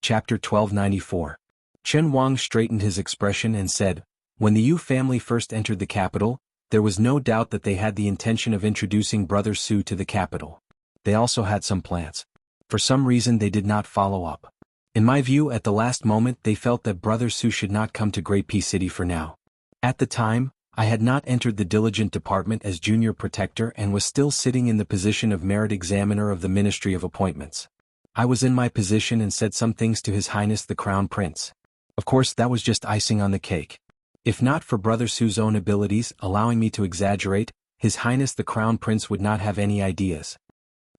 Chapter 1294. Chen Wang straightened his expression and said, "When the Yu family first entered the capital, there was no doubt that they had the intention of introducing Brother Su to the capital. They also had some plans. For some reason they did not follow up. In my view, at the last moment they felt that Brother Su should not come to Great Peace City for now. At the time, I had not entered the diligent department as junior protector and was still sitting in the position of merit examiner of the Ministry of Appointments. I was in my position and said some things to His Highness the Crown Prince. Of course that was just icing on the cake. If not for Brother Su's own abilities allowing me to exaggerate, His Highness the Crown Prince would not have any ideas."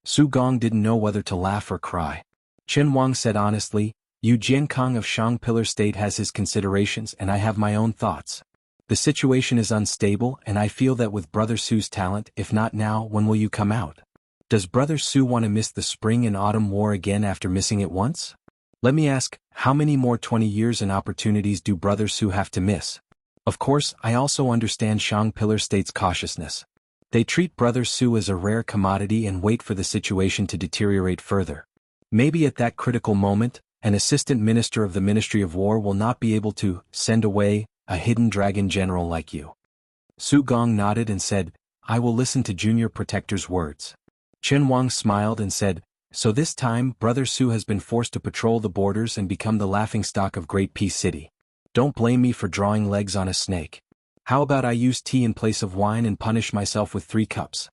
Su Gong didn't know whether to laugh or cry. Chen Wang said honestly, "Yu Jiankang of Shang Pillar State has his considerations and I have my own thoughts. The situation is unstable and I feel that with Brother Su's talent, if not now, when will you come out? Does Brother Su want to miss the spring and autumn war again after missing it once? Let me ask, how many more 20 years and opportunities do Brother Su have to miss? Of course, I also understand Shang Pillar State's cautiousness. They treat Brother Su as a rare commodity and wait for the situation to deteriorate further. Maybe at that critical moment, an assistant minister of the Ministry of War will not be able to send away a hidden dragon general like you." Su Gong nodded and said, "I will listen to Junior Protector's words." Chen Wang smiled and said, "So this time Brother Su has been forced to patrol the borders and become the laughingstock of Great Peace City. Don't blame me for drawing legs on a snake. How about I use tea in place of wine and punish myself with 3 cups?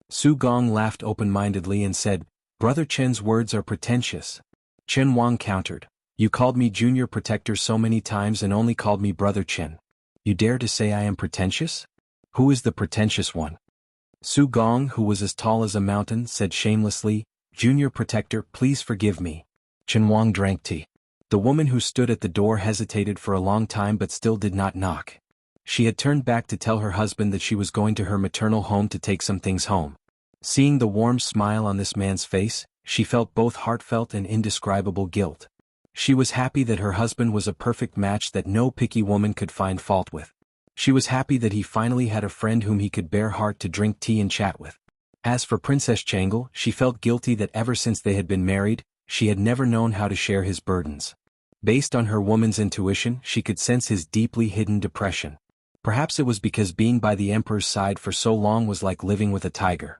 Su Gong laughed open-mindedly and said, "Brother Chen's words are pretentious." Chen Wang countered, "You called me Junior Protector so many times and only called me Brother Chen. You dare to say I am pretentious? Who is the pretentious one?" Su Gong, who was as tall as a mountain, said shamelessly, "Junior Protector, please forgive me." Chen Wang drank tea. The woman who stood at the door hesitated for a long time but still did not knock. She had turned back to tell her husband that she was going to her maternal home to take some things home. Seeing the warm smile on this man's face, she felt both heartfelt and indescribable guilt. She was happy that her husband was a perfect match that no picky woman could find fault with. She was happy that he finally had a friend whom he could bear heart to drink tea and chat with. As for Princess Chang'e, she felt guilty that ever since they had been married, she had never known how to share his burdens. Based on her woman's intuition, she could sense his deeply hidden depression. Perhaps it was because being by the Emperor's side for so long was like living with a tiger.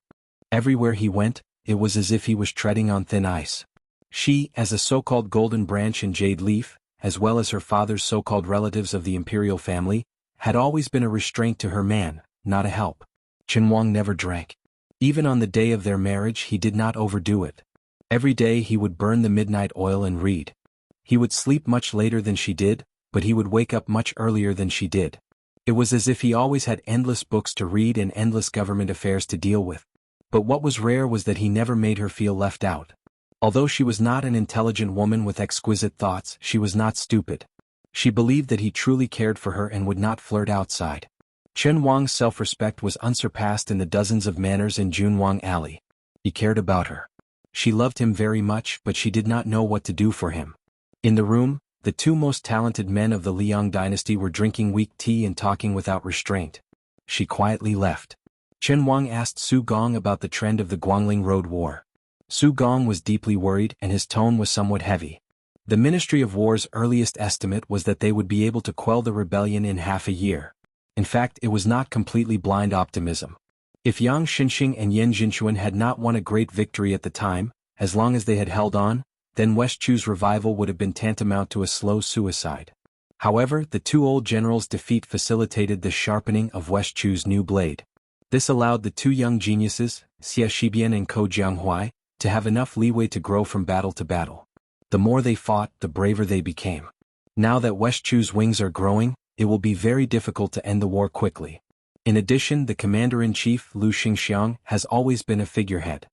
Everywhere he went, it was as if he was treading on thin ice. She, as a so-called golden branch and jade leaf, as well as her father's so-called relatives of the imperial family, had always been a restraint to her man, not a help. Chen Wang never drank. Even on the day of their marriage he did not overdo it. Every day he would burn the midnight oil and read. He would sleep much later than she did, but he would wake up much earlier than she did. It was as if he always had endless books to read and endless government affairs to deal with. But what was rare was that he never made her feel left out. Although she was not an intelligent woman with exquisite thoughts, she was not stupid. She believed that he truly cared for her and would not flirt outside. Chen Wang's self-respect was unsurpassed in the dozens of manors in Junwang Alley. He cared about her. She loved him very much, but she did not know what to do for him. In the room, the 2 most talented men of the Liang dynasty were drinking weak tea and talking without restraint. She quietly left. Chen Wang asked Su Gong about the trend of the Guangling Road War. Su Gong was deeply worried and his tone was somewhat heavy. The Ministry of War's earliest estimate was that they would be able to quell the rebellion in half a year. In fact, it was not completely blind optimism. If Yang Xinxing and Yen Jinchuan had not won a great victory at the time, as long as they had held on, then West Chu's revival would have been tantamount to a slow suicide. However, the 2 old generals' defeat facilitated the sharpening of West Chu's new blade. This allowed the 2 young geniuses, Xie Shibian and Ko Jianghuai, to have enough leeway to grow from battle to battle. The more they fought, the braver they became. Now that West Chu's wings are growing, it will be very difficult to end the war quickly. In addition, the commander-in-chief, Lu Xingxiang, has always been a figurehead.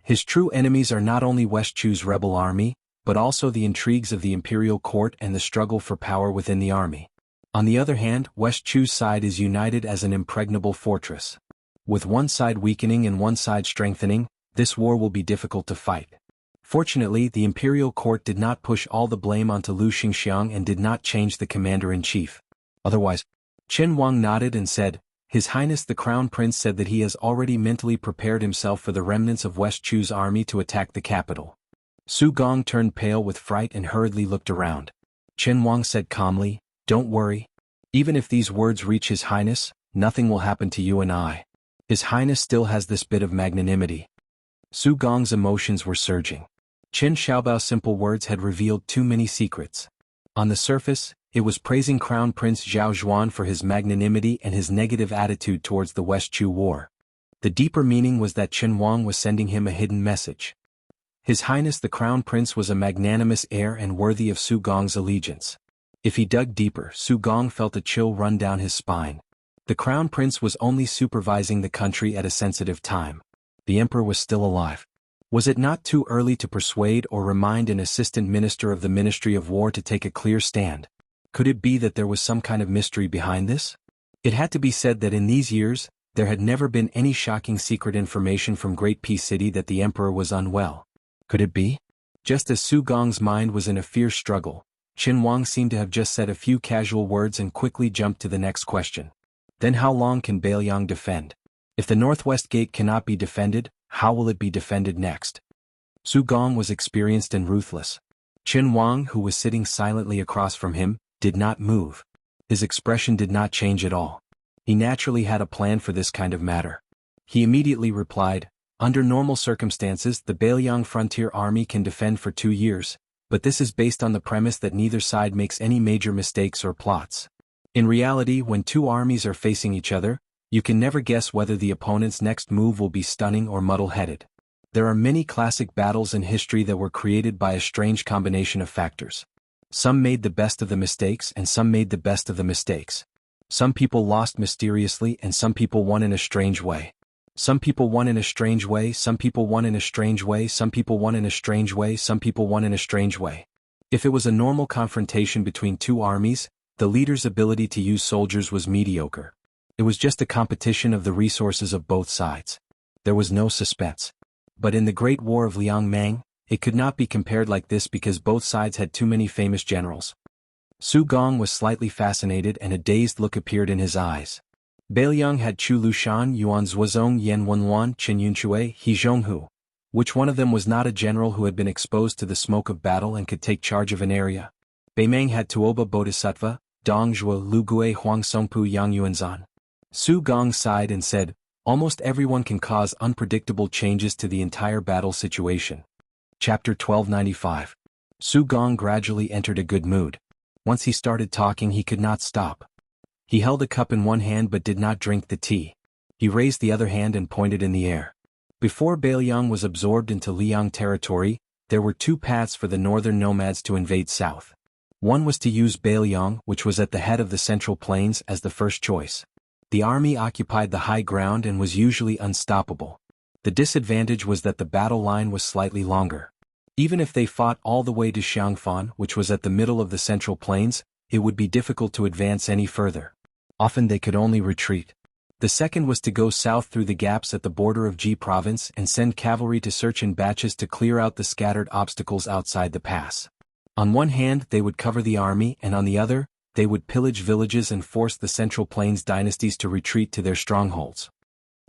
His true enemies are not only West Chu's rebel army, but also the intrigues of the imperial court and the struggle for power within the army. On the other hand, West Chu's side is united as an impregnable fortress. With one side weakening and one side strengthening, this war will be difficult to fight. Fortunately, the imperial court did not push all the blame onto Lu Xingxiang and did not change the commander-in-chief. Otherwise, Chen Wang nodded and said, "His Highness the Crown Prince said that he has already mentally prepared himself for the remnants of West Chu's army to attack the capital." Su Gong turned pale with fright and hurriedly looked around. Chen Wang said calmly, "Don't worry. Even if these words reach His Highness, nothing will happen to you and I. His Highness still has this bit of magnanimity." Su Gong's emotions were surging. Chen Xiaobao's simple words had revealed too many secrets. On the surface, it was praising Crown Prince Zhao Zhuan for his magnanimity and his negative attitude towards the West Chu War. The deeper meaning was that Chen Wang was sending him a hidden message. His Highness the Crown Prince was a magnanimous heir and worthy of Su Gong's allegiance. If he dug deeper, Su Gong felt a chill run down his spine. The Crown Prince was only supervising the country at a sensitive time. The Emperor was still alive. Was it not too early to persuade or remind an assistant minister of the Ministry of War to take a clear stand? Could it be that there was some kind of mystery behind this? It had to be said that in these years, there had never been any shocking secret information from Great Peace City that the Emperor was unwell. Could it be? Just as Su Gong's mind was in a fierce struggle, Chen Wang seemed to have just said a few casual words and quickly jumped to the next question. Then how long can Beiliang defend? If the northwest gate cannot be defended, how will it be defended next? Su Gong was experienced and ruthless. Chen Wang, who was sitting silently across from him, did not move. His expression did not change at all. He naturally had a plan for this kind of matter. He immediately replied, "Under normal circumstances, the Beiliang Frontier Army can defend for 2 years, but this is based on the premise that neither side makes any major mistakes or plots. In reality, when two armies are facing each other, you can never guess whether the opponent's next move will be stunning or muddle-headed. There are many classic battles in history that were created by a strange combination of factors. Some made the best of the mistakes and some made the best of the mistakes. Some people lost mysteriously and some people won in a strange way. Some people won in a strange way, some people won in a strange way, some people won in a strange way, some people won in a strange way. If it was a normal confrontation between two armies, the leader's ability to use soldiers was mediocre. It was just a competition of the resources of both sides. There was no suspense. But in the Great War of Liangmang, it could not be compared like this because both sides had too many famous generals. Su Gong was slightly fascinated and a dazed look appeared in his eyes. Beiliang had Chu Lushan, Yuan Zuozong, Yan Wenwan, Chen Yunchue, He Zhonghu. Which one of them was not a general who had been exposed to the smoke of battle and could take charge of an area? Beimang had Tuoba Bodhisattva, Dong Zhuo, Lu Gue, Huang Songpu, Yang Yuanzan. Su Gong sighed and said, "Almost everyone can cause unpredictable changes to the entire battle situation." Chapter 1295. Su Gong gradually entered a good mood. Once he started talking, he could not stop. He held a cup in one hand but did not drink the tea. He raised the other hand and pointed in the air. Before Beiliang was absorbed into Liang territory, there were two paths for the northern nomads to invade south. One was to use Beiliang, which was at the head of the central plains, as the first choice. The army occupied the high ground and was usually unstoppable. The disadvantage was that the battle line was slightly longer. Even if they fought all the way to Xiangfan, which was at the middle of the central plains, it would be difficult to advance any further. Often they could only retreat. The second was to go south through the gaps at the border of Ji province and send cavalry to search in batches to clear out the scattered obstacles outside the pass. On one hand, they would cover the army, and on the other, they would pillage villages and force the Central Plains dynasties to retreat to their strongholds.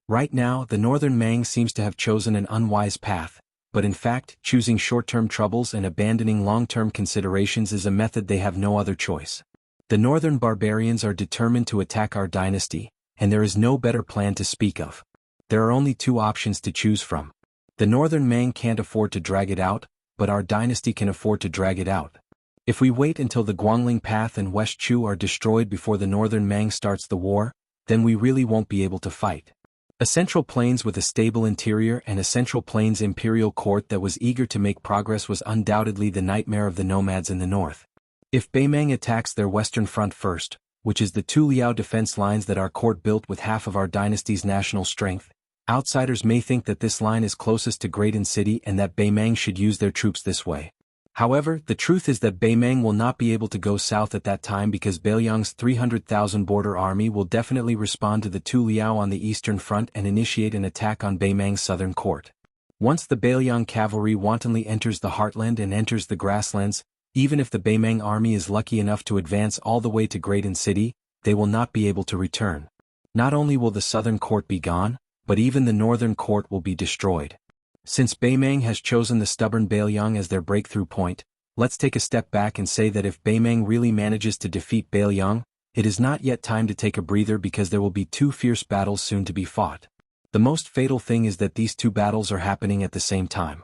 Right now, the Northern Mang seems to have chosen an unwise path, but in fact, choosing short-term troubles and abandoning long-term considerations is a method they have no other choice. The Northern barbarians are determined to attack our dynasty, and there is no better plan to speak of. There are only two options to choose from. The Northern Mang can't afford to drag it out, but our dynasty can afford to drag it out. If we wait until the Guangling Path and West Chu are destroyed before the Northern Mang starts the war, then we really won't be able to fight. A Central Plains with a stable interior and a Central Plains imperial court that was eager to make progress was undoubtedly the nightmare of the nomads in the north. If Beimang attacks their western front first, which is the two Liao defense lines that our court built with half of our dynasty's national strength, outsiders may think that this line is closest to Graydon City and that Beimang should use their troops this way. However, the truth is that Beimang will not be able to go south at that time because Beiliang's 300,000 border army will definitely respond to the two Liao on the eastern front and initiate an attack on Beimang's southern court. Once the Beiliang cavalry wantonly enters the heartland and enters the grasslands, even if the Beimang army is lucky enough to advance all the way to Graydon City, they will not be able to return. Not only will the southern court be gone, but even the northern court will be destroyed. Since Beimeng has chosen the stubborn Bailiang as their breakthrough point, let's take a step back and say that if Beimeng really manages to defeat Bailiang, it is not yet time to take a breather because there will be two fierce battles soon to be fought. The most fatal thing is that these two battles are happening at the same time.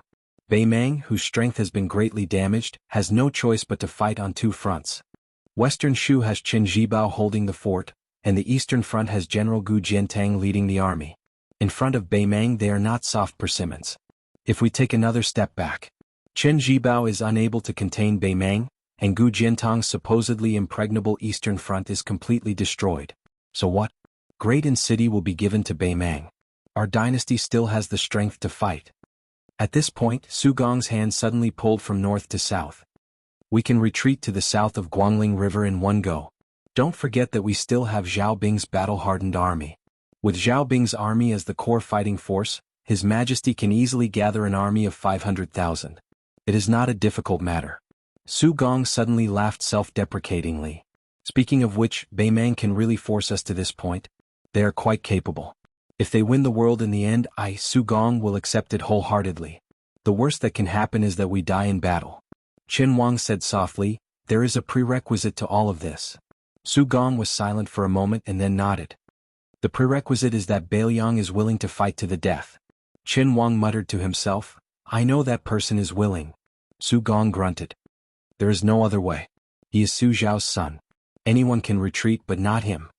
Beimeng, whose strength has been greatly damaged, has no choice but to fight on two fronts. Western Shu has Qin Zhibao holding the fort, and the eastern front has General Gu Jiantang leading the army. In front of Beimeng they are not soft persimmons. If we take another step back, Qin Zhibao is unable to contain Beimeng, and Gu Jiantang's supposedly impregnable eastern front is completely destroyed. So what? Great city will be given to Beimeng. Our dynasty still has the strength to fight. At this point, Su Gong's hand suddenly pulled from north to south. We can retreat to the south of Guangling River in one go. Don't forget that we still have Zhao Bing's battle-hardened army. With Zhao Bing's army as the core fighting force, His Majesty can easily gather an army of 500,000. It is not a difficult matter. Su Gong suddenly laughed self-deprecatingly. Speaking of which, Beimeng can really force us to this point. They are quite capable. If they win the world in the end, I, Su Gong, will accept it wholeheartedly. The worst that can happen is that we die in battle. Qin Wang said softly, there is a prerequisite to all of this. Su Gong was silent for a moment and then nodded. The prerequisite is that Bailiang is willing to fight to the death. Qin Wang muttered to himself, I know that person is willing. Su Gong grunted. There is no other way. He is Su Zhao's son. Anyone can retreat but not him.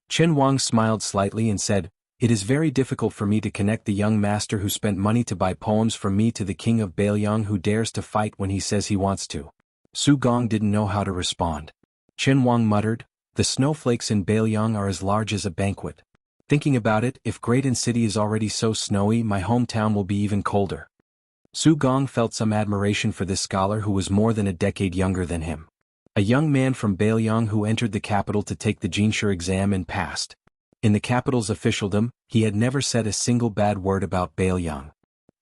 Qin Wang smiled slightly and said, it is very difficult for me to connect the young master who spent money to buy poems from me to the king of Bailiang who dares to fight when he says he wants to. Su Gong didn't know how to respond. Qin Wang muttered, the snowflakes in Bailiang are as large as a banquet. Thinking about it, if Great City is already so snowy, my hometown will be even colder. Su Gong felt some admiration for this scholar who was more than a decade younger than him. A young man from Bailiang who entered the capital to take the Jinshi exam and passed. In the capital's officialdom, he had never said a single bad word about Bailiang.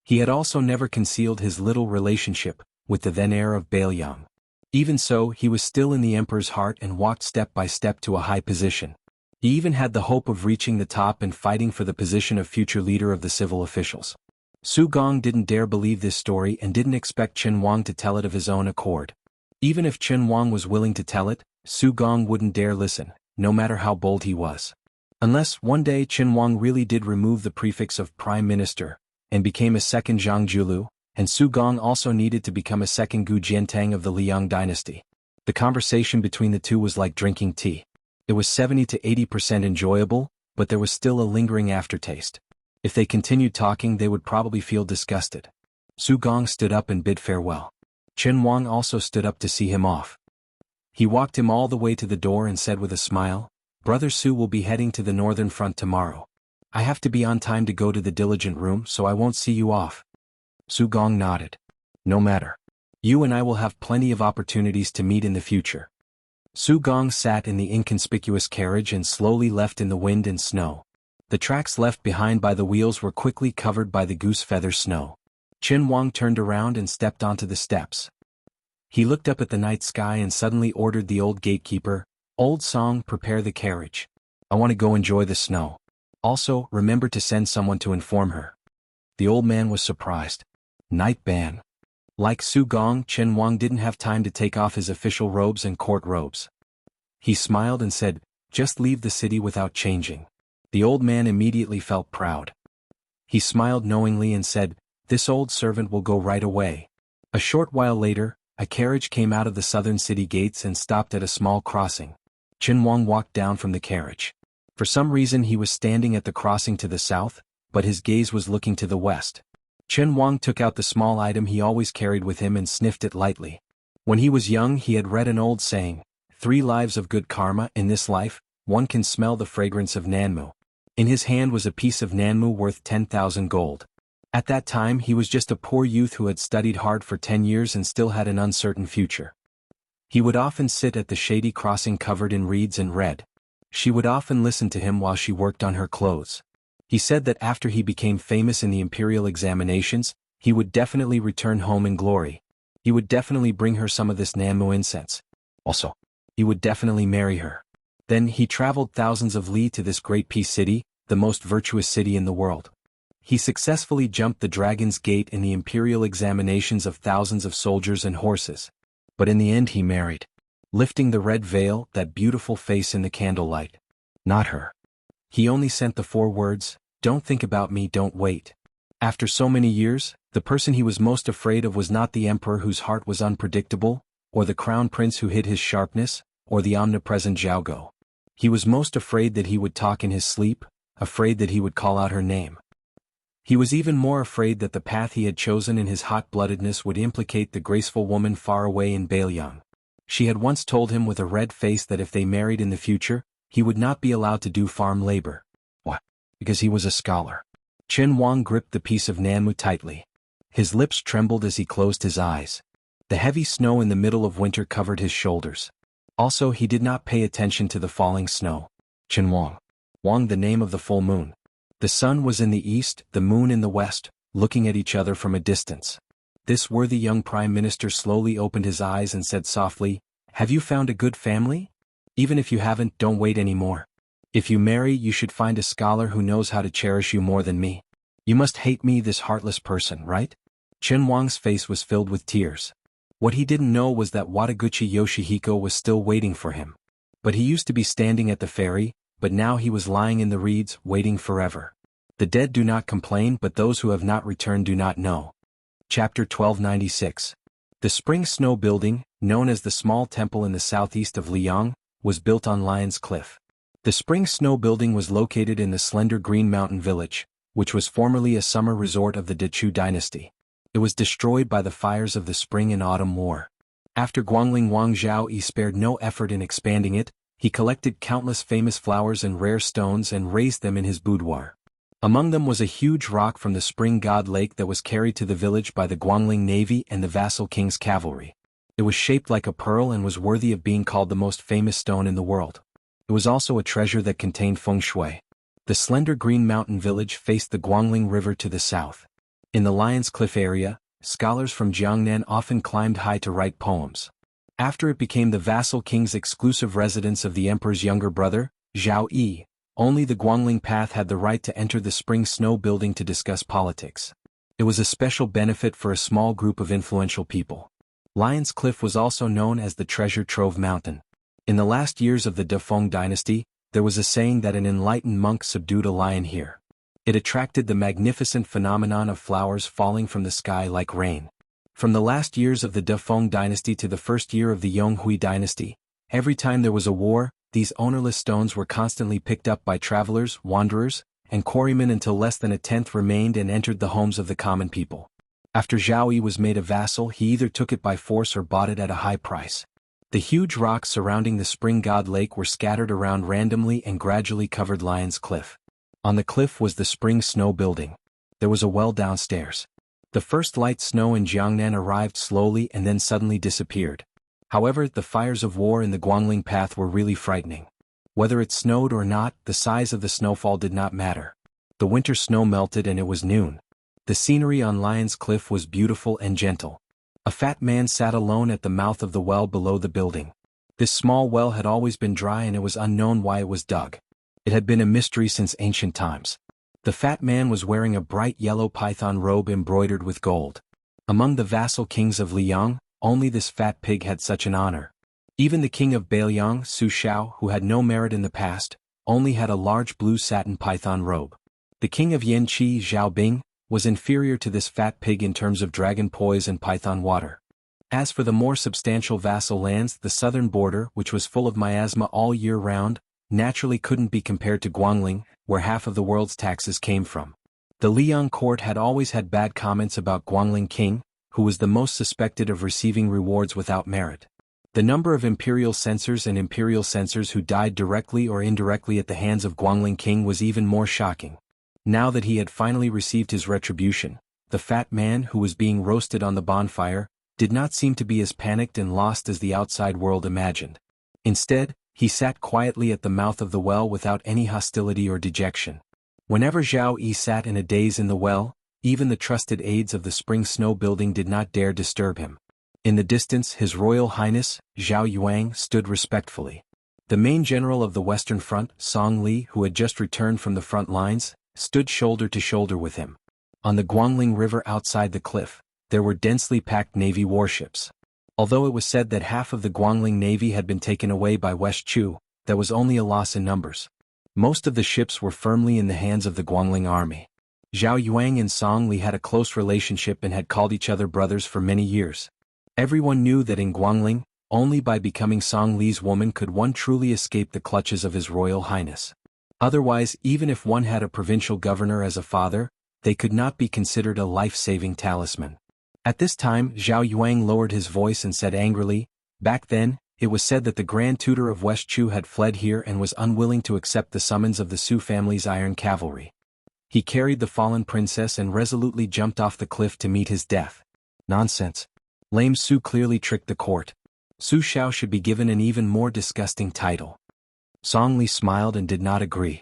He had also never concealed his little relationship with the then heir of Bailiang. Even so, he was still in the emperor's heart and walked step by step to a high position. He even had the hope of reaching the top and fighting for the position of future leader of the civil officials. Su Gong didn't dare believe this story and didn't expect Qin Wang to tell it of his own accord. Even if Qin Wang was willing to tell it, Su Gong wouldn't dare listen, no matter how bold he was. Unless, one day Qin Wang really did remove the prefix of Prime Minister, and became a second Zhang Julu, and Su Gong also needed to become a second Gu Jiantang of the Liang dynasty. The conversation between the two was like drinking tea. It was 70 to 80% enjoyable, but there was still a lingering aftertaste. If they continued talking they would probably feel disgusted. Su Gong stood up and bid farewell. Qin Wang also stood up to see him off. He walked him all the way to the door and said with a smile, Brother Su will be heading to the northern front tomorrow. I have to be on time to go to the diligent room so I won't see you off. Su Gong nodded. No matter. You and I will have plenty of opportunities to meet in the future. Su Gong sat in the inconspicuous carriage and slowly left in the wind and snow. The tracks left behind by the wheels were quickly covered by the goose feather snow. Qin Wang turned around and stepped onto the steps. He looked up at the night sky and suddenly ordered the old gatekeeper, Old Song, prepare the carriage. I want to go enjoy the snow. Also, remember to send someone to inform her. The old man was surprised. Night ban. Like Su Gong, Qin Wang didn't have time to take off his official robes and court robes. He smiled and said, just leave the city without changing. The old man immediately felt proud. He smiled knowingly and said, this old servant will go right away. A short while later, a carriage came out of the southern city gates and stopped at a small crossing. Qin Wang walked down from the carriage. For some reason he was standing at the crossing to the south, but his gaze was looking to the west. Qin Wang took out the small item he always carried with him and sniffed it lightly. When he was young he had read an old saying, 3 lives of good karma, in this life, one can smell the fragrance of Nanmu. In his hand was a piece of Nanmu worth 10,000 gold. At that time he was just a poor youth who had studied hard for 10 years and still had an uncertain future. He would often sit at the shady crossing covered in reeds and read. She would often listen to him while she worked on her clothes. He said that after he became famous in the imperial examinations, he would definitely return home in glory. He would definitely bring her some of this Nanmu incense. Also, he would definitely marry her. Then he traveled thousands of li to this great peace city, the most virtuous city in the world. He successfully jumped the Dragon's Gate in the imperial examinations of thousands of soldiers and horses. But in the end he married. Lifting the red veil, that beautiful face in the candlelight. Not her. He only sent the 4 words, "Don't think about me, don't wait." After so many years, the person he was most afraid of was not the emperor whose heart was unpredictable, or the crown prince who hid his sharpness, or the omnipresent Jianghu. He was most afraid that he would talk in his sleep, afraid that he would call out her name. He was even more afraid that the path he had chosen in his hot-bloodedness would implicate the graceful woman far away in Bailiang. She had once told him with a red face that if they married in the future, he would not be allowed to do farm labor. Why? Because he was a scholar. Chen Wang gripped the piece of Nanmu tightly. His lips trembled as he closed his eyes. The heavy snow in the middle of winter covered his shoulders. Also, he did not pay attention to the falling snow. Chen Wang. Wang, the name of the full moon. The sun was in the east, the moon in the west, looking at each other from a distance. This worthy young prime minister slowly opened his eyes and said softly, "Have you found a good family? Even if you haven't, don't wait anymore. If you marry, you should find a scholar who knows how to cherish you more than me. You must hate me, this heartless person, right?" Chen Wang's face was filled with tears. What he didn't know was that Wataguchi Yoshihiko was still waiting for him. But he used to be standing at the ferry, but now he was lying in the reeds, waiting forever. The dead do not complain, but those who have not returned do not know. Chapter 1296. The Spring Snow Building, known as the small temple in the southeast of Liang, was built on Lion's Cliff. The Spring Snow Building was located in the slender Green Mountain Village, which was formerly a summer resort of the Dechu dynasty. It was destroyed by the fires of the Spring and Autumn War. After Guangling Wang Zhao spared no effort in expanding it, he collected countless famous flowers and rare stones and raised them in his boudoir. Among them was a huge rock from the Spring God Lake that was carried to the village by the Guangling Navy and the vassal king's cavalry. It was shaped like a pearl and was worthy of being called the most famous stone in the world. It was also a treasure that contained feng shui. The slender Green Mountain Village faced the Guangling River to the south. In the Lion's Cliff area, scholars from Jiangnan often climbed high to write poems. After it became the vassal king's exclusive residence of the emperor's younger brother, Zhao Yi, only the Guangling Path had the right to enter the Spring Snow Building to discuss politics. It was a special benefit for a small group of influential people. Lion's Cliff was also known as the Treasure Trove Mountain. In the last years of the Defeng dynasty, there was a saying that an enlightened monk subdued a lion here. It attracted the magnificent phenomenon of flowers falling from the sky like rain. From the last years of the Defeng dynasty to the first year of the Yonghui dynasty, every time there was a war, these ownerless stones were constantly picked up by travelers, wanderers, and quarrymen until less than a tenth remained and entered the homes of the common people. After Zhao Yi was made a vassal, he either took it by force or bought it at a high price. The huge rocks surrounding the Spring God Lake were scattered around randomly and gradually covered Lion's Cliff. On the cliff was the Spring Snow Building. There was a well downstairs. The first light snow in Jiangnan arrived slowly and then suddenly disappeared. However, the fires of war in the Guangling Path were really frightening. Whether it snowed or not, the size of the snowfall did not matter. The winter snow melted and it was noon. The scenery on Lion's Cliff was beautiful and gentle. A fat man sat alone at the mouth of the well below the building. This small well had always been dry and it was unknown why it was dug. It had been a mystery since ancient times. The fat man was wearing a bright yellow python robe embroidered with gold. Among the vassal kings of Liang, only this fat pig had such an honor. Even the king of Bailiang, Su Shao, who had no merit in the past, only had a large blue satin python robe. The king of Yanqi, Zhao Bing, was inferior to this fat pig in terms of dragon poise and python water. As for the more substantial vassal lands, the southern border, which was full of miasma all year round, naturally couldn't be compared to Guangling, where half of the world's taxes came from. The Liang court had always had bad comments about Guangling king, who was the most suspected of receiving rewards without merit. The number of imperial censors and imperial censors who died directly or indirectly at the hands of Guangling king was even more shocking. Now that he had finally received his retribution, the fat man who was being roasted on the bonfire did not seem to be as panicked and lost as the outside world imagined. Instead, he sat quietly at the mouth of the well without any hostility or dejection. Whenever Zhao Yi sat in a daze in the well, even the trusted aides of the Spring Snow Building did not dare disturb him. In the distance, His Royal Highness, Zhao Yuang, stood respectfully. The main general of the Western Front, Song Li, who had just returned from the front lines, stood shoulder to shoulder with him. On the Guangling River outside the cliff, there were densely packed navy warships. Although it was said that half of the Guangling navy had been taken away by West Chu, that was only a loss in numbers. Most of the ships were firmly in the hands of the Guangling army. Zhao Yuang and Song Li had a close relationship and had called each other brothers for many years. Everyone knew that in Guangling, only by becoming Song Li's woman could one truly escape the clutches of His Royal Highness. Otherwise, even if one had a provincial governor as a father, they could not be considered a life-saving talisman. At this time, Zhao Yuang lowered his voice and said angrily, "Back then, it was said that the Grand Tutor of West Chu had fled here and was unwilling to accept the summons of the Su family's iron cavalry. He carried the fallen princess and resolutely jumped off the cliff to meet his death." Nonsense. Lame Su clearly tricked the court. Su Xiao should be given an even more disgusting title. Song Li smiled and did not agree.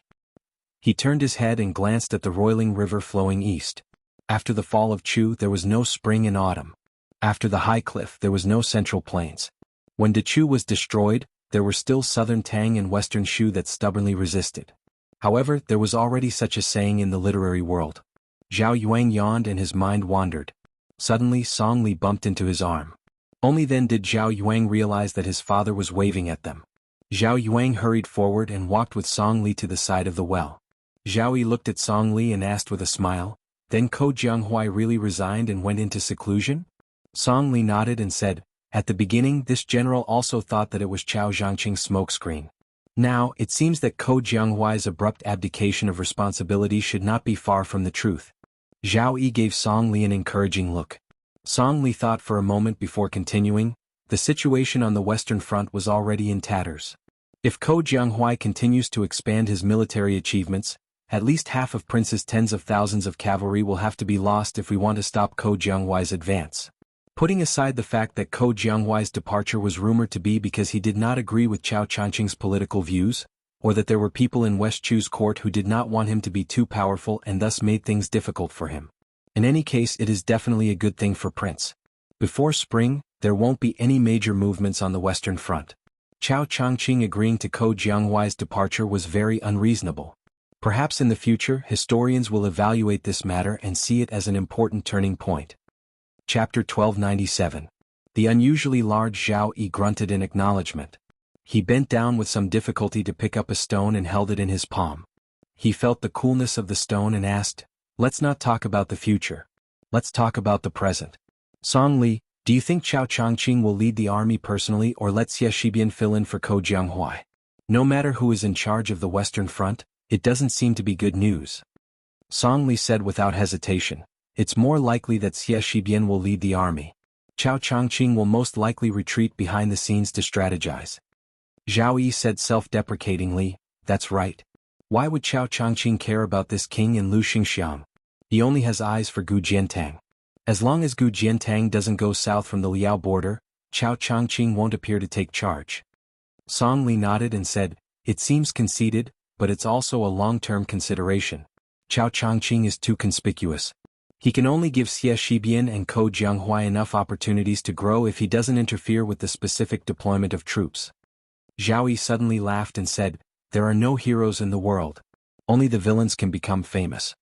He turned his head and glanced at the roiling river flowing east. After the fall of Chu there was no spring and autumn. After the high cliff there was no central plains. When Dechu was destroyed, there were still southern Tang and western Shu that stubbornly resisted. However, there was already such a saying in the literary world. Zhao Yuang yawned and his mind wandered. Suddenly Song Li bumped into his arm. Only then did Zhao Yuang realize that his father was waving at them. Zhao Yuang hurried forward and walked with Song Li to the side of the well. Zhao Yi looked at Song Li and asked with a smile, "Then Ko Jianghuai really resigned and went into seclusion?" Song Li nodded and said, "At the beginning this general also thought that it was Chao Zhangqing's smokescreen. Now, it seems that Ko Jianghuai's abrupt abdication of responsibility should not be far from the truth." Zhao Yi gave Song Li an encouraging look. Song Li thought for a moment before continuing. The situation on the Western Front was already in tatters. If Ko Jianghuai continues to expand his military achievements, at least half of Prince's tens of thousands of cavalry will have to be lost if we want to stop Ko Jianghuai's advance. Putting aside the fact that Ko Jianghuai's departure was rumored to be because he did not agree with Chao Changqing's political views, or that there were people in West Chu's court who did not want him to be too powerful and thus made things difficult for him. In any case, it is definitely a good thing for Prince. Before spring, there won't be any major movements on the Western Front. Chao Changqing agreeing to Ko Jianghuai's departure was very unreasonable. Perhaps in the future, historians will evaluate this matter and see it as an important turning point. Chapter 1297. The unusually large Zhao Yi grunted in acknowledgement. He bent down with some difficulty to pick up a stone and held it in his palm. He felt the coolness of the stone and asked, "Let's not talk about the future. Let's talk about the present. Song Li, do you think Chao Changqing will lead the army personally or let Xie Shibian fill in for Ko Jianghuai? No matter who is in charge of the Western Front, it doesn't seem to be good news." Song Li said without hesitation, "It's more likely that Xie Shibian will lead the army. Chao Changqing will most likely retreat behind the scenes to strategize." Zhao Yi said self-deprecatingly, "That's right. Why would Chao Changqing care about this king in Lu Xingxiang? He only has eyes for Gu Jiantang. As long as Gu Jiantang doesn't go south from the Liao border, Chao Changqing won't appear to take charge." Song Li nodded and said, "It seems conceited, but it's also a long-term consideration. Chao Changqing is too conspicuous. He can only give Xie Shibian and Ko Jianghuai enough opportunities to grow if he doesn't interfere with the specific deployment of troops." Zhao Yi suddenly laughed and said, "There are no heroes in the world. Only the villains can become famous."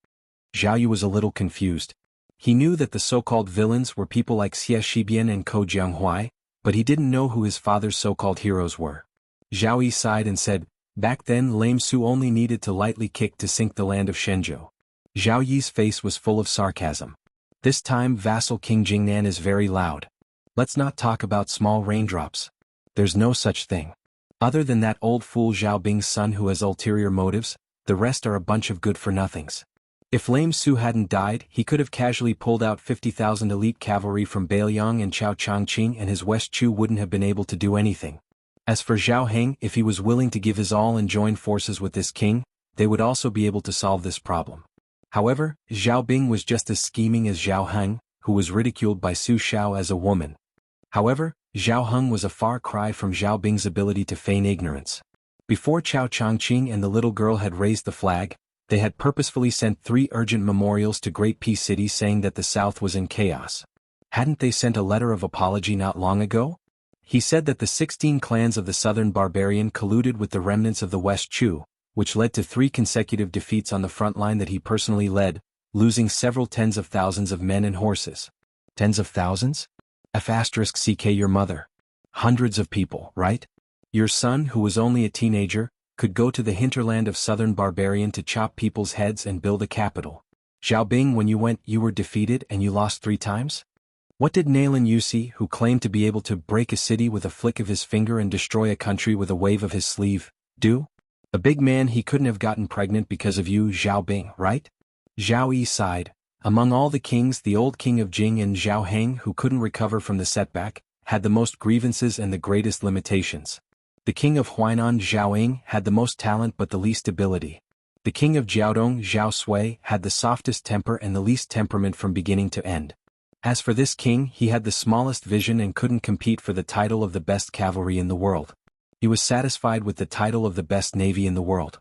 Zhao Yi was a little confused. He knew that the so-called villains were people like Xie Shibian and Ko Jianghuai, but he didn't know who his father's so-called heroes were. Zhao Yi sighed and said, "Back then Lame Su only needed to lightly kick to sink the land of Shenzhou." Zhao Yi's face was full of sarcasm. "This time vassal King Jingnan is very loud. Let's not talk about small raindrops. There's no such thing. Other than that old fool Zhao Bing's son who has ulterior motives, the rest are a bunch of good-for-nothings. If Lame Su hadn't died, he could have casually pulled out 50,000 elite cavalry from Beiliang and Chao Changqing and his West Chu wouldn't have been able to do anything. As for Zhao Heng, if he was willing to give his all and join forces with this king, they would also be able to solve this problem. However, Zhao Bing was just as scheming as Zhao Heng, who was ridiculed by Su Xiao as a woman. However, Zhao Heng was a far cry from Zhao Bing's ability to feign ignorance. Before Chao Changqing and the little girl had raised the flag, they had purposefully sent 3 urgent memorials to Great Peace City saying that the South was in chaos. Hadn't they sent a letter of apology not long ago? He said that the 16 clans of the southern barbarian colluded with the remnants of the West Chu, which led to 3 consecutive defeats on the front line that he personally led, losing several tens of thousands of men and horses. Tens of thousands? *CK your mother. Hundreds of people, right? Your son, who was only a teenager, could go to the hinterland of southern barbarian to chop people's heads and build a capital. Xiaobing, when you went, you were defeated and you lost 3 times? What did Nalan Yusi, who claimed to be able to break a city with a flick of his finger and destroy a country with a wave of his sleeve, do? A big man, he couldn't have gotten pregnant because of you, Xiaobing, right? Zhao Yi sighed. Among all the kings, the old king of Jing and Zhao Heng, who couldn't recover from the setback, had the most grievances and the greatest limitations. The king of Huainan, Zhao Ying, had the most talent but the least ability. The king of Jiaodong, Zhao Sui, had the softest temper and the least temperament from beginning to end. As for this king, he had the smallest vision and couldn't compete for the title of the best cavalry in the world. He was satisfied with the title of the best navy in the world.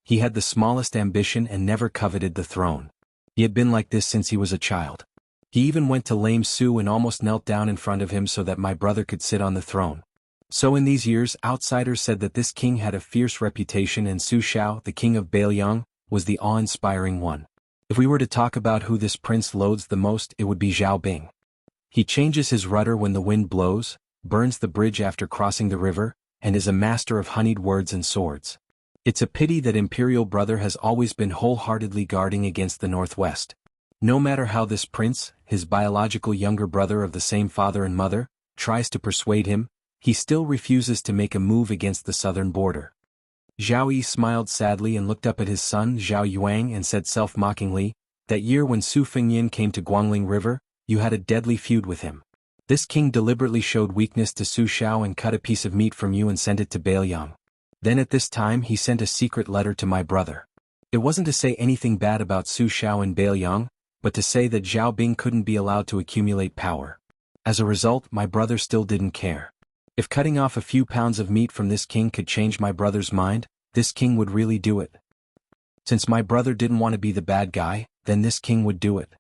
He had the smallest ambition and never coveted the throne. He had been like this since he was a child. He even went to Lame Su and almost knelt down in front of him so that my brother could sit on the throne. So in these years, outsiders said that this king had a fierce reputation and Su Xiao, the king of Bailiang, was the awe-inspiring one. If we were to talk about who this prince loathes the most, it would be Zhao Bing. He changes his rudder when the wind blows, burns the bridge after crossing the river, and is a master of honeyed words and swords. It's a pity that Imperial Brother has always been wholeheartedly guarding against the Northwest. No matter how this prince, his biological younger brother of the same father and mother, tries to persuade him, he still refuses to make a move against the southern border. Zhao Yi smiled sadly and looked up at his son Zhao Yuang and said self-mockingly, "That year when Su Fengyan came to Guangling River, you had a deadly feud with him. This king deliberately showed weakness to Su Xiao and cut a piece of meat from you and sent it to Bailiang. Then at this time he sent a secret letter to my brother. It wasn't to say anything bad about Su Xiao and Bailiang, but to say that Zhao Bing couldn't be allowed to accumulate power. As a result, my brother still didn't care. If cutting off a few pounds of meat from this king could change my brother's mind, this king would really do it. Since my brother didn't want to be the bad guy, then this king would do it.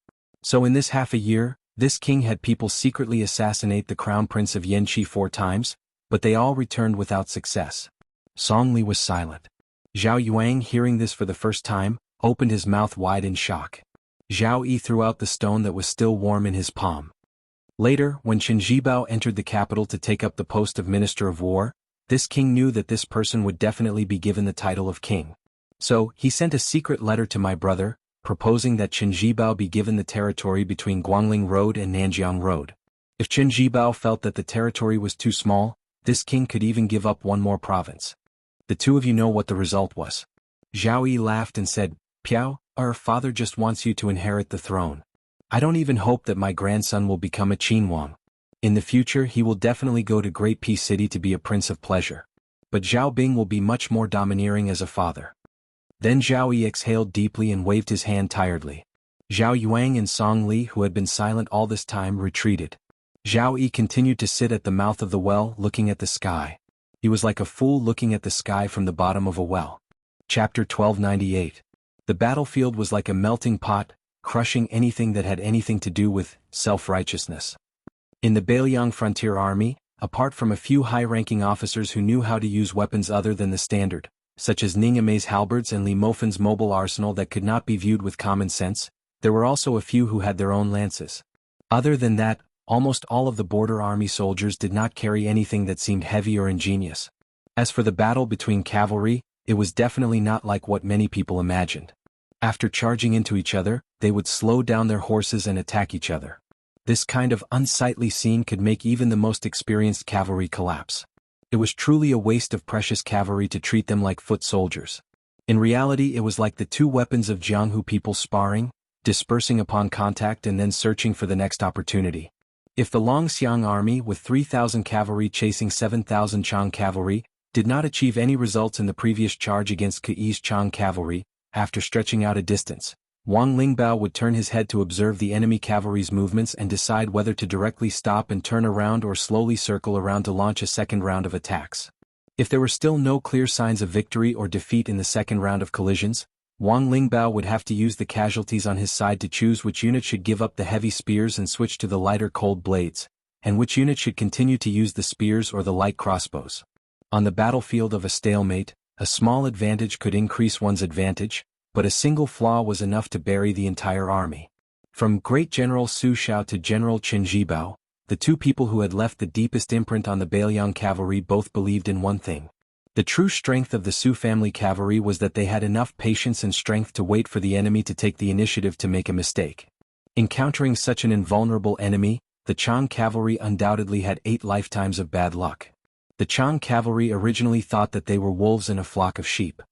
So in this half a year, this king had people secretly assassinate the crown prince of Yanqi 4 times, but they all returned without success." Song Li was silent. Zhao Yuang, hearing this for the first time, opened his mouth wide in shock. Zhao Yi threw out the stone that was still warm in his palm. Later, when Qin Zhibao entered the capital to take up the post of Minister of War, this king knew that this person would definitely be given the title of king. So, he sent a secret letter to my brother, proposing that Qin Zhibao be given the territory between Guangling Road and Nanjiang Road. If Qin Zhibao felt that the territory was too small, this king could even give up one more province. The two of you know what the result was. Zhao Yi laughed and said, "Piao, our father just wants you to inherit the throne. I don't even hope that my grandson will become a Qinhuang. In the future he will definitely go to Great Peace City to be a prince of pleasure. But Zhao Bing will be much more domineering as a father." Then Zhao Yi exhaled deeply and waved his hand tiredly. Zhao Yuang and Song Li, who had been silent all this time, retreated. Zhao Yi continued to sit at the mouth of the well looking at the sky. He was like a fool looking at the sky from the bottom of a well. Chapter 1298. The battlefield was like a melting pot, crushing anything that had anything to do with self-righteousness. In the Bailiang Frontier Army, apart from a few high-ranking officers who knew how to use weapons other than the standard, such as Ning Amei's halberds and Li Mofan's mobile arsenal that could not be viewed with common sense, there were also a few who had their own lances. Other than that, almost all of the border army soldiers did not carry anything that seemed heavy or ingenious. As for the battle between cavalry, it was definitely not like what many people imagined. After charging into each other, they would slow down their horses and attack each other. This kind of unsightly scene could make even the most experienced cavalry collapse. It was truly a waste of precious cavalry to treat them like foot soldiers. In reality, it was like the 2 weapons of Jianghu people sparring, dispersing upon contact and then searching for the next opportunity. If the Longxiang army, with 3,000 cavalry chasing 7,000 Chang cavalry, did not achieve any results in the previous charge against Ke's Chang cavalry, after stretching out a distance, Wang Lingbao would turn his head to observe the enemy cavalry's movements and decide whether to directly stop and turn around or slowly circle around to launch a second round of attacks. If there were still no clear signs of victory or defeat in the second round of collisions, Wang Lingbao would have to use the casualties on his side to choose which unit should give up the heavy spears and switch to the lighter cold blades, and which unit should continue to use the spears or the light crossbows. On the battlefield of a stalemate, A small advantage could increase one's advantage, but a single flaw was enough to bury the entire army. From Great General Su Xiao to General Qin Jibao, the two people who had left the deepest imprint on the Beiliang cavalry both believed in one thing. The true strength of the Su family cavalry was that they had enough patience and strength to wait for the enemy to take the initiative to make a mistake. Encountering such an invulnerable enemy, the Chang cavalry undoubtedly had 8 lifetimes of bad luck. The Chang cavalry originally thought that they were wolves in a flock of sheep.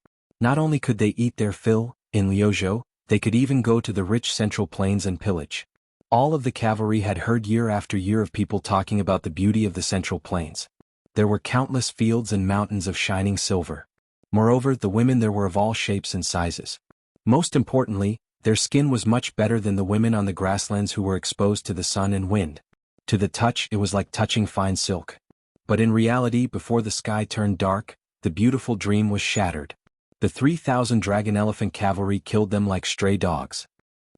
Not only could they eat their fill, in Liuzhou, they could even go to the rich central plains and pillage. All of the cavalry had heard year after year of people talking about the beauty of the central plains. There were countless fields and mountains of shining silver. Moreover, the women there were of all shapes and sizes. Most importantly, their skin was much better than the women on the grasslands who were exposed to the sun and wind. To the touch, it was like touching fine silk. But in reality, before the sky turned dark, the beautiful dream was shattered. The 3,000 dragon elephant cavalry killed them like stray dogs.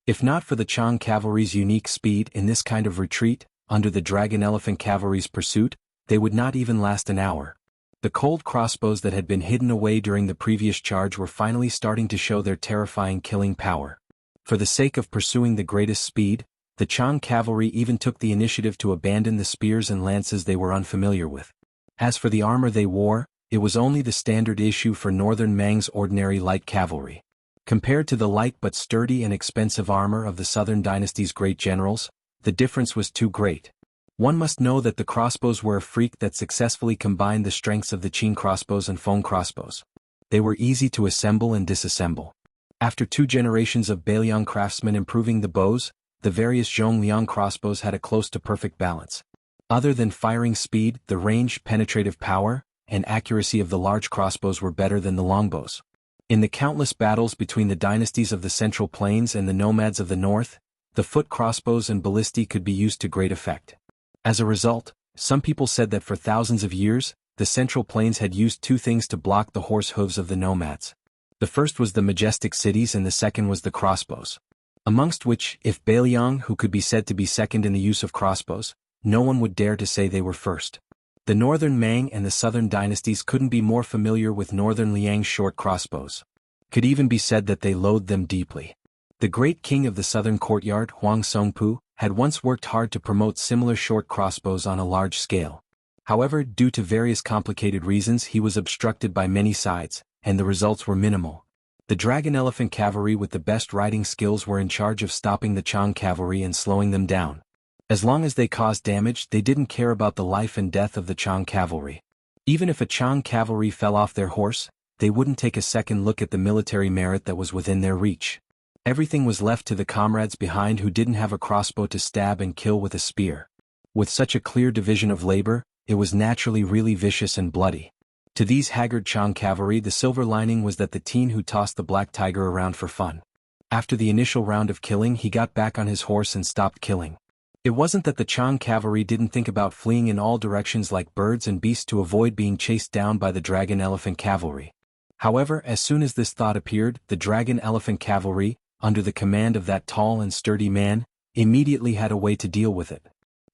If not for the Chang cavalry's unique speed in this kind of retreat, under the dragon elephant cavalry's pursuit, they would not even last an hour. The cold crossbows that had been hidden away during the previous charge were finally starting to show their terrifying killing power. For the sake of pursuing the greatest speed, the Chang cavalry even took the initiative to abandon the spears and lances they were unfamiliar with. As for the armor they wore, it was only the standard issue for Northern Mang's ordinary light cavalry. Compared to the light but sturdy and expensive armor of the Southern Dynasty's great generals, the difference was too great. One must know that the crossbows were a freak that successfully combined the strengths of the Qin crossbows and Feng crossbows. They were easy to assemble and disassemble. After 2 generations of Beiliang craftsmen improving the bows, the various Zhongliang crossbows had a close to perfect balance. Other than firing speed, the range, penetrative power, and accuracy of the large crossbows were better than the longbows. In the countless battles between the dynasties of the Central Plains and the nomads of the north, the foot crossbows and ballistae could be used to great effect. As a result, some people said that for thousands of years, the Central Plains had used 2 things to block the horse hooves of the nomads. The first was the majestic cities and the second was the crossbows. Amongst which, if Beiliang, who could be said to be second in the use of crossbows, no one would dare to say they were first. The Northern Mang and the Southern dynasties couldn't be more familiar with Northern Liang's short crossbows. Could even be said that they loathed them deeply. The great king of the southern courtyard, Huang Songpu, had once worked hard to promote similar short crossbows on a large scale. However, due to various complicated reasons, he was obstructed by many sides, and the results were minimal. The dragon elephant cavalry with the best riding skills were in charge of stopping the Chang cavalry and slowing them down. As long as they caused damage, they didn't care about the life and death of the Chang cavalry. Even if a Chang cavalry fell off their horse, they wouldn't take a second look at the military merit that was within their reach. Everything was left to the comrades behind who didn't have a crossbow to stab and kill with a spear. With such a clear division of labor, it was naturally really vicious and bloody. To these haggard Chang cavalry, the silver lining was that the teen who tossed the black tiger around for fun. After the initial round of killing, he got back on his horse and stopped killing. It wasn't that the Chang cavalry didn't think about fleeing in all directions like birds and beasts to avoid being chased down by the dragon elephant cavalry. However, as soon as this thought appeared, the dragon elephant cavalry, under the command of that tall and sturdy man, immediately had a way to deal with it.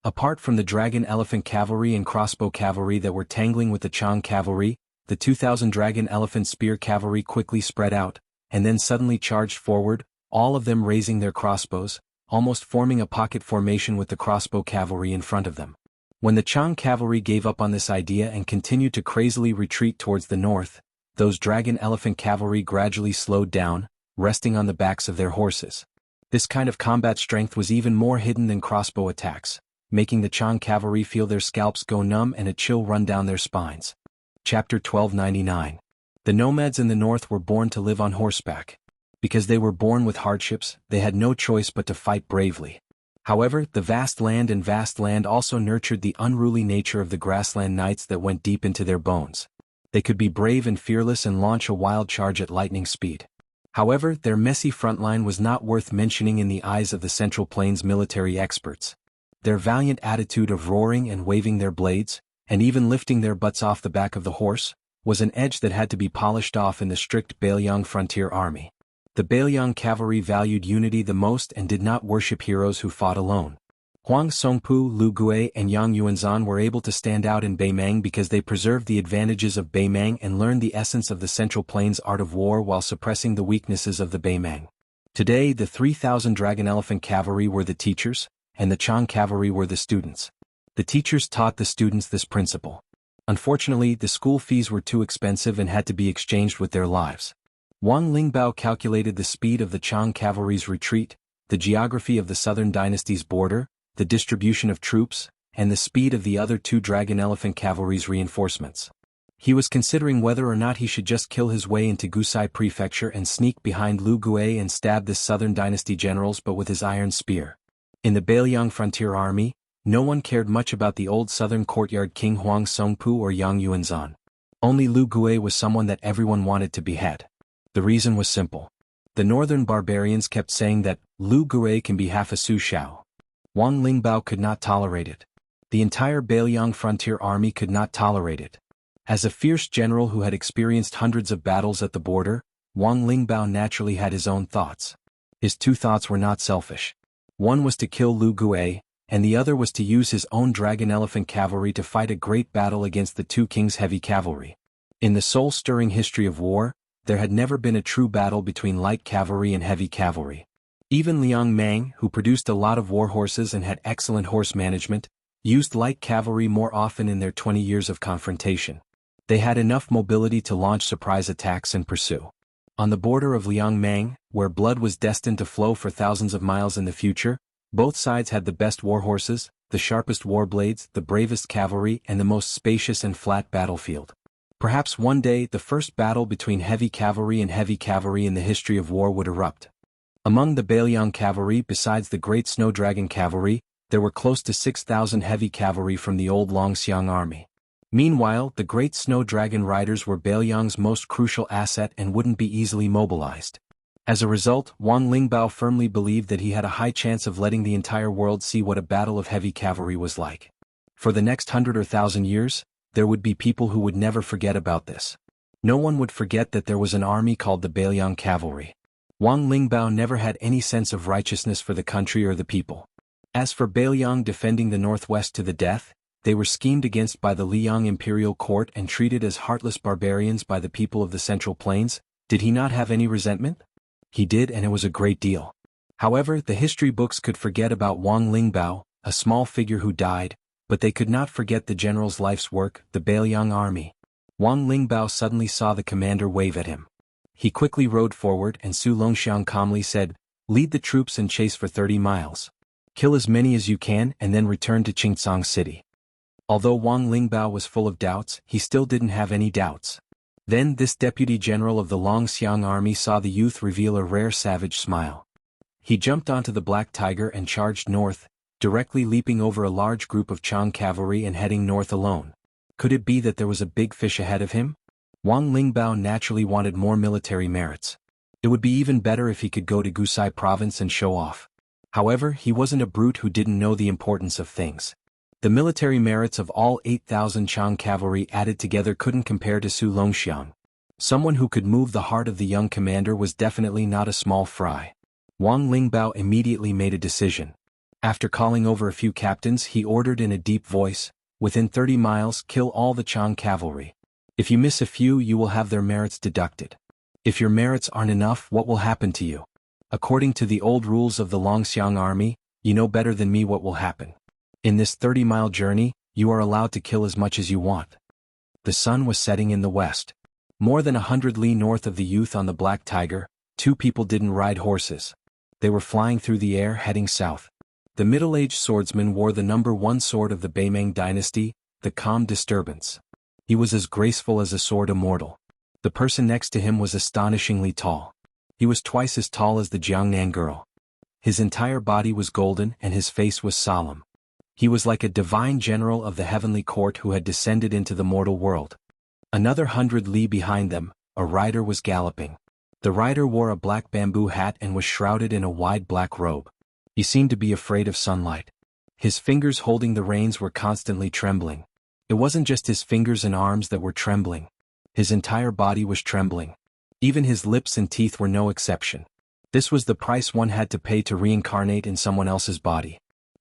Apart from the dragon elephant cavalry and crossbow cavalry that were tangling with the Chang cavalry, the 2,000 dragon elephant spear cavalry quickly spread out, and then suddenly charged forward, all of them raising their crossbows, almost forming a pocket formation with the crossbow cavalry in front of them. When the Chang cavalry gave up on this idea and continued to crazily retreat towards the north, those dragon elephant cavalry gradually slowed down, resting on the backs of their horses. This kind of combat strength was even more hidden than crossbow attacks, making the Chang cavalry feel their scalps go numb and a chill run down their spines. Chapter 1299. The nomads in the north were born to live on horseback. Because they were born with hardships, they had no choice but to fight bravely. However, the vast land also nurtured the unruly nature of the grassland knights that went deep into their bones. They could be brave and fearless and launch a wild charge at lightning speed. However, their messy front line was not worth mentioning in the eyes of the Central Plains military experts. Their valiant attitude of roaring and waving their blades, and even lifting their butts off the back of the horse, was an edge that had to be polished off in the strict Beiliang frontier army. The Beiliang cavalry valued unity the most and did not worship heroes who fought alone. Huang Songpu, Lu Gui and Yang Yuanzhan were able to stand out in Beimang because they preserved the advantages of Beimang and learned the essence of the Central Plains art of war while suppressing the weaknesses of the Beimang. Today the 3,000 Dragon Elephant Cavalry were the teachers, and the Chang Cavalry were the students. The teachers taught the students this principle. Unfortunately, the school fees were too expensive and had to be exchanged with their lives. Wang Lingbao calculated the speed of the Chang cavalry's retreat, the geography of the southern dynasty's border, the distribution of troops, and the speed of the other two Dragon Elephant cavalry's reinforcements. He was considering whether or not he should just kill his way into Gusai Prefecture and sneak behind Lu Gui and stab the southern dynasty generals but with his iron spear. In the Beiliang frontier army, no one cared much about the old southern courtyard king Huang Songpu or Yang Yuanzhan. Only Lu Gui was someone that everyone wanted to behead. The reason was simple. The northern barbarians kept saying that Lu Gui can be half a Su Shao. Wang Lingbao could not tolerate it. The entire Beiliang frontier army could not tolerate it. As a fierce general who had experienced hundreds of battles at the border, Wang Lingbao naturally had his own thoughts. His two thoughts were not selfish. One was to kill Lu Gui, and the other was to use his own Dragon Elephant cavalry to fight a great battle against the two kings' heavy cavalry. In the soul-stirring history of war, there had never been a true battle between light cavalry and heavy cavalry. Even Liang Mang, who produced a lot of war horses and had excellent horse management, used light cavalry more often in their 20 years of confrontation. They had enough mobility to launch surprise attacks and pursue. On the border of Liang Mang, where blood was destined to flow for thousands of miles in the future, both sides had the best war horses, the sharpest war blades, the bravest cavalry, and the most spacious and flat battlefield. Perhaps one day the first battle between heavy cavalry in the history of war would erupt. Among the Beiliang cavalry, besides the great Snow Dragon cavalry, there were close to 6,000 heavy cavalry from the old Longxiang army. Meanwhile, the great Snow Dragon riders were Beiliang's most crucial asset and wouldn't be easily mobilized. As a result, Wang Lingbao firmly believed that he had a high chance of letting the entire world see what a battle of heavy cavalry was like. For the next 100 or 1,000 years, there would be people who would never forget about this. No one would forget that there was an army called the Beiliang cavalry. Wang Lingbao never had any sense of righteousness for the country or the people. As for Beiliang defending the northwest to the death, they were schemed against by the Liang imperial court and treated as heartless barbarians by the people of the Central Plains. Did he not have any resentment? He did, and it was a great deal. However, the history books could forget about Wang Lingbao, a small figure who died, but they could not forget the general's life's work, the Beiliang army. Wang Lingbao suddenly saw the commander wave at him. He quickly rode forward and Su Longxiang calmly said, "Lead the troops and chase for 30 miles. Kill as many as you can and then return to Qingcang City." Although Wang Lingbao was full of doubts, he still didn't have any doubts. Then this deputy general of the Longxiang army saw the youth reveal a rare savage smile. He jumped onto the black tiger and charged north, directly leaping over a large group of Chang cavalry and heading north alone. Could it be that there was a big fish ahead of him? Wang Lingbao naturally wanted more military merits. It would be even better if he could go to Gusai province and show off. However, he wasn't a brute who didn't know the importance of things. The military merits of all 8,000 Chang cavalry added together couldn't compare to Su Longxiang. Someone who could move the heart of the young commander was definitely not a small fry. Wang Lingbao immediately made a decision. After calling over a few captains, he ordered in a deep voice, "Within 30 miles, kill all the Chang cavalry. If you miss a few, you will have their merits deducted. If your merits aren't enough, what will happen to you? According to the old rules of the Longxiang army, you know better than me what will happen. In this 30-mile journey, you are allowed to kill as much as you want." The sun was setting in the west. More than 100 li north of the youth on the black tiger, two people didn't ride horses. They were flying through the air heading south. The middle-aged swordsman wore the #1 sword of the Beimang dynasty, the Calm Disturbance. He was as graceful as a sword immortal. The person next to him was astonishingly tall. He was twice as tall as the Jiangnan girl. His entire body was golden and his face was solemn. He was like a divine general of the heavenly court who had descended into the mortal world. Another 100 li behind them, a rider was galloping. The rider wore a black bamboo hat and was shrouded in a wide black robe. He seemed to be afraid of sunlight. His fingers holding the reins were constantly trembling. It wasn't just his fingers and arms that were trembling. His entire body was trembling. Even his lips and teeth were no exception. This was the price one had to pay to reincarnate in someone else's body.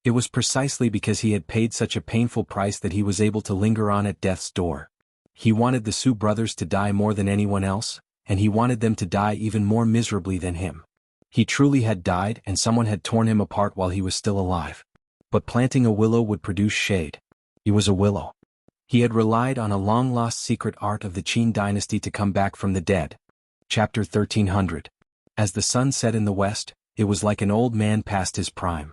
It was precisely because he had paid such a painful price that he was able to linger on at death's door. He wanted the Su brothers to die more than anyone else, and he wanted them to die even more miserably than him. He truly had died and someone had torn him apart while he was still alive. But planting a willow would produce shade. He was a willow. He had relied on a long-lost secret art of the Qin dynasty to come back from the dead. Chapter 1300. As the sun set in the west, it was like an old man past his prime.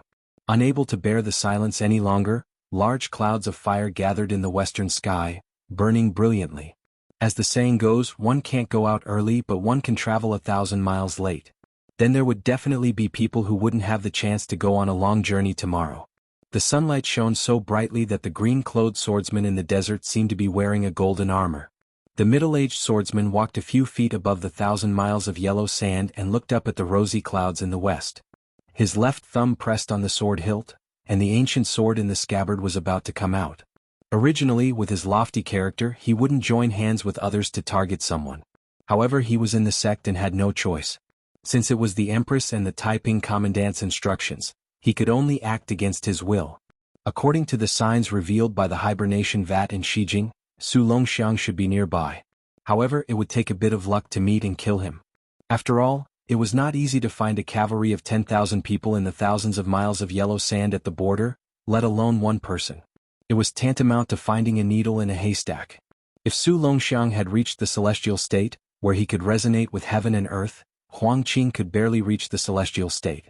Unable to bear the silence any longer, large clouds of fire gathered in the western sky, burning brilliantly. As the saying goes, one can't go out early but one can travel 1,000 miles late. Then there would definitely be people who wouldn't have the chance to go on a long journey tomorrow. The sunlight shone so brightly that the green-clothed swordsman in the desert seemed to be wearing a golden armor. The middle-aged swordsman walked a few feet above the 1,000 miles of yellow sand and looked up at the rosy clouds in the west. His left thumb pressed on the sword hilt, and the ancient sword in the scabbard was about to come out. Originally, with his lofty character, he wouldn't join hands with others to target someone. However, he was in the sect and had no choice. Since it was the Empress and the Taiping Commandant's instructions, he could only act against his will. According to the signs revealed by the hibernation vat in Shijing, Su Longxiang should be nearby. However, it would take a bit of luck to meet and kill him. After all, it was not easy to find a cavalry of 10,000 people in the thousands of miles of yellow sand at the border, let alone one person. It was tantamount to finding a needle in a haystack. If Su Longxiang had reached the celestial state, where he could resonate with heaven and earth, Huang Qing could barely reach the celestial state.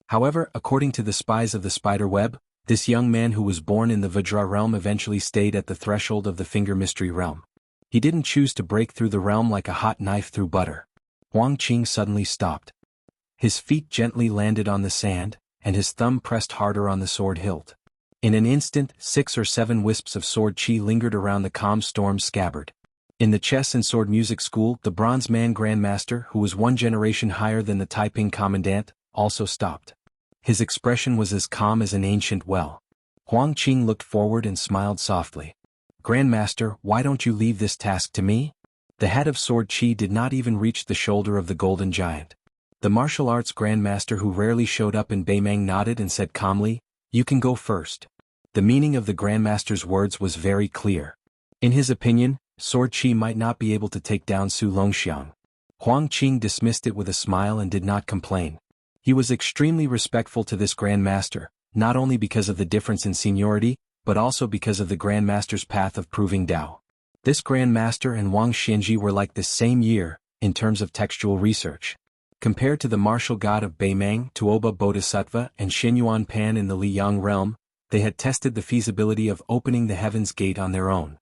However, according to the spies of the spider web, this young man who was born in the Vajra realm eventually stayed at the threshold of the Finger Mystery realm. He didn't choose to break through the realm like a hot knife through butter. Huang Qing suddenly stopped. His feet gently landed on the sand, and his thumb pressed harder on the sword hilt. In an instant, 6 or 7 wisps of sword chi lingered around the calm storm scabbard. In the chess and sword music school, the Bronze Man Grandmaster, who was 1 generation higher than the Taiping Commandant, also stopped. His expression was as calm as an ancient well. Huang Qing looked forward and smiled softly. "Grandmaster, why don't you leave this task to me?" The head of sword chi did not even reach the shoulder of the golden giant. The martial arts grandmaster who rarely showed up in Beimang nodded and said calmly, "You can go first." The meaning of the grandmaster's words was very clear. In his opinion, sword chi might not be able to take down Su Longxiang. Huang Qing dismissed it with a smile and did not complain. He was extremely respectful to this grandmaster, not only because of the difference in seniority, but also because of the grandmaster's path of proving Tao. This grandmaster and Wang Xianji were like the same year, in terms of textual research. Compared to the martial god of Beimang, Tuoba Bodhisattva and Xinyuan Pan in the Liyang realm, they had tested the feasibility of opening the heaven's gate on their own.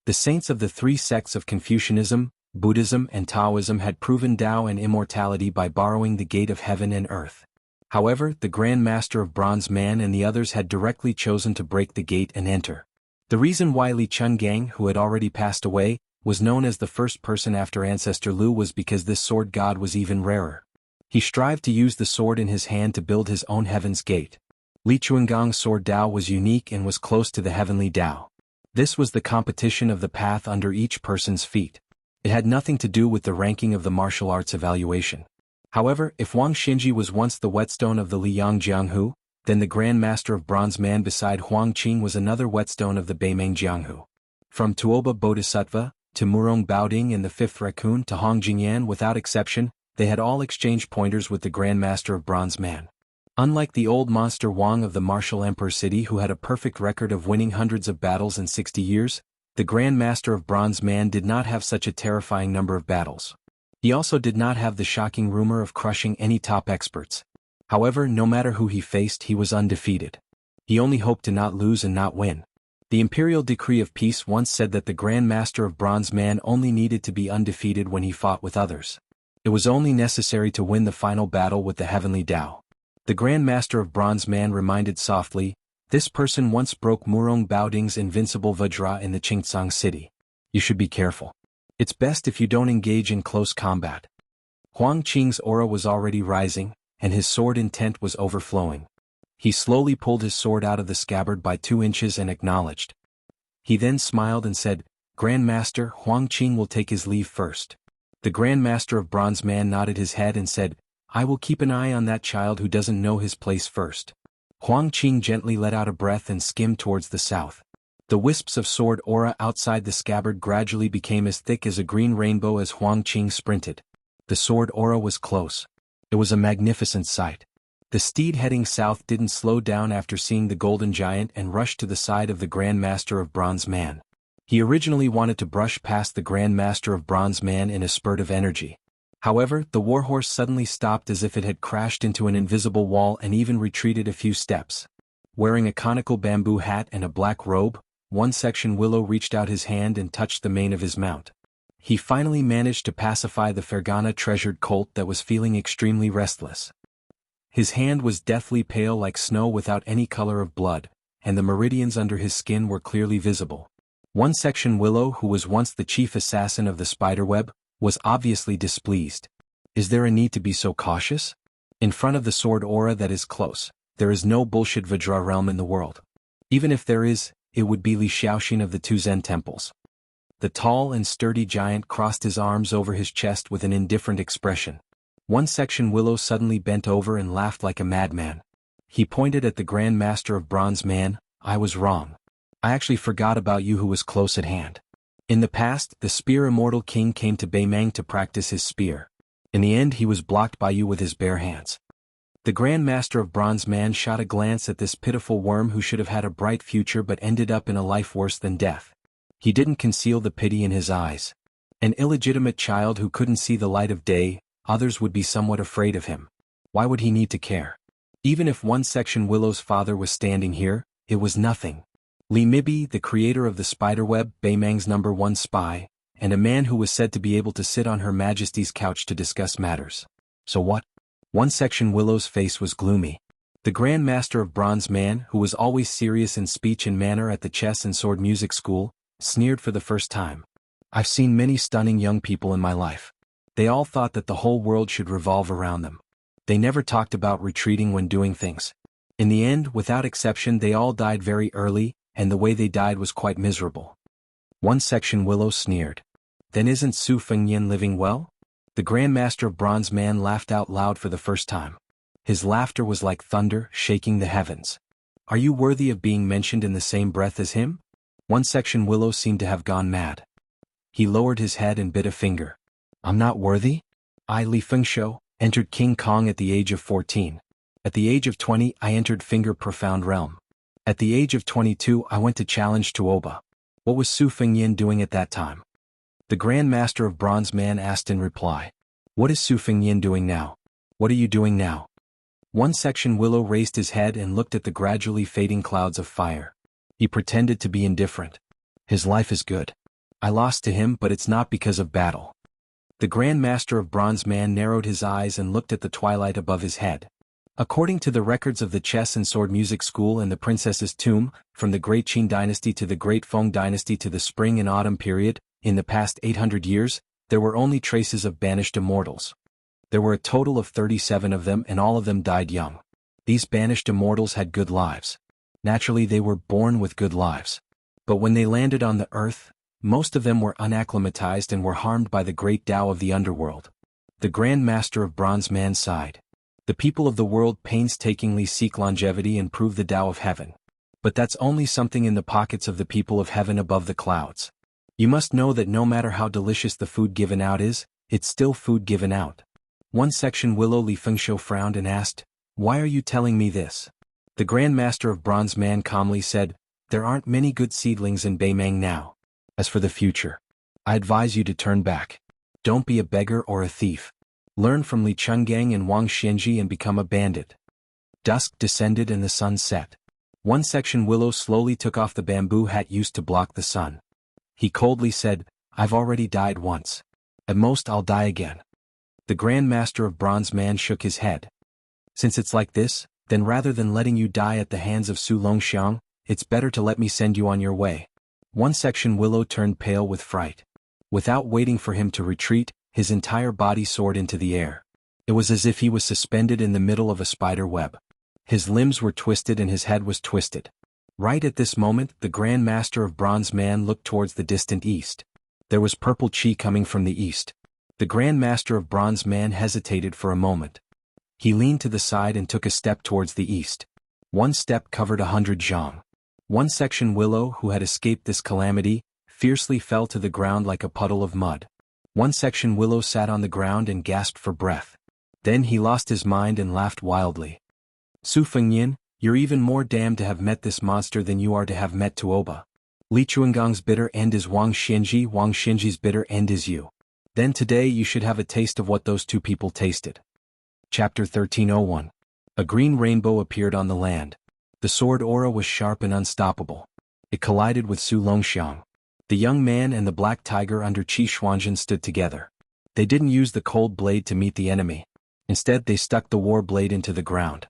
The saints of the 3 sects of Confucianism, Buddhism and Taoism had proven Tao and immortality by borrowing the gate of heaven and earth. However, the Grand Master of Bronze Man and the others had directly chosen to break the gate and enter. The reason why Li Chungang, who had already passed away, was known as the first person after Ancestor Lu was because this sword god was even rarer. He strived to use the sword in his hand to build his own heaven's gate. Li Chuangang's sword Tao was unique and was close to the heavenly Tao. This was the competition of the path under each person's feet. It had nothing to do with the ranking of the martial arts evaluation. However, if Wang Xinji was once the whetstone of the Liyang Jianghu, then the Grand Master of Bronze Man beside Huang Qing was another whetstone of the Beimang Jianghu. From Tuoba Bodhisattva, to Murong Baoding and the 5th Raccoon to Hong Jingyan without exception, they had all exchanged pointers with the Grand Master of Bronze Man. Unlike the old monster Wang of the martial Emperor City who had a perfect record of winning hundreds of battles in 60 years, the Grand Master of Bronze Man did not have such a terrifying number of battles. He also did not have the shocking rumor of crushing any top experts. However, no matter who he faced, he was undefeated. He only hoped to not lose and not win. The Imperial Decree of Peace once said that the Grand Master of Bronze Man only needed to be undefeated when he fought with others. It was only necessary to win the final battle with the heavenly Tao. The Grand Master of Bronze Man reminded softly, "This person once broke Murong Baoding's invincible Vajra in the Qingtsang city. You should be careful. It's best if you don't engage in close combat." Huang Qing's aura was already rising, and his sword intent was overflowing. He slowly pulled his sword out of the scabbard by 2 inches and acknowledged. He then smiled and said, "Grand Master, Huang Qing will take his leave first." The Grand Master of Bronze Man nodded his head and said, "I will keep an eye on that child who doesn't know his place first." Huang Qing gently let out a breath and skimmed towards the south. The wisps of sword aura outside the scabbard gradually became as thick as a green rainbow as Huang Qing sprinted. The sword aura was close. It was a magnificent sight. The steed heading south didn't slow down after seeing the golden giant and rushed to the side of the Grand Master of Bronze Man. He originally wanted to brush past the Grand Master of Bronze Man in a spurt of energy. However, the warhorse suddenly stopped as if it had crashed into an invisible wall and even retreated a few steps. Wearing a conical bamboo hat and a black robe, One Section Willow reached out his hand and touched the mane of his mount. He finally managed to pacify the Fergana-treasured colt that was feeling extremely restless. His hand was deathly pale like snow without any color of blood, and the meridians under his skin were clearly visible. One Section Willow, who was once the chief assassin of the spiderweb, was obviously displeased. Is there a need to be so cautious? In front of the sword aura that is close, there is no bullshit Vajra realm in the world. Even if there is, it would be Li Xiaoxin of the two Zen temples. The tall and sturdy giant crossed his arms over his chest with an indifferent expression. One Section Willow suddenly bent over and laughed like a madman. He pointed at the Grand Master of Bronze Man. I was wrong. I actually forgot about you who was close at hand. In the past, the Spear Immortal King came to Beimang to practice his spear. In the end he was blocked by you with his bare hands. The Grand Master of Bronze Man shot a glance at this pitiful worm who should have had a bright future but ended up in a life worse than death. He didn't conceal the pity in his eyes. An illegitimate child who couldn't see the light of day, others would be somewhat afraid of him. Why would he need to care? Even if One Section Willow's father was standing here, it was nothing. Li Mibi, the creator of the spiderweb, Beimang's #1 spy, and a man who was said to be able to sit on Her Majesty's couch to discuss matters. So what? One Section Willow's face was gloomy. The Grand Master of Bronze Man, who was always serious in speech and manner at the chess and sword music school, sneered for the first time. I've seen many stunning young people in my life. They all thought that the whole world should revolve around them. They never talked about retreating when doing things. In the end, without exception, they all died very early, and the way they died was quite miserable. One Section Willow sneered. Then isn't Su Fengyan living well? The Grand Master of Bronze Man laughed out loud for the first time. His laughter was like thunder, shaking the heavens. Are you worthy of being mentioned in the same breath as him? One Section Willow seemed to have gone mad. He lowered his head and bit a finger. I'm not worthy? I, Li Fengshou, entered King Kong at the age of 14. At the age of 20, I entered Finger Profound Realm. At the age of 22, I went to challenge Tuoba. What was Su Fengyan doing at that time? The Grand Master of Bronze Man asked in reply. What is Su Fengyan doing now? What are you doing now? One Section Willow raised his head and looked at the gradually fading clouds of fire. He pretended to be indifferent. His life is good. I lost to him, but it's not because of battle. The Grand Master of Bronze Man narrowed his eyes and looked at the twilight above his head. According to the records of the Chess and Sword Music School and the Princess's Tomb, from the Great Qin Dynasty to the Great Feng Dynasty to the Spring and Autumn period, in the past 800 years, there were only traces of banished immortals. There were a total of 37 of them and all of them died young. These banished immortals had good lives. Naturally they were born with good lives. But when they landed on the earth, most of them were unacclimatized and were harmed by the great Tao of the underworld. The Grand Master of Bronze Man sighed. The people of the world painstakingly seek longevity and prove the Tao of heaven. But that's only something in the pockets of the people of heaven above the clouds. You must know that no matter how delicious the food given out is, it's still food given out. One Section Willow Li Fengshou frowned and asked, Why are you telling me this? The Grand Master of Bronze Man calmly said, There aren't many good seedlings in Beimang now. As for the future, I advise you to turn back. Don't be a beggar or a thief. Learn from Li Chungang and Wang Xianji and become a bandit. Dusk descended and the sun set. One Section Willow slowly took off the bamboo hat used to block the sun. He coldly said, I've already died once. At most I'll die again. The Grand Master of Bronze Man shook his head. Since it's like this, then rather than letting you die at the hands of Su Longxiang, it's better to let me send you on your way. One Section Willow turned pale with fright. Without waiting for him to retreat, his entire body soared into the air. It was as if he was suspended in the middle of a spider web. His limbs were twisted and his head was twisted. Right at this moment, the Grand Master of Bronze Man looked towards the distant east. There was purple chi coming from the east. The Grand Master of Bronze Man hesitated for a moment. He leaned to the side and took a step towards the east. One step covered 100 zhang. One section Willow, who had escaped this calamity, fiercely fell to the ground like a puddle of mud. One section Willow sat on the ground and gasped for breath. Then he lost his mind and laughed wildly. Su Fengnian, you're even more damned to have met this monster than you are to have met Tuoba. Li Chuangong's bitter end is Wang Xinji's bitter end is you. Then today you should have a taste of what those two people tasted. Chapter 1301. A green rainbow appeared on the land. The sword aura was sharp and unstoppable. It collided with Su Longxiang. The young man and the black tiger under Qi Xuanzhen stood together. They didn't use the cold blade to meet the enemy. Instead they stuck the war blade into the ground.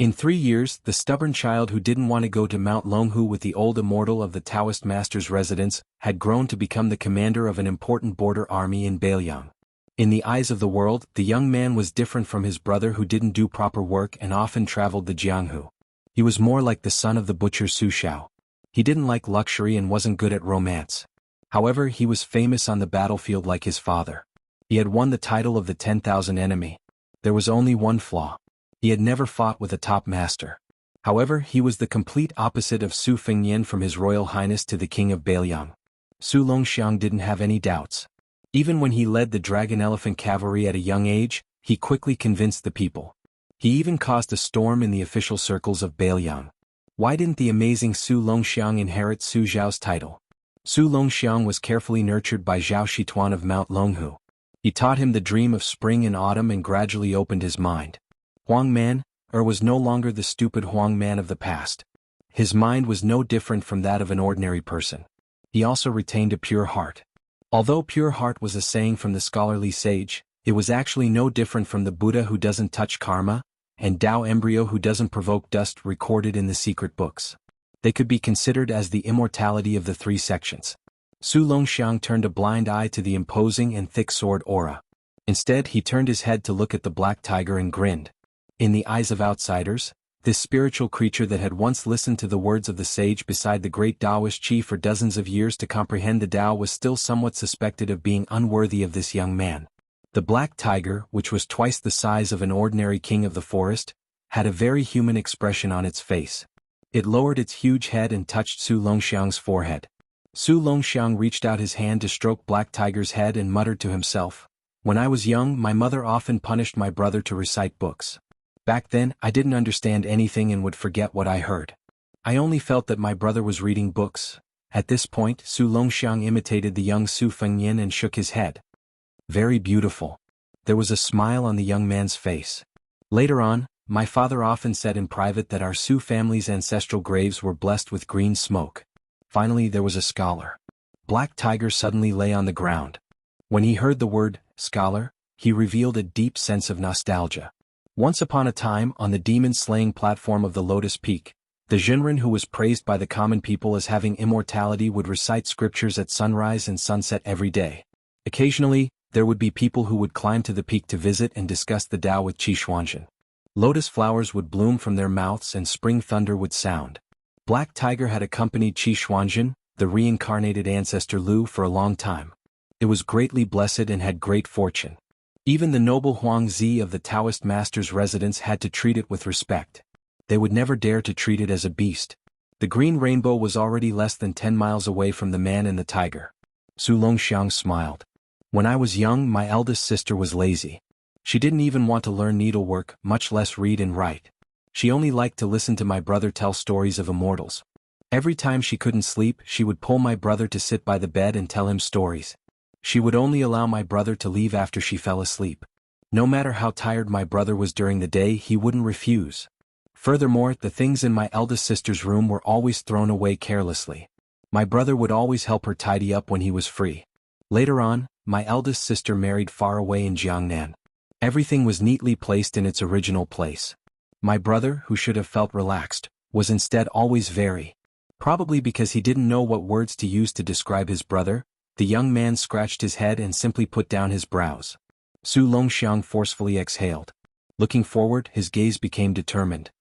In 3 years, the stubborn child who didn't want to go to Mount Longhu with the old immortal of the Taoist master's residence had grown to become the commander of an important border army in Beiliang. In the eyes of the world, the young man was different from his brother who didn't do proper work and often traveled the Jianghu. He was more like the son of the butcher Su Xiao. He didn't like luxury and wasn't good at romance. However, he was famous on the battlefield like his father. He had won the title of the 10,000 enemy. There was only one flaw. He had never fought with a top master. However, he was the complete opposite of Su Fengnian from His Royal Highness to the King of Beiliang. Su Longxiang didn't have any doubts. Even when he led the dragon elephant cavalry at a young age, he quickly convinced the people. He even caused a storm in the official circles of Beiliang. Why didn't the amazing Su Longxiang inherit Su Zhao's title? Su Longxiang was carefully nurtured by Zhao Shituan of Mount Longhu. He taught him the dream of spring and autumn and gradually opened his mind. Huang Man, was no longer the stupid Huang Man of the past. His mind was no different from that of an ordinary person. He also retained a pure heart. Although pure heart was a saying from the scholarly sage, it was actually no different from the Buddha who doesn't touch karma, and Tao embryo who doesn't provoke dust recorded in the secret books. They could be considered as the immortality of the 3 sections. Su Longxiang turned a blind eye to the imposing and thick sword aura. Instead he turned his head to look at the black tiger and grinned. In the eyes of outsiders, this spiritual creature that had once listened to the words of the sage beside the great Taoist chief for dozens of years to comprehend the Tao was still somewhat suspected of being unworthy of this young man. The black tiger, which was twice the size of an ordinary king of the forest, had a very human expression on its face. It lowered its huge head and touched Su Longxiang's forehead. Su Longxiang reached out his hand to stroke Black Tiger's head and muttered to himself, "When I was young, my mother often punished my brother to recite books. Back then, I didn't understand anything and would forget what I heard. I only felt that my brother was reading books." At this point, Su Longxiang imitated the young Su Fengnian and shook his head. "Very beautiful." There was a smile on the young man's face. Later on, my father often said in private that our Su family's ancestral graves were blessed with green smoke. Finally there was a scholar. Black Tiger suddenly lay on the ground. When he heard the word, scholar, he revealed a deep sense of nostalgia. Once upon a time, on the demon-slaying platform of the Lotus Peak, the Jinren who was praised by the common people as having immortality would recite scriptures at sunrise and sunset every day. Occasionally, there would be people who would climb to the peak to visit and discuss the Tao with Qi Xuanzhen. Lotus flowers would bloom from their mouths and spring thunder would sound. Black Tiger had accompanied Qi Xuanzhen, the reincarnated ancestor Lu, for a long time. It was greatly blessed and had great fortune. Even the noble Huang Zi of the Taoist master's residence had to treat it with respect. They would never dare to treat it as a beast. The green rainbow was already less than 10 miles away from the man and the tiger. Su Longxiang smiled. "When I was young, my eldest sister was lazy. She didn't even want to learn needlework, much less read and write. She only liked to listen to my brother tell stories of immortals. Every time she couldn't sleep, she would pull my brother to sit by the bed and tell him stories. She would only allow my brother to leave after she fell asleep. No matter how tired my brother was during the day, he wouldn't refuse. Furthermore, the things in my eldest sister's room were always thrown away carelessly. My brother would always help her tidy up when he was free. Later on, my eldest sister married far away in Jiangnan. Everything was neatly placed in its original place. My brother, who should have felt relaxed, was instead always very. Probably because he didn't know what words to use to describe his brother, the young man scratched his head and simply put down his brows. Su Longxiang forcefully exhaled. Looking forward, his gaze became determined.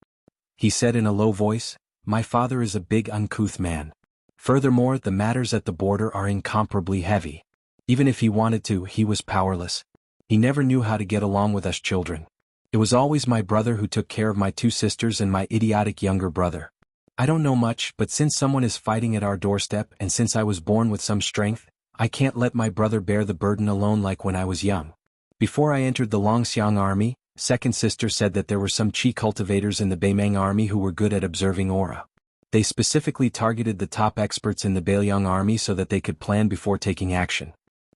He said in a low voice, "My father is a big uncouth man. Furthermore, the matters at the border are incomparably heavy. Even if he wanted to, he was powerless. He never knew how to get along with us children. It was always my brother who took care of my two sisters and my idiotic younger brother. I don't know much, but since someone is fighting at our doorstep and since I was born with some strength, I can't let my brother bear the burden alone like when I was young. Before I entered the Longxiang army, second sister said that there were some Qi cultivators in the Beimang army who were good at observing aura. They specifically targeted the top experts in the Beiliang army so that they could plan before taking action.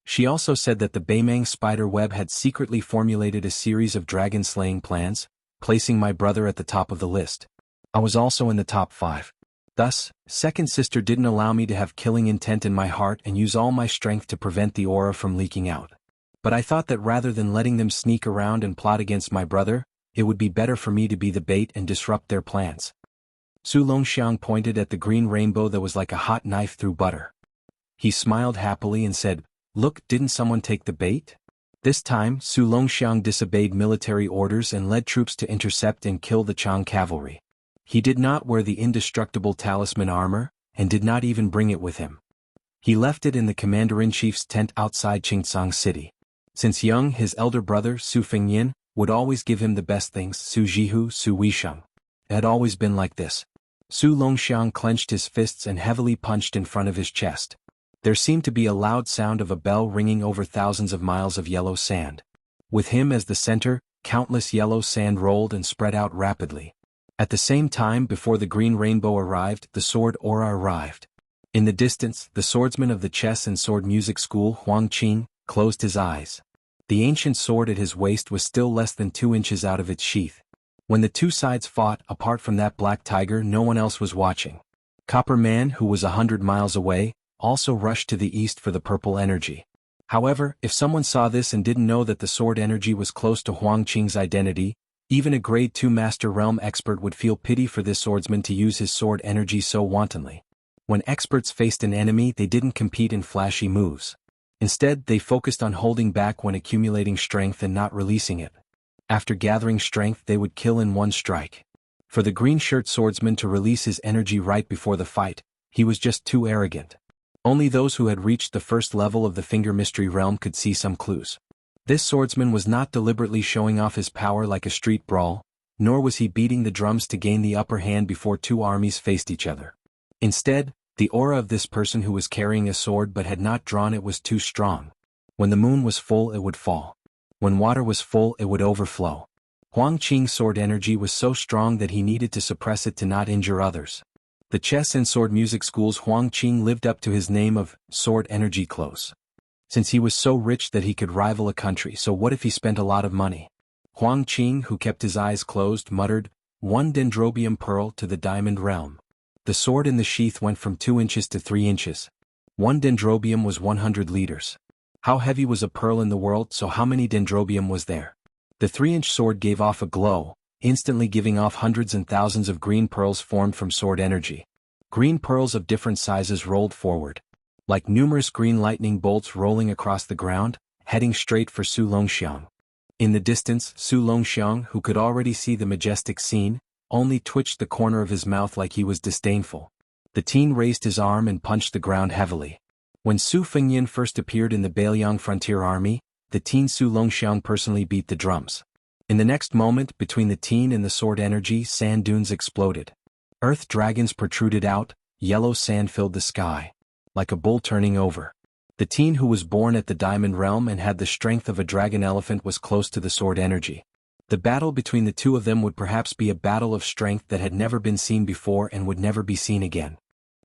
She also said that the Beimang spider web had secretly formulated a series of dragon-slaying plans, placing my brother at the top of the list. I was also in the top 5. Thus, second sister didn't allow me to have killing intent in my heart and use all my strength to prevent the aura from leaking out. But I thought that rather than letting them sneak around and plot against my brother, it would be better for me to be the bait and disrupt their plans. Su Longxiang pointed at the green rainbow that was like a hot knife through butter. He smiled happily and said, "Look, didn't someone take the bait?" This time, Su Longxiang disobeyed military orders and led troops to intercept and kill the Chang cavalry. He did not wear the indestructible talisman armor, and did not even bring it with him. He left it in the commander-in-chief's tent outside Qingcang city. Since young, his elder brother, Su Fengyin, would always give him the best things, Su Jihu, Su Weisheng. It had always been like this. Su Longxiang clenched his fists and heavily punched in front of his chest. There seemed to be a loud sound of a bell ringing over thousands of miles of yellow sand. With him as the center, countless yellow sand rolled and spread out rapidly. At the same time, before the green rainbow arrived, the sword aura arrived. In the distance, the swordsman of the chess and sword music school, Huang Qing, closed his eyes. The ancient sword at his waist was still less than 2 inches out of its sheath. When the two sides fought, apart from that black tiger, no one else was watching. Copper Man, who was 100 miles away, also rushed to the east for the purple energy. However, if someone saw this and didn't know that the sword energy was close to Huang Qing's identity, even a grade 2 Master Realm expert would feel pity for this swordsman to use his sword energy so wantonly. When experts faced an enemy, they didn't compete in flashy moves. Instead, they focused on holding back when accumulating strength and not releasing it. After gathering strength, they would kill in one strike. For the green-shirt swordsman to release his energy right before the fight, he was just too arrogant. Only those who had reached the first level of the Finger Mystery Realm could see some clues. This swordsman was not deliberately showing off his power like a street brawl, nor was he beating the drums to gain the upper hand before two armies faced each other. Instead, the aura of this person who was carrying a sword but had not drawn it was too strong. When the moon was full, it would fall. When water was full, it would overflow. Huang Qing's sword energy was so strong that he needed to suppress it to not injure others. The chess and sword music schools Huang Qing lived up to his name of sword energy close. Since he was so rich that he could rival a country, so what if he spent a lot of money? Huang Qing, who kept his eyes closed, muttered, "1 dendrobium pearl to the diamond realm." The sword in the sheath went from 2 inches to 3 inches. 1 dendrobium was 100 liters. How heavy was a pearl in the world, so how many dendrobium was there? The 3-inch sword gave off a glow, instantly giving off hundreds and thousands of green pearls formed from sword energy. Green pearls of different sizes rolled forward. Like numerous green lightning bolts rolling across the ground, heading straight for Su Longxiang. In the distance, Su Longxiang, who could already see the majestic scene, only twitched the corner of his mouth like he was disdainful. The teen raised his arm and punched the ground heavily. When Su Fengyin first appeared in the Beiliang frontier army, the teen Su Longxiang personally beat the drums. In the next moment, between the teen and the sword energy, sand dunes exploded. Earth dragons protruded out, yellow sand filled the sky. Like a bull turning over. The teen who was born at the Diamond Realm and had the strength of a dragon elephant was close to the sword energy. The battle between the two of them would perhaps be a battle of strength that had never been seen before and would never be seen again.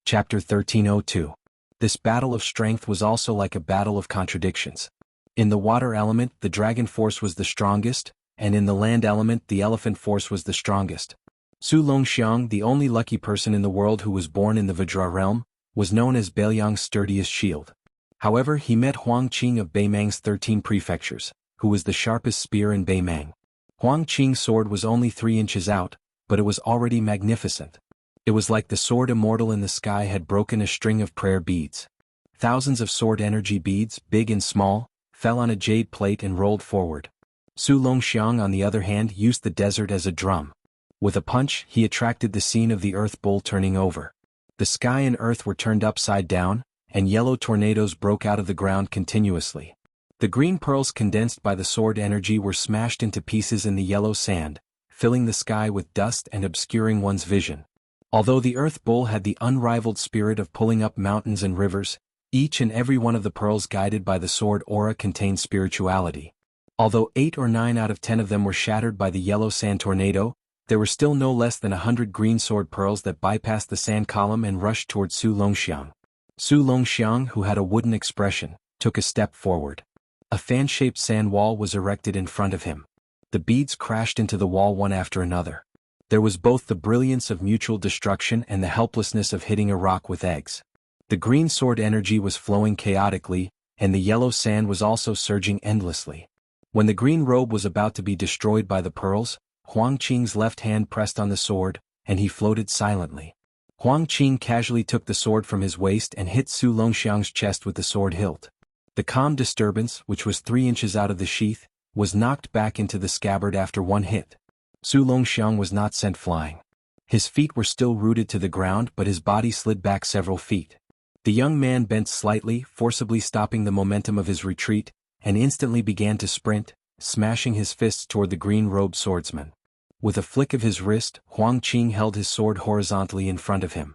Chapter 1302. This battle of strength was also like a battle of contradictions. In the water element, the dragon force was the strongest, and in the land element, the elephant force was the strongest. Su Longxiang, the only lucky person in the world who was born in the Vajra realm, was known as Beiliang's sturdiest shield. However, he met Huang Qing of Beimang's 13 prefectures, who was the sharpest spear in Beimang. Huang Qing's sword was only 3 inches out, but it was already magnificent. It was like the sword immortal in the sky had broken a string of prayer beads. Thousands of sword energy beads, big and small, fell on a jade plate and rolled forward. Su Longxiang, on the other hand, used the desert as a drum. With a punch, he attracted the scene of the earth bowl turning over. The sky and earth were turned upside down, and yellow tornadoes broke out of the ground continuously. The green pearls condensed by the sword energy were smashed into pieces in the yellow sand, filling the sky with dust and obscuring one's vision. Although the Earth Bull had the unrivaled spirit of pulling up mountains and rivers, each and every one of the pearls guided by the sword aura contained spirituality. Although 8 or 9 out of 10 of them were shattered by the yellow sand tornado, there were still no less than 100 green sword pearls that bypassed the sand column and rushed toward Su Longxiang. Su Longxiang, who had a wooden expression, took a step forward. A fan-shaped sand wall was erected in front of him. The beads crashed into the wall one after another. There was both the brilliance of mutual destruction and the helplessness of hitting a rock with eggs. The green sword energy was flowing chaotically, and the yellow sand was also surging endlessly. When the green robe was about to be destroyed by the pearls, Huang Qing's left hand pressed on the sword, and he floated silently. Huang Qing casually took the sword from his waist and hit Su Longxiang's chest with the sword hilt. The calm disturbance, which was 3 inches out of the sheath, was knocked back into the scabbard after one hit. Su Longxiang was not sent flying. His feet were still rooted to the ground, but his body slid back several feet. The young man bent slightly, forcibly stopping the momentum of his retreat, and instantly began to sprint, smashing his fists toward the green-robed swordsman. With a flick of his wrist, Huang Qing held his sword horizontally in front of him.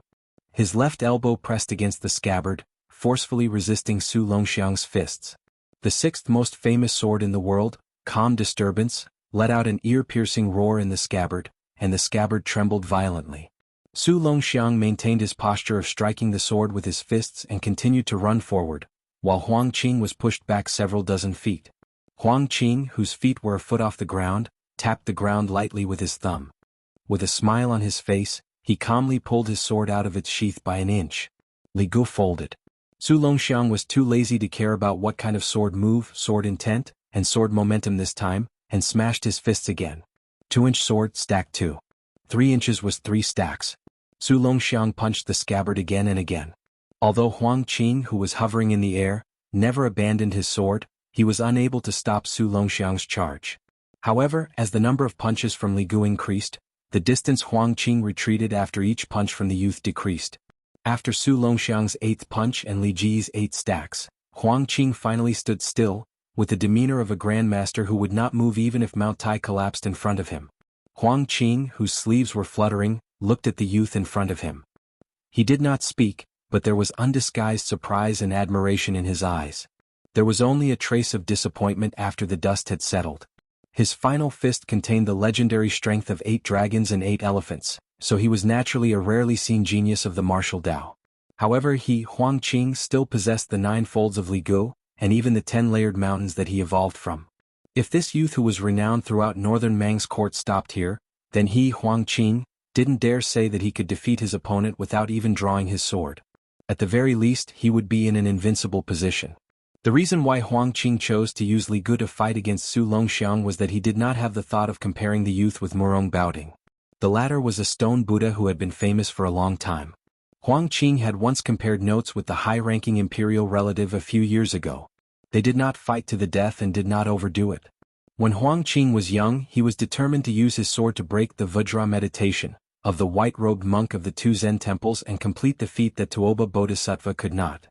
His left elbow pressed against the scabbard, forcefully resisting Su Longxiang's fists. The 6th most famous sword in the world, Calm Disturbance, let out an ear-piercing roar in the scabbard, and the scabbard trembled violently. Su Longxiang maintained his posture of striking the sword with his fists and continued to run forward, while Huang Qing was pushed back several dozen feet. Huang Qing, whose feet were a foot off the ground, tapped the ground lightly with his thumb. With a smile on his face, he calmly pulled his sword out of its sheath by an inch. Li Gu folded. Su Longxiang was too lazy to care about what kind of sword move, sword intent, and sword momentum this time, and smashed his fists again. 2-inch sword stacked 2. 3 inches was 3 stacks. Su Longxiang punched the scabbard again and again. Although Huang Qing, who was hovering in the air, never abandoned his sword, he was unable to stop Su Longxiang's charge. However, as the number of punches from Li Gu increased, the distance Huang Qing retreated after each punch from the youth decreased. After Su Longxiang's 8th punch and Li Ji's 8 stacks, Huang Qing finally stood still, with the demeanor of a grandmaster who would not move even if Mount Tai collapsed in front of him. Huang Qing, whose sleeves were fluttering, looked at the youth in front of him. He did not speak, but there was undisguised surprise and admiration in his eyes. There was only a trace of disappointment after the dust had settled. His final fist contained the legendary strength of 8 dragons and 8 elephants, so he was naturally a rarely seen genius of the martial Tao. However, he, Huang Qing, still possessed the 9 folds of Li Gu, and even the 10-layered mountains that he evolved from. If this youth who was renowned throughout northern Mang's court stopped here, then he, Huang Qing, didn't dare say that he could defeat his opponent without even drawing his sword. At the very least, he would be in an invincible position. The reason why Huang Qing chose to use Li Gu to fight against Su Longxiang was that he did not have the thought of comparing the youth with Murong Baoding. The latter was a stone Buddha who had been famous for a long time. Huang Qing had once compared notes with the high-ranking imperial relative a few years ago. They did not fight to the death and did not overdo it. When Huang Qing was young, he was determined to use his sword to break the Vajra meditation of the white-robed monk of the 2 Zen temples and complete the feat that Tuoba Bodhisattva could not.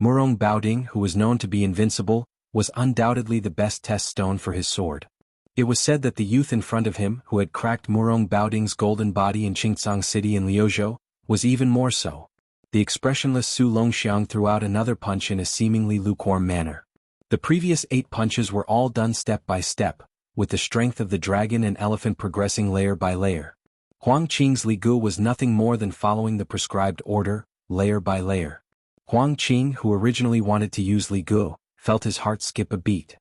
Murong Baoding, who was known to be invincible, was undoubtedly the best test stone for his sword. It was said that the youth in front of him, who had cracked Murong Baoding's golden body in Qingcang City in Liuzhou, was even more so. The expressionless Su Longxiang threw out another punch in a seemingly lukewarm manner. The previous 8 punches were all done step by step, with the strength of the dragon and elephant progressing layer by layer. Huang Qing's Li Gu was nothing more than following the prescribed order, layer by layer. Huang Qing, who originally wanted to use Li Gu, felt his heart skip a beat.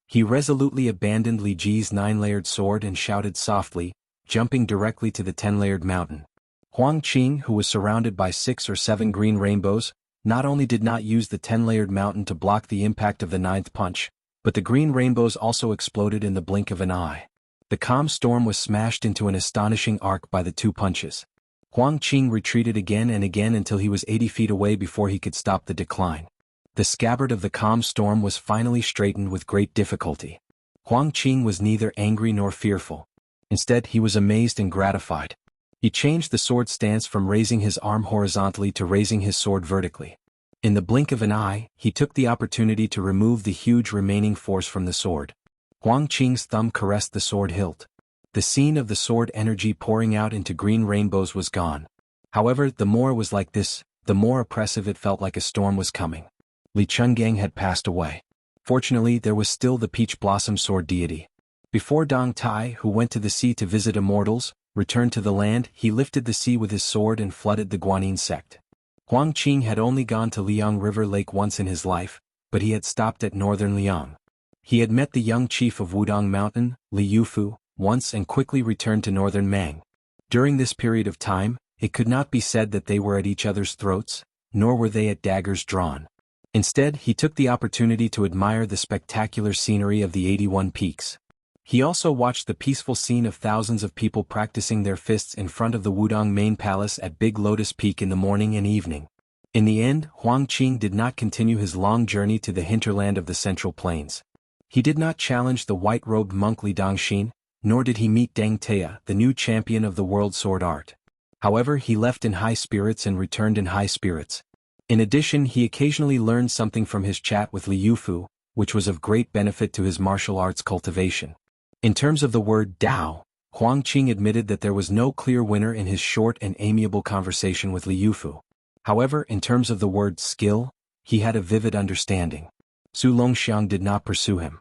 He resolutely abandoned Li Ji's 9-layered sword and shouted softly, jumping directly to the 10-layered mountain. Huang Qing, who was surrounded by 6 or 7 green rainbows, not only did not use the 10-layered mountain to block the impact of the 9th punch, but the green rainbows also exploded in the blink of an eye. The calm storm was smashed into an astonishing arc by the 2 punches. Huang Qing retreated again and again until he was 80 feet away before he could stop the decline. The scabbard of the calm storm was finally straightened with great difficulty. Huang Qing was neither angry nor fearful. Instead, he was amazed and gratified. He changed the sword stance from raising his arm horizontally to raising his sword vertically. In the blink of an eye, he took the opportunity to remove the huge remaining force from the sword. Huang Qing's thumb caressed the sword hilt. The scene of the sword energy pouring out into green rainbows was gone. However, the more it was like this, the more oppressive it felt, like a storm was coming. Li Chungang had passed away. Fortunately, there was still the peach blossom sword deity. Before Dong Tai, who went to the sea to visit immortals, returned to the land, he lifted the sea with his sword and flooded the Guanyin sect. Huang Qing had only gone to Liang River Lake once in his life, but he had stopped at northern Liang. He had met the young chief of Wudong Mountain, Li Yufu, once and quickly returned to northern Mang. During this period of time, it could not be said that they were at each other's throats, nor were they at daggers drawn. Instead, he took the opportunity to admire the spectacular scenery of the 81 peaks. He also watched the peaceful scene of thousands of people practicing their fists in front of the Wudong main palace at Big Lotus Peak in the morning and evening. In the end, Huang Qing did not continue his long journey to the hinterland of the Central Plains. He did not challenge the white-robed monk Li Dongxin, nor did he meet Deng Tea, the new champion of the world sword art. However, he left in high spirits and returned in high spirits. In addition, he occasionally learned something from his chat with Li Yufu, which was of great benefit to his martial arts cultivation. In terms of the word Dao, Huang Qing admitted that there was no clear winner in his short and amiable conversation with Li Yufu. However, in terms of the word skill, he had a vivid understanding. Su Longxiang did not pursue him.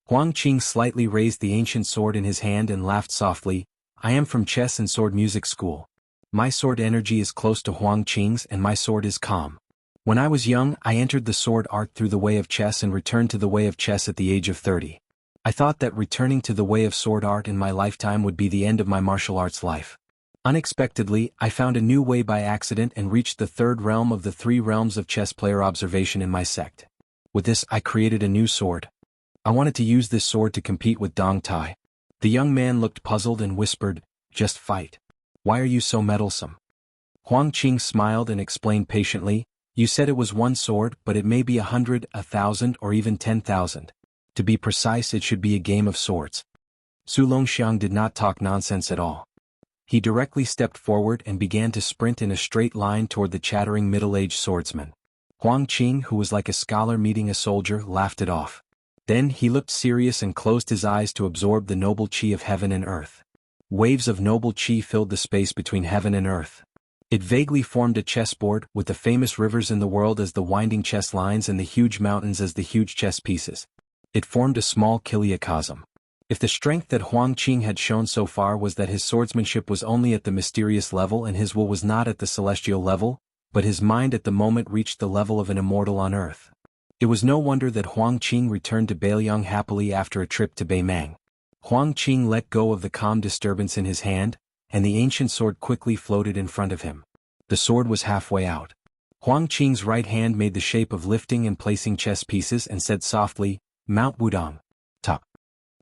Huang Qing slightly raised the ancient sword in his hand and laughed softly. I am from chess and sword music school. My sword energy is close to Huang Qing's and my sword is calm. When I was young, I entered the sword art through the way of chess and returned to the way of chess at the age of 30. I thought that returning to the way of sword art in my lifetime would be the end of my martial arts life. Unexpectedly, I found a new way by accident and reached the third realm of the 3 realms of chess player observation in my sect. With this, I created a new sword. I wanted to use this sword to compete with Dong Tai. The young man looked puzzled and whispered, "Just fight. Why are you so meddlesome?" Huang Qing smiled and explained patiently, "You said it was one sword, but it may be 100, 1,000, or even 10,000. To be precise, it should be a game of swords." Su Longxiang did not talk nonsense at all. He directly stepped forward and began to sprint in a straight line toward the chattering middle-aged swordsman. Huang Qing, who was like a scholar meeting a soldier, laughed it off. Then he looked serious and closed his eyes to absorb the noble qi of heaven and earth. Waves of noble qi filled the space between heaven and earth. It vaguely formed a chessboard, with the famous rivers in the world as the winding chess lines and the huge mountains as the huge chess pieces. It formed a small kiliacosm. If the strength that Huang Qing had shown so far was that his swordsmanship was only at the mysterious level and his will was not at the celestial level, but his mind at the moment reached the level of an immortal on earth. It was no wonder that Huang Qing returned to Beiliang happily after a trip to Beimang. Huang Qing let go of the calm disturbance in his hand, and the ancient sword quickly floated in front of him. The sword was halfway out. Huang Qing's right hand made the shape of lifting and placing chess pieces and said softly, "Mount Wudong. Top."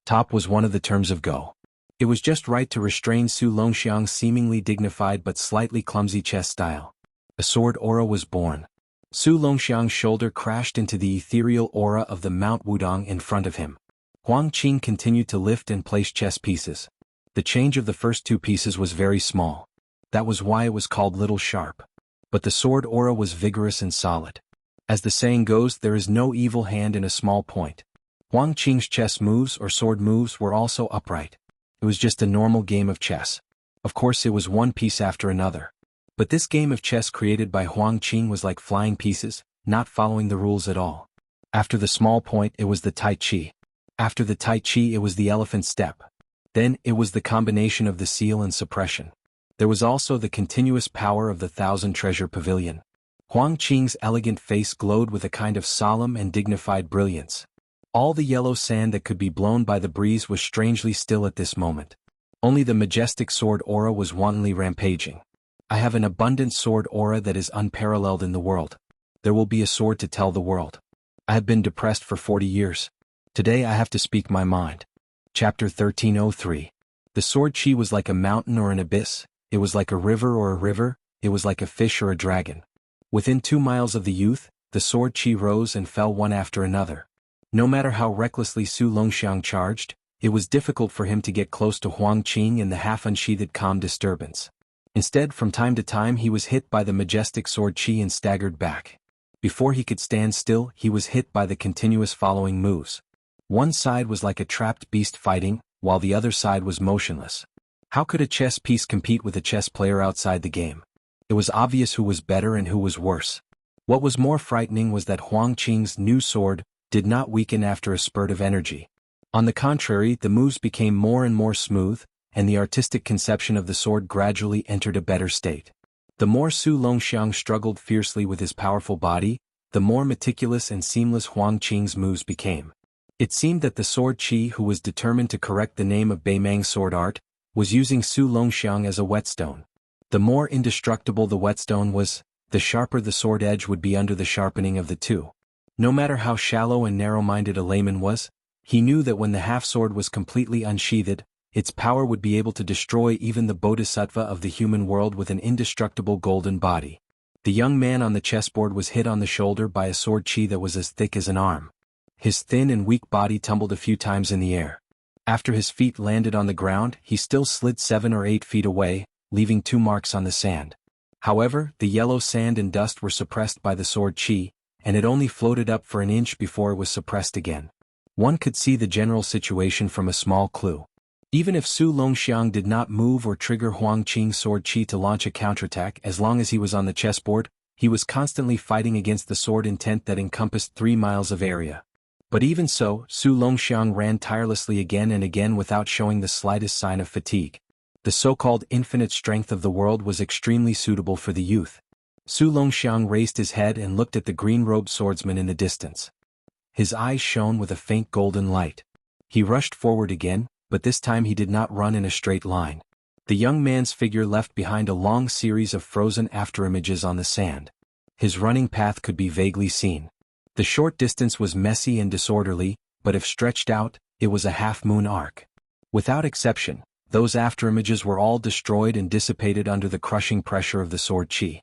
Top was one of the terms of Go. It was just right to restrain Su Longxiang's seemingly dignified but slightly clumsy chess style. A sword aura was born. Su Longxiang's shoulder crashed into the ethereal aura of the Mount Wudong in front of him. Huang Qing continued to lift and place chess pieces. The change of the first 2 pieces was very small. That was why it was called Little Sharp. But the sword aura was vigorous and solid. As the saying goes, there is no evil hand in a small point. Huang Qing's chess moves or sword moves were also upright. It was just a normal game of chess. Of course, it was one piece after another. But this game of chess created by Huang Qing was like flying pieces, not following the rules at all. After the small point, it was the Tai Chi. After the Tai Chi, it was the elephant step. Then, it was the combination of the seal and suppression. There was also the continuous power of the 1,000-treasure pavilion. Huang Qing's elegant face glowed with a kind of solemn and dignified brilliance. All the yellow sand that could be blown by the breeze was strangely still at this moment. Only the majestic sword aura was wantonly rampaging. I have an abundant sword aura that is unparalleled in the world. There will be a sword to tell the world. I have been depressed for 40 years. Today I have to speak my mind. Chapter 1303. The sword chi was like a mountain or an abyss, it was like a river or a river, it was like a fish or a dragon. Within 2 miles of the youth, the sword chi rose and fell one after another. No matter how recklessly Su Longxiang charged, it was difficult for him to get close to Huang Qing in the half-unsheathed calm disturbance. Instead, from time to time he was hit by the majestic sword chi and staggered back. Before he could stand still, he was hit by the continuous following moves. One side was like a trapped beast fighting, while the other side was motionless. How could a chess piece compete with a chess player outside the game? It was obvious who was better and who was worse. What was more frightening was that Huang Qing's new sword did not weaken after a spurt of energy. On the contrary, the moves became more and more smooth, and the artistic conception of the sword gradually entered a better state. The more Su Longxiang struggled fiercely with his powerful body, the more meticulous and seamless Huang Qing's moves became. It seemed that the sword Qi, who was determined to correct the name of Beimang's sword art, was using Su Longxiang as a whetstone. The more indestructible the whetstone was, the sharper the sword edge would be under the sharpening of the two. No matter how shallow and narrow-minded a layman was, he knew that when the half-sword was completely unsheathed, its power would be able to destroy even the bodhisattva of the human world with an indestructible golden body. The young man on the chessboard was hit on the shoulder by a sword Qi that was as thick as an arm. His thin and weak body tumbled a few times in the air. After his feet landed on the ground, he still slid 7 or 8 feet away, leaving 2 marks on the sand. However, the yellow sand and dust were suppressed by the sword Qi, and it only floated up for an inch before it was suppressed again. One could see the general situation from a small clue. Even if Su Longxiang did not move or trigger Huang Qing's sword Qi to launch a counterattack, as long as he was on the chessboard, he was constantly fighting against the sword intent that encompassed 3 miles of area. But even so, Su Longxiang ran tirelessly again and again without showing the slightest sign of fatigue. The so-called infinite strength of the world was extremely suitable for the youth. Su Longxiang raised his head and looked at the green-robed swordsman in the distance. His eyes shone with a faint golden light. He rushed forward again, but this time he did not run in a straight line. The young man's figure left behind a long series of frozen afterimages on the sand. His running path could be vaguely seen. The short distance was messy and disorderly, but if stretched out, it was a half-moon arc. Without exception, those afterimages were all destroyed and dissipated under the crushing pressure of the sword Qi.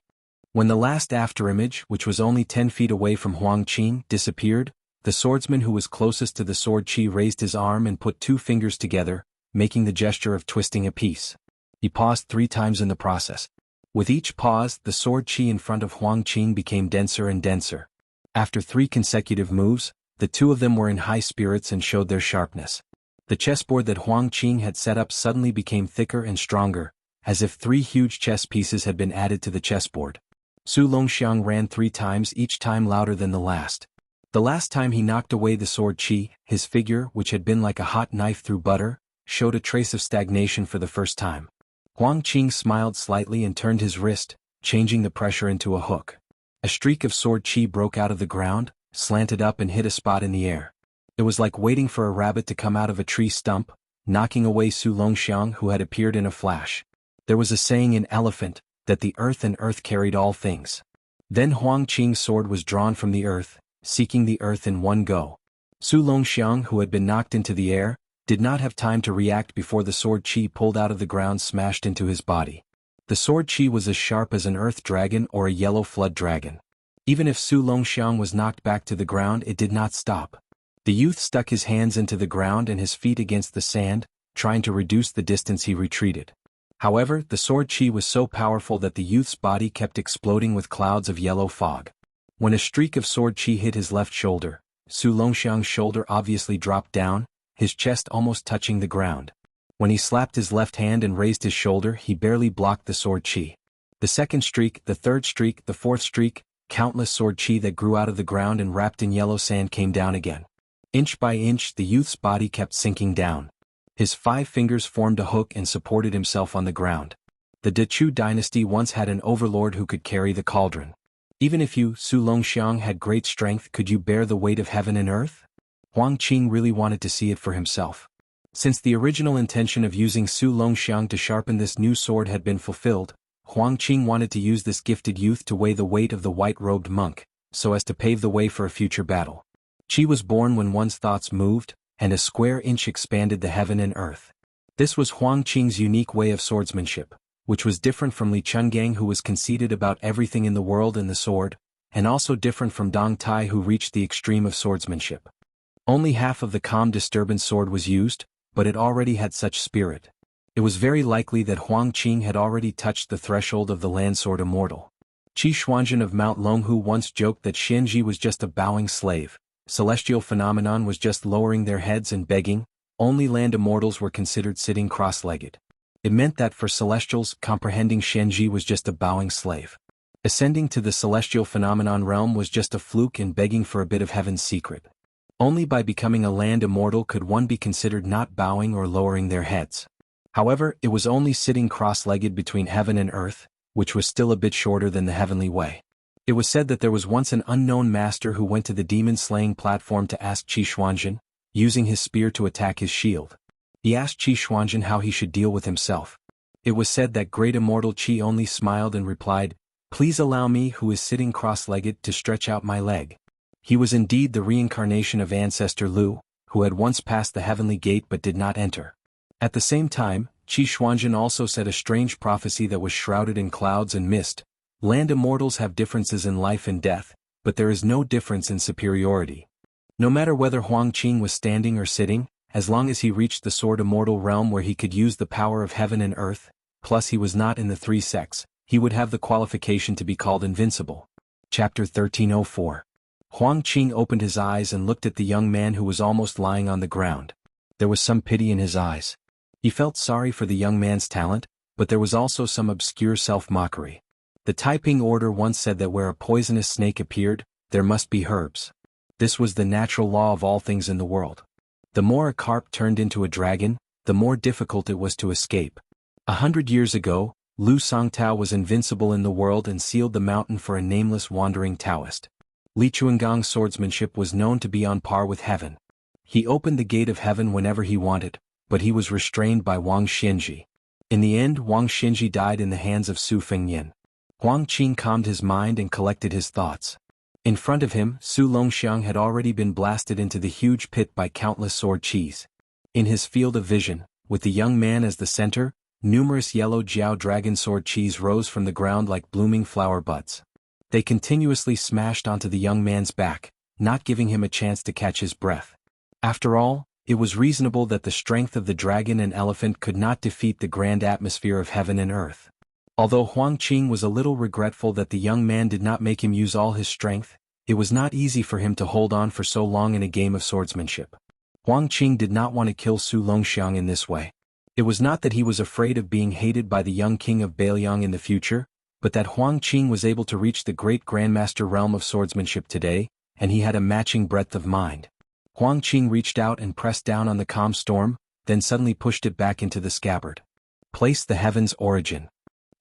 When the last afterimage, which was only 10 feet away from Huang Qing, disappeared, the swordsman who was closest to the sword Qi raised his arm and put 2 fingers together, making the gesture of twisting a piece. He paused 3 times in the process. With each pause, the sword Qi in front of Huang Qing became denser and denser. After 3 consecutive moves, the two of them were in high spirits and showed their sharpness. The chessboard that Huang Qing had set up suddenly became thicker and stronger, as if 3 huge chess pieces had been added to the chessboard. Su Longxiang ran 3 times, each time louder than the last. The last time he knocked away the sword Qi, his figure, which had been like a hot knife through butter, showed a trace of stagnation for the first time. Huang Qing smiled slightly and turned his wrist, changing the pressure into a hook. A streak of sword Qi broke out of the ground, slanted up and hit a spot in the air. It was like waiting for a rabbit to come out of a tree stump, knocking away Su Longxiang, who had appeared in a flash. There was a saying in Elephant, that the earth and earth carried all things. Then Huang Qing's sword was drawn from the earth, seeking the earth in one go. Su Longxiang, who had been knocked into the air, did not have time to react before the sword Qi pulled out of the ground smashed into his body. The sword Qi was as sharp as an earth dragon or a yellow flood dragon. Even if Su Longxiang was knocked back to the ground, it did not stop. The youth stuck his hands into the ground and his feet against the sand, trying to reduce the distance he retreated. However, the sword Qi was so powerful that the youth's body kept exploding with clouds of yellow fog. When a streak of sword Qi hit his left shoulder, Su Longxiang's shoulder obviously dropped down, his chest almost touching the ground. When he slapped his left hand and raised his shoulder, he barely blocked the sword Qi. The second streak, the third streak, the fourth streak, countless sword Qi that grew out of the ground and wrapped in yellow sand came down again. Inch by inch, the youth's body kept sinking down. His 5 fingers formed a hook and supported himself on the ground. The Dechu dynasty once had an overlord who could carry the cauldron. Even if you, Su Longxiang, had great strength, could you bear the weight of heaven and earth? Huang Qing really wanted to see it for himself. Since the original intention of using Su Longxiang to sharpen this new sword had been fulfilled, Huang Qing wanted to use this gifted youth to weigh the weight of the white-robed monk, so as to pave the way for a future battle. Qi was born when one's thoughts moved, and a square inch expanded the heaven and earth. This was Huang Qing's unique way of swordsmanship, which was different from Li Chungang, who was conceited about everything in the world and the sword, and also different from Dong Tai, who reached the extreme of swordsmanship. Only half of the calm disturbance sword was used, but it already had such spirit. It was very likely that Huang Qing had already touched the threshold of the landsword immortal. Qi Xuanzhen of Mount Longhu once joked that Xianji was just a bowing slave, celestial phenomenon was just lowering their heads and begging, only land immortals were considered sitting cross-legged. It meant that for celestials, comprehending Xianji was just a bowing slave. Ascending to the celestial phenomenon realm was just a fluke and begging for a bit of heaven's secret. Only by becoming a land immortal could one be considered not bowing or lowering their heads. However, it was only sitting cross-legged between heaven and earth, which was still a bit shorter than the heavenly way. It was said that there was once an unknown master who went to the demon-slaying platform to ask Qi Xuanzhen, using his spear to attack his shield. He asked Qi Xuanzhen how he should deal with himself. It was said that great immortal Qi only smiled and replied, "Please allow me, who is sitting cross-legged, to stretch out my leg." He was indeed the reincarnation of ancestor Lu, who had once passed the heavenly gate but did not enter. At the same time, Qi Xuanzhen also said a strange prophecy that was shrouded in clouds and mist. Land immortals have differences in life and death, but there is no difference in superiority. No matter whether Huang Qing was standing or sitting, as long as he reached the sword immortal realm where he could use the power of heaven and earth, plus he was not in the three sects, he would have the qualification to be called invincible. Chapter 1304. Huang Qing opened his eyes and looked at the young man who was almost lying on the ground. There was some pity in his eyes. He felt sorry for the young man's talent, but there was also some obscure self-mockery. The Taiping order once said that where a poisonous snake appeared, there must be herbs. This was the natural law of all things in the world. The more a carp turned into a dragon, the more difficult it was to escape. 100 years ago, Lu Songtao was invincible in the world and sealed the mountain for a nameless wandering Taoist. Li Chuangong's swordsmanship was known to be on par with heaven. He opened the gate of heaven whenever he wanted, but he was restrained by Wang Xianji. In the end, Wang Xianji died in the hands of Su Fengyin. Huang Qing calmed his mind and collected his thoughts. In front of him, Su Longxiang had already been blasted into the huge pit by countless sword qis. In his field of vision, with the young man as the center, numerous yellow Jiao dragon sword qis rose from the ground like blooming flower buds. They continuously smashed onto the young man's back, not giving him a chance to catch his breath. After all, it was reasonable that the strength of the dragon and elephant could not defeat the grand atmosphere of heaven and earth. Although Huang Qing was a little regretful that the young man did not make him use all his strength, it was not easy for him to hold on for so long in a game of swordsmanship. Huang Qing did not want to kill Su Longxiang in this way. It was not that he was afraid of being hated by the young king of Bailiang in the future, but that Huang Qing was able to reach the great grandmaster realm of swordsmanship today, and he had a matching breadth of mind. Huang Qing reached out and pressed down on the calm storm, then suddenly pushed it back into the scabbard. Place the heaven's origin.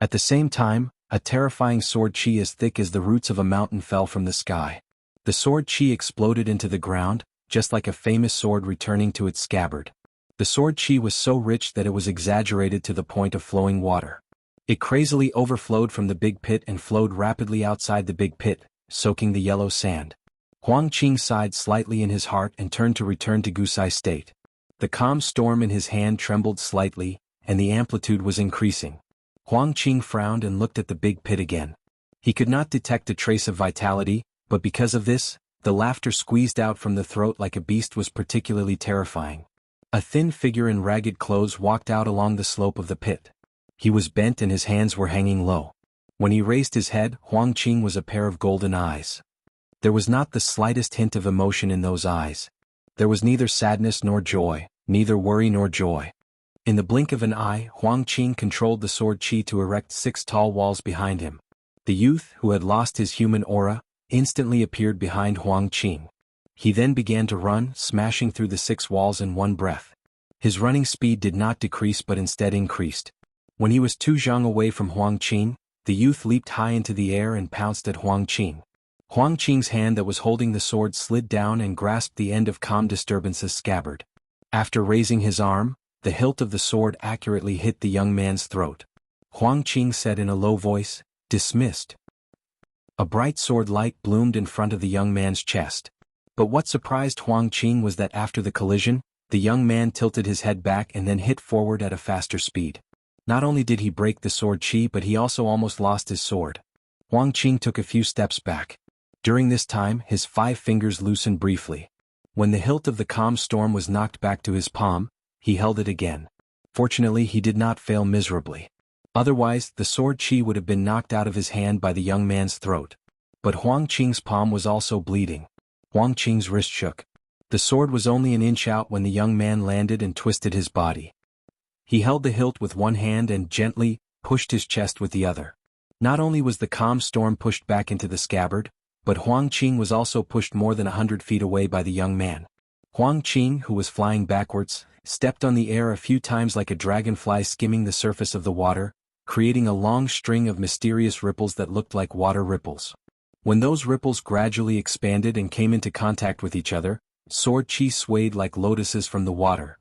At the same time, a terrifying sword qi as thick as the roots of a mountain fell from the sky. The sword qi exploded into the ground, just like a famous sword returning to its scabbard. The sword qi was so rich that it was exaggerated to the point of flowing water. It crazily overflowed from the big pit and flowed rapidly outside the big pit, soaking the yellow sand. Huang Qing sighed slightly in his heart and turned to return to Gusai state. The calm storm in his hand trembled slightly, and the amplitude was increasing. Huang Qing frowned and looked at the big pit again. He could not detect a trace of vitality, but because of this, the laughter squeezed out from the throat like a beast was particularly terrifying. A thin figure in ragged clothes walked out along the slope of the pit. He was bent and his hands were hanging low. When he raised his head, Huang Qing was a pair of golden eyes. There was not the slightest hint of emotion in those eyes. There was neither sadness nor joy, neither worry nor joy. In the blink of an eye, Huang Qing controlled the sword qi to erect 6 tall walls behind him. The youth, who had lost his human aura, instantly appeared behind Huang Qing. He then began to run, smashing through the 6 walls in one breath. His running speed did not decrease but instead increased. When he was 2 zhang away from Huang Qing, the youth leaped high into the air and pounced at Huang Qing. Huang Qing's hand that was holding the sword slid down and grasped the end of calm disturbance's scabbard. After raising his arm, the hilt of the sword accurately hit the young man's throat. Huang Qing said in a low voice, "Dismissed." A bright sword light bloomed in front of the young man's chest. But what surprised Huang Qing was that after the collision, the young man tilted his head back and then hit forward at a faster speed. Not only did he break the sword qi but he also almost lost his sword. Huang Qing took a few steps back. During this time, his 5 fingers loosened briefly. When the hilt of the calm storm was knocked back to his palm, he held it again. Fortunately, he did not fail miserably. Otherwise, the sword qi would have been knocked out of his hand by the young man's throat. But Huang Qing's palm was also bleeding. Huang Qing's wrist shook. The sword was only an inch out when the young man landed and twisted his body. He held the hilt with one hand and gently pushed his chest with the other. Not only was the calm storm pushed back into the scabbard, but Huang Qing was also pushed more than 100 feet away by the young man. Huang Qing, who was flying backwards, stepped on the air a few times like a dragonfly skimming the surface of the water, creating a long string of mysterious ripples that looked like water ripples. When those ripples gradually expanded and came into contact with each other, sword qi swayed like lotuses from the water.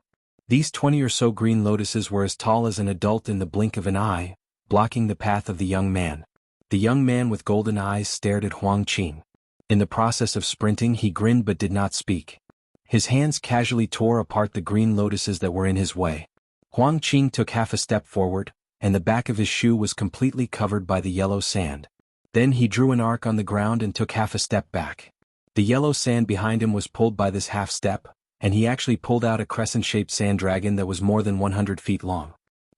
These 20 or so green lotuses were as tall as an adult in the blink of an eye, blocking the path of the young man. The young man with golden eyes stared at Huang Qing. In the process of sprinting he grinned but did not speak. His hands casually tore apart the green lotuses that were in his way. Huang Qing took half a step forward, and the back of his shoe was completely covered by the yellow sand. Then he drew an arc on the ground and took half a step back. The yellow sand behind him was pulled by this half step, and he actually pulled out a crescent-shaped sand dragon that was more than 100 feet long.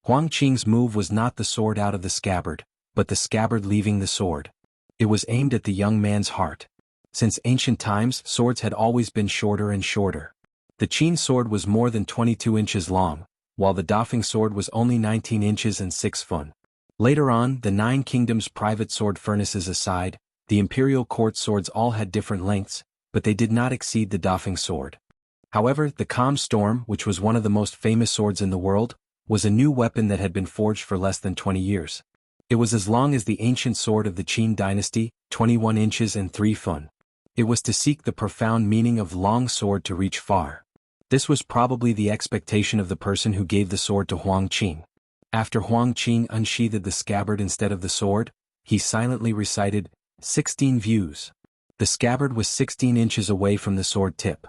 Huang Qing's move was not the sword out of the scabbard, but the scabbard leaving the sword. It was aimed at the young man's heart. Since ancient times, swords had always been shorter and shorter. The Qin sword was more than 22 inches long, while the Dafeng sword was only 19 inches and 6 fun. Later on, the Nine Kingdoms' private sword furnaces aside, the imperial court swords all had different lengths, but they did not exceed the Dafeng sword. However, the Calm Storm, which was one of the most famous swords in the world, was a new weapon that had been forged for less than 20 years. It was as long as the ancient sword of the Qin dynasty, 21 inches and 3 fun. It was to seek the profound meaning of long sword to reach far. This was probably the expectation of the person who gave the sword to Huang Qing. After Huang Qing unsheathed the scabbard instead of the sword, he silently recited, 16 views. The scabbard was 16 inches away from the sword tip.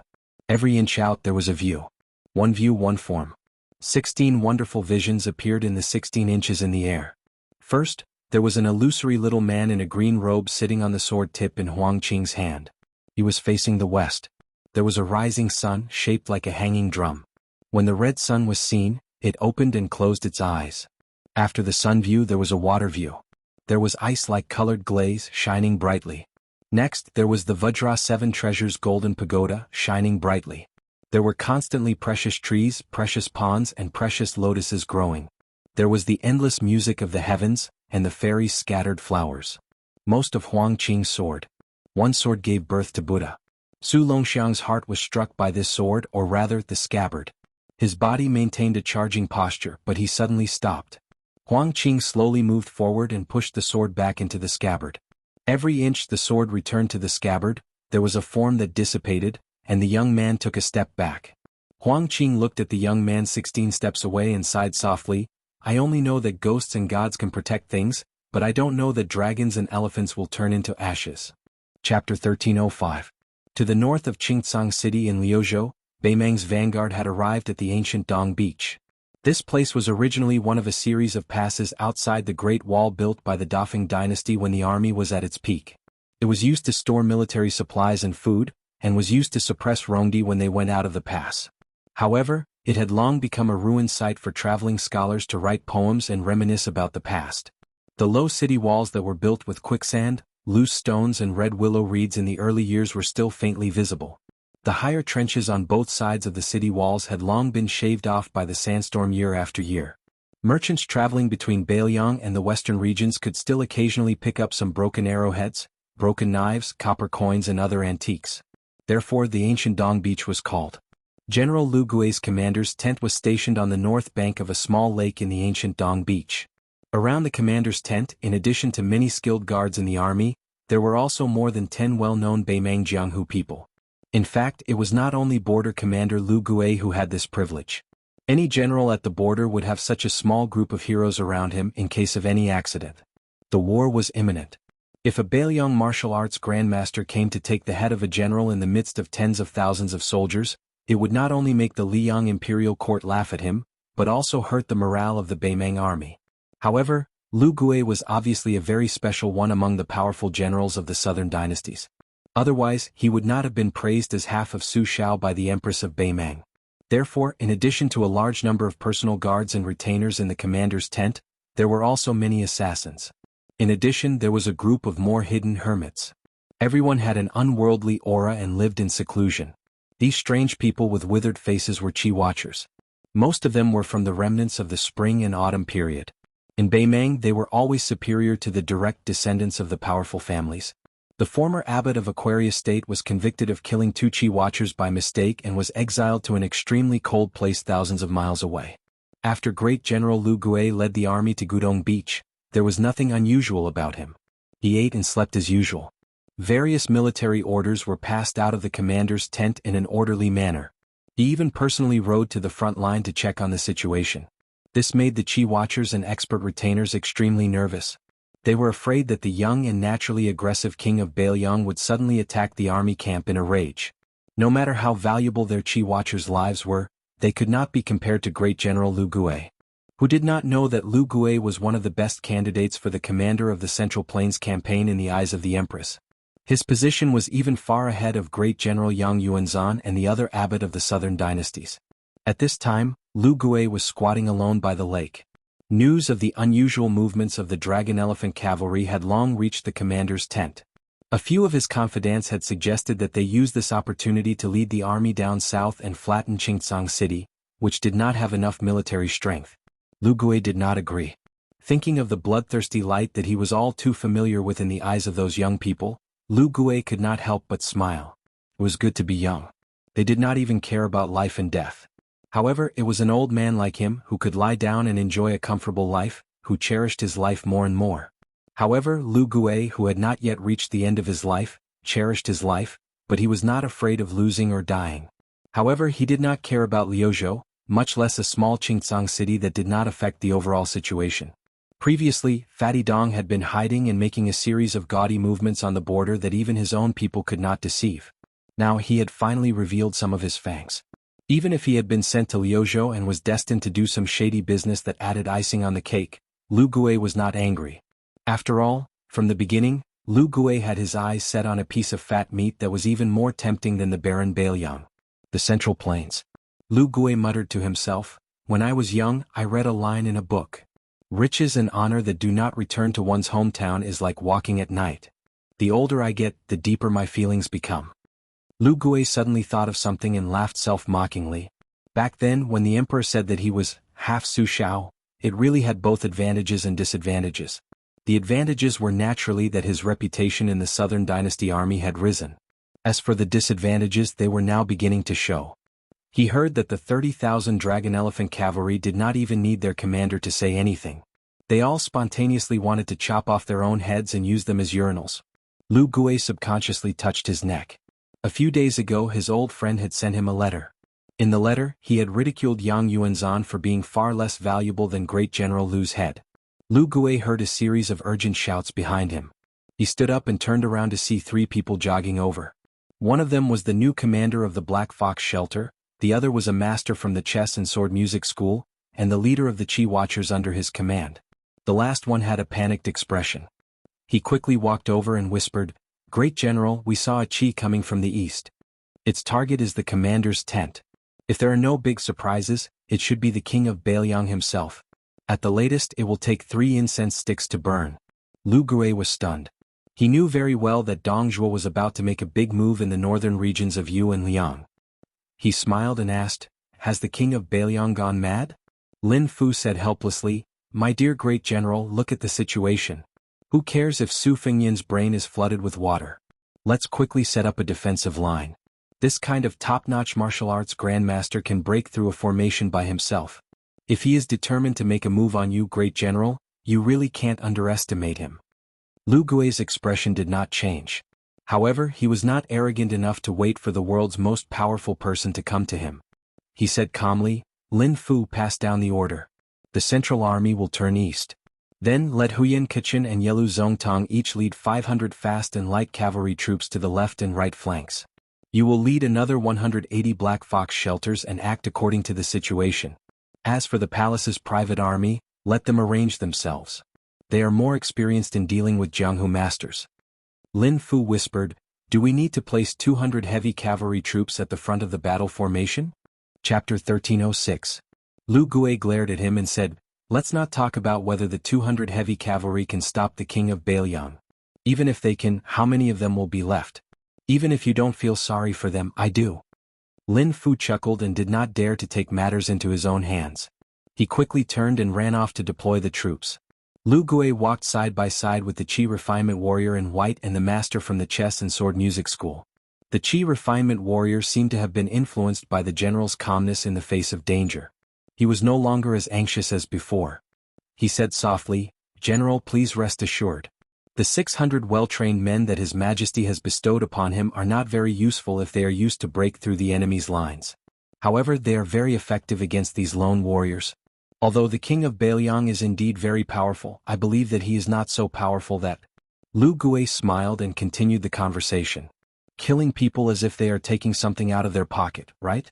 Every inch out there was a view. One view, one form. 16 wonderful visions appeared in the 16 inches in the air. First, there was an illusory little man in a green robe sitting on the sword tip in Huang Qing's hand. He was facing the west. There was a rising sun shaped like a hanging drum. When the red sun was seen, it opened and closed its eyes. After the sun view there was a water view. There was ice-like colored glaze shining brightly. Next there was the Vajra 7 Treasures golden pagoda shining brightly. There were constantly precious trees, precious ponds and precious lotuses growing. There was the endless music of the heavens, and the fairies scattered flowers. Most of Huang Qing's sword. One sword gave birth to Buddha. Su Longxiang's heart was struck by this sword, or rather the scabbard. His body maintained a charging posture, but he suddenly stopped. Huang Qing slowly moved forward and pushed the sword back into the scabbard. Every inch the sword returned to the scabbard, there was a form that dissipated, and the young man took a step back. Huang Qing looked at the young man 16 steps away and sighed softly, I only know that ghosts and gods can protect things, but I don't know that dragons and elephants will turn into ashes. Chapter 1305. To the north of Qingcang City in Liuzhou, Beimang's vanguard had arrived at the ancient Dong Beach. This place was originally one of a series of passes outside the Great Wall built by the Dafeng dynasty when the army was at its peak. It was used to store military supplies and food, and was used to suppress Rongdi when they went out of the pass. However, it had long become a ruined site for traveling scholars to write poems and reminisce about the past. The low city walls that were built with quicksand, loose stones and red willow reeds in the early years were still faintly visible. The higher trenches on both sides of the city walls had long been shaved off by the sandstorm year after year. Merchants traveling between Beiliang and the western regions could still occasionally pick up some broken arrowheads, broken knives, copper coins and other antiques. Therefore the ancient Dong Beach was called. General Lu Gui's commander's tent was stationed on the north bank of a small lake in the ancient Dong Beach. Around the commander's tent, in addition to many skilled guards in the army, there were also more than 10 well-known Beimang Jianghu people. In fact, it was not only border commander Lu Gui who had this privilege. Any general at the border would have such a small group of heroes around him in case of any accident. The war was imminent. If a Beiliang martial arts grandmaster came to take the head of a general in the midst of tens of thousands of soldiers, it would not only make the Liang imperial court laugh at him, but also hurt the morale of the Beimang army. However, Lu Gui was obviously a very special one among the powerful generals of the southern dynasties. Otherwise, he would not have been praised as half of Su Shao by the Empress of Beimang. Therefore, in addition to a large number of personal guards and retainers in the commander's tent, there were also many assassins. In addition, there was a group of more hidden hermits. Everyone had an unworldly aura and lived in seclusion. These strange people with withered faces were Qi Watchers. Most of them were from the remnants of the spring and autumn period. In Beimeng they were always superior to the direct descendants of the powerful families. The former abbot of Aquarius State was convicted of killing 2 Qi Watchers by mistake and was exiled to an extremely cold place thousands of miles away. After Great General Lu Gui led the army to Gudong Beach, there was nothing unusual about him. He ate and slept as usual. Various military orders were passed out of the commander's tent in an orderly manner. He even personally rode to the front line to check on the situation. This made the Qi Watchers and expert retainers extremely nervous. They were afraid that the young and naturally aggressive king of Beiliang would suddenly attack the army camp in a rage. No matter how valuable their Qi Watchers' lives were, they could not be compared to Great General Lu Gui, who did not know that Lu Gui was one of the best candidates for the commander of the Central Plains campaign in the eyes of the Empress. His position was even far ahead of Great General Yang Yuanzhan and the other abbot of the southern dynasties. At this time, Lu Gui was squatting alone by the lake. News of the unusual movements of the dragon elephant cavalry had long reached the commander's tent. A few of his confidants had suggested that they use this opportunity to lead the army down south and flatten Qingcang City, which did not have enough military strength. Lu Gui did not agree. Thinking of the bloodthirsty light that he was all too familiar with in the eyes of those young people, Lu Gui could not help but smile. It was good to be young. They did not even care about life and death. However, it was an old man like him who could lie down and enjoy a comfortable life, who cherished his life more and more. However, Lu Gui, who had not yet reached the end of his life, cherished his life, but he was not afraid of losing or dying. However, he did not care about Liuzhou, much less a small Qingcang city that did not affect the overall situation. Previously, Fatty Dong had been hiding and making a series of gaudy movements on the border that even his own people could not deceive. Now he had finally revealed some of his fangs. Even if he had been sent to Liuzhou and was destined to do some shady business that added icing on the cake, Lu Gui was not angry. After all, from the beginning, Lu Gui had his eyes set on a piece of fat meat that was even more tempting than the barren Beiliang, the Central Plains. Lu Gui muttered to himself, "When I was young, I read a line in a book. Riches and honor that do not return to one's hometown is like walking at night. The older I get, the deeper my feelings become." Lu Gui suddenly thought of something and laughed self-mockingly. Back then, when the emperor said that he was half Su Shao, it really had both advantages and disadvantages. The advantages were naturally that his reputation in the Southern Dynasty army had risen. As for the disadvantages, they were now beginning to show. He heard that the 30,000 dragon elephant cavalry did not even need their commander to say anything. They all spontaneously wanted to chop off their own heads and use them as urinals. Lu Gui subconsciously touched his neck. A few days ago his old friend had sent him a letter. In the letter, he had ridiculed Yang Yuanzhan for being far less valuable than Great General Lu's head. Lu Gui heard a series of urgent shouts behind him. He stood up and turned around to see 3 people jogging over. One of them was the new commander of the Black Fox Shelter, the other was a master from the chess and sword music school, and the leader of the Qi Watchers under his command. The last one had a panicked expression. He quickly walked over and whispered, "Great General, we saw a Qi coming from the east. Its target is the commander's tent. If there are no big surprises, it should be the king of Beiliang himself. At the latest it will take 3 incense sticks to burn." Lu Gui was stunned. He knew very well that Dong Zhuo was about to make a big move in the northern regions of Yu and Liang. He smiled and asked, "Has the king of Beiliang gone mad?" Lin Fu said helplessly, "My dear great general, look at the situation. Who cares if Su Fengyan's brain is flooded with water? Let's quickly set up a defensive line. This kind of top-notch martial arts grandmaster can break through a formation by himself. If he is determined to make a move on you, great general, you really can't underestimate him." Lu Gui's expression did not change. However, he was not arrogant enough to wait for the world's most powerful person to come to him. He said calmly, "Lin Fu passed down the order. The Central Army will turn east. Then let Huyan Kachin and Yelu Zongtong each lead 500 fast and light cavalry troops to the left and right flanks. You will lead another 180 Black Fox shelters and act according to the situation. As for the palace's private army, let them arrange themselves. They are more experienced in dealing with Jianghu masters." Lin Fu whispered, "Do we need to place 200 heavy cavalry troops at the front of the battle formation?" Chapter 1306. Lu Gui glared at him and said, Let's not talk about whether the 200 heavy cavalry can stop the king of Bailiang. Even if they can, how many of them will be left? Even if you don't feel sorry for them, I do." Lin Fu chuckled and did not dare to take matters into his own hands. He quickly turned and ran off to deploy the troops. Lu Gui walked side by side with the Qi refinement warrior in white and the master from the chess and sword music school. The Qi refinement warrior seemed to have been influenced by the general's calmness in the face of danger. He was no longer as anxious as before. He said softly, "General, please rest assured. The 600 well-trained men that His Majesty has bestowed upon him are not very useful if they are used to break through the enemy's lines. However, they are very effective against these lone warriors. Although the king of Bailiang is indeed very powerful, I believe that he is not so powerful that—" Lu Gui smiled and continued the conversation. "Killing people as if they are taking something out of their pocket, right?"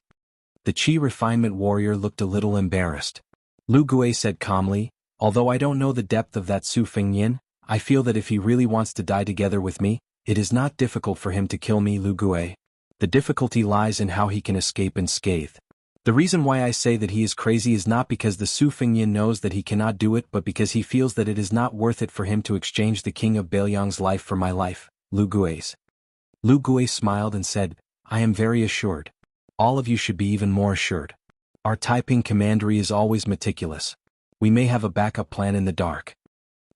The Qi refinement warrior looked a little embarrassed. Lu Gui said calmly, "Although I don't know the depth of that Su Fengyin, I feel that if he really wants to die together with me, it is not difficult for him to kill me, Lu Gui. The difficulty lies in how he can escape unscathed. The reason why I say that he is crazy is not because the Su Fengyin knows that he cannot do it, but because he feels that it is not worth it for him to exchange the king of Bailiang's life for my life, Lu Gui's." Lu Gui smiled and said, "I am very assured. All of you should be even more assured. Our Taiping commandery is always meticulous. We may have a backup plan in the dark."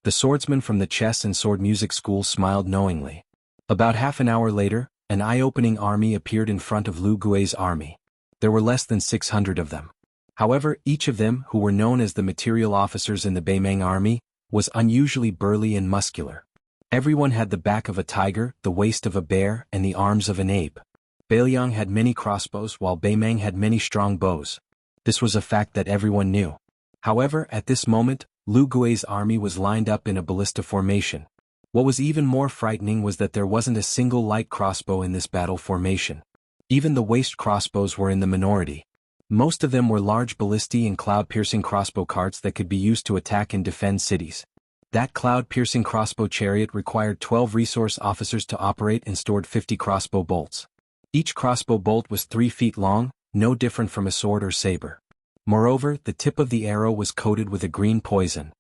The swordsman from the chess and sword music school smiled knowingly. About half an hour later, an eye-opening army appeared in front of Lu Gui's army. There were less than 600 of them. However, each of them, who were known as the material officers in the Beimeng army, was unusually burly and muscular. Everyone had the back of a tiger, the waist of a bear, and the arms of an ape. Bailiang had many crossbows while Beimeng had many strong bows. This was a fact that everyone knew. However, at this moment, Lu Gui's army was lined up in a ballista formation. What was even more frightening was that there wasn't a single light crossbow in this battle formation. Even the waist crossbows were in the minority. Most of them were large ballistae and cloud-piercing crossbow carts that could be used to attack and defend cities. That cloud-piercing crossbow chariot required 12 resource officers to operate and stored 50 crossbow bolts. Each crossbow bolt was 3 feet long, no different from a sword or saber. Moreover, the tip of the arrow was coated with a green poison.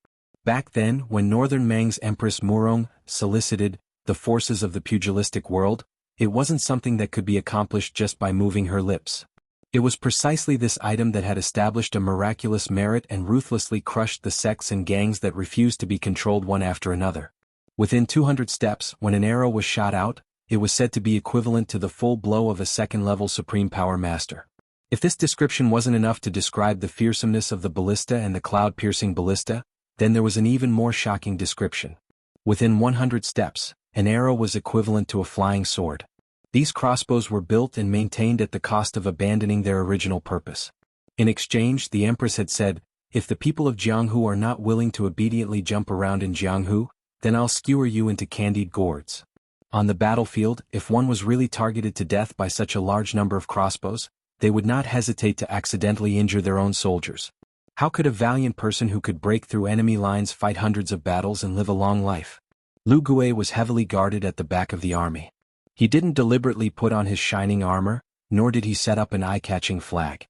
Back then, when Northern Mang's Empress Murong solicited the forces of the pugilistic world, it wasn't something that could be accomplished just by moving her lips. It was precisely this item that had established a miraculous merit and ruthlessly crushed the sects and gangs that refused to be controlled one after another. Within 200 steps, when an arrow was shot out, it was said to be equivalent to the full blow of a second-level Supreme Power Master. If this description wasn't enough to describe the fearsomeness of the ballista and the cloud-piercing ballista, then there was an even more shocking description. Within 100 steps, an arrow was equivalent to a flying sword. These crossbows were built and maintained at the cost of abandoning their original purpose. In exchange, the Empress had said, "If the people of Jianghu are not willing to obediently jump around in Jianghu, then I'll skewer you into candied gourds." On the battlefield, if one was really targeted to death by such a large number of crossbows, they would not hesitate to accidentally injure their own soldiers. How could a valiant person who could break through enemy lines fight hundreds of battles and live a long life? Lu Gui was heavily guarded at the back of the army. He didn't deliberately put on his shining armor, nor did he set up an eye-catching flag.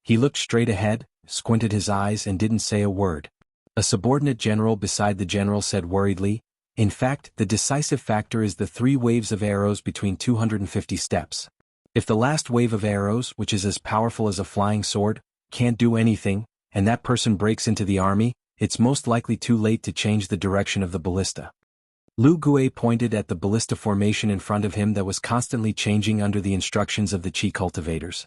He looked straight ahead, squinted his eyes and didn't say a word. A subordinate general beside the general said worriedly, "In fact, the decisive factor is the 3 waves of arrows between 250 steps. If the last wave of arrows, which is as powerful as a flying sword, can't do anything, and that person breaks into the army, it's most likely too late to change the direction of the ballista." Lu Gui pointed at the ballista formation in front of him that was constantly changing under the instructions of the Qi cultivators.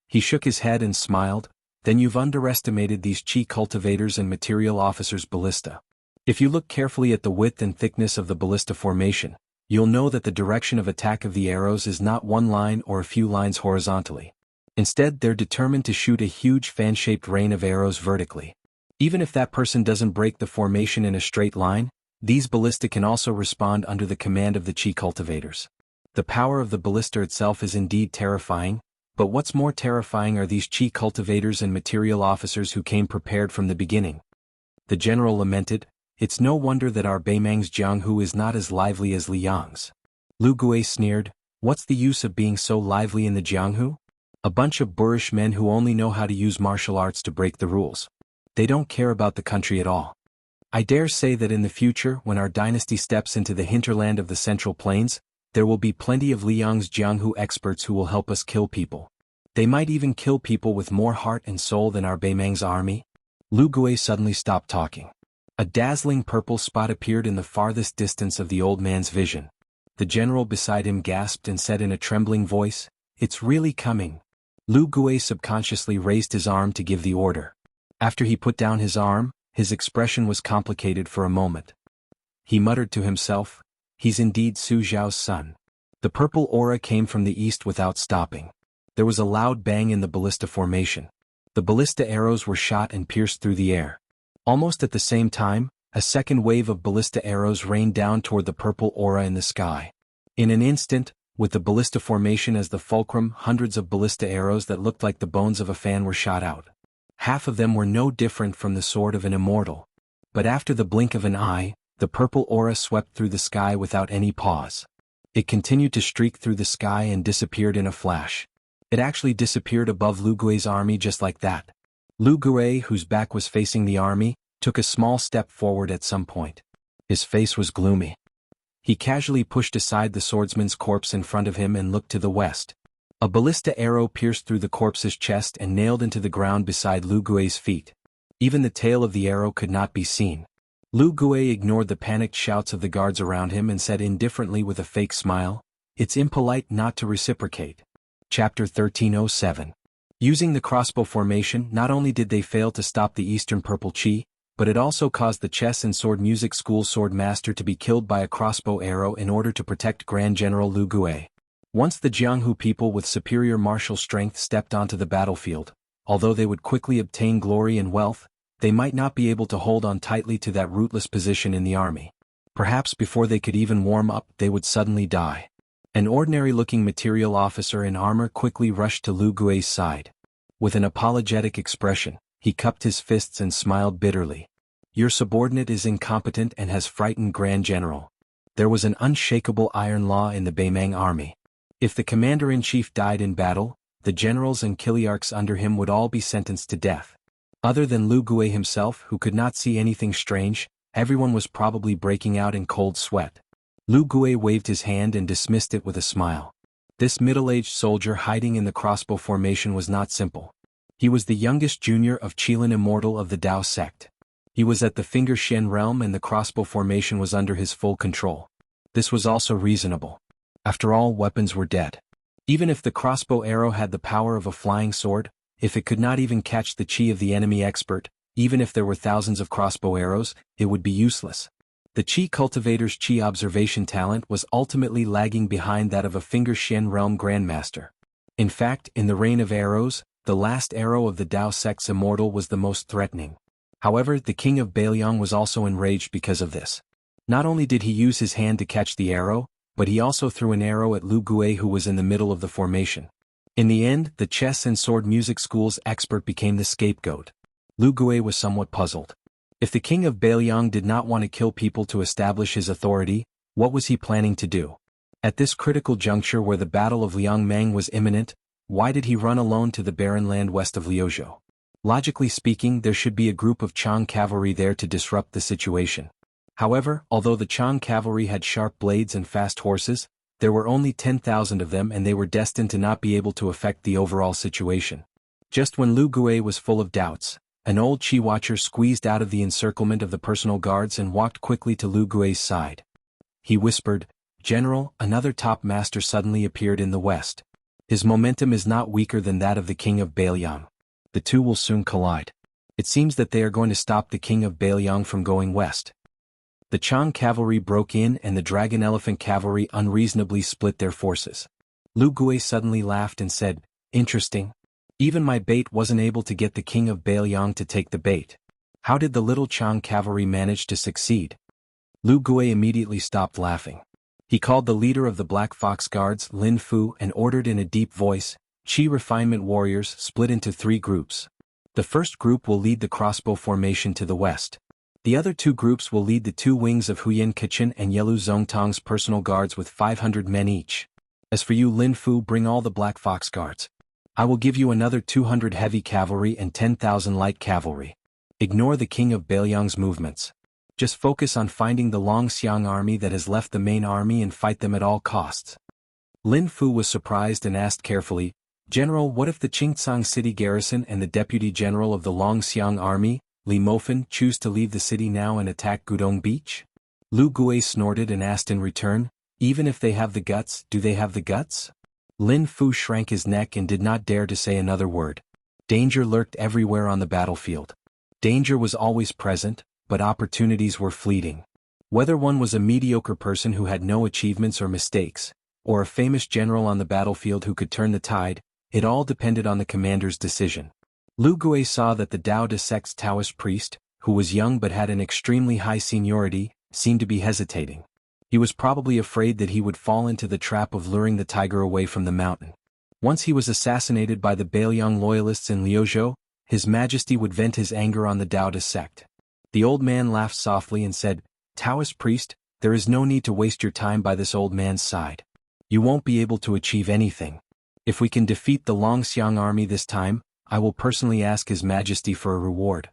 He shook his head and smiled, "Then you've underestimated these Qi cultivators and material officers' ballista. If you look carefully at the width and thickness of the ballista formation, you'll know that the direction of attack of the arrows is not one line or a few lines horizontally. Instead, they're determined to shoot a huge fan-shaped rain of arrows vertically. Even if that person doesn't break the formation in a straight line, these ballista can also respond under the command of the Qi cultivators. The power of the ballista itself is indeed terrifying, but what's more terrifying are these Qi cultivators and material officers who came prepared from the beginning." The general lamented, "It's no wonder that our Beimeng's Jianghu is not as lively as Liang's." Lu Gui sneered, "What's the use of being so lively in the Jianghu? A bunch of boorish men who only know how to use martial arts to break the rules. They don't care about the country at all. I dare say that in the future, when our dynasty steps into the hinterland of the Central Plains, there will be plenty of Liang's Jianghu experts who will help us kill people. They might even kill people with more heart and soul than our Beimang's army. Lu Gui suddenly stopped talking. A dazzling purple spot appeared in the farthest distance of the old man's vision. The general beside him gasped and said in a trembling voice, "It's really coming." Lu Gui subconsciously raised his arm to give the order. After he put down his arm, his expression was complicated for a moment. He muttered to himself, "He's indeed Su Zhao's son." The purple aura came from the east without stopping. There was a loud bang in the ballista formation. The ballista arrows were shot and pierced through the air. Almost at the same time, a second wave of ballista arrows rained down toward the purple aura in the sky. In an instant, with the ballista formation as the fulcrum, hundreds of ballista arrows that looked like the bones of a fan were shot out. Half of them were no different from the sword of an immortal. But after the blink of an eye, the purple aura swept through the sky without any pause. It continued to streak through the sky and disappeared in a flash. It actually disappeared above Lu Gui's army just like that. Lu Gui, whose back was facing the army, took a small step forward at some point. His face was gloomy. He casually pushed aside the swordsman's corpse in front of him and looked to the west. A ballista arrow pierced through the corpse's chest and nailed into the ground beside Lu Gui's feet. Even the tail of the arrow could not be seen. Lu Gui ignored the panicked shouts of the guards around him and said indifferently with a fake smile, "It's impolite not to reciprocate." Chapter 1307. Using the crossbow formation, not only did they fail to stop the Eastern Purple Chi, but it also caused the chess and sword music school sword master to be killed by a crossbow arrow in order to protect Grand General Lu Gui. Once the Jianghu people with superior martial strength stepped onto the battlefield, although they would quickly obtain glory and wealth, they might not be able to hold on tightly to that rootless position in the army. Perhaps before they could even warm up, they would suddenly die. An ordinary-looking material officer in armor quickly rushed to Lu Gui's side. With an apologetic expression, he cupped his fists and smiled bitterly. "Your subordinate is incompetent and has frightened Grand General." There was an unshakable iron law in the Beimang army. If the commander-in-chief died in battle, the generals and kiliarchs under him would all be sentenced to death. Other than Lu Gui himself, who could not see anything strange, everyone was probably breaking out in cold sweat. Lu Gui waved his hand and dismissed it with a smile. This middle-aged soldier hiding in the crossbow formation was not simple. He was the youngest junior of Qilin Immortal of the Dao sect. He was at the Finger Shen realm and the crossbow formation was under his full control. This was also reasonable. After all, weapons were dead. Even if the crossbow arrow had the power of a flying sword, if it could not even catch the chi of the enemy expert, even if there were thousands of crossbow arrows, it would be useless. The Chi cultivator's Chi observation talent was ultimately lagging behind that of a Finger Shen realm grandmaster. In fact, in the rain of arrows, the last arrow of the Dao sect's immortal was the most threatening. However, the king of Beiliang was also enraged because of this. Not only did he use his hand to catch the arrow, but he also threw an arrow at Lu Gui, who was in the middle of the formation. In the end, the chess and sword music school's expert became the scapegoat. Lu Gui was somewhat puzzled. If the king of Beiliang did not want to kill people to establish his authority, what was he planning to do? At this critical juncture where the Battle of Liangmang was imminent, why did he run alone to the barren land west of Liuzhou? Logically speaking, there should be a group of Chang cavalry there to disrupt the situation. However, although the Chang cavalry had sharp blades and fast horses, there were only 10,000 of them and they were destined to not be able to affect the overall situation. Just when Lu Gui was full of doubts, an old Chi watcher squeezed out of the encirclement of the personal guards and walked quickly to Lu Gui's side. He whispered, "General, another top master suddenly appeared in the west. His momentum is not weaker than that of the king of Beiliang. The two will soon collide. It seems that they are going to stop the king of Beiliang from going west." The Chang cavalry broke in and the Dragon Elephant cavalry unreasonably split their forces. Lu Gui suddenly laughed and said, "Interesting. Even my bait wasn't able to get the king of Beiliang to take the bait. How did the little Chang cavalry manage to succeed?" Lu Gui immediately stopped laughing. He called the leader of the Black Fox Guards, Lin Fu, and ordered in a deep voice, "Chi refinement warriors split into 3 groups. The first group will lead the crossbow formation to the west. The other 2 groups will lead the 2 wings of Huyan Kichin and Yelu Zongtong's personal guards with 500 men each. As for you, Lin Fu, bring all the Black Fox Guards. I will give you another 200 heavy cavalry and 10,000 light cavalry. Ignore the king of Beiliang's movements. Just focus on finding the Longxiang army that has left the main army and fight them at all costs. Lin Fu was surprised and asked carefully, General, what if the Qingcang city garrison and the deputy general of the Longxiang army, Li Mofen, choose to leave the city now and attack Gudong Beach? Lu Gui snorted and asked in return, even if they have the guts, do they have the guts? Lin Fu shrank his neck and did not dare to say another word. Danger lurked everywhere on the battlefield. Danger was always present, but opportunities were fleeting. Whether one was a mediocre person who had no achievements or mistakes, or a famous general on the battlefield who could turn the tide, it all depended on the commander's decision. Lu Gui saw that the Tao De sect's Taoist priest, who was young but had an extremely high seniority, seemed to be hesitating. He was probably afraid that he would fall into the trap of luring the tiger away from the mountain. Once he was assassinated by the Beiliang loyalists in Liuzhou, His Majesty would vent his anger on the Tao De sect. The old man laughed softly and said, Taoist priest, there is no need to waste your time by this old man's side. You won't be able to achieve anything. If we can defeat the Longxiang army this time, I will personally ask His Majesty for a reward.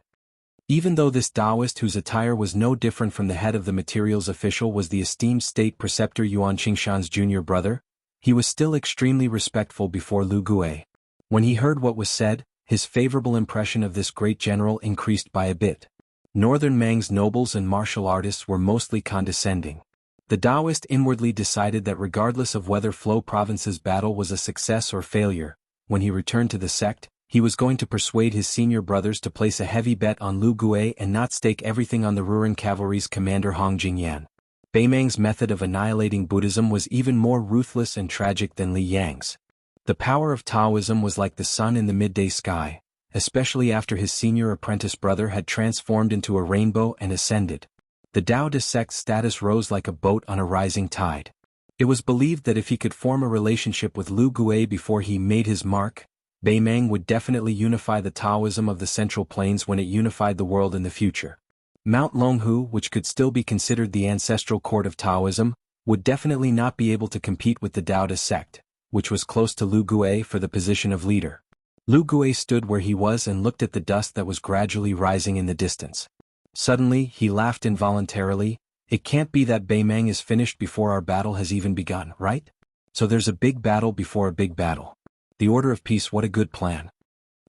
Even though this Taoist whose attire was no different from the head of the materials official was the esteemed state preceptor Yuan Qingshan's junior brother, he was still extremely respectful before Lu Gui. When he heard what was said, his favorable impression of this great general increased by a bit. Northern Mang's nobles and martial artists were mostly condescending. The Taoist inwardly decided that regardless of whether Flo Province's battle was a success or failure, when he returned to the sect, he was going to persuade his senior brothers to place a heavy bet on Lu Gui and not stake everything on the Ruran cavalry's commander Hong Jingyan. Beimang's method of annihilating Buddhism was even more ruthless and tragic than Li Yang's. The power of Taoism was like the sun in the midday sky, especially after his senior apprentice brother had transformed into a rainbow and ascended. The Tao De sect's status rose like a boat on a rising tide. It was believed that if he could form a relationship with Lu Gui before he made his mark, Beimang would definitely unify the Taoism of the Central Plains when it unified the world in the future. Mount Longhu, which could still be considered the ancestral court of Taoism, would definitely not be able to compete with the Tao De sect, which was close to Lu Gui for the position of leader. Lu Gui stood where he was and looked at the dust that was gradually rising in the distance. Suddenly, he laughed involuntarily. It can't be that Beimang is finished before our battle has even begun, right? So there's a big battle before a big battle. The order of peace, what a good plan.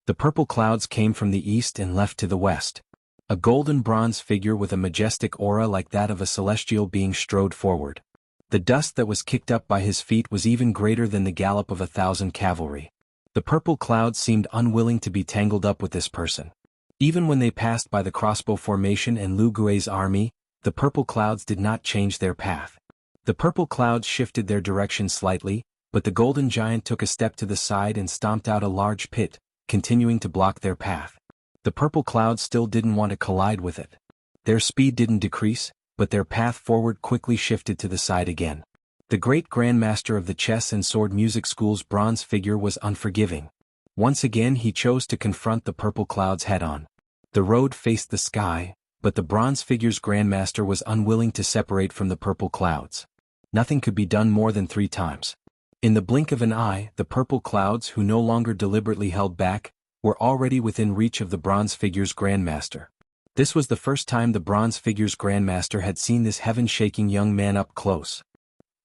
The purple clouds came from the east and left to the west. A golden bronze figure with a majestic aura like that of a celestial being strode forward. The dust that was kicked up by his feet was even greater than the gallop of 1,000 cavalry. The purple clouds seemed unwilling to be tangled up with this person. Even when they passed by the crossbow formation and Lu Gui's army, the purple clouds did not change their path. The purple clouds shifted their direction slightly, but the golden giant took a step to the side and stomped out a large pit, continuing to block their path. The purple clouds still didn't want to collide with it. Their speed didn't decrease, but their path forward quickly shifted to the side again. The great grandmaster of the chess and sword music school's bronze figure was unforgiving. Once again he chose to confront the purple clouds head-on. The road faced the sky, but the bronze figure's grandmaster was unwilling to separate from the purple clouds. Nothing could be done more than 3 times. In the blink of an eye, the purple clouds, who no longer deliberately held back, were already within reach of the bronze figure's grandmaster. This was the first time the bronze figure's grandmaster had seen this heaven-shaking young man up close.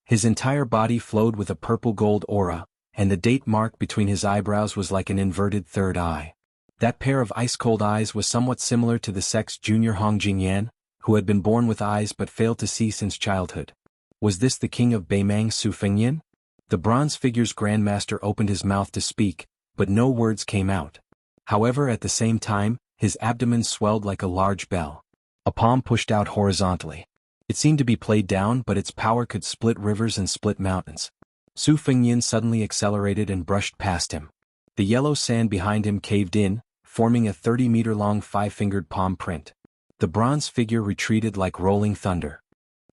His entire body flowed with a purple-gold aura, and the date mark between his eyebrows was like an inverted third eye. That pair of ice-cold eyes was somewhat similar to the sect's junior Hong Jingyan, who had been born with eyes but failed to see since childhood. Was this the king of Beimang, Su Fengyan? The bronze figure's grandmaster opened his mouth to speak, but no words came out. However, at the same time, his abdomen swelled like a large bell. A palm pushed out horizontally. It seemed to be played down, but its power could split rivers and split mountains. Su Fengyan suddenly accelerated and brushed past him. The yellow sand behind him caved in, forming a 30-meter-long 5-fingered palm print. The bronze figure retreated like rolling thunder.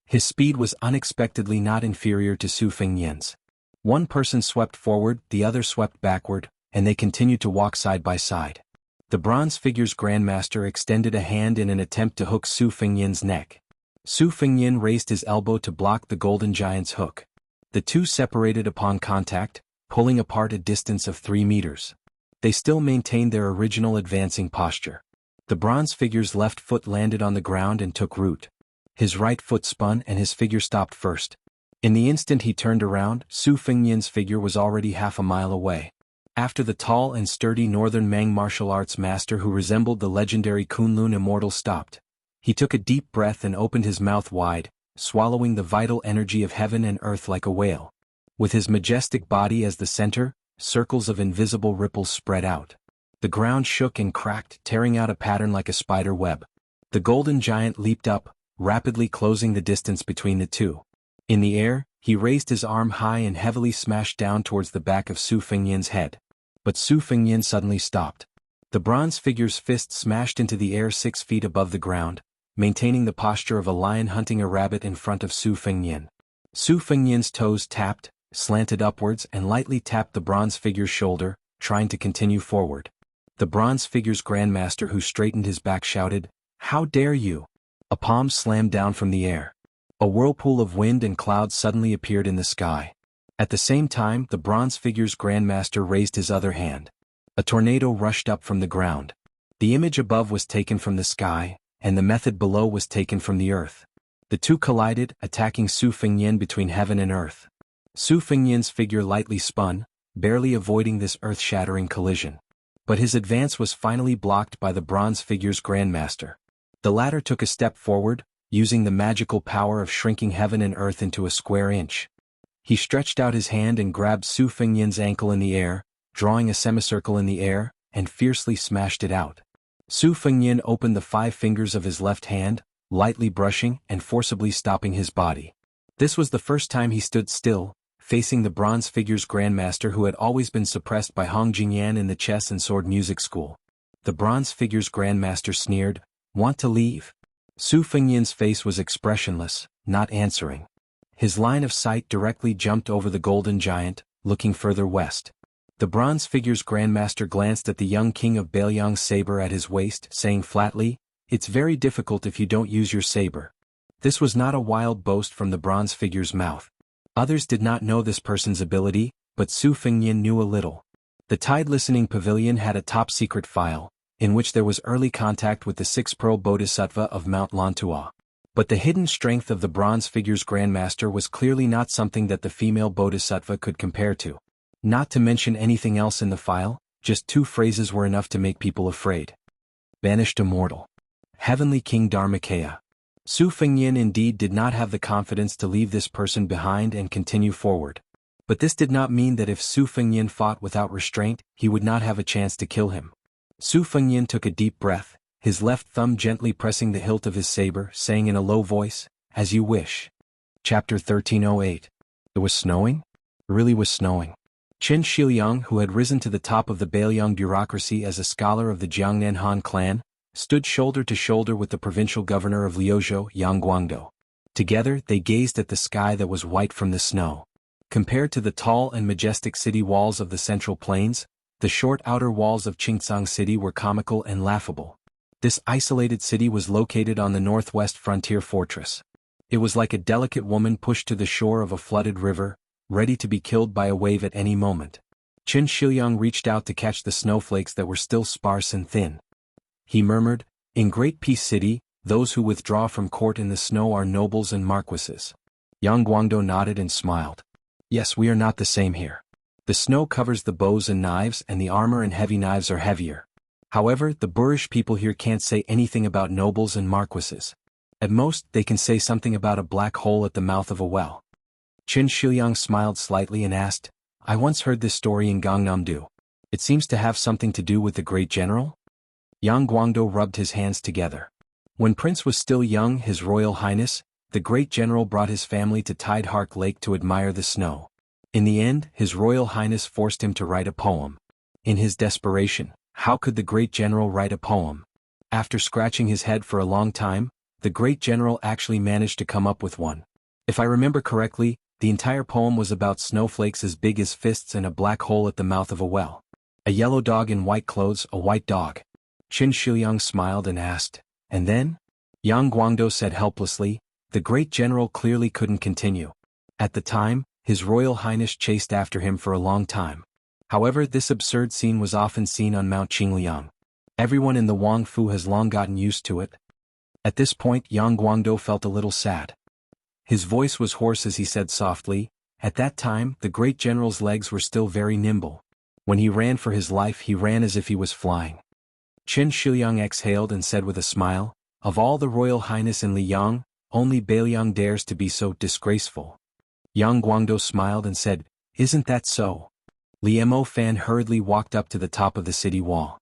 His speed was unexpectedly not inferior to Su Fengyan's. One person swept forward, the other swept backward, and they continued to walk side by side. The bronze figure's grandmaster extended a hand in an attempt to hook Su Fengyan's neck. Su Fengyan raised his elbow to block the golden giant's hook. The two separated upon contact, pulling apart a distance of 3 meters. They still maintained their original advancing posture. The bronze figure's left foot landed on the ground and took root. His right foot spun and his figure stopped first. In the instant he turned around, Su Fengnian's figure was already half a mile away. After the tall and sturdy northern Mang martial arts master who resembled the legendary Kunlun immortal stopped, he took a deep breath and opened his mouth wide, swallowing the vital energy of heaven and earth like a whale. With his majestic body as the center, circles of invisible ripples spread out. The ground shook and cracked, tearing out a pattern like a spider web. The golden giant leaped up, rapidly closing the distance between the two. In the air, he raised his arm high and heavily smashed down towards the back of Su Fengnian's head. But Su Fengnian suddenly stopped. The bronze figure's fist smashed into the air 6 feet above the ground, maintaining the posture of a lion hunting a rabbit in front of Su Fengnian. Su Fengnian's toes tapped, slanted upwards and lightly tapped the bronze figure's shoulder, trying to continue forward. The bronze figure's grandmaster who straightened his back shouted, "How dare you!" A palm slammed down from the air. A whirlpool of wind and clouds suddenly appeared in the sky. At the same time, the bronze figure's grandmaster raised his other hand. A tornado rushed up from the ground. The image above was taken from the sky, and the method below was taken from the earth. The two collided, attacking Su Fengnian between heaven and earth. Su Fengnian's figure lightly spun, barely avoiding this earth-shattering collision. But his advance was finally blocked by the bronze figure's grandmaster. The latter took a step forward, using the magical power of shrinking heaven and earth into a square inch. He stretched out his hand and grabbed Su Fengnian's ankle in the air, drawing a semicircle in the air, and fiercely smashed it out. Su Fengnian opened the 5 fingers of his left hand, lightly brushing and forcibly stopping his body. This was the first time he stood still, facing the bronze figure's grandmaster who had always been suppressed by Hong Jingyan in the chess and sword music school. The bronze figure's grandmaster sneered, "Want to leave?" Su Fengnian's face was expressionless, not answering. His line of sight directly jumped over the golden giant, looking further west. The bronze figure's grandmaster glanced at the young king of Bailiang's saber at his waist, saying flatly, "It's very difficult if you don't use your saber." This was not a wild boast from the bronze figure's mouth. Others did not know this person's ability, but Su Fengnian knew a little. The Tide Listening Pavilion had a top-secret file, in which there was early contact with the 6 Pearl Bodhisattva of Mount Lantua. But the hidden strength of the bronze figure's grandmaster was clearly not something that the female bodhisattva could compare to. Not to mention anything else in the file, just 2 phrases were enough to make people afraid. Banished immortal. Heavenly King Dharmakaya. Su Fengnian indeed did not have the confidence to leave this person behind and continue forward. But this did not mean that if Su Fengnian fought without restraint, he would not have a chance to kill him. Su Fengnian took a deep breath, his left thumb gently pressing the hilt of his saber, saying in a low voice, "As you wish." Chapter 1308. It was snowing? It really was snowing. Chen Shiliang, who had risen to the top of the Bailiang bureaucracy as a scholar of the Jiangnan Han clan, stood shoulder to shoulder with the provincial governor of Liuzhou, Yang Guangdou. Together, they gazed at the sky that was white from the snow. Compared to the tall and majestic city walls of the Central Plains, the short outer walls of Qingcang City were comical and laughable. This isolated city was located on the northwest frontier fortress. It was like a delicate woman pushed to the shore of a flooded river, ready to be killed by a wave at any moment. Chen Shiliang reached out to catch the snowflakes that were still sparse and thin. He murmured, "In Great Peace City, those who withdraw from court in the snow are nobles and marquises." Yang Guangdou nodded and smiled. "Yes, we are not the same here. The snow covers the bows and knives and the armor and heavy knives are heavier. However, the boorish people here can't say anything about nobles and marquises. At most, they can say something about a black hole at the mouth of a well." Chen Shiliang smiled slightly and asked, "I once heard this story in Gangnam-do. It seems to have something to do with the great general?" Yang Guangdou rubbed his hands together. When Prince was still young, His Royal Highness, the great general brought his family to Tidehark Lake to admire the snow. In the end, His Royal Highness forced him to write a poem. In his desperation, how could the great general write a poem? After scratching his head for a long time, the great general actually managed to come up with one. If I remember correctly, the entire poem was about snowflakes as big as fists and a black hole at the mouth of a well. A yellow dog in white clothes, a white dog. Chen Shiliang smiled and asked, "And then?" Yang Guangdou said helplessly, "The great general clearly couldn't continue. At the time, His Royal Highness chased after him for a long time. However, this absurd scene was often seen on Mount Qingliang. Everyone in the Wang Fu has long gotten used to it. At this point Yang Guangdou felt a little sad. His voice was hoarse as he said softly, "At that time, the great general's legs were still very nimble. When he ran for his life he ran as if he was flying." Chen Shiliang exhaled and said with a smile, "Of all the royal highness in Liang, only Beiliang dares to be so disgraceful." Yang Guangdou smiled and said, "Isn't that so?" Li Mo Fan hurriedly walked up to the top of the city wall.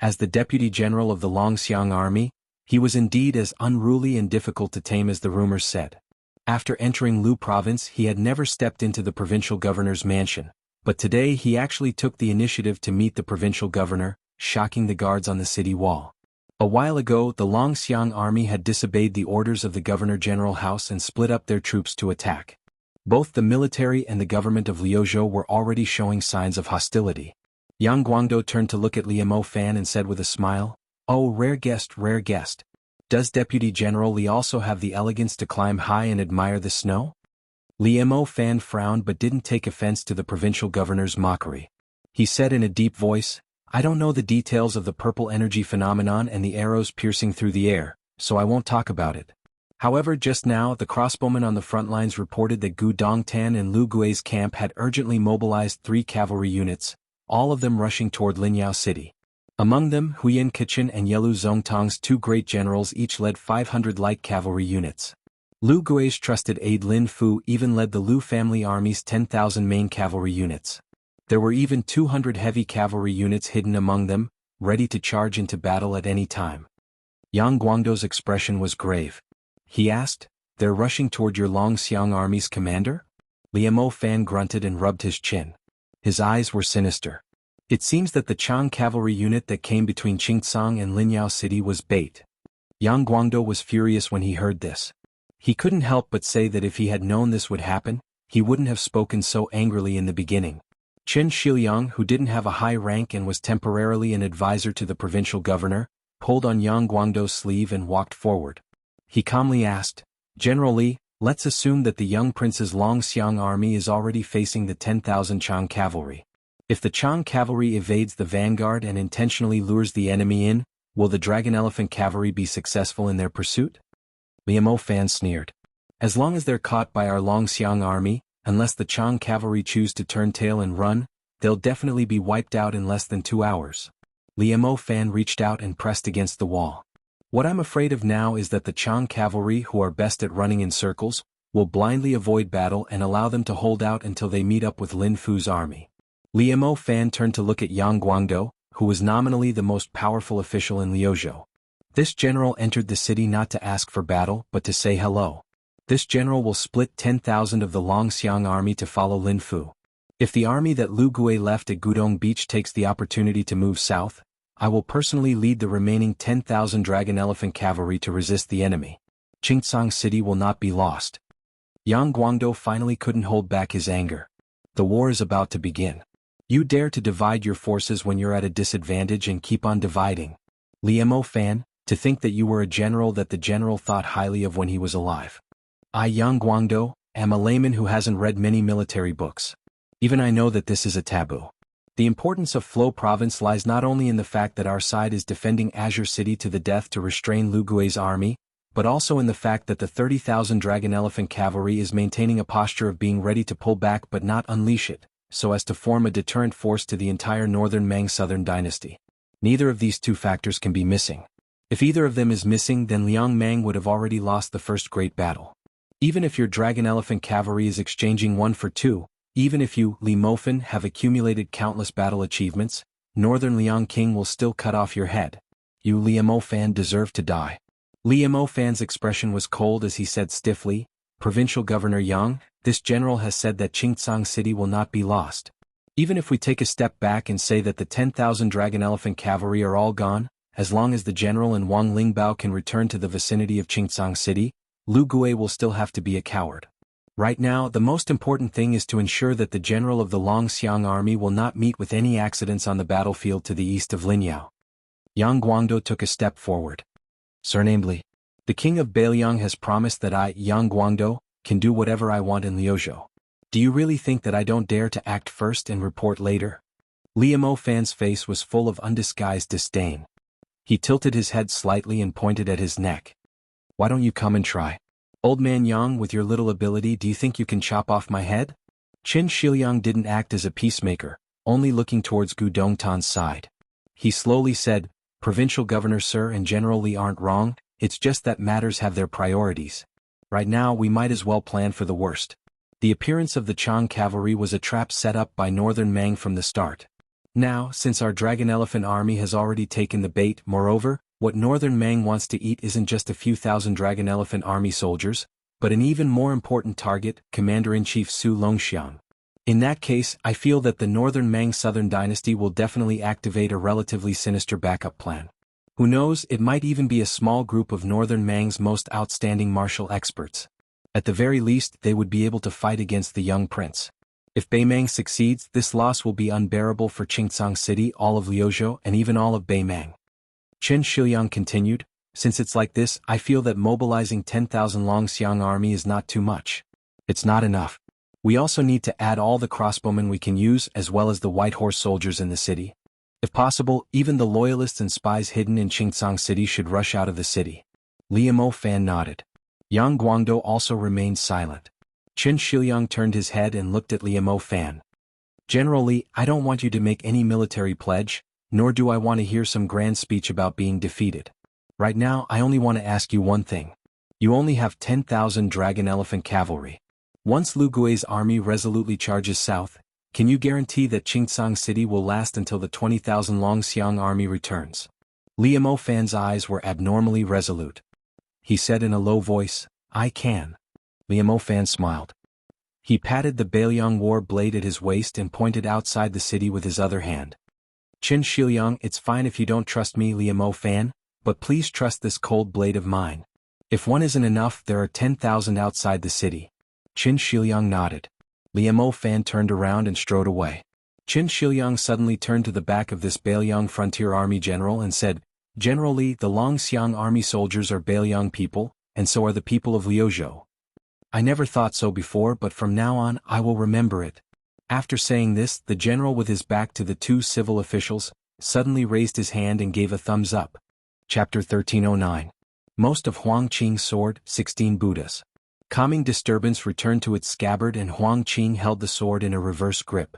As the deputy general of the Longxiang army, he was indeed as unruly and difficult to tame as the rumors said. After entering Lu province he had never stepped into the provincial governor's mansion, but today he actually took the initiative to meet the provincial governor, shocking the guards on the city wall. A while ago the Longxiang army had disobeyed the orders of the governor-general house and split up their troops to attack. Both the military and the government of Liuzhou were already showing signs of hostility. Yang Guangdou turned to look at Li Mo Fan and said with a smile, "Oh, rare guest, rare guest. Does Deputy General Li also have the elegance to climb high and admire the snow?" Li Mo Fan frowned but didn't take offense to the provincial governor's mockery. He said in a deep voice, "I don't know the details of the purple energy phenomenon and the arrows piercing through the air, so I won't talk about it. However, just now the crossbowmen on the front lines reported that Gu Dongtan and Lu Gui's camp had urgently mobilized 3 cavalry units, all of them rushing toward Linyao City. Among them, Huyan Kichin and Yelu Zongtong's 2 great generals each led 500 light cavalry units. Lu Gui's trusted aide Lin Fu even led the Lu family army's 10,000 main cavalry units. There were even 200 heavy cavalry units hidden among them, ready to charge into battle at any time. Yang Guangdou's expression was grave. He asked, "They're rushing toward your Longxiang army's commander?" Li Mo Fan grunted and rubbed his chin. His eyes were sinister. It seems that the Chang cavalry unit that came between Qingcang and Linyao City was bait. Yang Guangdou was furious when he heard this. He couldn't help but say that if he had known this would happen, he wouldn't have spoken so angrily in the beginning. Chen Shiliang, who didn't have a high rank and was temporarily an advisor to the provincial governor, pulled on Yang Guangdou's sleeve and walked forward. He calmly asked, "General Li, let's assume that the young prince's Longxiang army is already facing the 10,000 Chang cavalry. If the Chang cavalry evades the vanguard and intentionally lures the enemy in, will the Dragon Elephant cavalry be successful in their pursuit?" Li Mo Fan sneered. "As long as they're caught by our Longxiang army, unless the Chang cavalry choose to turn tail and run, they'll definitely be wiped out in less than 2 hours. Li Mo Fan reached out and pressed against the wall. "What I'm afraid of now is that the Chang cavalry, who are best at running in circles, will blindly avoid battle and allow them to hold out until they meet up with Lin Fu's army." Li Mo Fan turned to look at Yang Guangdou, who was nominally the most powerful official in Liuzhou. This general entered the city not to ask for battle but to say hello. This general will split 10,000 of the Longxiang army to follow Lin Fu. If the army that Lu Gui left at Gudong Beach takes the opportunity to move south, I will personally lead the remaining 10,000 Dragon Elephant cavalry to resist the enemy. Qingcang City will not be lost. Yang Guangdou finally couldn't hold back his anger. The war is about to begin. You dare to divide your forces when you're at a disadvantage and keep on dividing. Li Mo Fan, to think that you were a general that the general thought highly of when he was alive. I, Yang Guangdou, am a layman who hasn't read many military books. Even I know that this is a taboo. The importance of Flo province lies not only in the fact that our side is defending Azure City to the death to restrain Lu Gui's army, but also in the fact that the 30,000 Dragon Elephant cavalry is maintaining a posture of being ready to pull back but not unleash it, so as to form a deterrent force to the entire northern Meng southern dynasty. Neither of these 2 factors can be missing. If either of them is missing, then Liang Mang would have already lost the first great battle. Even if your Dragon Elephant cavalry is exchanging 1 for 2, even if you, Li Mofan, have accumulated countless battle achievements, Northern Liang King will still cut off your head. You Li Mofan deserve to die. Li Mofan's expression was cold as he said stiffly, "Provincial Governor Yang, this general has said that Qingcang City will not be lost. Even if we take a step back and say that the 10,000 Dragon Elephant cavalry are all gone, as long as the general and Wang Lingbao can return to the vicinity of Qingcang City, Lu Gui will still have to be a coward. Right now, the most important thing is to ensure that the general of the Longxiang army will not meet with any accidents on the battlefield to the east of Linyao." Yang Guangdou took a step forward. "Surnamed Li, the king of Beiliang has promised that I, Yang Guangdou, can do whatever I want in Liuzhou. Do you really think that I don't dare to act first and report later?" Li Mofan's face was full of undisguised disdain. He tilted his head slightly and pointed at his neck. Why don't you come and try? Old man Yang, with your little ability, do you think you can chop off my head? Qin Shiliang didn't act as a peacemaker, only looking towards Gu Dongtan's side. He slowly said, Provincial Governor Sir and General Li aren't wrong, it's just that matters have their priorities. Right now we might as well plan for the worst. The appearance of the Chang cavalry was a trap set up by Northern Mang from the start. Now, since our Dragon Elephant army has already taken the bait, moreover, what Northern Mang wants to eat isn't just a few thousand Dragon Elephant army soldiers, but an even more important target, Commander-in-Chief Su Longxiang. In that case, I feel that the Northern Mang Southern Dynasty will definitely activate a relatively sinister backup plan. Who knows, it might even be a small group of Northern Mang's most outstanding martial experts. At the very least, they would be able to fight against the young prince. If Beimang succeeds, this loss will be unbearable for Qingcang City, all of Liuzhou, and even all of Beimang. Chen Shiliang continued, since it's like this, I feel that mobilizing 10,000 Longxiang army is not too much. It's not enough. We also need to add all the crossbowmen we can use as well as the white horse soldiers in the city. If possible, even the loyalists and spies hidden in Qingcang City should rush out of the city. Liu Fan nodded. Yang Guangdou also remained silent. Chen Shiliang turned his head and looked at Liu Fan. General Li, I don't want you to make any military pledge, nor do I want to hear some grand speech about being defeated. Right now I only want to ask you one thing. You only have 10,000 Dragon Elephant cavalry. Once Lu Gui's army resolutely charges south, can you guarantee that Qingcang City will last until the 20,000 Longxiang army returns? Liu Fan's eyes were abnormally resolute. He said in a low voice, I can. Liu Fan smiled. He patted the Bailiang war blade at his waist and pointed outside the city with his other hand. Chen Shiliang, it's fine if you don't trust me, Liu Fan, but please trust this cold blade of mine. If one isn't enough, there are 10,000 outside the city. Chen Shiliang nodded. Liu Fan turned around and strode away. Chen Shiliang suddenly turned to the back of this Bailiang frontier army general and said, General Li, the Longxiang army soldiers are Bailiang people, and so are the people of Liuzhou. I never thought so before, but from now on, I will remember it. After saying this, the general, with his back to the two civil officials, suddenly raised his hand and gave a thumbs up. Chapter 1309. Most of Huang Qing's sword, 16 Buddhas. Calming disturbance returned to its scabbard and Huang Qing held the sword in a reverse grip.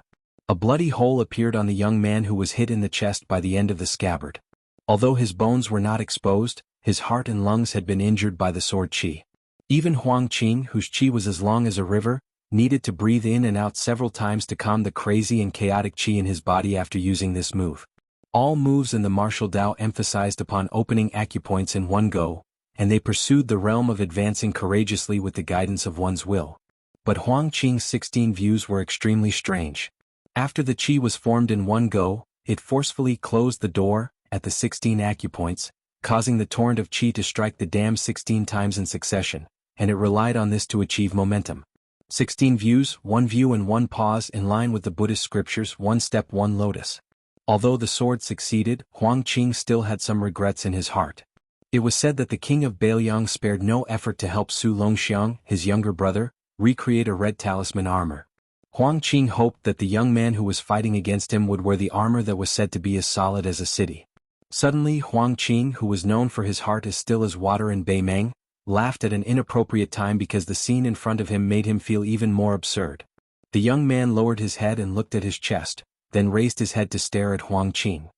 A bloody hole appeared on the young man who was hit in the chest by the end of the scabbard. Although his bones were not exposed, his heart and lungs had been injured by the sword qi. Even Huang Qing, whose qi was as long as a river, needed to breathe in and out several times to calm the crazy and chaotic qi in his body after using this move. All moves in the martial Dao emphasized upon opening acupoints in one go, and they pursued the realm of advancing courageously with the guidance of one's will. But Huang Qing's 16 views were extremely strange. After the qi was formed in one go, it forcefully closed the door, at the 16 acupoints, causing the torrent of qi to strike the dam 16 times in succession, and it relied on this to achieve momentum. 16 views, one view and one pause in line with the Buddhist scriptures, one step, one lotus. Although the sword succeeded, Huang Qing still had some regrets in his heart. It was said that the king of Bailiang spared no effort to help Su Longxiang, his younger brother, recreate a red talisman armor. Huang Qing hoped that the young man who was fighting against him would wear the armor that was said to be as solid as a city. Suddenly Huang Qing, who was known for his heart as still as water in Beimang, laughed at an inappropriate time because the scene in front of him made him feel even more absurd. The young man lowered his head and looked at his chest, then raised his head to stare at Huang Qing.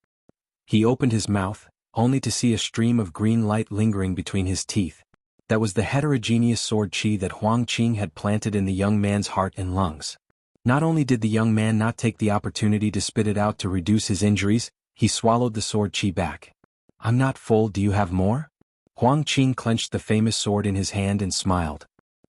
He opened his mouth, only to see a stream of green light lingering between his teeth. That was the heterogeneous sword qi that Huang Qing had planted in the young man's heart and lungs. Not only did the young man not take the opportunity to spit it out to reduce his injuries, he swallowed the sword qi back. I'm not full, do you have more? Huang Qing clenched the famous sword in his hand and smiled.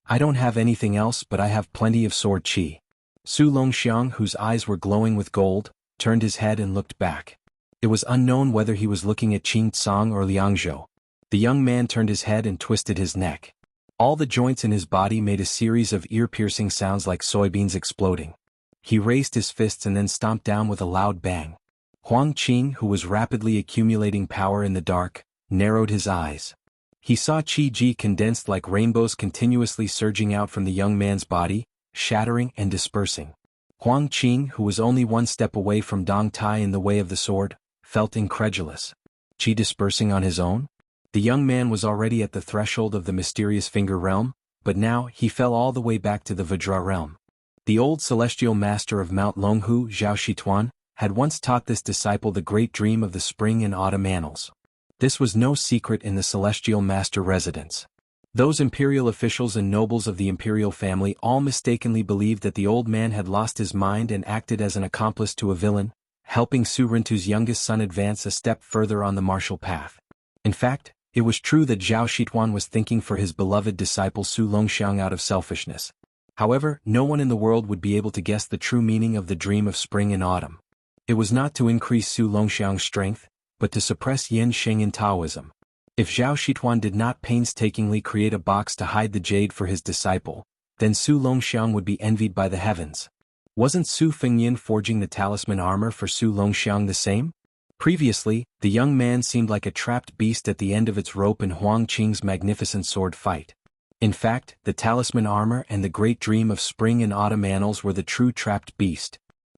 I don't have anything else, but I have plenty of sword qi. Su Longxiang, whose eyes were glowing with gold, turned his head and looked back. It was unknown whether he was looking at Qingcang or Liangzhou. The young man turned his head and twisted his neck. All the joints in his body made a series of ear-piercing sounds like soybeans exploding. He raised his fists and then stomped down with a loud bang. Huang Qing, who was rapidly accumulating power in the dark, narrowed his eyes. He saw qi ji condensed like rainbows continuously surging out from the young man's body, shattering and dispersing. Huang Qing, who was only one step away from Dong Tai in the way of the sword, felt incredulous. Qi dispersing on his own? The young man was already at the threshold of the mysterious finger realm, but now he fell all the way back to the Vajra realm. The old celestial master of Mount Longhu, Zhao Shituan, had once taught this disciple the great dream of the spring and autumn annals. This was no secret in the celestial master residence. Those imperial officials and nobles of the imperial family all mistakenly believed that the old man had lost his mind and acted as an accomplice to a villain, helping Su Rintu's youngest son advance a step further on the martial path. In fact, it was true that Zhao Shituan was thinking for his beloved disciple Su Longxiang out of selfishness. However, no one in the world would be able to guess the true meaning of the dream of spring and autumn. It was not to increase Su Longxiang's strength, but to suppress Yin Sheng in Taoism. If Zhao Shituan did not painstakingly create a box to hide the jade for his disciple, then Su Longxiang would be envied by the heavens. Wasn't Su Fengyin forging the talisman armor for Su Longxiang the same? Previously, the young man seemed like a trapped beast at the end of its rope in Huang Qing's magnificent sword fight. In fact, the talisman armor and the great dream of spring and autumn annals were the true trapped beast.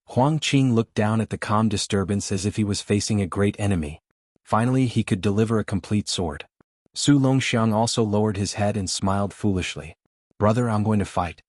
Huang Qing looked down at the calm disturbance as if he was facing a great enemy. Finally he could deliver a complete sword. Su Longxiang also lowered his head and smiled foolishly. "Brother, I'm going to fight."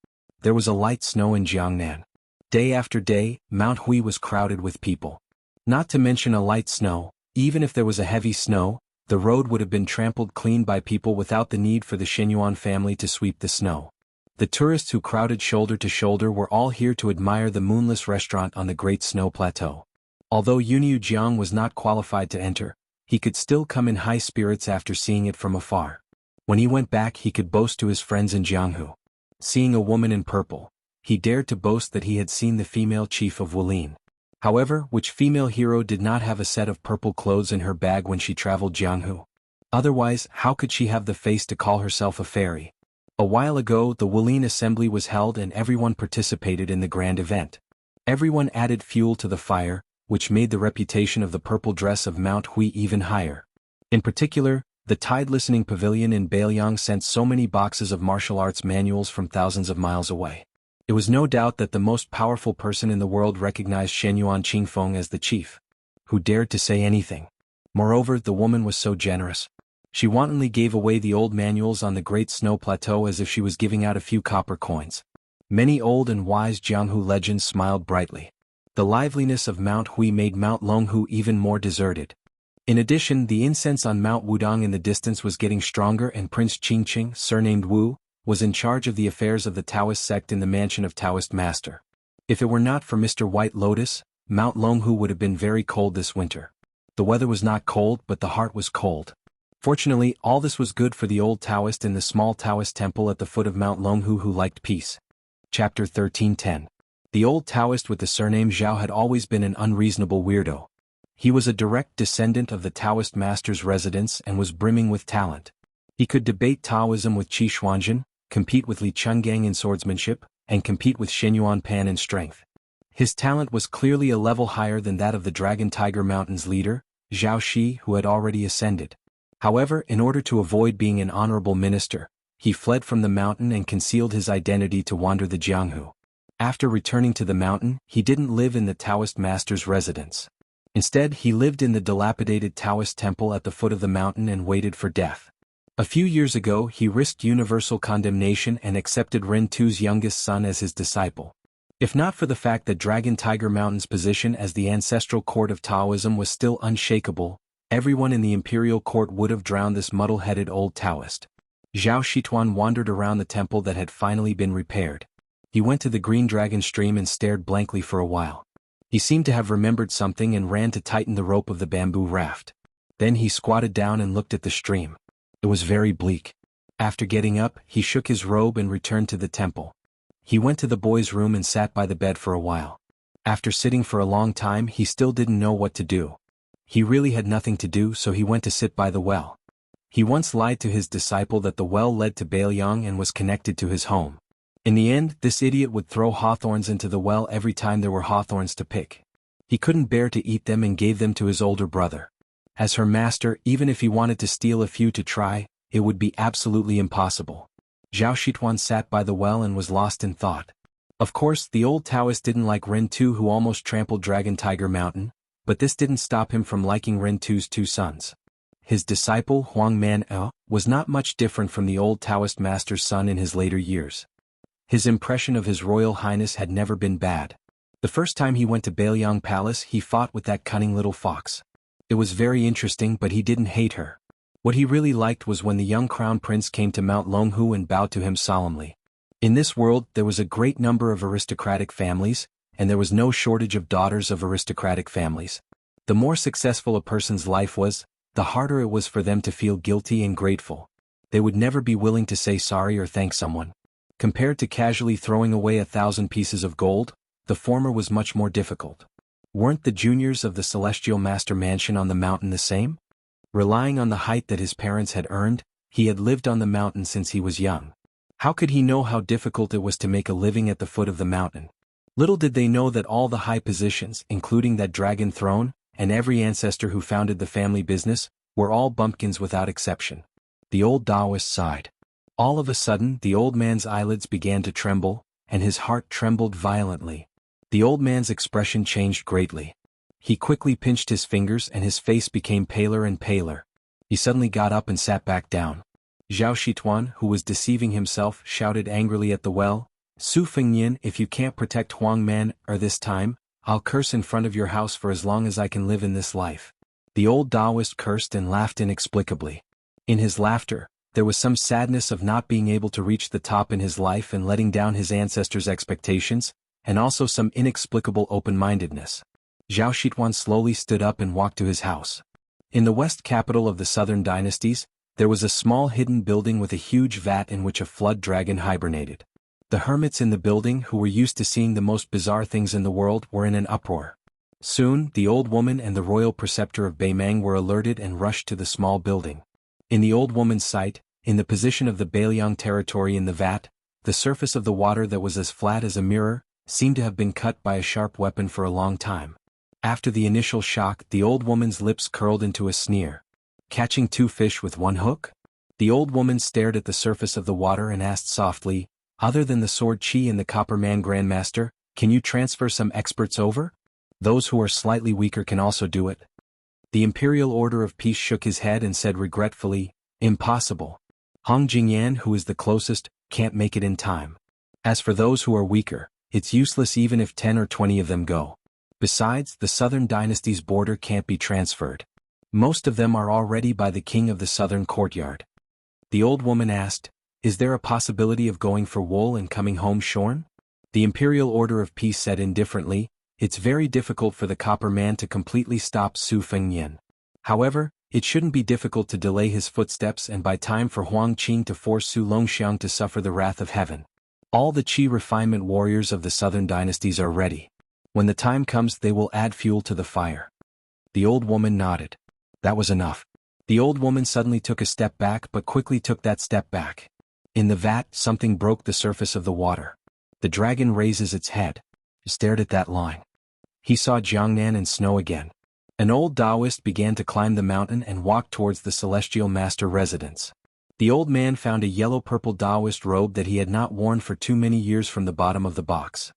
There was a light snow in Jiangnan. Day after day, Mount Hui was crowded with people. Not to mention a light snow, even if there was a heavy snow, the road would have been trampled clean by people without the need for the Shenyuan family to sweep the snow. The tourists who crowded shoulder to shoulder were all here to admire the moonless restaurant on the Great Snow Plateau. Although Yunyu Jiang was not qualified to enter, he could still come in high spirits after seeing it from afar. When he went back he could boast to his friends in Jianghu. Seeing a woman in purple, he dared to boast that he had seen the female chief of Wulin. However, which female hero did not have a set of purple clothes in her bag when she traveled Jianghu? Otherwise, how could she have the face to call herself a fairy? A while ago the Wulin assembly was held and everyone participated in the grand event. Everyone added fuel to the fire, which made the reputation of the purple dress of Mount Hui even higher. In particular, the Tide Listening Pavilion in Beiliang sent so many boxes of martial arts manuals from thousands of miles away. It was no doubt that the most powerful person in the world recognized Shenyuan Qingfeng as the chief. Who dared to say anything? Moreover, the woman was so generous. She wantonly gave away the old manuals on the Great Snow Plateau as if she was giving out a few copper coins. Many old and wise Jianghu legends smiled brightly. The liveliness of Mount Hui made Mount Longhu even more deserted. In addition, the incense on Mount Wudang in the distance was getting stronger and Prince Qingqing, surnamed Wu, was in charge of the affairs of the Taoist sect in the mansion of Taoist Master. If it were not for Mr. White Lotus, Mount Longhu would have been very cold this winter. The weather was not cold but the heart was cold. Fortunately, all this was good for the old Taoist in the small Taoist temple at the foot of Mount Longhu who liked peace. Chapter 13:10. The old Taoist with the surname Zhao had always been an unreasonable weirdo. He was a direct descendant of the Taoist master's residence and was brimming with talent. He could debate Taoism with Qi Xuanzhen, compete with Li Chenggang in swordsmanship, and compete with Shenyuan Pan in strength. His talent was clearly a level higher than that of the Dragon Tiger Mountain's leader, Zhao Shi, who had already ascended. However, in order to avoid being an honorable minister, he fled from the mountain and concealed his identity to wander the Jianghu. After returning to the mountain, he didn't live in the Taoist master's residence. Instead, he lived in the dilapidated Taoist temple at the foot of the mountain and waited for death. A few years ago he risked universal condemnation and accepted Ren Tu's youngest son as his disciple. If not for the fact that Dragon Tiger Mountain's position as the ancestral court of Taoism was still unshakable, everyone in the imperial court would have drowned this muddle-headed old Taoist. Zhao Shituan wandered around the temple that had finally been repaired. He went to the Green Dragon stream and stared blankly for a while. He seemed to have remembered something and ran to tighten the rope of the bamboo raft. Then he squatted down and looked at the stream. It was very bleak. After getting up, he shook his robe and returned to the temple. He went to the boy's room and sat by the bed for a while. After sitting for a long time he still didn't know what to do. He really had nothing to do, so he went to sit by the well. He once lied to his disciple that the well led to Beiliang and was connected to his home. In the end, this idiot would throw hawthorns into the well every time there were hawthorns to pick. He couldn't bear to eat them and gave them to his older brother. As her master, even if he wanted to steal a few to try, it would be absolutely impossible. Zhao Shituan sat by the well and was lost in thought. Of course, the old Taoist didn't like Ren Tu, who almost trampled Dragon Tiger Mountain, but this didn't stop him from liking Ren Tu's two sons. His disciple Huang Man was not much different from the old Taoist master's son in his later years. His impression of His Royal Highness had never been bad. The first time he went to Bailiang Palace he fought with that cunning little fox. It was very interesting, but he didn't hate her. What he really liked was when the young crown prince came to Mount Longhu and bowed to him solemnly. In this world there was a great number of aristocratic families, and there was no shortage of daughters of aristocratic families. The more successful a person's life was, the harder it was for them to feel guilty and grateful. They would never be willing to say sorry or thank someone. Compared to casually throwing away 1,000 pieces of gold, the former was much more difficult. Weren't the juniors of the Celestial Master Mansion on the mountain the same? Relying on the height that his parents had earned, he had lived on the mountain since he was young. How could he know how difficult it was to make a living at the foot of the mountain? Little did they know that all the high positions, including that dragon throne, and every ancestor who founded the family business, were all bumpkins without exception. The old Taoist sighed. All of a sudden the old man's eyelids began to tremble, and his heart trembled violently. The old man's expression changed greatly. He quickly pinched his fingers and his face became paler and paler. He suddenly got up and sat back down. Zhao Shituan, who was deceiving himself, shouted angrily at the well, "Su Fengnian, if you can't protect Huang Man this time, I'll curse in front of your house for as long as I can live in this life." The old Taoist cursed and laughed inexplicably. In his laughter, there was some sadness of not being able to reach the top in his life and letting down his ancestors' expectations, and also some inexplicable open-mindedness. Zhao Shituan slowly stood up and walked to his house. In the west capital of the southern dynasties, there was a small hidden building with a huge vat in which a flood dragon hibernated. The hermits in the building, who were used to seeing the most bizarre things in the world, were in an uproar. Soon, the old woman and the royal preceptor of Beimang were alerted and rushed to the small building. In the old woman's sight, in the position of the Bailiang territory in the vat, the surface of the water that was as flat as a mirror, seemed to have been cut by a sharp weapon for a long time. After the initial shock, the old woman's lips curled into a sneer. "Catching 2 fish with 1 hook?" The old woman stared at the surface of the water and asked softly, "Other than the Sword Chi and the Copper Man Grandmaster, can you transfer some experts over? Those who are slightly weaker can also do it." The Imperial Order of Peace shook his head and said regretfully, "Impossible. Hong Jingyan, who is the closest, can't make it in time. As for those who are weaker, it's useless even if 10 or 20 of them go. Besides, the southern dynasty's border can't be transferred. Most of them are already by the king of the southern courtyard." The old woman asked, "Is there a possibility of going for wool and coming home shorn?" The Imperial Order of Peace said indifferently, "It's very difficult for the Copper Man to completely stop Su Fengnian. However, it shouldn't be difficult to delay his footsteps and buy time for Huang Qing to force Su Longxiang to suffer the wrath of heaven. All the Qi refinement warriors of the southern dynasties are ready. When the time comes they will add fuel to the fire." The old woman nodded. That was enough. The old woman suddenly took a step back but quickly took that step back. In the vat, something broke the surface of the water. The dragon raises its head. He stared at that line. He saw Jiangnan and snow again. An old Taoist began to climb the mountain and walk towards the Celestial Master residence. The old man found a yellow-purple Taoist robe that he had not worn for too many years from the bottom of the box.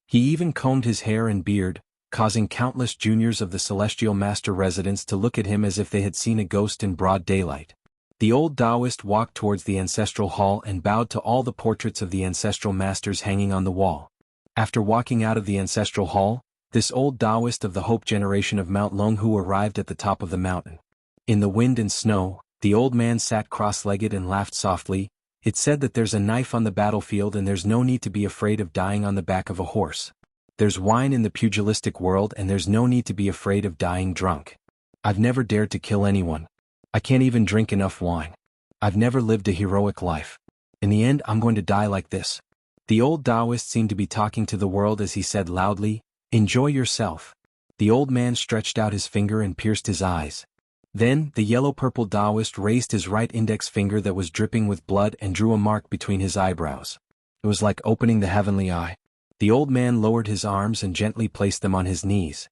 He even combed his hair and beard, causing countless juniors of the Celestial Master residence to look at him as if they had seen a ghost in broad daylight. The old Taoist walked towards the ancestral hall and bowed to all the portraits of the ancestral masters hanging on the wall. After walking out of the ancestral hall, this old Taoist of the Hope generation of Mount Longhu arrived at the top of the mountain. In the wind and snow, the old man sat cross-legged and laughed softly. "It's said that there's a knife on the battlefield and there's no need to be afraid of dying on the back of a horse. There's wine in the pugilistic world and there's no need to be afraid of dying drunk. I've never dared to kill anyone. I can't even drink enough wine. I've never lived a heroic life. In the end, I'm going to die like this." The old Taoist seemed to be talking to the world as he said loudly, "Enjoy yourself." The old man stretched out his finger and pierced his eyes. Then, the yellow-purple Taoist raised his right index finger that was dripping with blood and drew a mark between his eyebrows. It was like opening the heavenly eye. The old man lowered his arms and gently placed them on his knees.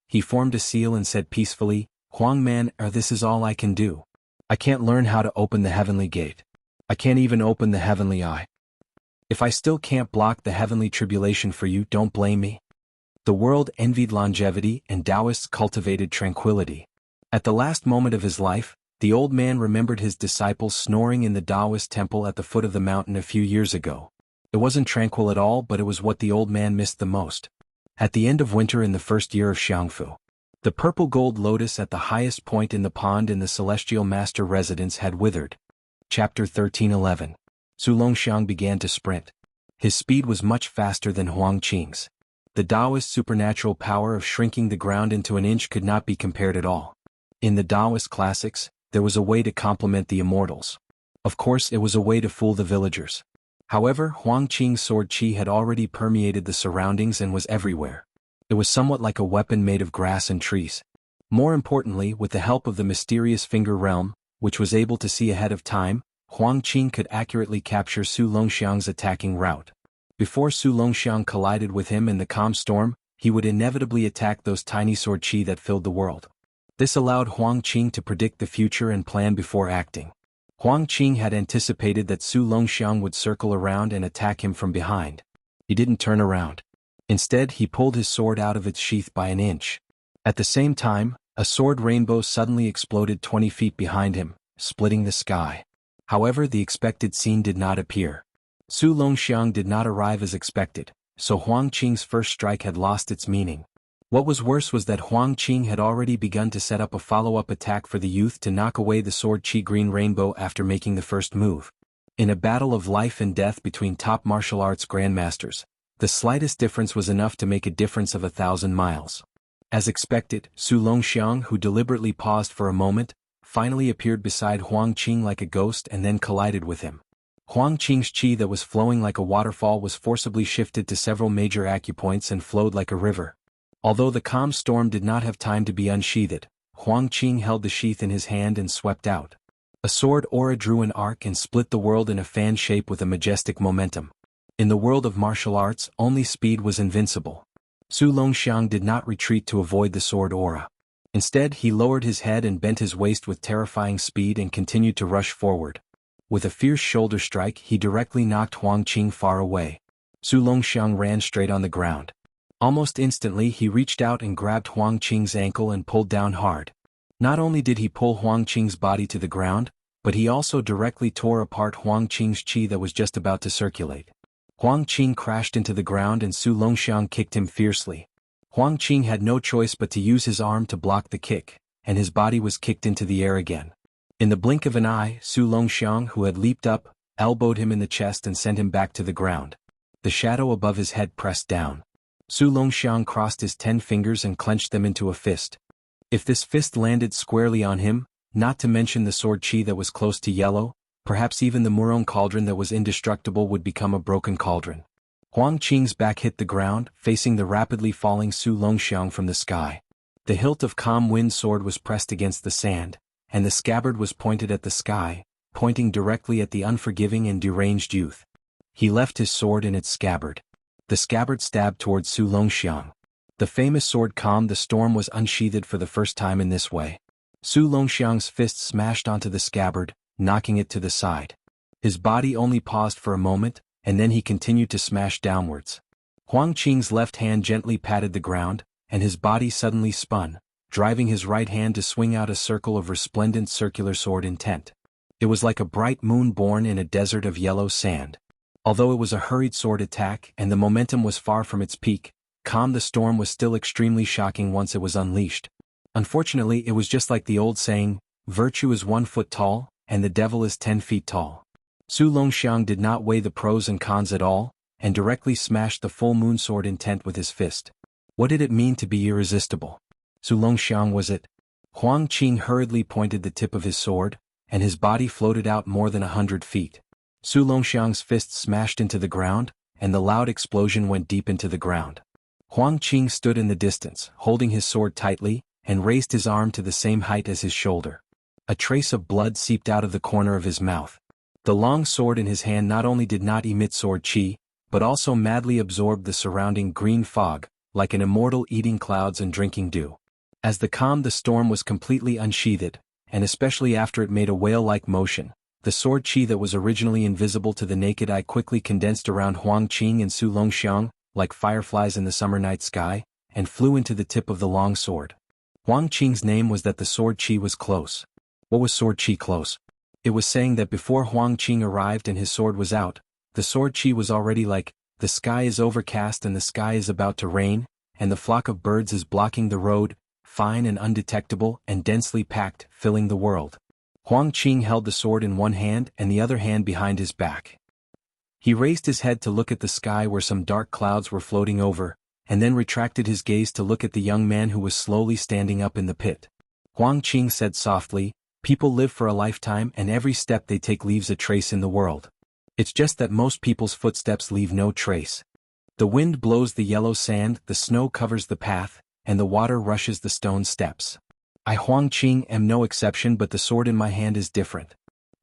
He formed a seal and said peacefully, "Huang Man, this is all I can do. I can't learn how to open the heavenly gate. I can't even open the heavenly eye. If I still can't block the heavenly tribulation for you, don't blame me." The world envied longevity and Taoists cultivated tranquility. At the last moment of his life, the old man remembered his disciples snoring in the Taoist temple at the foot of the mountain a few years ago. It wasn't tranquil at all, but it was what the old man missed the most. At the end of winter in the first year of Jianghu, the purple gold lotus at the highest point in the pond in the celestial master residence had withered. Chapter 13:11. Su Longxiang began to sprint. His speed was much faster than Huang Qing's. The Taoist supernatural power of shrinking the ground into an inch could not be compared at all. In the Taoist classics, there was a way to complement the immortals. Of course, it was a way to fool the villagers. However, Huang Qing's sword qi had already permeated the surroundings and was everywhere. It was somewhat like a weapon made of grass and trees. More importantly, with the help of the mysterious finger realm, which was able to see ahead of time, Huang Qing could accurately capture Su Longxiang's attacking route. Before Su Longxiang collided with him in the calm storm, he would inevitably attack those tiny sword qi that filled the world. This allowed Huang Qing to predict the future and plan before acting. Huang Qing had anticipated that Su Longxiang would circle around and attack him from behind. He didn't turn around. Instead, he pulled his sword out of its sheath by an inch. At the same time, a sword rainbow suddenly exploded 20 feet behind him, splitting the sky. However, the expected scene did not appear. Su Longxiang did not arrive as expected, so Huang Qing's first strike had lost its meaning. What was worse was that Huang Qing had already begun to set up a follow-up attack for the youth to knock away the sword qi green rainbow after making the first move. In a battle of life and death between top martial arts grandmasters, the slightest difference was enough to make a difference of 1,000 miles. As expected, Su Longxiang, who deliberately paused for a moment, finally appeared beside Huang Qing like a ghost and then collided with him. Huang Qing's qi that was flowing like a waterfall was forcibly shifted to several major acupoints and flowed like a river. Although the calm storm did not have time to be unsheathed, Huang Qing held the sheath in his hand and swept out. A sword aura drew an arc and split the world in a fan shape with a majestic momentum. In the world of martial arts, only speed was invincible. Su Longxiang did not retreat to avoid the sword aura. Instead, he lowered his head and bent his waist with terrifying speed and continued to rush forward. With a fierce shoulder strike, he directly knocked Huang Qing far away. Su Longxiang ran straight on the ground. Almost instantly, he reached out and grabbed Huang Qing's ankle and pulled down hard. Not only did he pull Huang Qing's body to the ground, but he also directly tore apart Huang Qing's qi that was just about to circulate. Huang Qing crashed into the ground and Su Longxiang kicked him fiercely. Huang Qing had no choice but to use his arm to block the kick, and his body was kicked into the air again. In the blink of an eye, Su Longxiang, who had leaped up, elbowed him in the chest and sent him back to the ground. The shadow above his head pressed down. Su Longxiang crossed his 10 fingers and clenched them into a fist. If this fist landed squarely on him, not to mention the sword qi that was close to yellow, perhaps even the Murong cauldron that was indestructible would become a broken cauldron. Huang Qing's back hit the ground, facing the rapidly falling Su Longxiang from the sky. The hilt of calm wind sword was pressed against the sand, and the scabbard was pointed at the sky, pointing directly at the unforgiving and deranged youth. He left his sword in its scabbard. The scabbard stabbed towards Su Longxiang. The famous sword calmed the storm was unsheathed for the first time in this way. Su Longxiang's fist smashed onto the scabbard, knocking it to the side. His body only paused for a moment, and then he continued to smash downwards. Huang Qing's left hand gently patted the ground, and his body suddenly spun, driving his right hand to swing out a circle of resplendent circular sword intent. It was like a bright moon born in a desert of yellow sand. Although it was a hurried sword attack and the momentum was far from its peak, calm the storm was still extremely shocking once it was unleashed. Unfortunately, it was just like the old saying, virtue is 1 foot tall, and the devil is 10 feet tall. Su Longxiang did not weigh the pros and cons at all, and directly smashed the full moon sword intent with his fist. What did it mean to be irresistible? Su Longxiang was it? Huang Qing hurriedly pointed the tip of his sword, and his body floated out more than 100 feet. Su Longxiang's fist smashed into the ground, and the loud explosion went deep into the ground. Huang Qing stood in the distance, holding his sword tightly, and raised his arm to the same height as his shoulder. A trace of blood seeped out of the corner of his mouth. The long sword in his hand not only did not emit sword qi, but also madly absorbed the surrounding green fog, like an immortal eating clouds and drinking dew. As the storm was completely unsheathed, and especially after it made a whale-like motion, the sword qi that was originally invisible to the naked eye quickly condensed around Huang Qing and Su Longxiang, like fireflies in the summer night sky, and flew into the tip of the long sword. Huang Qing's name was that the sword chi was close. What was sword chi close? It was saying that before Huang Qing arrived and his sword was out, the sword chi was already like, the sky is overcast and the sky is about to rain, and the flock of birds is blocking the road, fine and undetectable and densely packed, filling the world. Huang Qing held the sword in one hand and the other hand behind his back. He raised his head to look at the sky where some dark clouds were floating over, and then retracted his gaze to look at the young man who was slowly standing up in the pit. Huang Qing said softly, "People live for a lifetime and every step they take leaves a trace in the world. It's just that most people's footsteps leave no trace. The wind blows the yellow sand, the snow covers the path, and the water rushes the stone steps. I Huang Qing am no exception, but the sword in my hand is different."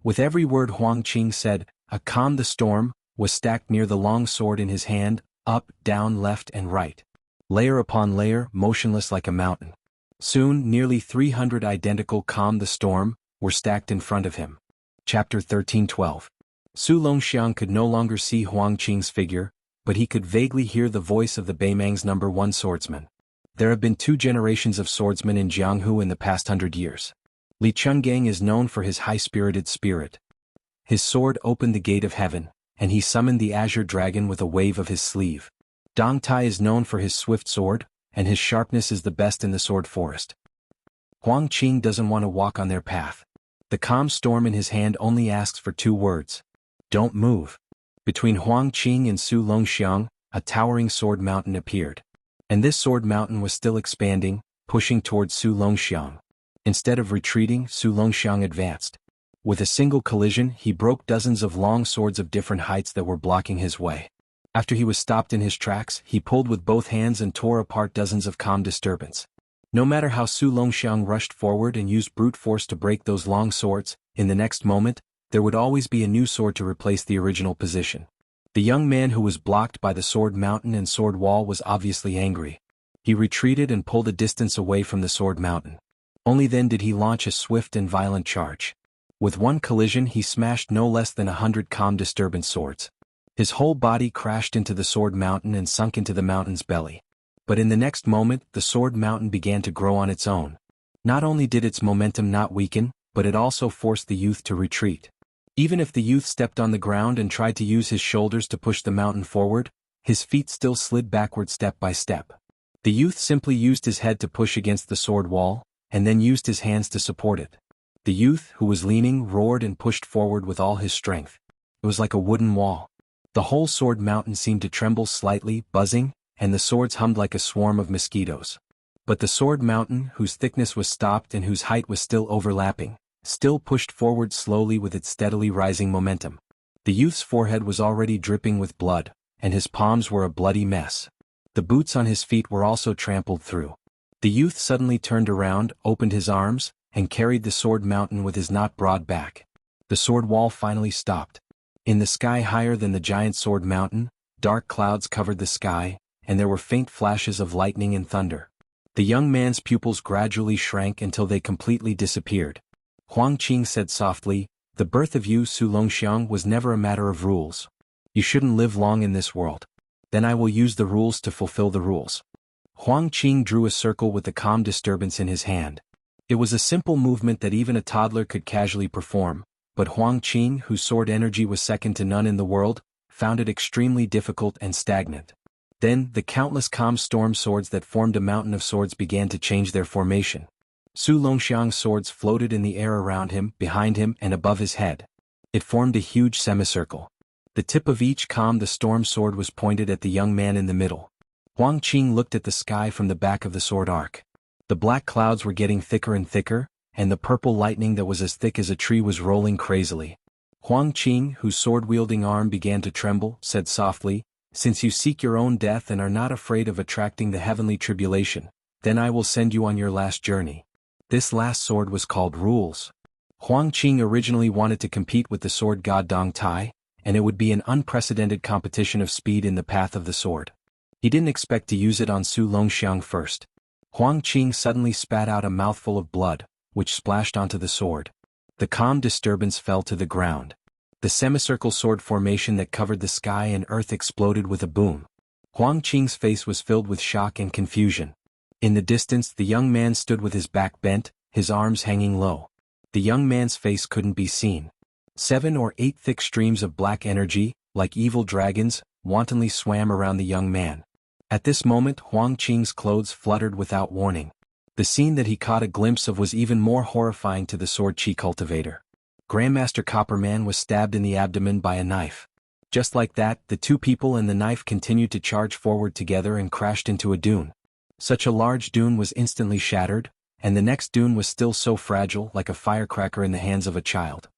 With every word Huang Qing said, a calm the storm was stacked near the long sword in his hand, up, down, left and right. Layer upon layer, motionless like a mountain. Soon, nearly 300 identical calm the storm were stacked in front of him. Chapter 13:12. Su Longxiang could no longer see Huang Qing's figure, but he could vaguely hear the voice of the Beimang's #1 swordsman. There have been 2 generations of swordsmen in Jianghu in the past 100 years. Li Chungang is known for his high-spirited spirit. His sword opened the gate of heaven, and he summoned the azure dragon with a wave of his sleeve. Dong Tai is known for his swift sword, and his sharpness is the best in the sword forest. Huang Qing doesn't want to walk on their path. The calm storm in his hand only asks for 2 words. Don't move. Between Huang Qing and Su Longxiang, a towering sword mountain appeared. And this sword mountain was still expanding, pushing towards Su Longxiang. Instead of retreating, Su Longxiang advanced. With a single collision, he broke dozens of long swords of different heights that were blocking his way. After he was stopped in his tracks, he pulled with both hands and tore apart dozens of calm disturbance. No matter how Su Longxiang rushed forward and used brute force to break those long swords, in the next moment, there would always be a new sword to replace the original position. The young man who was blocked by the sword mountain and sword wall was obviously angry. He retreated and pulled a distance away from the sword mountain. Only then did he launch a swift and violent charge. With one collision he smashed no less than 100 calm disturbance swords. His whole body crashed into the sword mountain and sunk into the mountain's belly. But in the next moment, the sword mountain began to grow on its own. Not only did its momentum not weaken, but it also forced the youth to retreat. Even if the youth stepped on the ground and tried to use his shoulders to push the mountain forward, his feet still slid backward step by step. The youth simply used his head to push against the sword wall, and then used his hands to support it. The youth, who was leaning, roared and pushed forward with all his strength. It was like a wooden wall. The whole sword mountain seemed to tremble slightly, buzzing, and the swords hummed like a swarm of mosquitoes. But the sword mountain, whose thickness was stopped and whose height was still overlapping, still pushed forward slowly with its steadily rising momentum. The youth's forehead was already dripping with blood, and his palms were a bloody mess. The boots on his feet were also trampled through. The youth suddenly turned around, opened his arms, and carried the sword mountain with his not broad back. The sword wall finally stopped. In the sky higher than the giant sword mountain, dark clouds covered the sky, and there were faint flashes of lightning and thunder. The young man's pupils gradually shrank until they completely disappeared. Huang Qing said softly, "The birth of you, Su Longxiang, was never a matter of rules. You shouldn't live long in this world. Then I will use the rules to fulfill the rules." Huang Qing drew a circle with the calm disturbance in his hand. It was a simple movement that even a toddler could casually perform, but Huang Qing, whose sword energy was second to none in the world, found it extremely difficult and stagnant. Then, the countless calm storm swords that formed a mountain of swords began to change their formation. Su Longxiang's swords floated in the air around him, behind him, and above his head. It formed a huge semicircle. The tip of each calm the storm sword was pointed at the young man in the middle. Huang Qing looked at the sky from the back of the sword arc. The black clouds were getting thicker and thicker, and the purple lightning that was as thick as a tree was rolling crazily. Huang Qing, whose sword-wielding arm began to tremble, said softly, "Since you seek your own death and are not afraid of attracting the heavenly tribulation, then I will send you on your last journey." This last sword was called Rules. Huang Qing originally wanted to compete with the sword god Dong Tai, and it would be an unprecedented competition of speed in the path of the sword. He didn't expect to use it on Su Longxiang first. Huang Qing suddenly spat out a mouthful of blood, which splashed onto the sword. The calm disturbance fell to the ground. The semicircle sword formation that covered the sky and earth exploded with a boom. Huang Qing's face was filled with shock and confusion. In the distance, the young man stood with his back bent, his arms hanging low. The young man's face couldn't be seen. 7 or 8 thick streams of black energy, like evil dragons, wantonly swam around the young man. At this moment, Huang Qing's clothes fluttered without warning. The scene that he caught a glimpse of was even more horrifying to the sword chi cultivator. Grandmaster Copperman was stabbed in the abdomen by a knife. Just like that, the two people and the knife continued to charge forward together and crashed into a dune. Such a large dune was instantly shattered, and the next dune was still so fragile, like a firecracker in the hands of a child.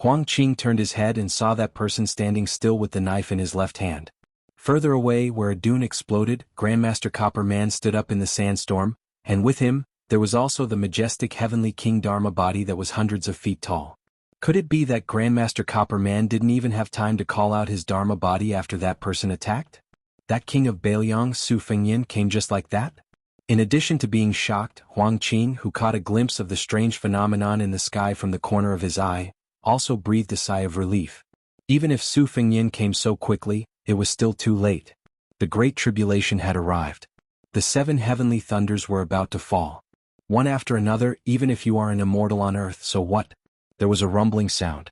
Huang Qing turned his head and saw that person standing still with the knife in his left hand. Further away, where a dune exploded, Grandmaster Copperman stood up in the sandstorm, and with him, there was also the majestic heavenly King Dharma body that was hundreds of feet tall. Could it be that Grandmaster Copperman didn't even have time to call out his Dharma body after that person attacked? That king of Bailiang, Su Fengyin, came just like that? In addition to being shocked, Huang Qing, who caught a glimpse of the strange phenomenon in the sky from the corner of his eye, also breathed a sigh of relief. Even if Su Fengyin came so quickly, it was still too late. The Great Tribulation had arrived. The 7 heavenly thunders were about to fall. One after another, even if you are an immortal on earth, so what? There was a rumbling sound.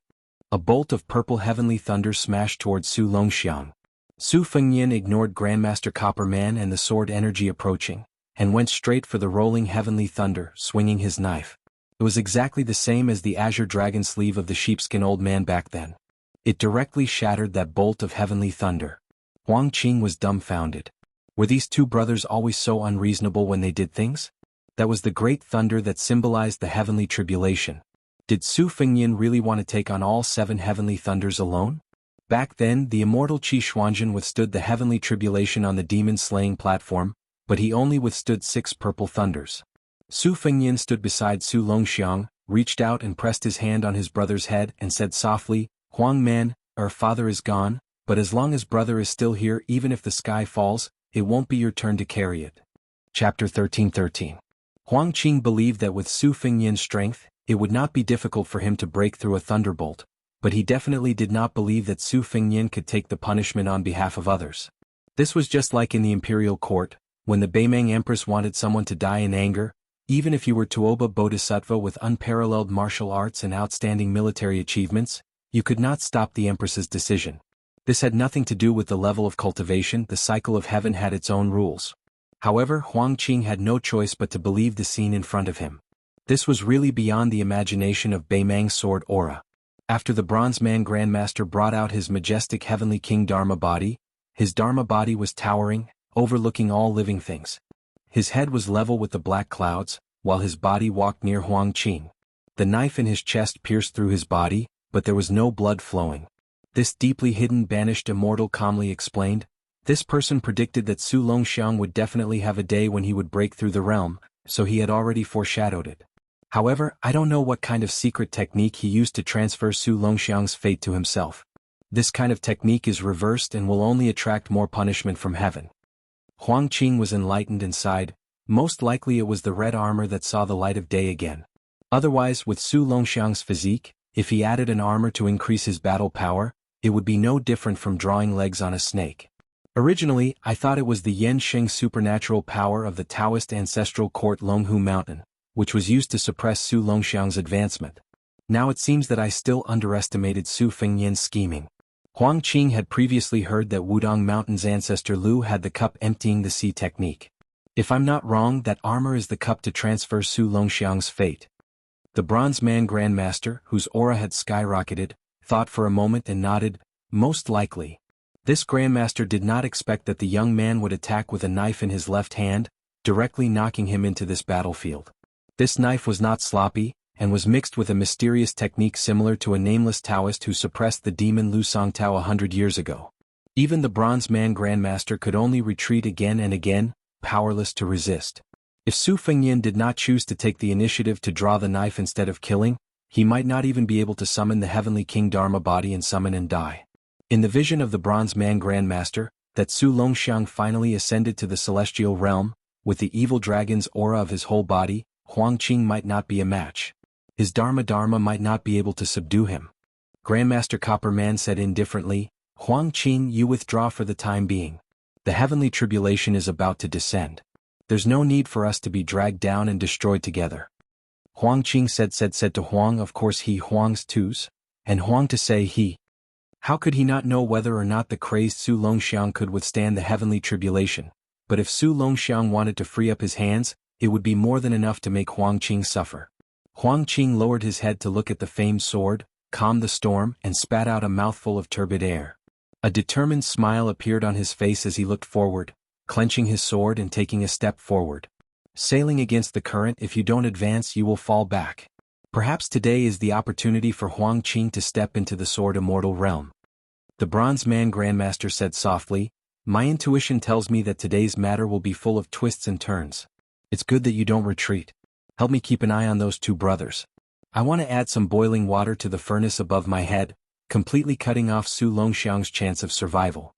A bolt of purple heavenly thunder smashed towards Su Longxiang. Su Fengyin ignored Grandmaster Copperman and the sword energy approaching, and went straight for the rolling heavenly thunder, swinging his knife. It was exactly the same as the azure dragon sleeve of the sheepskin old man back then. It directly shattered that bolt of heavenly thunder. Huang Qing was dumbfounded. Were these two brothers always so unreasonable when they did things? That was the great thunder that symbolized the heavenly tribulation. Did Su Fengyin really want to take on all 7 heavenly thunders alone? Back then, the immortal Qi Xuanzhen withstood the heavenly tribulation on the demon-slaying platform, but he only withstood 6 purple thunders. Su Fengyin stood beside Su Longxiang, reached out and pressed his hand on his brother's head and said softly, "Huang man, our father is gone, but as long as brother is still here, even if the sky falls, it won't be your turn to carry it." Chapter 13:13. Huang Qing believed that with Su Fengyin's strength, it would not be difficult for him to break through a thunderbolt, but he definitely did not believe that Su Fengyin could take the punishment on behalf of others. This was just like in the imperial court, when the Beimeng Empress wanted someone to die in anger. Even if you were Tuoba Bodhisattva with unparalleled martial arts and outstanding military achievements, you could not stop the Empress's decision. This had nothing to do with the level of cultivation. The cycle of heaven had its own rules. However, Huang Qing had no choice but to believe the scene in front of him. This was really beyond the imagination of Beimeng's sword aura. After the Bronze Man Grandmaster brought out his majestic heavenly King Dharma body, his Dharma body was towering, overlooking all living things. His head was level with the black clouds, while his body walked near Huang Qing. The knife in his chest pierced through his body, but there was no blood flowing. This deeply hidden banished immortal calmly explained, "This person predicted that Su Longxiang would definitely have a day when he would break through the realm, so he had already foreshadowed it. However, I don't know what kind of secret technique he used to transfer Su Longxiang's fate to himself. This kind of technique is reversed and will only attract more punishment from heaven." Huang Qing was enlightened and sighed. Most likely it was the red armor that saw the light of day again. Otherwise, with Su Longxiang's physique, if he added an armor to increase his battle power, it would be no different from drawing legs on a snake. Originally, I thought it was the Yen Sheng supernatural power of the Taoist ancestral court Longhu Mountain, which was used to suppress Su Longxiang's advancement. Now it seems that I still underestimated Su Fengyin's scheming. Huang Qing had previously heard that Wudong Mountain's ancestor Lu had the cup emptying the sea technique. If I'm not wrong, that armor is the cup to transfer Su Longxiang's fate. The Bronze Man Grandmaster, whose aura had skyrocketed, thought for a moment and nodded, "Most likely." This Grandmaster did not expect that the young man would attack with a knife in his left hand, directly knocking him into this battlefield. This knife was not sloppy, and was mixed with a mysterious technique similar to a nameless Taoist who suppressed the demon Lu Songtao 100 years ago. Even the Bronze Man Grandmaster could only retreat again and again, powerless to resist. If Su Fengyin did not choose to take the initiative to draw the knife instead of killing, he might not even be able to summon the heavenly King Dharma body and summon and die. In the vision of the Bronze Man Grandmaster, that Su Longxiang finally ascended to the celestial realm, with the evil dragon's aura of his whole body, Huang Qing might not be a match. His Dharma might not be able to subdue him. Grandmaster Copperman said indifferently, "Huang Qing, you withdraw for the time being. The heavenly tribulation is about to descend. There's no need for us to be dragged down and destroyed together. Huang Qing said to Huang, of course he Huang's twos, and Huang to say he. How could he not know whether or not the crazed Su Longxiang could withstand the heavenly tribulation? But if Su Longxiang wanted to free up his hands, it would be more than enough to make Huang Qing suffer. Huang Qing lowered his head to look at the famed sword, calmed the storm, and spat out a mouthful of turbid air. A determined smile appeared on his face as he looked forward, clenching his sword and taking a step forward. Sailing against the current, if you don't advance you will fall back. Perhaps today is the opportunity for Huang Qing to step into the sword immortal realm. The Bronze Man Grandmaster said softly, my intuition tells me that today's matter will be full of twists and turns. It's good that you don't retreat. Help me keep an eye on those two brothers. I want to add some boiling water to the furnace above my head, completely cutting off Su Longxiang's chance of survival.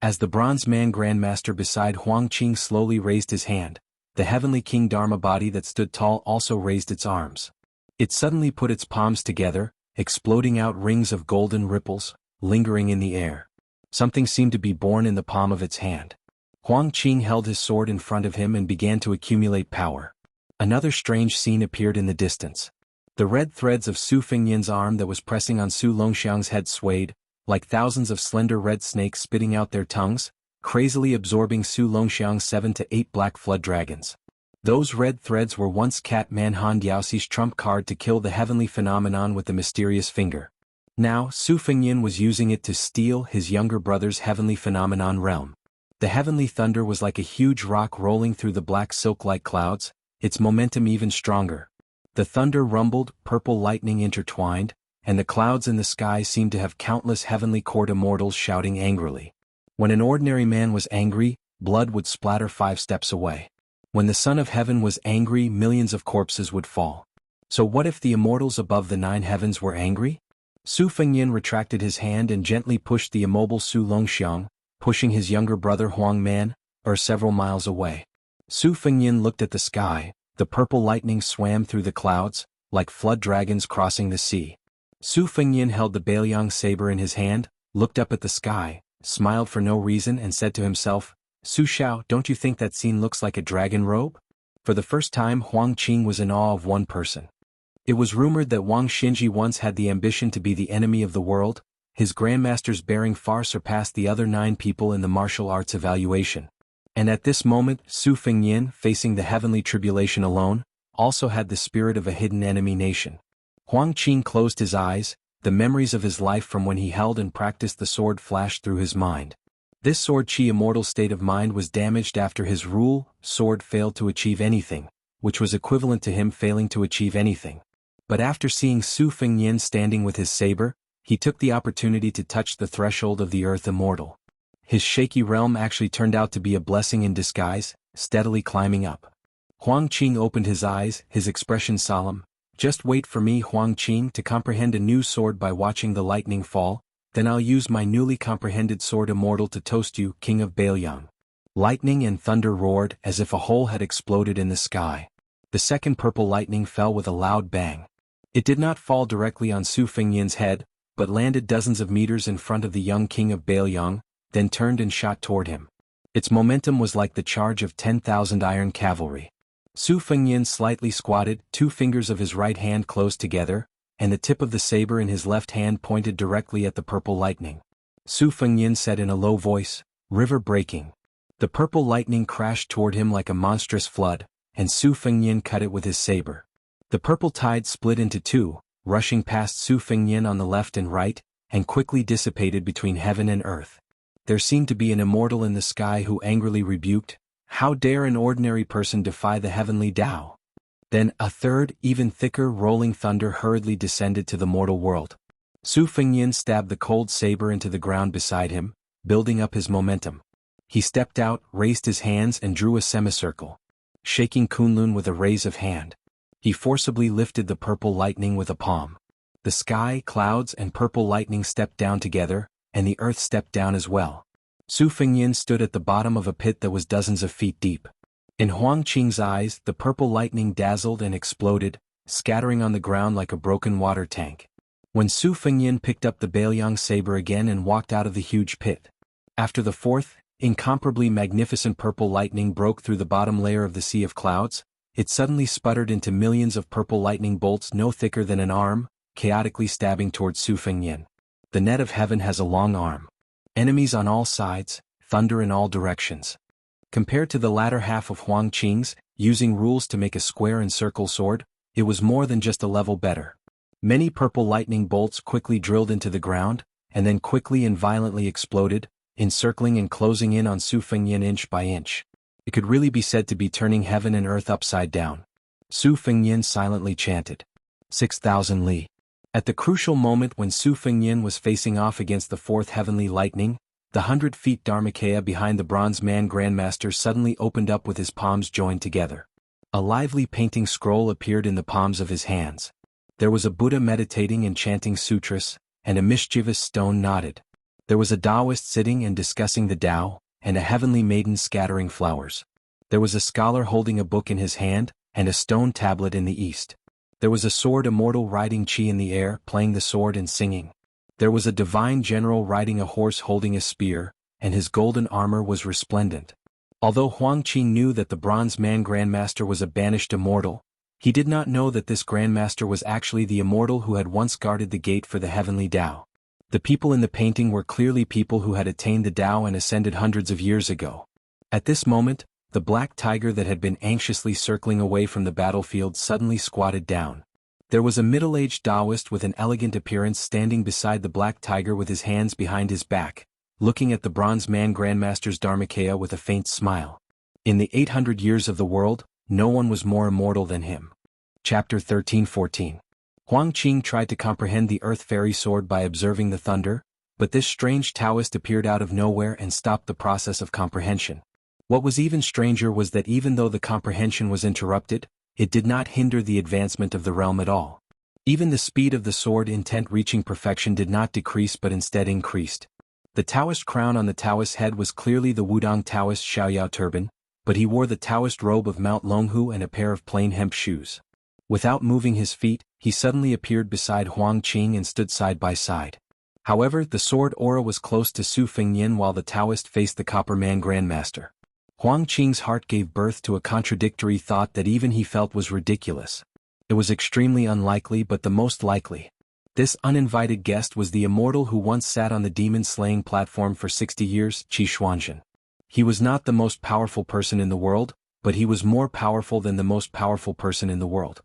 As the Bronze Man Grandmaster beside Huang Qing slowly raised his hand, the heavenly King Dharma body that stood tall also raised its arms. It suddenly put its palms together, exploding out rings of golden ripples, lingering in the air. Something seemed to be born in the palm of its hand. Huang Qing held his sword in front of him and began to accumulate power. Another strange scene appeared in the distance. The red threads of Su Fengyan's arm that was pressing on Su Longxiang's head swayed, like thousands of slender red snakes spitting out their tongues, crazily absorbing Su Longxiang's 7 to 8 black flood dragons. Those red threads were once Catman Han Diaoxi's trump card to kill the heavenly phenomenon with the mysterious finger. Now, Su Fengyan was using it to steal his younger brother's heavenly phenomenon realm. The heavenly thunder was like a huge rock rolling through the black silk-like clouds, its momentum even stronger. The thunder rumbled, purple lightning intertwined, and the clouds in the sky seemed to have countless heavenly court immortals shouting angrily. When an ordinary man was angry, blood would splatter 5 steps away. When the Son of Heaven was angry, millions of corpses would fall. So what if the immortals above the 9 heavens were angry? Su Fengyan retracted his hand and gently pushed the immobile Su Longxiang, pushing his younger brother Huang Man, several miles away. Su Fengyan looked at the sky. The purple lightning swam through the clouds, like flood dragons crossing the sea. Su Fengyan held the Bailiang saber in his hand, looked up at the sky, smiled for no reason and said to himself, Su Xiao, don't you think that scene looks like a dragon robe? For the first time Huang Qing was in awe of one person. It was rumored that Wang Xinji once had the ambition to be the enemy of the world. His grandmaster's bearing far surpassed the other 9 people in the martial arts evaluation. And at this moment Su Fengyan, facing the heavenly tribulation alone, also had the spirit of a hidden enemy nation. Huang Qing closed his eyes. The memories of his life from when he held and practiced the sword flashed through his mind. This sword chi immortal state of mind was damaged after his rule. Sword failed to achieve anything, which was equivalent to him failing to achieve anything. But after seeing Su Fengyan standing with his saber, he took the opportunity to touch the threshold of the earth immortal. His shaky realm actually turned out to be a blessing in disguise, steadily climbing up. Huang Qing opened his eyes, his expression solemn. Just wait for me, Huang Qing, to comprehend a new sword by watching the lightning fall, then I'll use my newly comprehended sword immortal to toast you, King of Bailiang. Lightning and thunder roared as if a hole had exploded in the sky. The second purple lightning fell with a loud bang. It did not fall directly on Su Fengyan's head, but landed dozens of meters in front of the young King of Bailiang, then turned and shot toward him. Its momentum was like the charge of 10,000 iron cavalry. Su Fengyan slightly squatted, 2 fingers of his right hand closed together, and the tip of the saber in his left hand pointed directly at the purple lightning. Su Fengyan said in a low voice, river breaking. The purple lightning crashed toward him like a monstrous flood, and Su Fengyan cut it with his saber. The purple tide split into 2, rushing past Su Fengyan on the left and right, and quickly dissipated between heaven and earth. There seemed to be an immortal in the sky who angrily rebuked, how dare an ordinary person defy the heavenly Tao? Then a third, even thicker rolling thunder hurriedly descended to the mortal world. Su Fengyan stabbed the cold saber into the ground beside him, building up his momentum. He stepped out, raised his hands and drew a semicircle. Shaking Kunlun with a raise of hand, he forcibly lifted the purple lightning with a palm. The sky, clouds and purple lightning stepped down together, and the earth stepped down as well. Su Fengyan stood at the bottom of a pit that was dozens of feet deep. In Huang Qing's eyes, the purple lightning dazzled and exploded, scattering on the ground like a broken water tank. When Su Fengyan picked up the Bailiang saber again and walked out of the huge pit. After the 4th, incomparably magnificent purple lightning broke through the bottom layer of the sea of clouds. It suddenly sputtered into millions of purple lightning bolts no thicker than an arm, chaotically stabbing towards Su Fengnian. The net of heaven has a long arm. Enemies on all sides, thunder in all directions. Compared to the latter half of Huang Qing's, using rules to make a square and circle sword, it was more than just a level better. Many purple lightning bolts quickly drilled into the ground, and then quickly and violently exploded, encircling and closing in on Su Fengnian inch by inch. It could really be said to be turning heaven and earth upside down. Su Fengnian silently chanted, 6,000 li. At the crucial moment when Su Fengnian was facing off against the fourth heavenly lightning, the 100 feet Dharmakaya behind the bronze man grandmaster suddenly opened up with his palms joined together. A lively painting scroll appeared in the palms of his hands. There was a Buddha meditating and chanting sutras, and a mischievous stone nodded. There was a Taoist sitting and discussing the Tao, and a heavenly maiden scattering flowers. There was a scholar holding a book in his hand, and a stone tablet in the east. There was a sword immortal riding Qi in the air, playing the sword and singing. There was a divine general riding a horse holding a spear, and his golden armor was resplendent. Although Huang Qing knew that the bronze man grandmaster was a banished immortal, he did not know that this grandmaster was actually the immortal who had once guarded the gate for the heavenly Tao. The people in the painting were clearly people who had attained the Tao and ascended hundreds of years ago. At this moment, the black tiger that had been anxiously circling away from the battlefield suddenly squatted down. There was a middle-aged Taoist with an elegant appearance standing beside the black tiger with his hands behind his back, looking at the bronze man grandmaster's Dharmakaya with a faint smile. In the 800 years of the world, no one was more immortal than him. Chapter 13-14. Huang Qing tried to comprehend the earth fairy sword by observing the thunder, but this strange Taoist appeared out of nowhere and stopped the process of comprehension. What was even stranger was that even though the comprehension was interrupted, it did not hinder the advancement of the realm at all. Even the speed of the sword intent reaching perfection did not decrease but instead increased. The Taoist crown on the Taoist's head was clearly the Wudong Taoist Xiaoyao turban, but he wore the Taoist robe of Mount Longhu and a pair of plain hemp shoes. Without moving his feet, he suddenly appeared beside Huang Qing and stood side by side. However, the sword aura was close to Su Fengnian while the Taoist faced the Copper Man Grandmaster. Huang Qing's heart gave birth to a contradictory thought that even he felt was ridiculous. It was extremely unlikely but the most likely. This uninvited guest was the immortal who once sat on the demon-slaying platform for 60 years, Qi Xuanzhen. He was not the most powerful person in the world, but he was more powerful than the most powerful person in the world.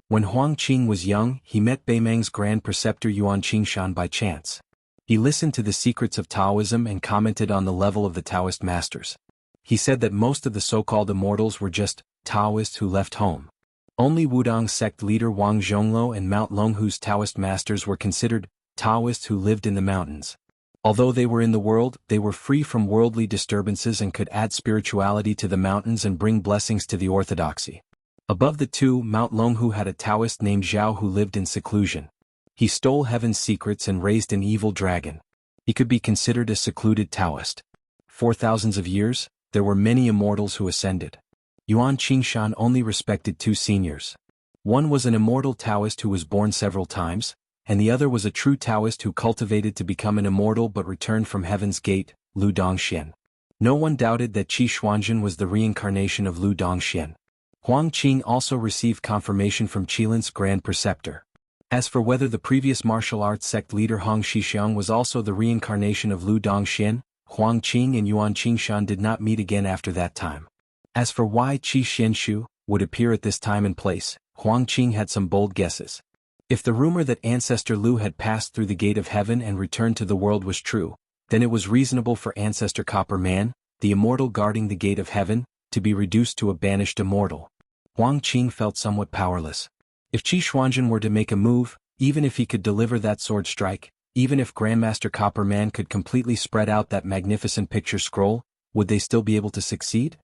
When Huang Qing was young, he met Beimang's grand preceptor Yuan Qingshan by chance. He listened to the secrets of Taoism and commented on the level of the Taoist masters. He said that most of the so-called immortals were just Taoists who left home. Only Wudong sect leader Wang Zhongluo and Mount Longhu's Taoist masters were considered Taoists who lived in the mountains. Although they were in the world, they were free from worldly disturbances and could add spirituality to the mountains and bring blessings to the orthodoxy. Above the two, Mount Longhu had a Taoist named Zhao who lived in seclusion. He stole heaven's secrets and raised an evil dragon. He could be considered a secluded Taoist. For thousands of years, there were many immortals who ascended. Yuan Qingshan only respected two seniors. One was an immortal Taoist who was born several times, and the other was a true Taoist who cultivated to become an immortal but returned from Heaven's Gate, Lu Dongxian. No one doubted that Qi Xuanzhen was the reincarnation of Lu Dongxian. Huang Qing also received confirmation from Qilin's grand preceptor. As for whether the previous martial arts sect leader Hong Shixiang was also the reincarnation of Lu Dongxian, Huang Qing and Yuan Qingshan did not meet again after that time. As for why Qi Xianshu would appear at this time and place, Huang Qing had some bold guesses. If the rumor that Ancestor Lu had passed through the gate of heaven and returned to the world was true, then it was reasonable for Ancestor Copper Man, the immortal guarding the gate of heaven, to be reduced to a banished immortal. Huang Qing felt somewhat powerless. If Qi Xuanzhen were to make a move, even if he could deliver that sword strike, even if Grandmaster Copper Man could completely spread out that magnificent picture scroll, would they still be able to succeed?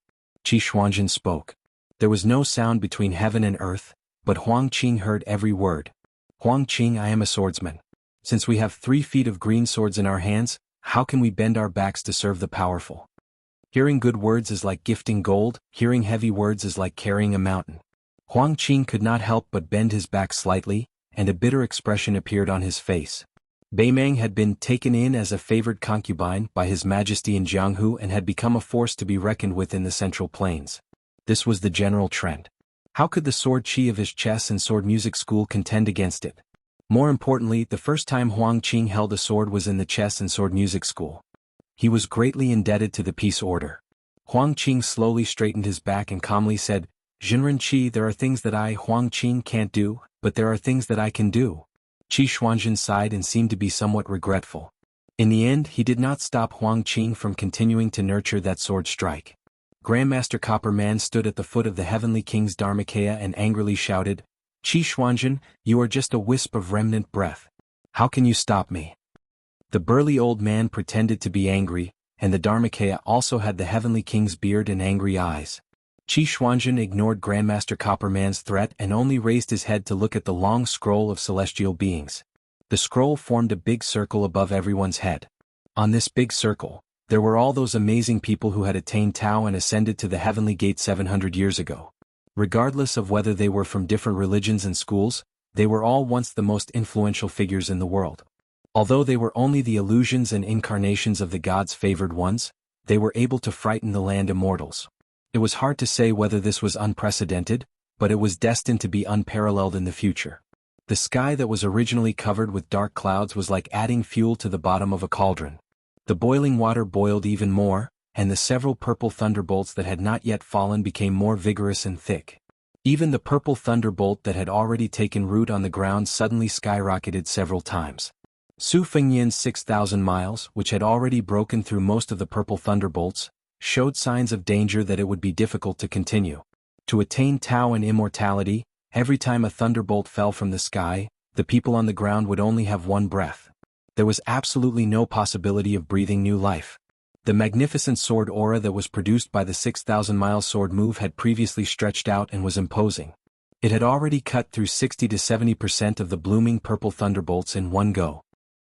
Qi Xuanzhen spoke. There was no sound between heaven and earth, but Huang Qing heard every word. Huang Qing, I am a swordsman. Since we have 3 feet of green swords in our hands, how can we bend our backs to serve the powerful? Hearing good words is like gifting gold, hearing heavy words is like carrying a mountain. Huang Qing could not help but bend his back slightly, and a bitter expression appeared on his face. Beimang had been taken in as a favored concubine by His Majesty in Jianghu and had become a force to be reckoned with in the Central Plains. This was the general trend. How could the sword chi of his chess and sword music school contend against it? More importantly, the first time Huang Qing held a sword was in the chess and sword music school. He was greatly indebted to the peace order. Huang Qing slowly straightened his back and calmly said, "Jinren Qi, there are things that I, Huang Qing, can't do, but there are things that I can do." Qi Xuanzhen sighed and seemed to be somewhat regretful. In the end, he did not stop Huang Qing from continuing to nurture that sword strike. Grandmaster Copper Man stood at the foot of the Heavenly King's Dharmakaya and angrily shouted, "Qi Xuanzhen, you are just a wisp of remnant breath. How can you stop me?" The burly old man pretended to be angry, and the Dharmakaya also had the Heavenly King's beard and angry eyes. Qi Xuanzhen ignored Grandmaster Copperman's threat and only raised his head to look at the long scroll of celestial beings. The scroll formed a big circle above everyone's head. On this big circle, there were all those amazing people who had attained Tao and ascended to the Heavenly Gate 700 years ago. Regardless of whether they were from different religions and schools, they were all once the most influential figures in the world. Although they were only the illusions and incarnations of the gods' favored ones, they were able to frighten the land immortals. It was hard to say whether this was unprecedented, but it was destined to be unparalleled in the future. The sky that was originally covered with dark clouds was like adding fuel to the bottom of a cauldron. The boiling water boiled even more, and the several purple thunderbolts that had not yet fallen became more vigorous and thick. Even the purple thunderbolt that had already taken root on the ground suddenly skyrocketed several times. Su Fengyan's 6,000 miles, which had already broken through most of the purple thunderbolts, showed signs of danger that it would be difficult to continue. To attain Tao and immortality, every time a thunderbolt fell from the sky, the people on the ground would only have one breath. There was absolutely no possibility of breathing new life. The magnificent sword aura that was produced by the 6,000-mile sword move had previously stretched out and was imposing. It had already cut through 60 to 70% of the blooming purple thunderbolts in one go.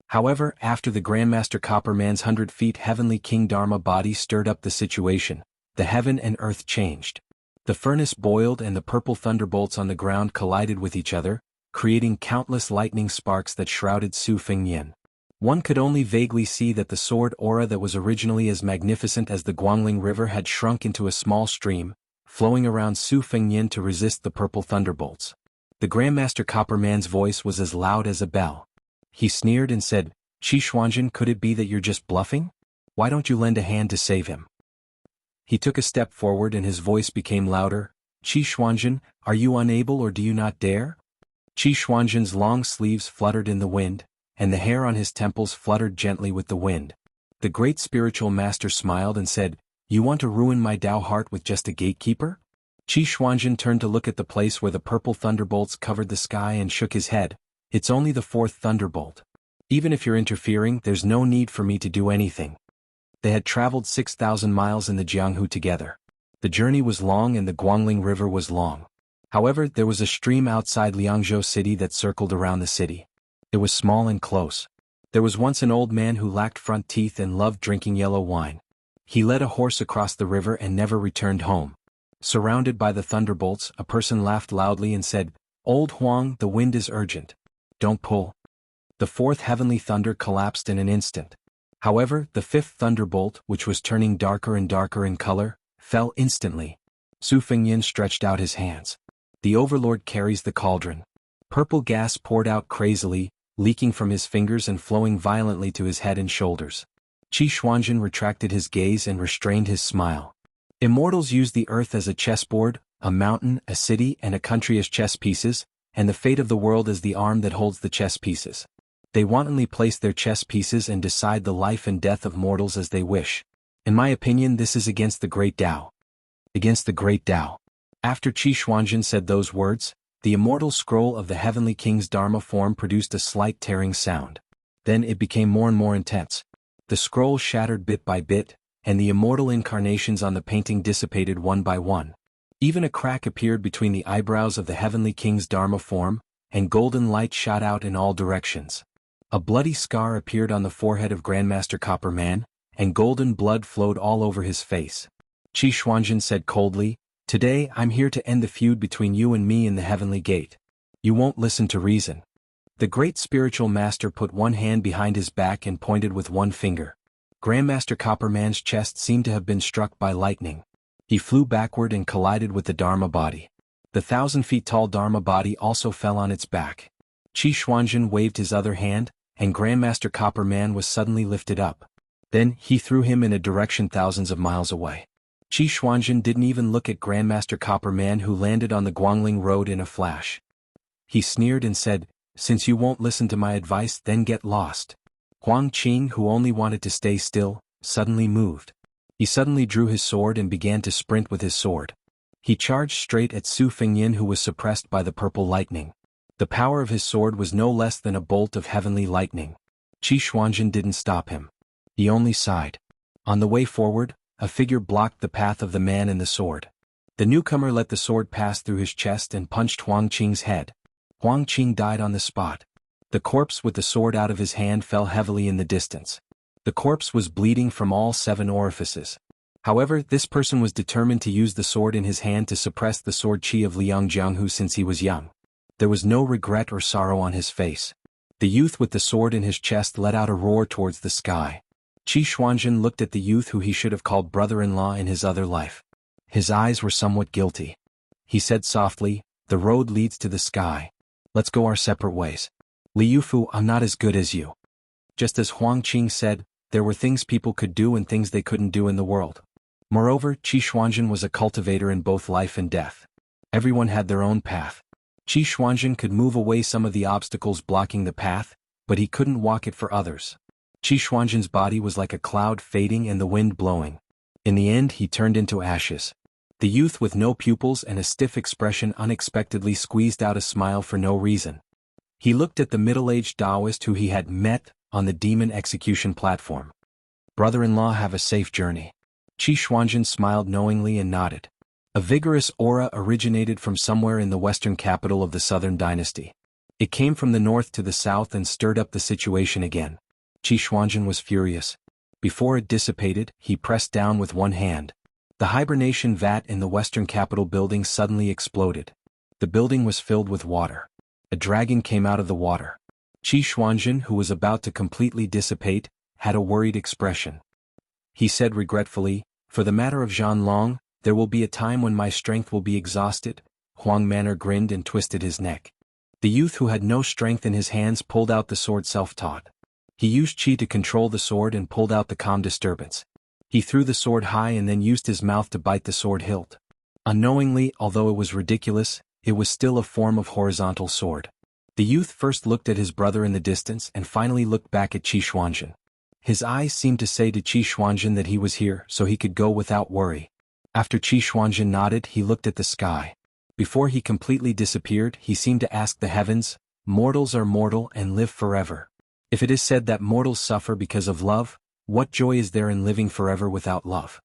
However, after the Grandmaster Copperman's 100 feet Heavenly King Dharma body stirred up the situation, the heaven and earth changed. The furnace boiled and the purple thunderbolts on the ground collided with each other, creating countless lightning sparks that shrouded Su Fengyan. One could only vaguely see that the sword aura that was originally as magnificent as the Guangling River had shrunk into a small stream, flowing around Su Fengyan to resist the purple thunderbolts. The Grandmaster Copperman's voice was as loud as a bell. He sneered and said, "Qi Xuanzhen, could it be that you're just bluffing? Why don't you lend a hand to save him?" He took a step forward and his voice became louder. "Qi Xuanzhen, are you unable or do you not dare?" Qi Xuanzhen's long sleeves fluttered in the wind, and the hair on his temples fluttered gently with the wind. The great spiritual master smiled and said, "You want to ruin my Tao heart with just a gatekeeper?" Qi Xuanzhen turned to look at the place where the purple thunderbolts covered the sky and shook his head. "It's only the fourth thunderbolt. Even if you're interfering, there's no need for me to do anything." They had traveled 6,000 miles in the Jianghu together. The journey was long and the Guangling River was long. However, there was a stream outside Liangzhou city that circled around the city. It was small and close. There was once an old man who lacked front teeth and loved drinking yellow wine. He led a horse across the river and never returned home. Surrounded by the thunderbolts, a person laughed loudly and said, "Old Huang, the wind is urgent. Don't pull." The fourth heavenly thunder collapsed in an instant. However, the fifth thunderbolt, which was turning darker and darker in color, fell instantly. Su Fengyan stretched out his hands. The Overlord carries the cauldron. Purple gas poured out crazily, leaking from his fingers and flowing violently to his head and shoulders. Qi Xuanzhen retracted his gaze and restrained his smile. Immortals use the earth as a chessboard, a mountain, a city, and a country as chess pieces, and the fate of the world as the arm that holds the chess pieces. They wantonly place their chess pieces and decide the life and death of mortals as they wish. In my opinion, this is against the great Tao. Against the great Tao. After Qi Xuanzhen said those words, the immortal scroll of the Heavenly King's Dharma form produced a slight tearing sound. Then it became more and more intense. The scroll shattered bit by bit, and the immortal incarnations on the painting dissipated one by one. Even a crack appeared between the eyebrows of the Heavenly King's Dharma form, and golden light shot out in all directions. A bloody scar appeared on the forehead of Grandmaster Copperman, and golden blood flowed all over his face. Qi Xuanzhen said coldly, "Today I'm here to end the feud between you and me in the Heavenly Gate. You won't listen to reason." The great spiritual master put one hand behind his back and pointed with one finger. Grandmaster Copperman's chest seemed to have been struck by lightning. He flew backward and collided with the Dharma body. The 1,000-feet-tall Dharma body also fell on its back. Qi Xuanzhen waved his other hand, and Grandmaster Copperman was suddenly lifted up. Then, he threw him in a direction thousands of miles away. Qi Xuanzhen didn't even look at Grandmaster Copperman, who landed on the Guangling Road in a flash. He sneered and said, "Since you won't listen to my advice, then get lost." Huang Qing, who only wanted to stay still, suddenly moved. He suddenly drew his sword and began to sprint with his sword. He charged straight at Su Fengyin, who was suppressed by the purple lightning. The power of his sword was no less than a bolt of heavenly lightning. Qi Xuanzhen didn't stop him. He only sighed. On the way forward, a figure blocked the path of the man in the sword. The newcomer let the sword pass through his chest and punched Huang Qing's head. Huang Qing died on the spot. The corpse with the sword out of his hand fell heavily in the distance. The corpse was bleeding from all 7 orifices. However, this person was determined to use the sword in his hand to suppress the sword chi of Liang Jianghu since he was young. There was no regret or sorrow on his face. The youth with the sword in his chest let out a roar towards the sky. Qi Xuanzhen looked at the youth who he should have called brother-in-law in his other life. His eyes were somewhat guilty. He said softly, "The road leads to the sky. Let's go our separate ways. Liu Fu, I'm not as good as you." Just as Huang Qing said, there were things people could do and things they couldn't do in the world. Moreover, Qi Xuanzhen was a cultivator in both life and death. Everyone had their own path. Qi Xuanzhen could move away some of the obstacles blocking the path, but he couldn't walk it for others. Qi Xuanzhen's body was like a cloud fading and the wind blowing. In the end, he turned into ashes. The youth with no pupils and a stiff expression unexpectedly squeezed out a smile for no reason. He looked at the middle-aged Taoist who he had met on the demon execution platform. "Brother-in-law, have a safe journey." Qi Xuanzhen smiled knowingly and nodded. A vigorous aura originated from somewhere in the western capital of the southern dynasty. It came from the north to the south and stirred up the situation again. Qi Xuanzhen was furious. Before it dissipated, he pressed down with one hand. The hibernation vat in the western capital building suddenly exploded. The building was filled with water. A dragon came out of the water. Qi Xuanzhen, who was about to completely dissipate, had a worried expression. He said regretfully, "For the matter of Zhanlong, there will be a time when my strength will be exhausted." Huang Manor grinned and twisted his neck. The youth who had no strength in his hands pulled out the sword self-taught. He used qi to control the sword and pulled out the calm disturbance. He threw the sword high and then used his mouth to bite the sword hilt. Unknowingly, although it was ridiculous, it was still a form of horizontal sword. The youth first looked at his brother in the distance and finally looked back at Qi Xuanzhen. His eyes seemed to say to Qi Xuanzhen that he was here so he could go without worry. After Qi Xuanzhen nodded, he looked at the sky. Before he completely disappeared, he seemed to ask the heavens, "Mortals are mortal and live forever. If it is said that mortals suffer because of love, what joy is there in living forever without love?"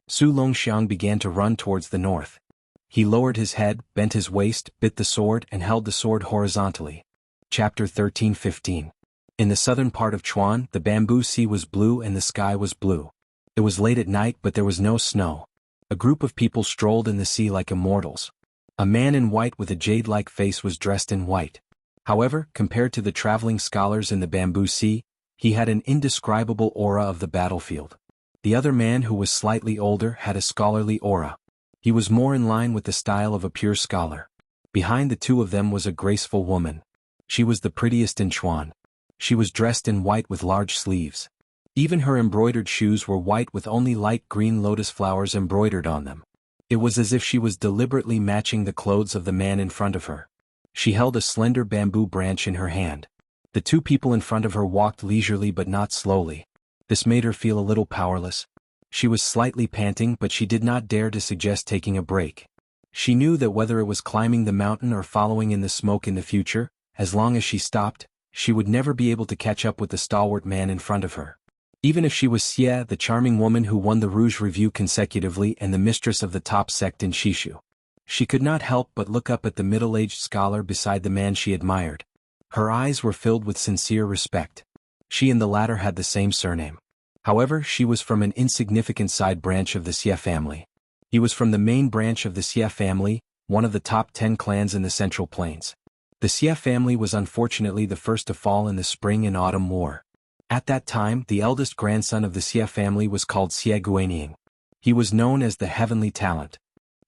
Su Longxiang began to run towards the north. He lowered his head, bent his waist, bit the sword and held the sword horizontally. Chapter 13:15. In the southern part of Chuan, the bamboo sea was blue and the sky was blue. It was late at night but there was no snow. A group of people strolled in the sea like immortals. A man in white with a jade-like face was dressed in white. However, compared to the traveling scholars in the bamboo sea, he had an indescribable aura of the battlefield. The other man, who was slightly older, had a scholarly aura. He was more in line with the style of a pure scholar. Behind the two of them was a graceful woman. She was the prettiest in Chuan. She was dressed in white with large sleeves. Even her embroidered shoes were white with only light green lotus flowers embroidered on them. It was as if she was deliberately matching the clothes of the man in front of her. She held a slender bamboo branch in her hand. The two people in front of her walked leisurely but not slowly. This made her feel a little powerless. She was slightly panting but she did not dare to suggest taking a break. She knew that whether it was climbing the mountain or following in the smoke in the future, as long as she stopped, she would never be able to catch up with the stalwart man in front of her. Even if she was Xie, the charming woman who won the Rouge Review consecutively and the mistress of the top sect in Shishu. She could not help but look up at the middle-aged scholar beside the man she admired. Her eyes were filled with sincere respect. She and the latter had the same surname. However, she was from an insignificant side branch of the Xie family. He was from the main branch of the Xie family, one of the top 10 clans in the Central Plains. The Xia family was unfortunately the first to fall in the Spring and Autumn War. At that time, the eldest grandson of the Xia family was called Xia Guanyin. He was known as the Heavenly Talent.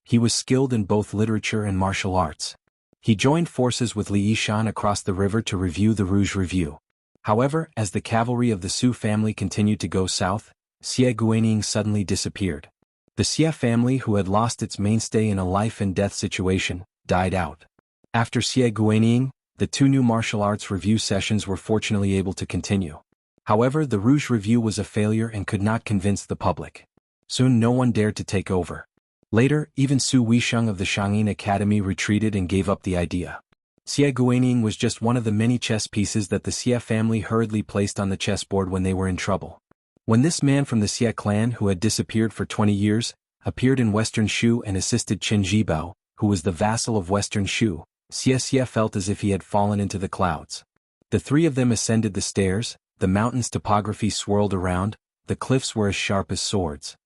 He was skilled in both literature and martial arts. He joined forces with Li Yishan across the river to review the Rouge Review. However, as the cavalry of the Su family continued to go south, Xia Guanyin suddenly disappeared. The Xia family, who had lost its mainstay in a life-and-death situation, died out. After Xia Guanyin, the 2 new martial arts review sessions were fortunately able to continue. However, the Rouge Review was a failure and could not convince the public. Soon no one dared to take over. Later, even Su Weisheng of the Shangyin Academy retreated and gave up the idea. Xia Guanyin was just one of the many chess pieces that the Xia family hurriedly placed on the chessboard when they were in trouble. When this man from the Xia clan, who had disappeared for 20 years, appeared in Western Shu and assisted Qin Jibao, who was the vassal of Western Shu, Xia felt as if he had fallen into the clouds. The 3 of them ascended the stairs, the mountain's topography swirled around, the cliffs were as sharp as swords.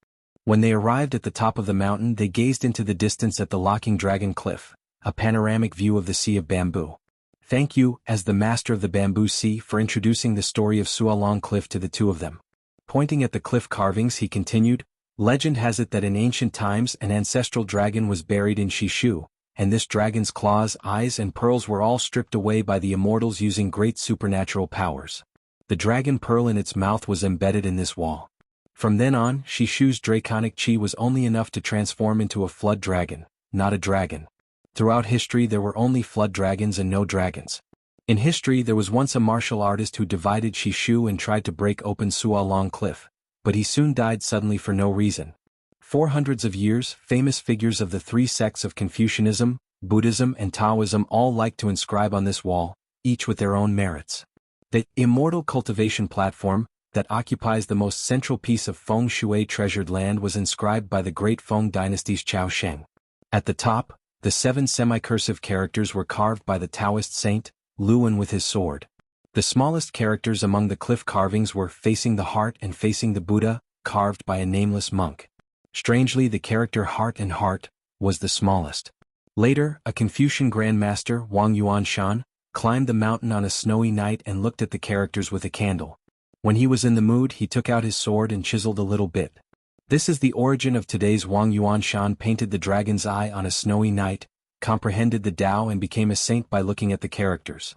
When they arrived at the top of the mountain, they gazed into the distance at the Locking Dragon Cliff, a panoramic view of the Sea of Bamboo. Thank you, as the master of the Bamboo Sea, for introducing the story of Sualong Cliff to the 2 of them. Pointing at the cliff carvings, he continued, legend has it that in ancient times an ancestral dragon was buried in Shishu, and this dragon's claws, eyes and pearls were all stripped away by the immortals using great supernatural powers. The dragon pearl in its mouth was embedded in this wall. From then on, Shishu's draconic chi was only enough to transform into a flood dragon, not a dragon. Throughout history there were only flood dragons and no dragons. In history there was once a martial artist who divided Shishu and tried to break open Sualong Cliff, but he soon died suddenly for no reason. For hundreds of years, famous figures of the 3 sects of Confucianism, Buddhism and Taoism all liked to inscribe on this wall, each with their own merits. The immortal cultivation platform, that occupies the most central piece of Feng Shui treasured land, was inscribed by the great Feng dynasty's Chao Sheng. At the top, the 7 semi-cursive characters were carved by the Taoist saint, Luan with his sword. The smallest characters among the cliff carvings were facing the heart and facing the Buddha, carved by a nameless monk. Strangely, the character heart and heart was the smallest. Later, a Confucian Grand Master, Wang Yuanshan, climbed the mountain on a snowy night and looked at the characters with a candle. When he was in the mood, he took out his sword and chiseled a little bit. This is the origin of today's Wang Yuanshan painted the dragon's eye on a snowy night, comprehended the Tao and became a saint by looking at the characters.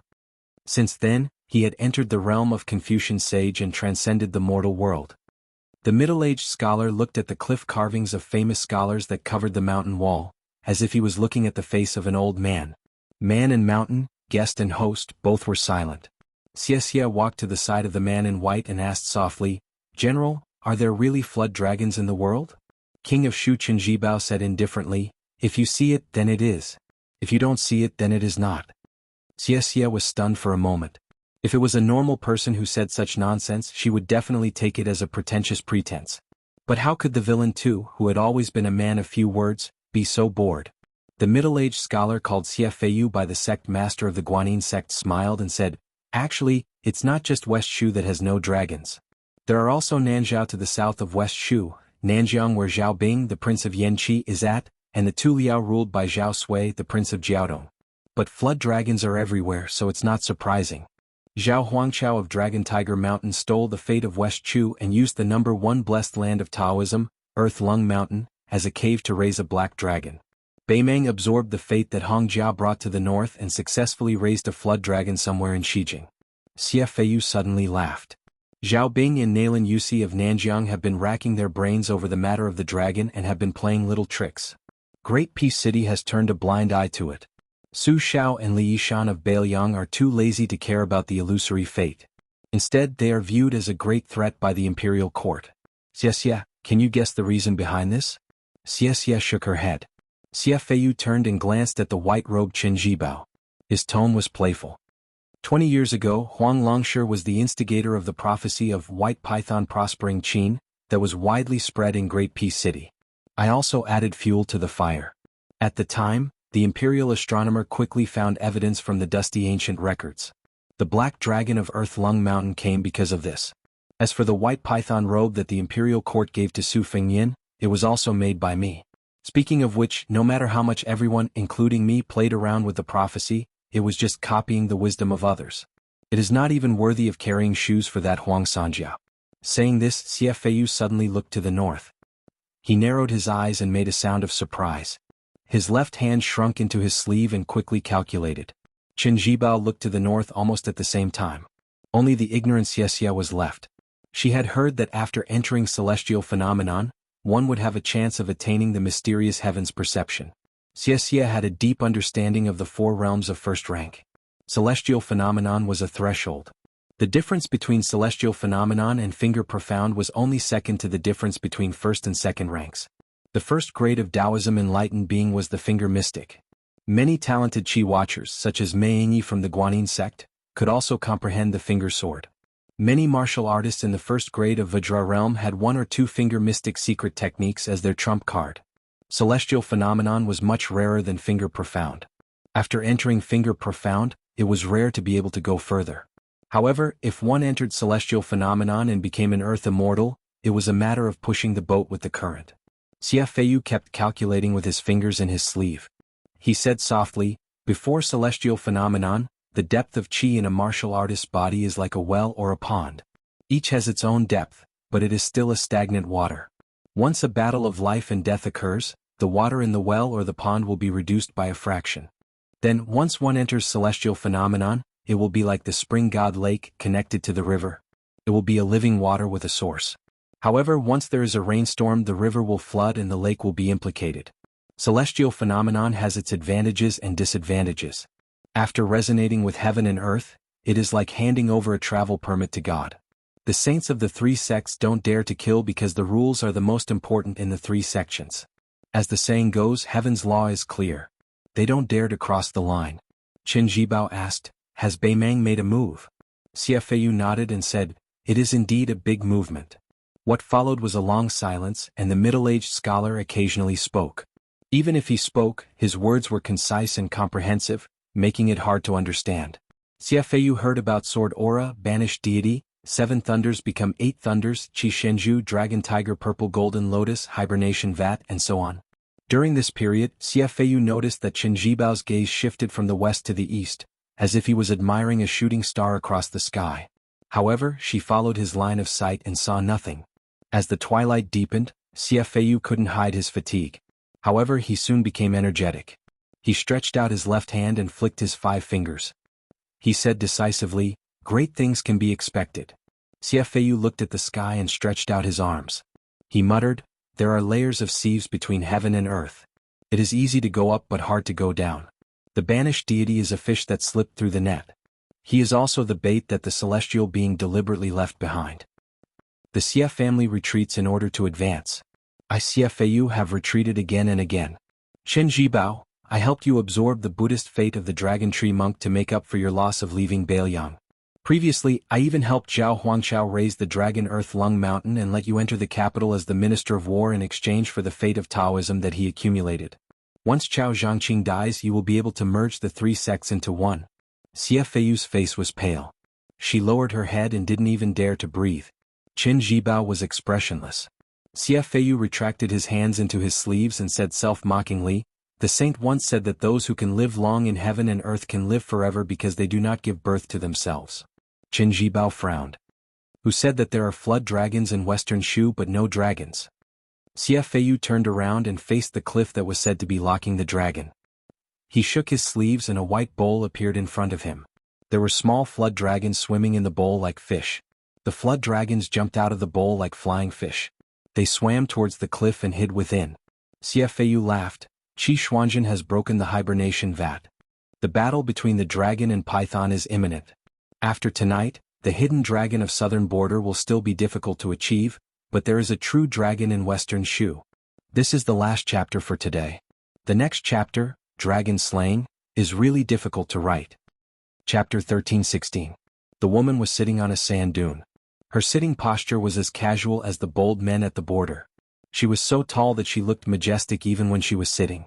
Since then, he had entered the realm of Confucian sage and transcended the mortal world. The middle-aged scholar looked at the cliff carvings of famous scholars that covered the mountain wall, as if he was looking at the face of an old man. Man and mountain, guest and host, both were silent. Xia walked to the side of the man in white and asked softly, "General, are there really flood dragons in the world?" King of Shu Qin Jibao said indifferently, "If you see it, then it is. If you don't see it, then it is not." Xia was stunned for a moment. If it was a normal person who said such nonsense, she would definitely take it as a pretentious pretense. But how could the villain too, who had always been a man of few words, be so bored? The middle-aged scholar called Xia Feiyu by the sect master of the Guanyin sect smiled and said, "Actually, it's not just West Shu that has no dragons. There are also Nanzhao to the south of West Shu, Nanjiang where Zhao Bing the prince of Yanqi is at, and the Tu Liao ruled by Zhao Sui the prince of Jiaodong. But flood dragons are everywhere, so it's not surprising. Zhao Huangchao of Dragon Tiger Mountain stole the fate of West Chu and used the number 1 blessed land of Taoism, Earth Lung Mountain, as a cave to raise a black dragon. Beimeng absorbed the fate that Hongjiao brought to the north and successfully raised a flood dragon somewhere in Xijing." Xia Feiyu suddenly laughed. Zhao Bing and Nailan Yusi of Nanjiang have been racking their brains over the matter of the dragon and have been playing little tricks. Great Peace City has turned a blind eye to it. Su Shao and Li Yishan of Bailiang are too lazy to care about the illusory fate. Instead, they are viewed as a great threat by the imperial court. Xia, can you guess the reason behind this? Xia shook her head. Xia Feiyu turned and glanced at the white-robed Qin Jibao. His tone was playful. 20 years ago, Huang Longshi was the instigator of the prophecy of White Python prospering Qin, that was widely spread in Great Peace City. I also added fuel to the fire. At the time, the imperial astronomer quickly found evidence from the dusty ancient records. The black dragon of Earth Lung Mountain came because of this. As for the white python robe that the imperial court gave to Su Fengyin, it was also made by me. Speaking of which, no matter how much everyone, including me, played around with the prophecy, it was just copying the wisdom of others. It is not even worthy of carrying shoes for that Huang Sanjiao. Saying this, Xie Feiyu suddenly looked to the north. He narrowed his eyes and made a sound of surprise. His left hand shrunk into his sleeve and quickly calculated. Qin Jibao looked to the north almost at the same time. Only the ignorant Xie was left. She had heard that after entering celestial phenomenon, one would have a chance of attaining the mysterious heavens perception. Xie had a deep understanding of the four realms of first rank. Celestial phenomenon was a threshold. The difference between celestial phenomenon and finger profound was only second to the difference between first and second ranks. The first grade of Taoism enlightened being was the finger mystic. Many talented Qi watchers, such as Mei Yingyi from the Guanyin sect, could also comprehend the finger sword. Many martial artists in the first grade of Vajra realm had one or two finger mystic secret techniques as their trump card. Celestial phenomenon was much rarer than finger profound. After entering finger profound, it was rare to be able to go further. However, if one entered celestial phenomenon and became an earth immortal, it was a matter of pushing the boat with the current. Xie Feiyu kept calculating with his fingers in his sleeve. He said softly, "Before celestial phenomenon, the depth of qi in a martial artist's body is like a well or a pond. Each has its own depth, but it is still a stagnant water. Once a battle of life and death occurs, the water in the well or the pond will be reduced by a fraction. Then, once one enters celestial phenomenon, it will be like the spring god lake connected to the river. It will be a living water with a source. However, once there is a rainstorm, the river will flood and the lake will be implicated. Celestial phenomenon has its advantages and disadvantages. After resonating with heaven and earth, it is like handing over a travel permit to God. The saints of the three sects don't dare to kill because the rules are the most important in the three sections. As the saying goes, heaven's law is clear. They don't dare to cross the line." Qin Jibao asked, "Has Beimang made a move?" Xie Feiyu nodded and said, "It is indeed a big movement." What followed was a long silence, and the middle-aged scholar occasionally spoke. Even if he spoke, his words were concise and comprehensive, making it hard to understand. Xie Feiyu heard about sword aura, banished deity, 7 thunders become 8 thunders, Qi Shenju, dragon tiger purple golden lotus, hibernation vat, and so on. During this period, Xie Feiyu noticed that Qin Jibao's gaze shifted from the west to the east, as if he was admiring a shooting star across the sky. However, she followed his line of sight and saw nothing. As the twilight deepened, Xie Feiyu couldn't hide his fatigue. However, he soon became energetic. He stretched out his left hand and flicked his 5 fingers. He said decisively, "Great things can be expected." Xie Feiyu looked at the sky and stretched out his arms. He muttered, "There are layers of sieves between heaven and earth. It is easy to go up but hard to go down. The banished deity is a fish that slipped through the net. He is also the bait that the celestial being deliberately left behind. The Xie family retreats in order to advance. I, Xie Feiyu, have retreated again and again. Qin Jibao, I helped you absorb the Buddhist fate of the dragon tree monk to make up for your loss of leaving Beiliang. Previously, I even helped Zhao Huangqiao raise the dragon earth lung mountain and let you enter the capital as the minister of war in exchange for the fate of Taoism that he accumulated. Once Chao Zhangqing dies, you will be able to merge the 3 sects into one." Xie Feiyu's face was pale. She lowered her head and didn't even dare to breathe. Qin Jibao was expressionless. Xie Feiyu retracted his hands into his sleeves and said self-mockingly, "The saint once said that those who can live long in heaven and earth can live forever because they do not give birth to themselves." Qin Jibao frowned. "Who said that there are flood dragons in Western Shu but no dragons?" Xie Feiyu turned around and faced the cliff that was said to be locking the dragon. He shook his sleeves and a white bowl appeared in front of him. There were small flood dragons swimming in the bowl like fish. The flood dragons jumped out of the bowl like flying fish. They swam towards the cliff and hid within. Xie Feiyu laughed. "Qi Xuanjin has broken the hibernation vat. The battle between the dragon and python is imminent. After tonight, the hidden dragon of southern border will still be difficult to achieve, but there is a true dragon in Western Shu. This is the last chapter for today. The next chapter, Dragon Slaying, is really difficult to write." Chapter 13-16. The woman was sitting on a sand dune. Her sitting posture was as casual as the bold men at the border. She was so tall that she looked majestic even when she was sitting.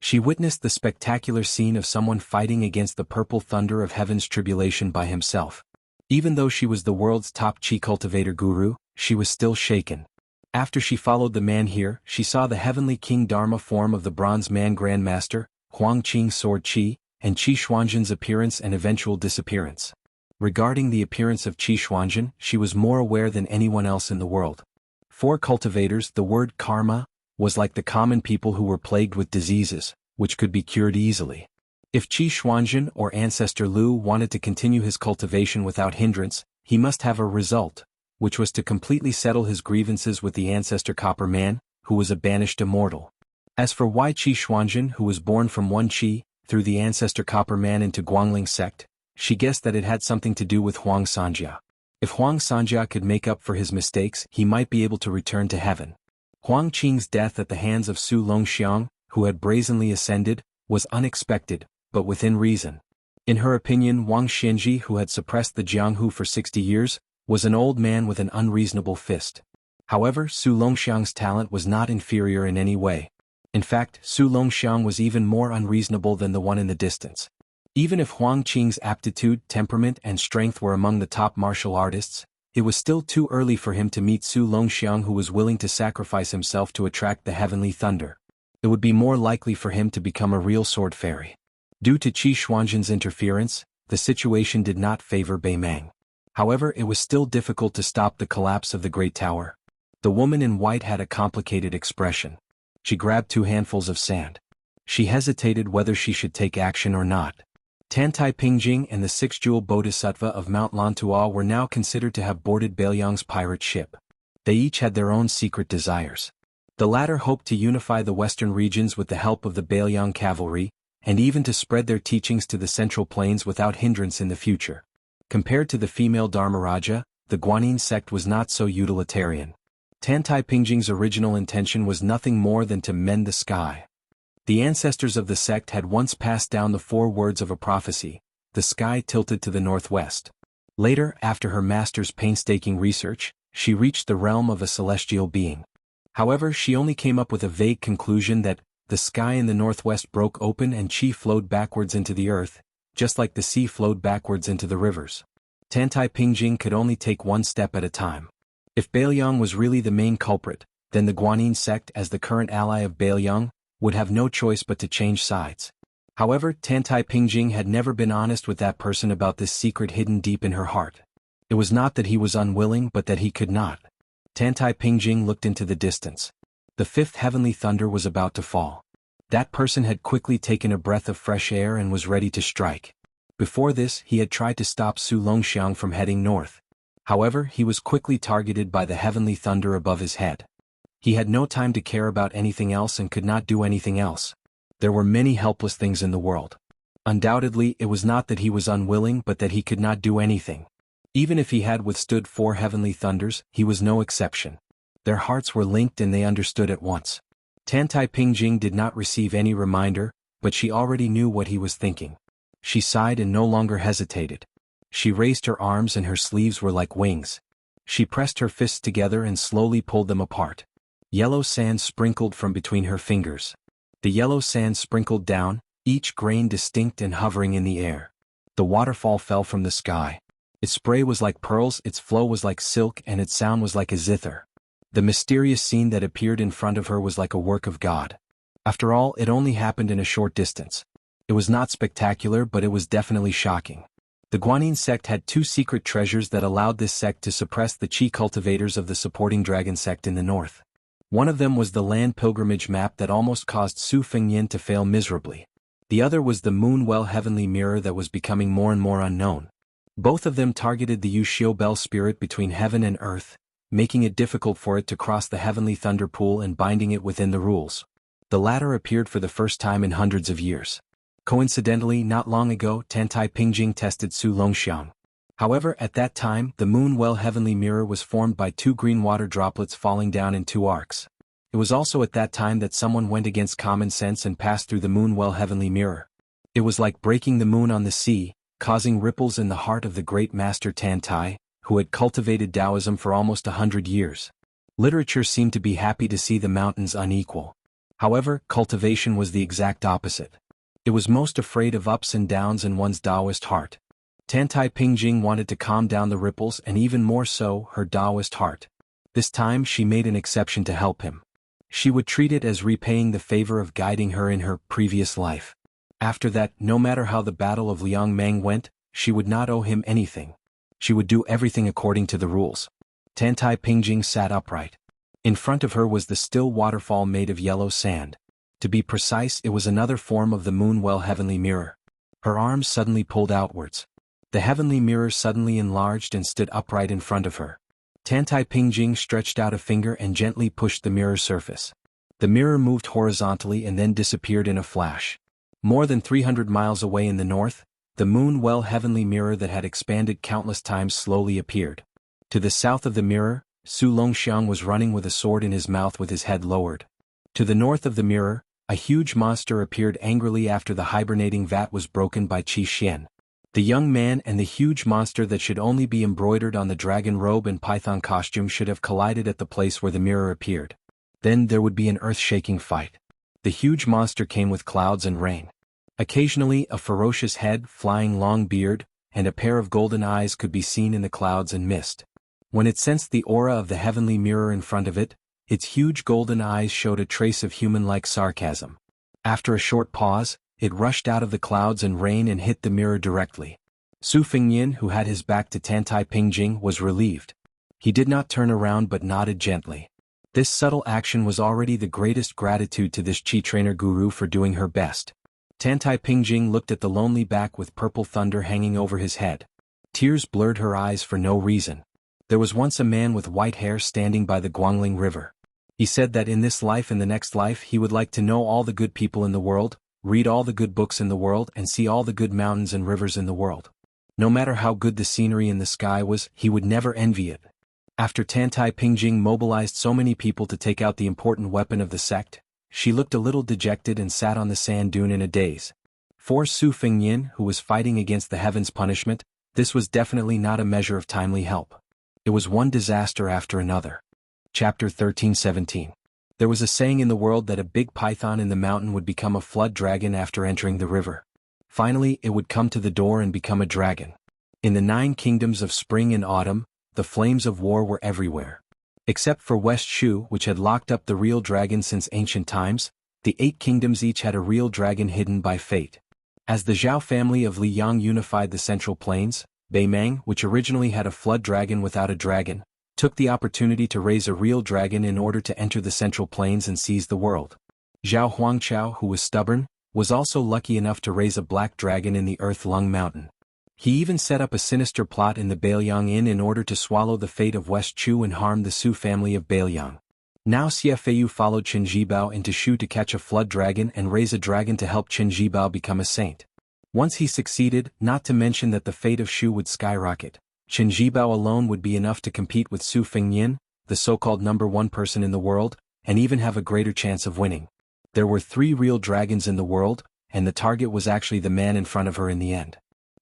She witnessed the spectacular scene of someone fighting against the purple thunder of heaven's tribulation by himself. Even though she was the world's top Qi cultivator guru, she was still shaken. After she followed the man here, she saw the heavenly King Dharma form of the bronze man grandmaster, Huang Qing sword Qi, and Qi Xuanzhen's appearance and eventual disappearance. Regarding the appearance of Qi Xuanzhen, she was more aware than anyone else in the world. For cultivators, the word karma was like the common people who were plagued with diseases, which could be cured easily. If Qi Xuanzhen or ancestor Lu wanted to continue his cultivation without hindrance, he must have a result, which was to completely settle his grievances with the ancestor Copper Man, who was a banished immortal. As for why Qi Xuanzhen, who was born from one Qi, threw the ancestor Copper Man into Guangling sect, she guessed that it had something to do with Huang Sanjia. If Huang Sanjia could make up for his mistakes, he might be able to return to heaven. Huang Qing's death at the hands of Su Longxiang, who had brazenly ascended, was unexpected, but within reason. In her opinion, Wang Xianji, who had suppressed the Jianghu for 60 years, was an old man with an unreasonable fist. However, Su Longxiang's talent was not inferior in any way. In fact, Su Longxiang was even more unreasonable than the one in the distance. Even if Huang Qing's aptitude, temperament, and strength were among the top martial artists, it was still too early for him to meet Su Longxiang, who was willing to sacrifice himself to attract the heavenly thunder. It would be more likely for him to become a real sword fairy. Due to Qi Xuanzhen's interference, the situation did not favor Bei Meng. However, it was still difficult to stop the collapse of the Great Tower. The woman in white had a complicated expression. She grabbed 2 handfuls of sand. She hesitated whether she should take action or not. Tantai Pingjing and the 6-jewel Bodhisattva of Mount Lantua were now considered to have boarded Beiliang's pirate ship. They each had their own secret desires. The latter hoped to unify the western regions with the help of the Beiliang cavalry, and even to spread their teachings to the central plains without hindrance in the future. Compared to the female Dharmaraja, the Guanyin sect was not so utilitarian. Tantai Pingjing's original intention was nothing more than to mend the sky. The ancestors of the sect had once passed down the 4 words of a prophecy: the sky tilted to the northwest. Later, after her master's painstaking research, she reached the realm of a celestial being. However, she only came up with a vague conclusion that the sky in the northwest broke open and Qi flowed backwards into the earth, just like the sea flowed backwards into the rivers. Tantai Pingjing could only take 1 step at a time. If Beiliang was really the main culprit, then the Guanyin sect, as the current ally of Beiliang, would have no choice but to change sides. However, Tantai Pingjing had never been honest with that person about this secret hidden deep in her heart. It was not that he was unwilling, but that he could not. Tantai Pingjing looked into the distance. The 5th heavenly thunder was about to fall. That person had quickly taken a breath of fresh air and was ready to strike. Before this, he had tried to stop Su Longxiang from heading north. However, he was quickly targeted by the heavenly thunder above his head. He had no time to care about anything else and could not do anything else. There were many helpless things in the world. Undoubtedly, it was not that he was unwilling, but that he could not do anything. Even if he had withstood 4 heavenly thunders, he was no exception. Their hearts were linked and they understood at once. Tantai Pingjing did not receive any reminder, but she already knew what he was thinking. She sighed and no longer hesitated. She raised her arms and her sleeves were like wings. She pressed her fists together and slowly pulled them apart. Yellow sand sprinkled from between her fingers. The yellow sand sprinkled down, each grain distinct and hovering in the air. The waterfall fell from the sky. Its spray was like pearls, its flow was like silk, and its sound was like a zither. The mysterious scene that appeared in front of her was like a work of God. After all, it only happened in a short distance. It was not spectacular, but it was definitely shocking. The Guanyin sect had 2 secret treasures that allowed this sect to suppress the Qi cultivators of the supporting dragon sect in the north. One of them was the land pilgrimage map that almost caused Su Fengyin to fail miserably. The other was the Moonwell heavenly mirror that was becoming more and more unknown. Both of them targeted the Yuxiu Bell spirit between heaven and earth, making it difficult for it to cross the heavenly thunder pool and binding it within the rules. The latter appeared for the first time in hundreds of years. Coincidentally, not long ago, Tantai Pingjing tested Su Longxiang. However, at that time, the Moonwell heavenly mirror was formed by 2 green water droplets falling down in 2 arcs. It was also at that time that someone went against common sense and passed through the Moonwell heavenly mirror. It was like breaking the moon on the sea, causing ripples in the heart of the great master Tantai, who had cultivated Taoism for almost 100 years. Literature seemed to be happy to see the mountains unequal. However, cultivation was the exact opposite. It was most afraid of ups and downs in one's Taoist heart. Tantai Pingjing wanted to calm down the ripples and even more so, her Taoist heart. This time she made an exception to help him. She would treat it as repaying the favor of guiding her in her previous life. After that, no matter how the Battle of Liangmang went, she would not owe him anything. She would do everything according to the rules. Tantai Pingjing sat upright. In front of her was the still waterfall made of yellow sand. To be precise, it was another form of the Moonwell heavenly mirror. Her arms suddenly pulled outwards. The heavenly mirror suddenly enlarged and stood upright in front of her. Tantai Pingjing stretched out a finger and gently pushed the mirror surface. The mirror moved horizontally and then disappeared in a flash. More than 300 miles away in the north, the Moonwell heavenly mirror that had expanded countless times slowly appeared. To the south of the mirror, Su Longxiang was running with a sword in his mouth with his head lowered. To the north of the mirror, a huge monster appeared angrily after the hibernating vat was broken by Qi Xian. The young man and the huge monster that should only be embroidered on the dragon robe and python costume should have collided at the place where the mirror appeared. Then there would be an earth-shaking fight. The huge monster came with clouds and rain. Occasionally a ferocious head, flying long beard, and a pair of golden eyes could be seen in the clouds and mist. When it sensed the aura of the heavenly mirror in front of it, its huge golden eyes showed a trace of human-like sarcasm. After a short pause, it rushed out of the clouds and rain and hit the mirror directly. Su Fengnian, who had his back to Tantai Pingjing, was relieved. He did not turn around but nodded gently. This subtle action was already the greatest gratitude to this Qi trainer guru for doing her best. Tantai Pingjing looked at the lonely back with purple thunder hanging over his head. Tears blurred her eyes for no reason. There was once a man with white hair standing by the Guangling River. He said that in this life and the next life he would like to know all the good people in the world, read all the good books in the world and see all the good mountains and rivers in the world. No matter how good the scenery in the sky was, he would never envy it. After Tantai Pingjing mobilized so many people to take out the important weapon of the sect, she looked a little dejected and sat on the sand dune in a daze. For Su Fengnian, who was fighting against the heaven's punishment, this was definitely not a measure of timely help. It was one disaster after another. Chapter 13:17. There was a saying in the world that a big python in the mountain would become a flood dragon after entering the river. Finally, it would come to the door and become a dragon. In the 9 kingdoms of spring and autumn, the flames of war were everywhere. Except for West Shu, which had locked up the real dragon since ancient times, the 8 kingdoms each had a real dragon hidden by fate. As the Zhao family of Liyang unified the central plains, Beimang, which originally had a flood dragon without a dragon, took the opportunity to raise a real dragon in order to enter the central plains and seize the world. Zhao Huangqiao, who was stubborn, was also lucky enough to raise a black dragon in the Earth Lung Mountain. He even set up a sinister plot in the Beilyang Inn in order to swallow the fate of West Chu and harm the Su family of Beilyang. Now Xie Feiyu followed Qin Jibao into Shu to catch a flood dragon and raise a dragon to help Qin Jibao become a saint. Once he succeeded, not to mention that the fate of Shu would skyrocket, Qin Jibao alone would be enough to compete with Su Fengnian, the so-called #1 person in the world, and even have a greater chance of winning. There were 3 real dragons in the world, and the target was actually the man in front of her in the end.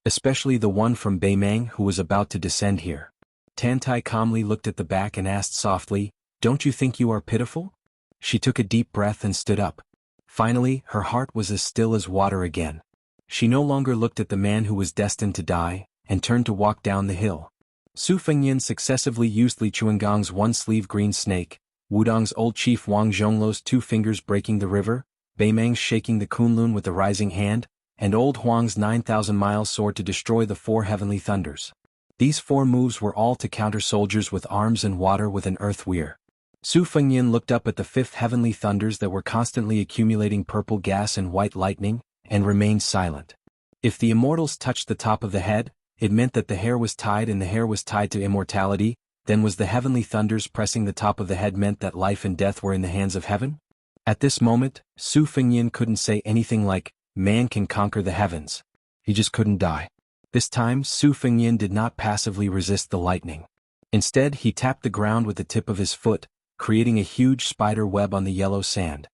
Especially the one from Beimang who was about to descend here. Tantai calmly looked at the back and asked softly, "Don't you think you are pitiful?" She took a deep breath and stood up. Finally, her heart was as still as water again. She no longer looked at the man who was destined to die, and turned to walk down the hill. Su Fengnian successively used Li Chuangong's one-sleeve green snake, Wudong's old chief Wang Zhongluo's 2 fingers breaking the river, Beimang's shaking the Kunlun with the rising hand, and old Huang's 9,000-mile sword to destroy the 4 heavenly thunders. These 4 moves were all to counter soldiers with arms and water with an earth weir. Su Fengnian looked up at the 5th heavenly thunders that were constantly accumulating purple gas and white lightning, and remained silent. If the immortals touched the top of the head, it meant that the hair was tied and the hair was tied to immortality. Then was the heavenly thunders pressing the top of the head meant that life and death were in the hands of heaven? At this moment, Su Fengnian couldn't say anything like, "Man can conquer the heavens." He just couldn't die. This time, Su Fengnian did not passively resist the lightning. Instead, he tapped the ground with the tip of his foot, creating a huge spider web on the yellow sand.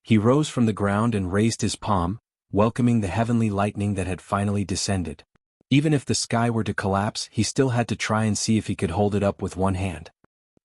He rose from the ground and raised his palm, welcoming the heavenly lightning that had finally descended. Even if the sky were to collapse, he still had to try and see if he could hold it up with one hand.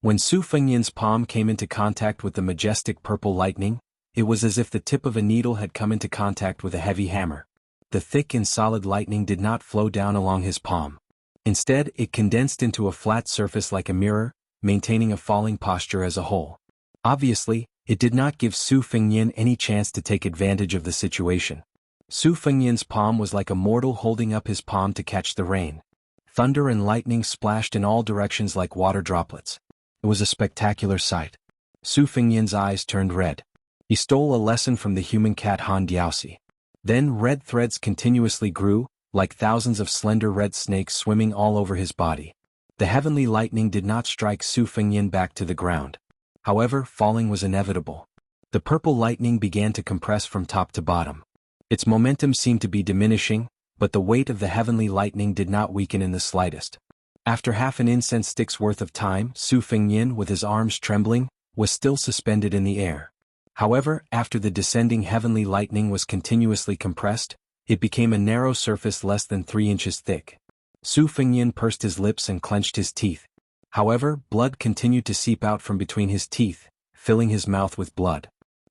When Su Fengnian's palm came into contact with the majestic purple lightning, it was as if the tip of a needle had come into contact with a heavy hammer. The thick and solid lightning did not flow down along his palm. Instead, it condensed into a flat surface like a mirror, maintaining a falling posture as a whole. Obviously, it did not give Su Fengnian any chance to take advantage of the situation. Su Fengyan's palm was like a mortal holding up his palm to catch the rain. Thunder and lightning splashed in all directions like water droplets. It was a spectacular sight. Su Fengyan's eyes turned red. He stole a lesson from the human cat Han Diaosi. Then red threads continuously grew, like thousands of slender red snakes swimming all over his body. The heavenly lightning did not strike Su Fengyan back to the ground. However, falling was inevitable. The purple lightning began to compress from top to bottom. Its momentum seemed to be diminishing, but the weight of the heavenly lightning did not weaken in the slightest. After half an incense stick's worth of time, Su Fengyan, with his arms trembling, was still suspended in the air. However, after the descending heavenly lightning was continuously compressed, it became a narrow surface less than 3 inches thick. Su Fengyan pursed his lips and clenched his teeth. However, blood continued to seep out from between his teeth, filling his mouth with blood.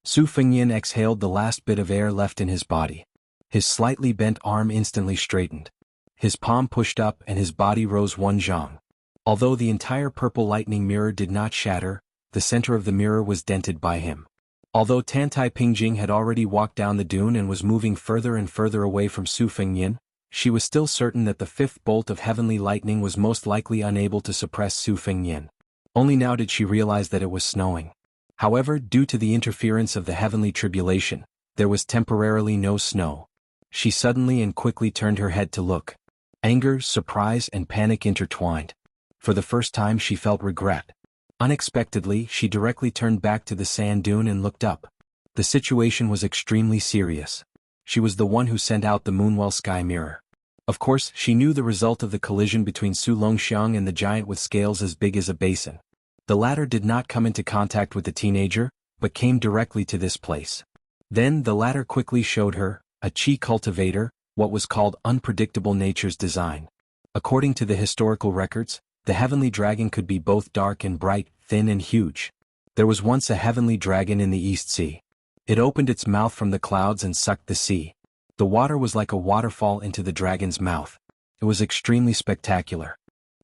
Su Fengyan exhaled the last bit of air left in his body. His slightly bent arm instantly straightened. His palm pushed up and his body rose 1 zhang. Although the entire purple lightning mirror did not shatter, the center of the mirror was dented by him. Although Tantai Pingjing had already walked down the dune and was moving further and further away from Su Fengyan, she was still certain that the 5th bolt of heavenly lightning was most likely unable to suppress Su Fengyan. Only now did she realize that it was snowing. However, due to the interference of the heavenly tribulation, there was temporarily no snow. She suddenly and quickly turned her head to look. Anger, surprise, and panic intertwined. For the first time she felt regret. Unexpectedly, she directly turned back to the sand dune and looked up. The situation was extremely serious. She was the one who sent out the Moonwell sky mirror. Of course, she knew the result of the collision between Su Longxiang and the giant with scales as big as a basin. The latter did not come into contact with the teenager, but came directly to this place. Then the latter quickly showed her, a chi cultivator, what was called unpredictable nature's design. According to the historical records, the heavenly dragon could be both dark and bright, thin and huge. There was once a heavenly dragon in the East Sea. It opened its mouth from the clouds and sucked the sea. The water was like a waterfall into the dragon's mouth. It was extremely spectacular.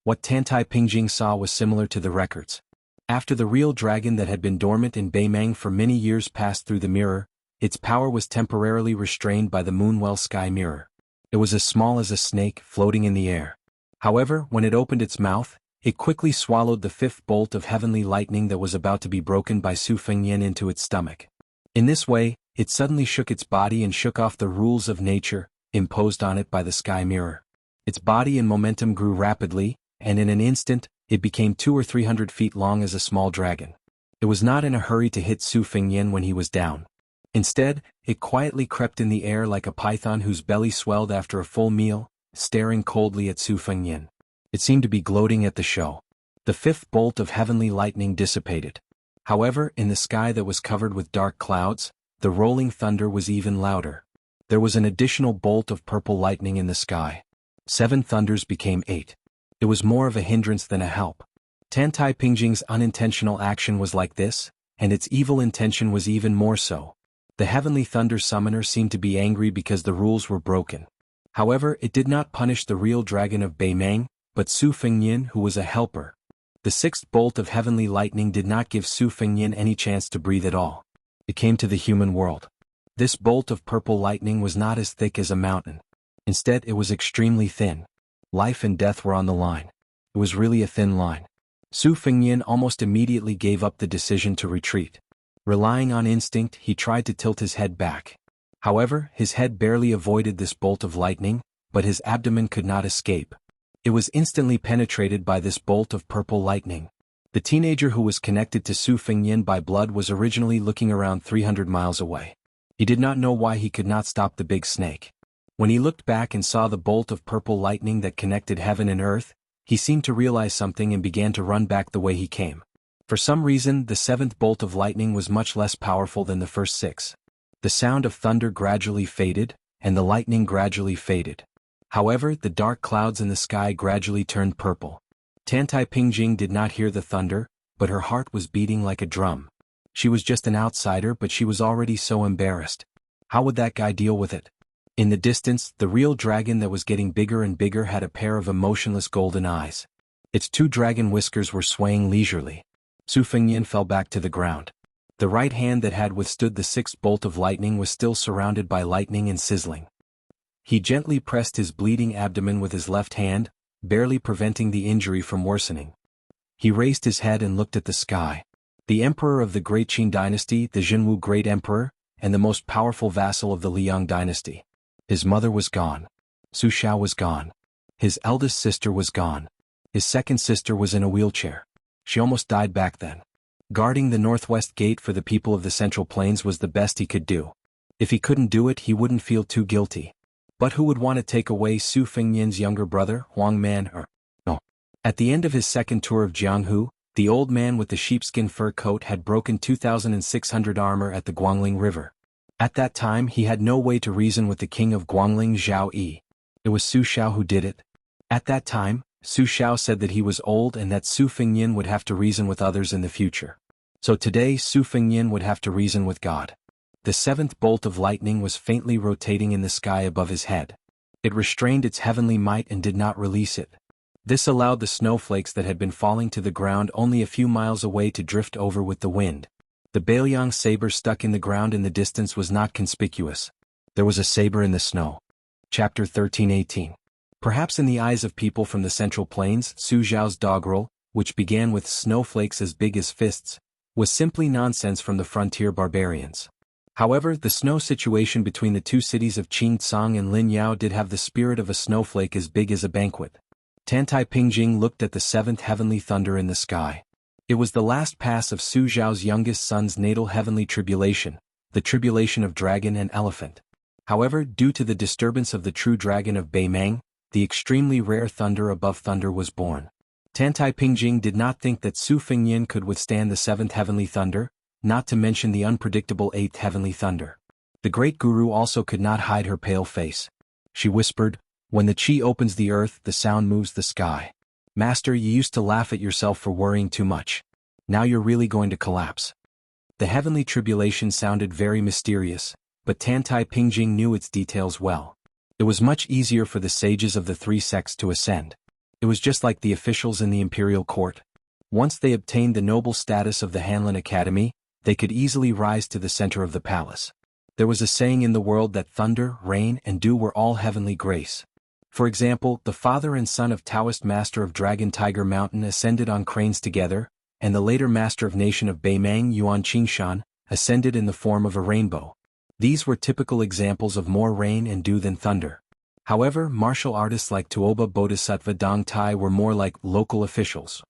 What Tantai Pingjing saw was similar to the records. After the real dragon that had been dormant in Beimang for many years passed through the mirror, its power was temporarily restrained by the Moonwell sky mirror. It was as small as a snake floating in the air. However, when it opened its mouth, it quickly swallowed the 5th bolt of heavenly lightning that was about to be broken by Su Fengyan into its stomach. In this way, it suddenly shook its body and shook off the rules of nature, imposed on it by the sky mirror. Its body and momentum grew rapidly, and in an instant, it became 200 or 300 feet long as a small dragon. It was not in a hurry to hit Su Fengyan when he was down. Instead, it quietly crept in the air like a python whose belly swelled after a full meal, staring coldly at Su Fengyan. It seemed to be gloating at the show. The 5th bolt of heavenly lightning dissipated. However, in the sky that was covered with dark clouds, the rolling thunder was even louder. There was an additional bolt of purple lightning in the sky. 7 thunders became 8. It was more of a hindrance than a help. Tantai Pingjing's unintentional action was like this, and its evil intention was even more so. The heavenly thunder summoner seemed to be angry because the rules were broken. However, it did not punish the real dragon of Beimang, but Su Fengyan, who was a helper. The 6th bolt of heavenly lightning did not give Su Fengyan any chance to breathe at all. It came to the human world. This bolt of purple lightning was not as thick as a mountain. Instead, it was extremely thin. Life and death were on the line. It was really a thin line. Su Fengyan almost immediately gave up the decision to retreat. Relying on instinct, he tried to tilt his head back. However, his head barely avoided this bolt of lightning, but his abdomen could not escape. It was instantly penetrated by this bolt of purple lightning. The teenager who was connected to Su Fengyan by blood was originally looking around 300 miles away. He did not know why he could not stop the big snake. When he looked back and saw the bolt of purple lightning that connected heaven and earth, he seemed to realize something and began to run back the way he came. For some reason, the 7th bolt of lightning was much less powerful than the first 6. The sound of thunder gradually faded, and the lightning gradually faded. However, the dark clouds in the sky gradually turned purple. Tantai Pingjing did not hear the thunder, but her heart was beating like a drum. She was just an outsider, but she was already so embarrassed. How would that guy deal with it? In the distance, the real dragon that was getting bigger and bigger had a pair of emotionless golden eyes. Its 2 dragon whiskers were swaying leisurely. Su Fengyan fell back to the ground. The right hand that had withstood the sixth bolt of lightning was still surrounded by lightning and sizzling. He gently pressed his bleeding abdomen with his left hand, barely preventing the injury from worsening. He raised his head and looked at the sky. The emperor of the Great Qin dynasty, the Jianghu Great Emperor, and the most powerful vassal of the Liang dynasty. His mother was gone. Su Xiao was gone. His eldest sister was gone. His second sister was in a wheelchair. She almost died back then. Guarding the northwest gate for the people of the Central Plains was the best he could do. If he couldn't do it, he wouldn't feel too guilty. But who would want to take away Su Fengnian's younger brother, Huang Man, or no? At the end of his second tour of Jianghu, the old man with the sheepskin fur coat had broken 2,600 armor at the Guangling River. At that time he had no way to reason with the king of Guangling, Zhao Yi. It was Su Xiao who did it. At that time, Su Xiao said that he was old and that Su Fengnian would have to reason with others in the future. So today Su Fengnian would have to reason with God. The seventh bolt of lightning was faintly rotating in the sky above his head. It restrained its heavenly might and did not release it. This allowed the snowflakes that had been falling to the ground only a few miles away to drift over with the wind. The Baoyang saber stuck in the ground in the distance was not conspicuous. There was a saber in the snow. Chapter 13:18. Perhaps in the eyes of people from the Central Plains, Su Xiao's doggerel, which began with snowflakes as big as fists, was simply nonsense from the frontier barbarians. However, the snow situation between the two cities of Qingcang and Linyao did have the spirit of a snowflake as big as a banquet. Tantai Pingjing looked at the seventh heavenly thunder in the sky. It was the last pass of Su Xiao's youngest son's natal heavenly tribulation, the tribulation of dragon and elephant. However, due to the disturbance of the true dragon of Beimang, the extremely rare thunder above thunder was born. Tantai Pingjing did not think that Su Fengnian could withstand the seventh heavenly thunder, not to mention the unpredictable eighth heavenly thunder. The great guru also could not hide her pale face. She whispered, "When the qi opens the earth, the sound moves the sky. Master, you used to laugh at yourself for worrying too much. Now you're really going to collapse." The heavenly tribulation sounded very mysterious, but Tantai Pingjing knew its details well. It was much easier for the sages of the three sects to ascend. It was just like the officials in the imperial court. Once they obtained the noble status of the Hanlin Academy, they could easily rise to the center of the palace. There was a saying in the world that thunder, rain, and dew were all heavenly grace. For example, the father and son of Taoist master of Dragon Tiger Mountain ascended on cranes together, and the later master of nation of Beimang Yuan Qingshan ascended in the form of a rainbow. These were typical examples of more rain and dew than thunder. However, martial artists like Tuoba Bodhisattva Dong Tai were more like local officials.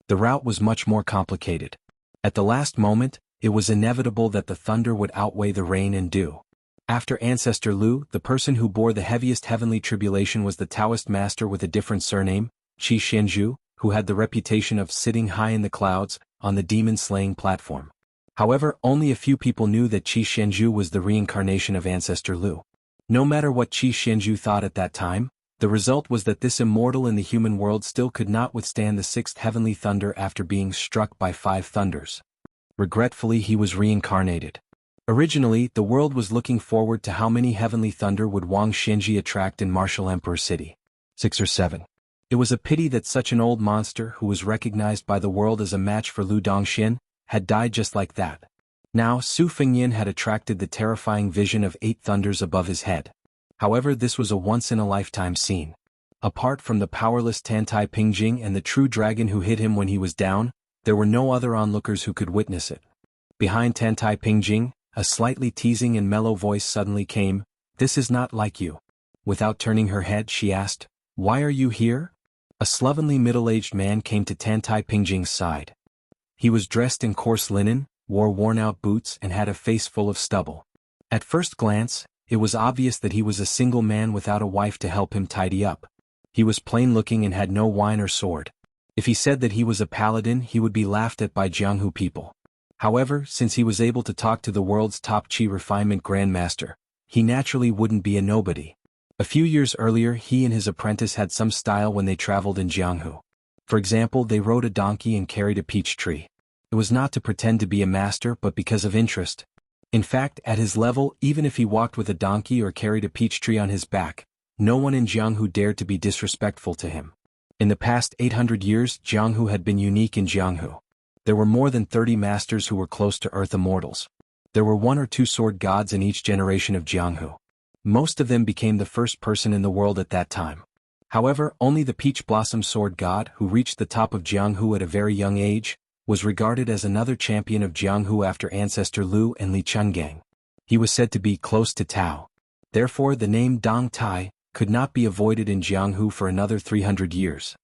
The route was much more complicated. At the last moment, it was inevitable that the thunder would outweigh the rain and dew. After Ancestor Lu, the person who bore the heaviest heavenly tribulation was the Taoist master with a different surname, Qi Xianzhu, who had the reputation of sitting high in the clouds, on the demon-slaying platform. However, only a few people knew that Qi Xianzhu was the reincarnation of Ancestor Lu. No matter what Qi Xianzhu thought at that time, the result was that this immortal in the human world still could not withstand the sixth heavenly thunder after being struck by 5 thunders. Regretfully, he was reincarnated. Originally, the world was looking forward to how many heavenly thunder would Wang Xinji attract in Martial Emperor City. 6 or 7. It was a pity that such an old monster who was recognized by the world as a match for Lu Dongxin had died just like that. Now, Su Fengnian had attracted the terrifying vision of 8 thunders above his head. However, this was a once-in-a-lifetime scene. Apart from the powerless Tantai Pingjing and the true dragon who hit him when he was down, there were no other onlookers who could witness it. Behind Tantai Pingjing, a slightly teasing and mellow voice suddenly came, "This is not like you." Without turning her head, she asked, "Why are you here?" A slovenly middle-aged man came to Tantai Pingjing's side. He was dressed in coarse linen, wore worn-out boots and had a face full of stubble. At first glance, it was obvious that he was a single man without a wife to help him tidy up. He was plain-looking and had no wine or sword. If he said that he was a paladin, he would be laughed at by Jianghu people. However, since he was able to talk to the world's top Qi refinement grandmaster, he naturally wouldn't be a nobody. A few years earlier, he and his apprentice had some style when they traveled in Jianghu. For example, they rode a donkey and carried a peach tree. It was not to pretend to be a master but because of interest. In fact, at his level, even if he walked with a donkey or carried a peach tree on his back, no one in Jianghu dared to be disrespectful to him. In the past 800 years, Jianghu had been unique in Jianghu. There were more than 30 masters who were close to earth immortals. There were 1 or 2 sword gods in each generation of Jianghu. Most of them became the first person in the world at that time. However, only the Peach Blossom Sword God, who reached the top of Jianghu at a very young age, was regarded as another champion of Jianghu after ancestor Lu and Li Chungang. He was said to be close to Tao. Therefore the name Dong Tai could not be avoided in Jianghu for another 300 years.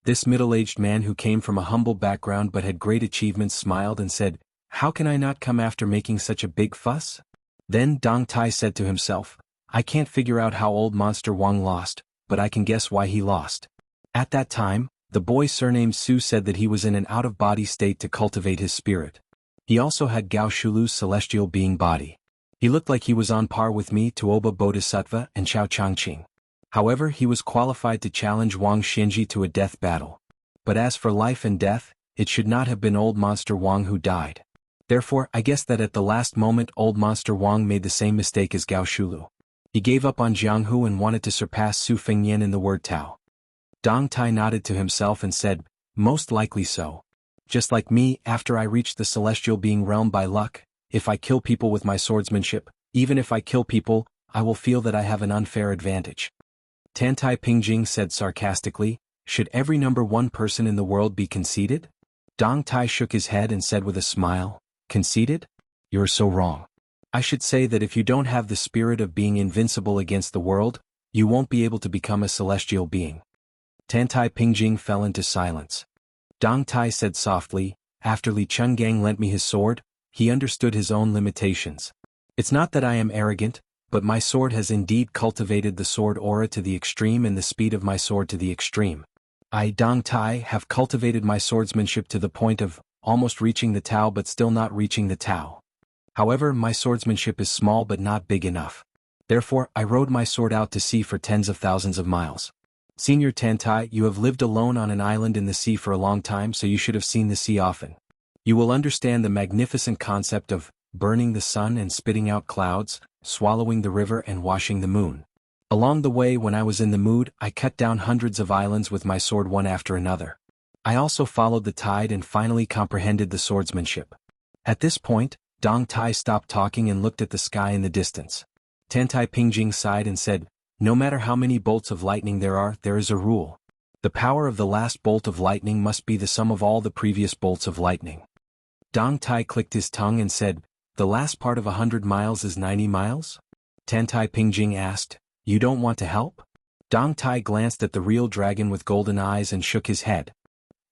This middle-aged man who came from a humble background but had great achievements smiled and said, "How can I not come after making such a big fuss?" Then Dong Tai said to himself, "I can't figure out how old Monster Wang lost, but I can guess why he lost." At that time, the boy surnamed Su said that he was in an out-of-body state to cultivate his spirit. He also had Gao Shulu's celestial being body. He looked like he was on par with me, Tuoba Bodhisattva and Chao Changqing. However, he was qualified to challenge Wang Xinji to a death battle. But as for life and death, it should not have been old Monster Wang who died. Therefore, I guess that at the last moment old Monster Wang made the same mistake as Gao Shulu. He gave up on Jianghu and wanted to surpass Su Fengyan in the word Tao. Dong Tai nodded to himself and said, "Most likely so. Just like me, after I reach the celestial being realm by luck, if I kill people with my swordsmanship, even if I kill people, I will feel that I have an unfair advantage." Tantai Pingjing said sarcastically, "Should every number 1 person in the world be conceited?" Dong Tai shook his head and said with a smile, "Conceited? You're so wrong. I should say that if you don't have the spirit of being invincible against the world, you won't be able to become a celestial being." Tantai Pingjing fell into silence. Dong Tai said softly, "After Li Chungang lent me his sword, he understood his own limitations. It's not that I am arrogant, but my sword has indeed cultivated the sword aura to the extreme and the speed of my sword to the extreme. I, Dong Tai, have cultivated my swordsmanship to the point of almost reaching the Tao but still not reaching the Tao. However, my swordsmanship is small but not big enough. Therefore, I rode my sword out to sea for tens of thousands of miles. Senior Tantai, you have lived alone on an island in the sea for a long time, so you should have seen the sea often. You will understand the magnificent concept of burning the sun and spitting out clouds, swallowing the river and washing the moon. Along the way, when I was in the mood, I cut down hundreds of islands with my sword one after another. I also followed the tide and finally comprehended the swordsmanship." At this point, Dong Tai stopped talking and looked at the sky in the distance. Tantai Pingjing sighed and said, "No matter how many bolts of lightning there is a rule. The power of the last bolt of lightning must be the sum of all the previous bolts of lightning." Dong Tai clicked his tongue and said, "The last part of 100 miles is 90 miles? Tantai Pingjing asked, "You don't want to help?" Dong Tai glanced at the real dragon with golden eyes and shook his head.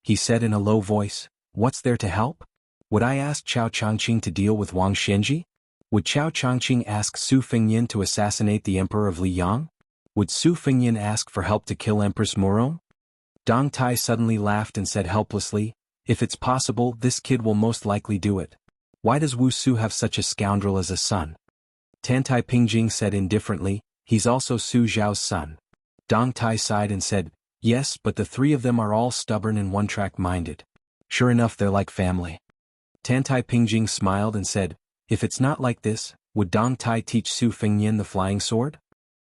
He said in a low voice, "What's there to help? Would I ask Chao Changqing to deal with Wang Xinji? Would Chao Changqing ask Su Fengyan to assassinate the Emperor of Liyang? Would Su Fengyan ask for help to kill Empress Murong?" Dong Tai suddenly laughed and said helplessly, "If it's possible, this kid will most likely do it. Why does Wu Su have such a scoundrel as a son?" Tantai Pingjing said indifferently, "He's also Su Zhao's son." Dong Tai sighed and said, "Yes, but the 3 of them are all stubborn and one-track minded. Sure enough, they're like family." Tantai Pingjing smiled and said, "If it's not like this, would Dong Tai teach Su Fengyan the flying sword?"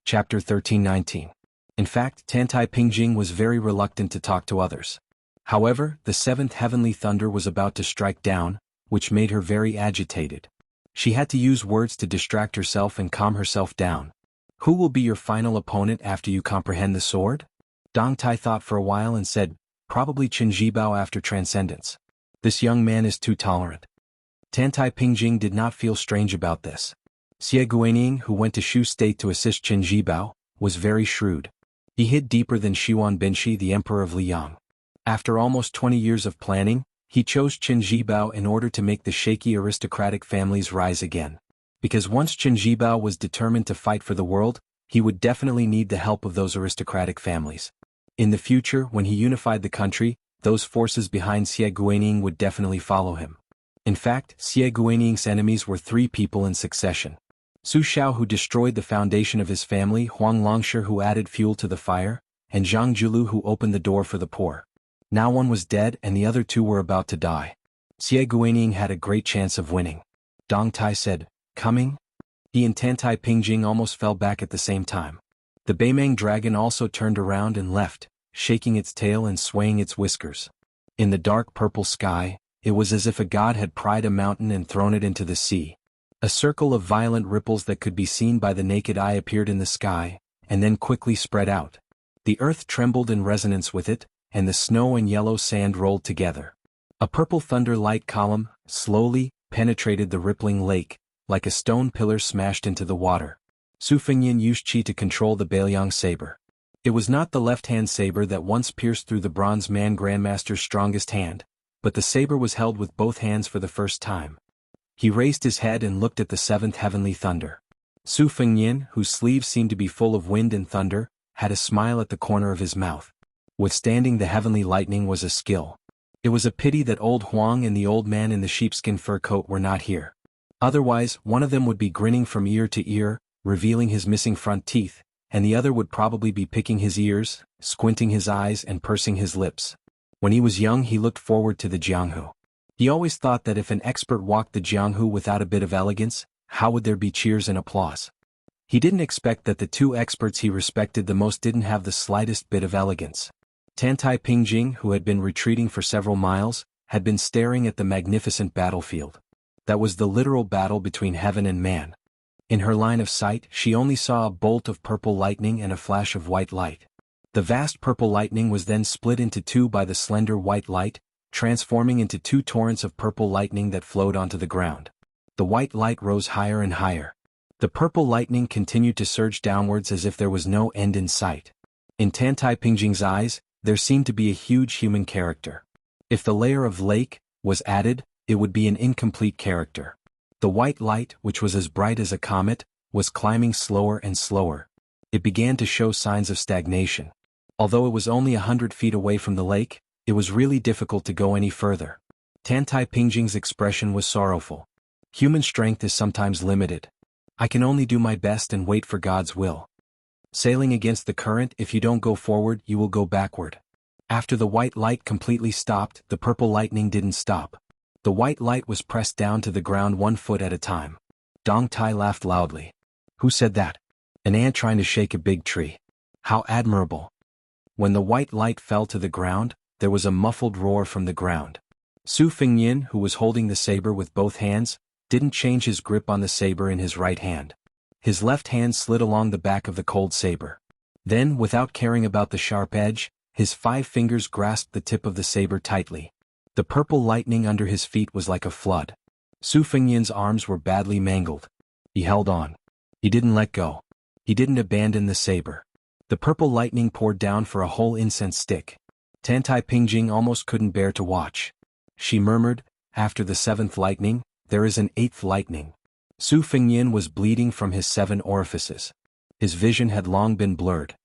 Chapter 1319. In fact, Tantai Pingjing was very reluctant to talk to others. However, the 7th heavenly thunder was about to strike down, which made her very agitated. She had to use words to distract herself and calm herself down. "Who will be your final opponent after you comprehend the sword?" Dong Tai thought for a while and said, "Probably Chen Zhibao after transcendence. This young man is too tolerant." Tantai Pingjing did not feel strange about this. Xie Guanyin, who went to Shu State to assist Chen Zhibao, was very shrewd. He hid deeper than Xiwan Binshi, the emperor of Liyang. After almost 20 years of planning, he chose Chen Zhibao in order to make the shaky aristocratic families rise again. Because once Chen Zhibao was determined to fight for the world, he would definitely need the help of those aristocratic families. In the future, when he unified the country, those forces behind Xie Guanyin would definitely follow him. In fact, Xie Guanying's enemies were 3 people in succession. Su Xiao, who destroyed the foundation of his family, Huang Longshi, who added fuel to the fire, and Zhang Julu, who opened the door for the poor. Now one was dead and the other 2 were about to die. Xie Guanyin had a great chance of winning. Dong Tai said, "Coming?" He and Tantai Pingjing almost fell back at the same time. The Beimang dragon also turned around and left, shaking its tail and swaying its whiskers. In the dark purple sky, it was as if a god had pried a mountain and thrown it into the sea. A circle of violent ripples that could be seen by the naked eye appeared in the sky, and then quickly spread out. The earth trembled in resonance with it, and the snow and yellow sand rolled together. A purple thunder light column, slowly, penetrated the rippling lake, like a stone pillar smashed into the water. Su Fengyin used qi to control the Bailiang saber. It was not the left-hand saber that once pierced through the Bronze Man Grandmaster's strongest hand, but the saber was held with both hands for the first time. He raised his head and looked at the seventh heavenly thunder. Su Fengyin, whose sleeves seemed to be full of wind and thunder, had a smile at the corner of his mouth. Withstanding the heavenly lightning was a skill. It was a pity that old Huang and the old man in the sheepskin fur coat were not here. Otherwise, one of them would be grinning from ear to ear, revealing his missing front teeth, and the other would probably be picking his ears, squinting his eyes and pursing his lips. When he was young he looked forward to the Jianghu. He always thought that if an expert walked the Jianghu without a bit of elegance, how would there be cheers and applause? He didn't expect that the two experts he respected the most didn't have the slightest bit of elegance. Tantai Pingjing, who had been retreating for several miles, had been staring at the magnificent battlefield. That was the literal battle between heaven and man. In her line of sight she only saw a bolt of purple lightning and a flash of white light. The vast purple lightning was then split into two by the slender white light, transforming into two torrents of purple lightning that flowed onto the ground. The white light rose higher and higher. The purple lightning continued to surge downwards as if there was no end in sight. In Tantai Pingjing's eyes, there seemed to be a huge human character. If the layer of lake was added, it would be an incomplete character. The white light, which was as bright as a comet, was climbing slower and slower. It began to show signs of stagnation. Although it was only 100 feet away from the lake, it was really difficult to go any further. Tantai Pingjing's expression was sorrowful. Human strength is sometimes limited. I can only do my best and wait for God's will. Sailing against the current, if you don't go forward, you will go backward. After the white light completely stopped, the purple lightning didn't stop. The white light was pressed down to the ground 1 foot at a time. Dong Tai laughed loudly. Who said that? An ant trying to shake a big tree. How admirable. When the white light fell to the ground, there was a muffled roar from the ground. Su Fengyin, who was holding the saber with both hands, didn't change his grip on the saber in his right hand. His left hand slid along the back of the cold saber. Then, without caring about the sharp edge, his 5 fingers grasped the tip of the saber tightly. The purple lightning under his feet was like a flood. Su Fengyin's arms were badly mangled. He held on. He didn't let go. He didn't abandon the saber. The purple lightning poured down for a whole incense stick. Tantai Pingjing almost couldn't bear to watch. She murmured, after the 7th lightning, there is an 8th lightning. Su Fengyin was bleeding from his 7 orifices. His vision had long been blurred.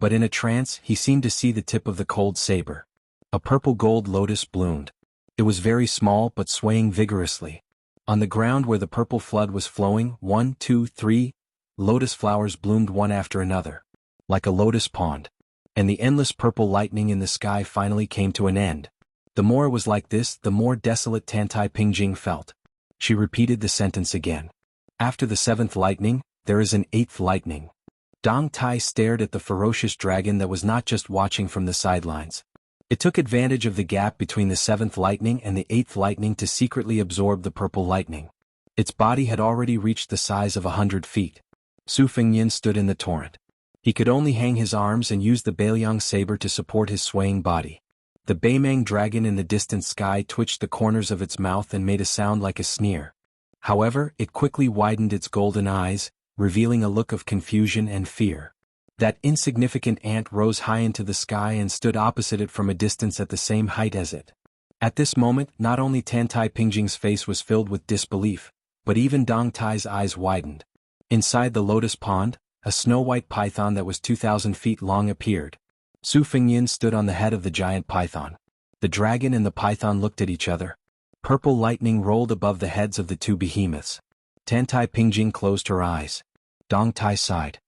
But in a trance he seemed to see the tip of the cold saber. A purple gold lotus bloomed. It was very small but swaying vigorously. On the ground where the purple flood was flowing, 1, 2, 3, lotus flowers bloomed one after another. Like a lotus pond. And the endless purple lightning in the sky finally came to an end. The more it was like this, the more desolate Tantai Pingjing felt. She repeated the sentence again. After the 7th lightning, there is an 8th lightning. Dong Tai stared at the ferocious dragon that was not just watching from the sidelines. It took advantage of the gap between the 7th lightning and the 8th lightning to secretly absorb the purple lightning. Its body had already reached the size of 100 feet. Su Fengyin stood in the torrent. He could only hang his arms and use the Bailiang saber to support his swaying body. The Baimang dragon in the distant sky twitched the corners of its mouth and made a sound like a sneer. However, it quickly widened its golden eyes, revealing a look of confusion and fear. That insignificant ant rose high into the sky and stood opposite it from a distance at the same height as it. At this moment, not only Tantai Pingjing's face was filled with disbelief, but even Dong Tai's eyes widened. Inside the lotus pond, a snow-white python that was 2,000 feet long appeared. Su Fengyin stood on the head of the giant python. The dragon and the python looked at each other. Purple lightning rolled above the heads of the two behemoths. Tantai Pingjing closed her eyes. Dong Tai sighed.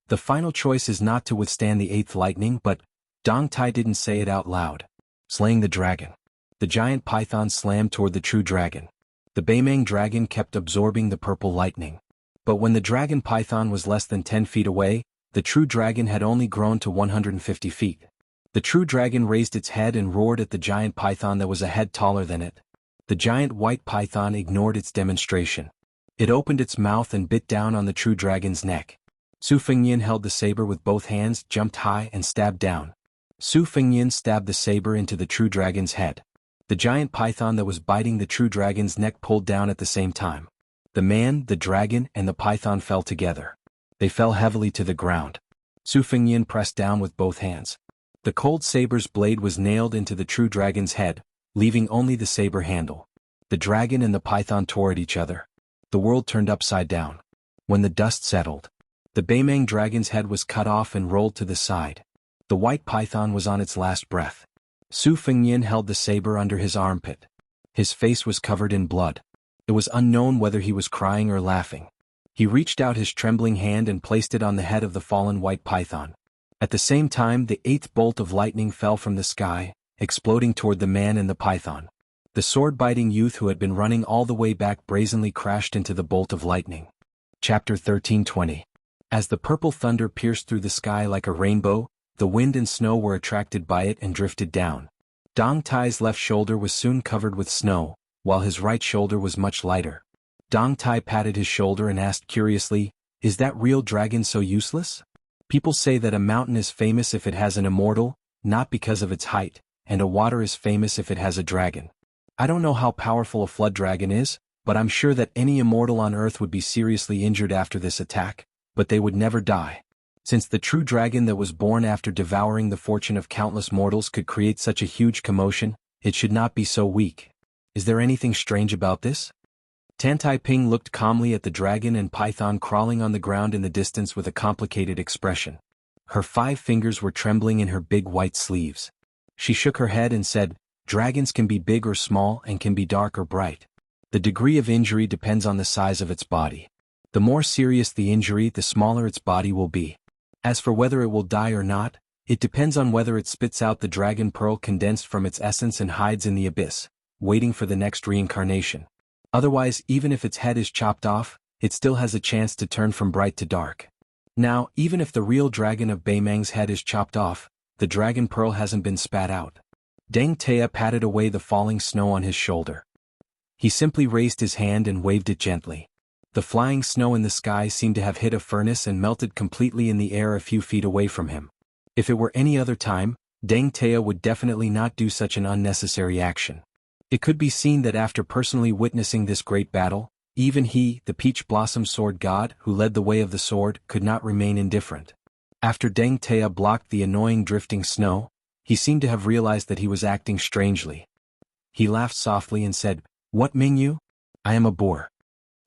The final choice is not to withstand the 8th lightning, but Dong Tai didn't say it out loud. Slaying the dragon. The giant python slammed toward the true dragon. The Baimang dragon kept absorbing the purple lightning. But when the dragon python was less than 10 feet away, the true dragon had only grown to 150 feet. The true dragon raised its head and roared at the giant python that was a head taller than it. The giant white python ignored its demonstration. It opened its mouth and bit down on the true dragon's neck. Su Fengnian held the saber with both hands, jumped high and stabbed down. Su Fengnian stabbed the saber into the true dragon's head. The giant python that was biting the true dragon's neck pulled down at the same time. The man, the dragon, and the python fell together. They fell heavily to the ground. Su Fengnian pressed down with both hands. The cold saber's blade was nailed into the true dragon's head, leaving only the saber handle. The dragon and the python tore at each other. The world turned upside down. When the dust settled, the Beimang dragon's head was cut off and rolled to the side. The white python was on its last breath. Su Fengnian held the saber under his armpit. His face was covered in blood. It was unknown whether he was crying or laughing. He reached out his trembling hand and placed it on the head of the fallen white python. At the same time, the 8th bolt of lightning fell from the sky, exploding toward the man and the python. The sword-biting youth who had been running all the way back brazenly crashed into the bolt of lightning. Chapter 13:20. As the purple thunder pierced through the sky like a rainbow, the wind and snow were attracted by it and drifted down. Dong Tai's left shoulder was soon covered with snow, while his right shoulder was much lighter. Dong Tai patted his shoulder and asked curiously, "Is that real dragon so useless? People say that a mountain is famous if it has an immortal, not because of its height, and a water is famous if it has a dragon. I don't know how powerful a flood dragon is, but I'm sure that any immortal on Earth would be seriously injured after this attack, but they would never die. Since the true dragon that was born after devouring the fortune of countless mortals could create such a huge commotion, it should not be so weak. Is there anything strange about this?" Tan Tai Ping looked calmly at the dragon and python crawling on the ground in the distance with a complicated expression. Her 5 fingers were trembling in her big white sleeves. She shook her head and said, "Dragons can be big or small and can be dark or bright. The degree of injury depends on the size of its body. The more serious the injury, the smaller its body will be. As for whether it will die or not, it depends on whether it spits out the dragon pearl condensed from its essence and hides in the abyss, waiting for the next reincarnation. Otherwise, even if its head is chopped off, it still has a chance to turn from bright to dark. Now, even if the real dragon of Beimang's head is chopped off, the dragon pearl hasn't been spat out." Deng Tea patted away the falling snow on his shoulder. He simply raised his hand and waved it gently. The flying snow in the sky seemed to have hit a furnace and melted completely in the air a few feet away from him. If it were any other time, Deng Tea would definitely not do such an unnecessary action. It could be seen that after personally witnessing this great battle, even he, the peach blossom sword god who led the way of the sword, could not remain indifferent. After Deng Tea blocked the annoying drifting snow, he seemed to have realized that he was acting strangely. He laughed softly and said, "What, Mingyu? I am a boar."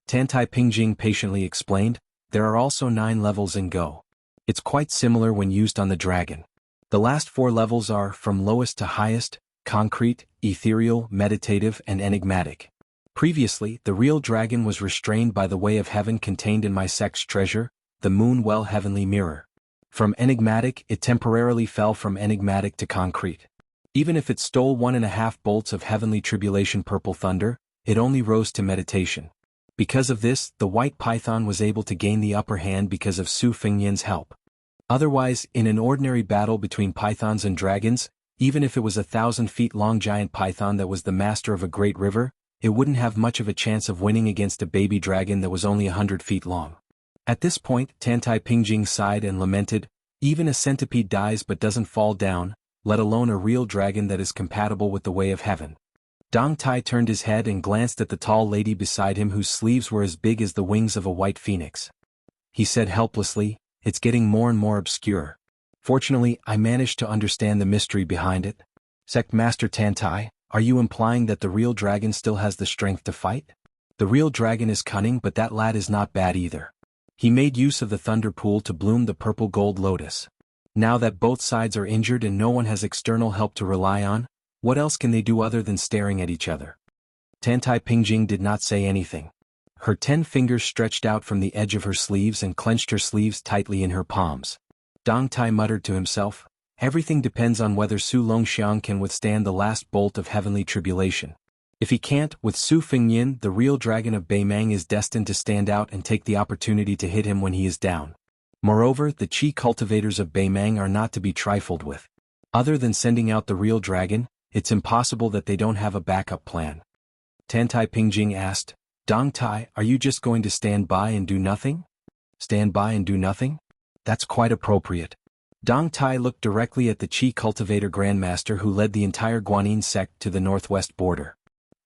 Tan Tai Pingjing patiently explained, "There are also 9 levels in Go. It's quite similar when used on the dragon. The last 4 levels are, from lowest to highest, concrete, ethereal, meditative, and enigmatic. Previously, the real dragon was restrained by the way of heaven contained in my sect's treasure, the Moon-Well Heavenly Mirror. From enigmatic, it temporarily fell from enigmatic to concrete. Even if it stole 1.5 bolts of heavenly tribulation purple thunder, it only rose to meditation. Because of this, the white python was able to gain the upper hand because of Su Fengnian's help. Otherwise, in an ordinary battle between pythons and dragons, even if it was 1,000 feet long giant python that was the master of a great river, it wouldn't have much of a chance of winning against a baby dragon that was only 100 feet long. At this point, Tan Tai Pingjing sighed and lamented, "Even a centipede dies but doesn't fall down, let alone a real dragon that is compatible with the way of heaven." Dong Tai turned his head and glanced at the tall lady beside him whose sleeves were as big as the wings of a white phoenix. He said helplessly, "It's getting more and more obscure. Fortunately, I managed to understand the mystery behind it. Sect Master Tan Tai, are you implying that the real dragon still has the strength to fight? The real dragon is cunning, but that lad is not bad either. He made use of the thunder pool to bloom the purple gold lotus. Now that both sides are injured and no one has external help to rely on, what else can they do other than staring at each other?" Tan Tai Pingjing did not say anything. Her 10 fingers stretched out from the edge of her sleeves and clenched her sleeves tightly in her palms. Dong Tai muttered to himself, "Everything depends on whether Su Longxiang can withstand the last bolt of heavenly tribulation. If he can't, with Su Fengnian, the real dragon of Beimang is destined to stand out and take the opportunity to hit him when he is down. Moreover, the Qi cultivators of Beimang are not to be trifled with. Other than sending out the real dragon, it's impossible that they don't have a backup plan." Tantai Pingjing asked. Dong Tai, are you just going to stand by and do nothing? Stand by and do nothing? That's quite appropriate. Dong Tai looked directly at the Qi cultivator grandmaster who led the entire Guanyin sect to the northwest border.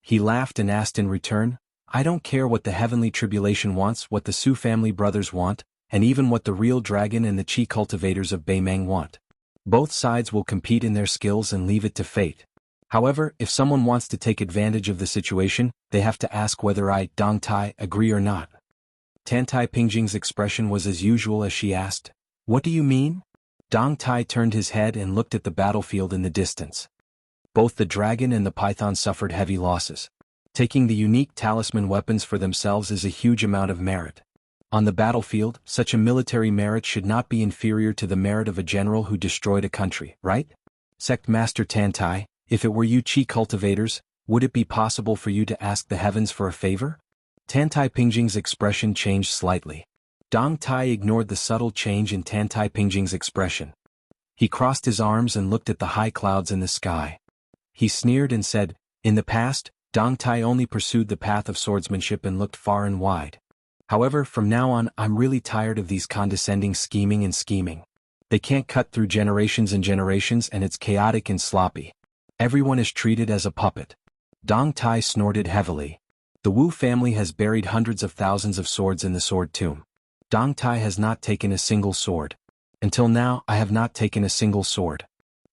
He laughed and asked in return, I don't care what the heavenly tribulation wants, what the Su family brothers want, and even what the real dragon and the Qi cultivators of Beimeng want. Both sides will compete in their skills and leave it to fate. However, if someone wants to take advantage of the situation, they have to ask whether I, Dong Tai, agree or not. Tantai Pingjing's expression was as usual as she asked, What do you mean? Dong Tai turned his head and looked at the battlefield in the distance. Both the dragon and the python suffered heavy losses. Taking the unique talisman weapons for themselves is a huge amount of merit. On the battlefield, such a military merit should not be inferior to the merit of a general who destroyed a country, right? Sect Master Tantai, if it were you Qi cultivators, would it be possible for you to ask the heavens for a favor? Tantai Pingjing's expression changed slightly. Dong Tai ignored the subtle change in Tantai Pingjing's expression. He crossed his arms and looked at the high clouds in the sky. He sneered and said, In the past, Dong Tai only pursued the path of swordsmanship and looked far and wide. However, from now on, I'm really tired of these condescending scheming. They can't cut through generations and generations and it's chaotic and sloppy. Everyone is treated as a puppet. Dong Tai snorted heavily. The Wu family has buried hundreds of thousands of swords in the sword tomb. Dong Tai has not taken a single sword. Until now, I have not taken a single sword.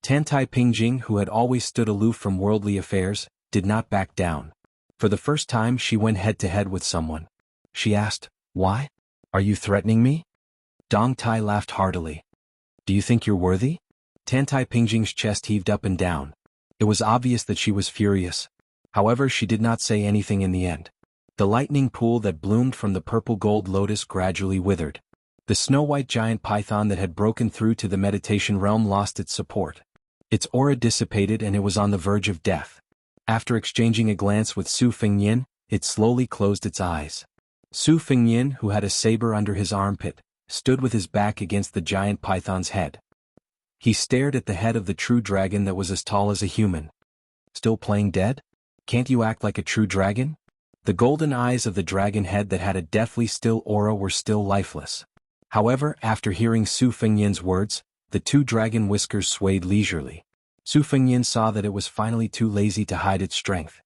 Tantai Pingjing, who had always stood aloof from worldly affairs, did not back down. For the first time she went head-to-head with someone. She asked, Why? Are you threatening me? Dong Tai laughed heartily. Do you think you're worthy? Tantai Pingjing's chest heaved up and down. It was obvious that she was furious. However, she did not say anything in the end. The lightning pool that bloomed from the purple gold lotus gradually withered. The snow-white giant python that had broken through to the meditation realm lost its support. Its aura dissipated and it was on the verge of death. After exchanging a glance with Su Fengnian, it slowly closed its eyes. Su Fengnian, who had a saber under his armpit, stood with his back against the giant python's head. He stared at the head of the true dragon that was as tall as a human. Still playing dead? Can't you act like a true dragon? The golden eyes of the dragon head that had a deathly still aura were still lifeless. However, after hearing Su Fengnian's words, the two dragon whiskers swayed leisurely. Su Fengnian saw that it was finally too lazy to hide its strength.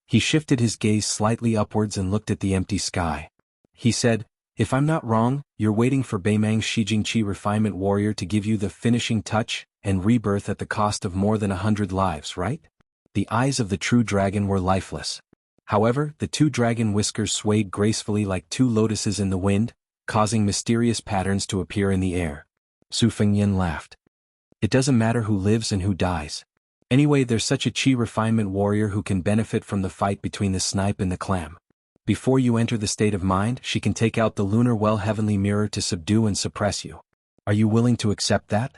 He shifted his gaze slightly upwards and looked at the empty sky. He said, If I'm not wrong, you're waiting for Beimang's Shijingqi refinement warrior to give you the finishing touch and rebirth at the cost of more than 100 lives, right? The eyes of the true dragon were lifeless. However, the two dragon whiskers swayed gracefully like two lotuses in the wind, causing mysterious patterns to appear in the air. Su Fengnian laughed. It doesn't matter who lives and who dies. Anyway, there's such a Qi refinement warrior who can benefit from the fight between the snipe and the clam. Before you enter the state of mind, she can take out the lunar well heavenly mirror to subdue and suppress you. Are you willing to accept that?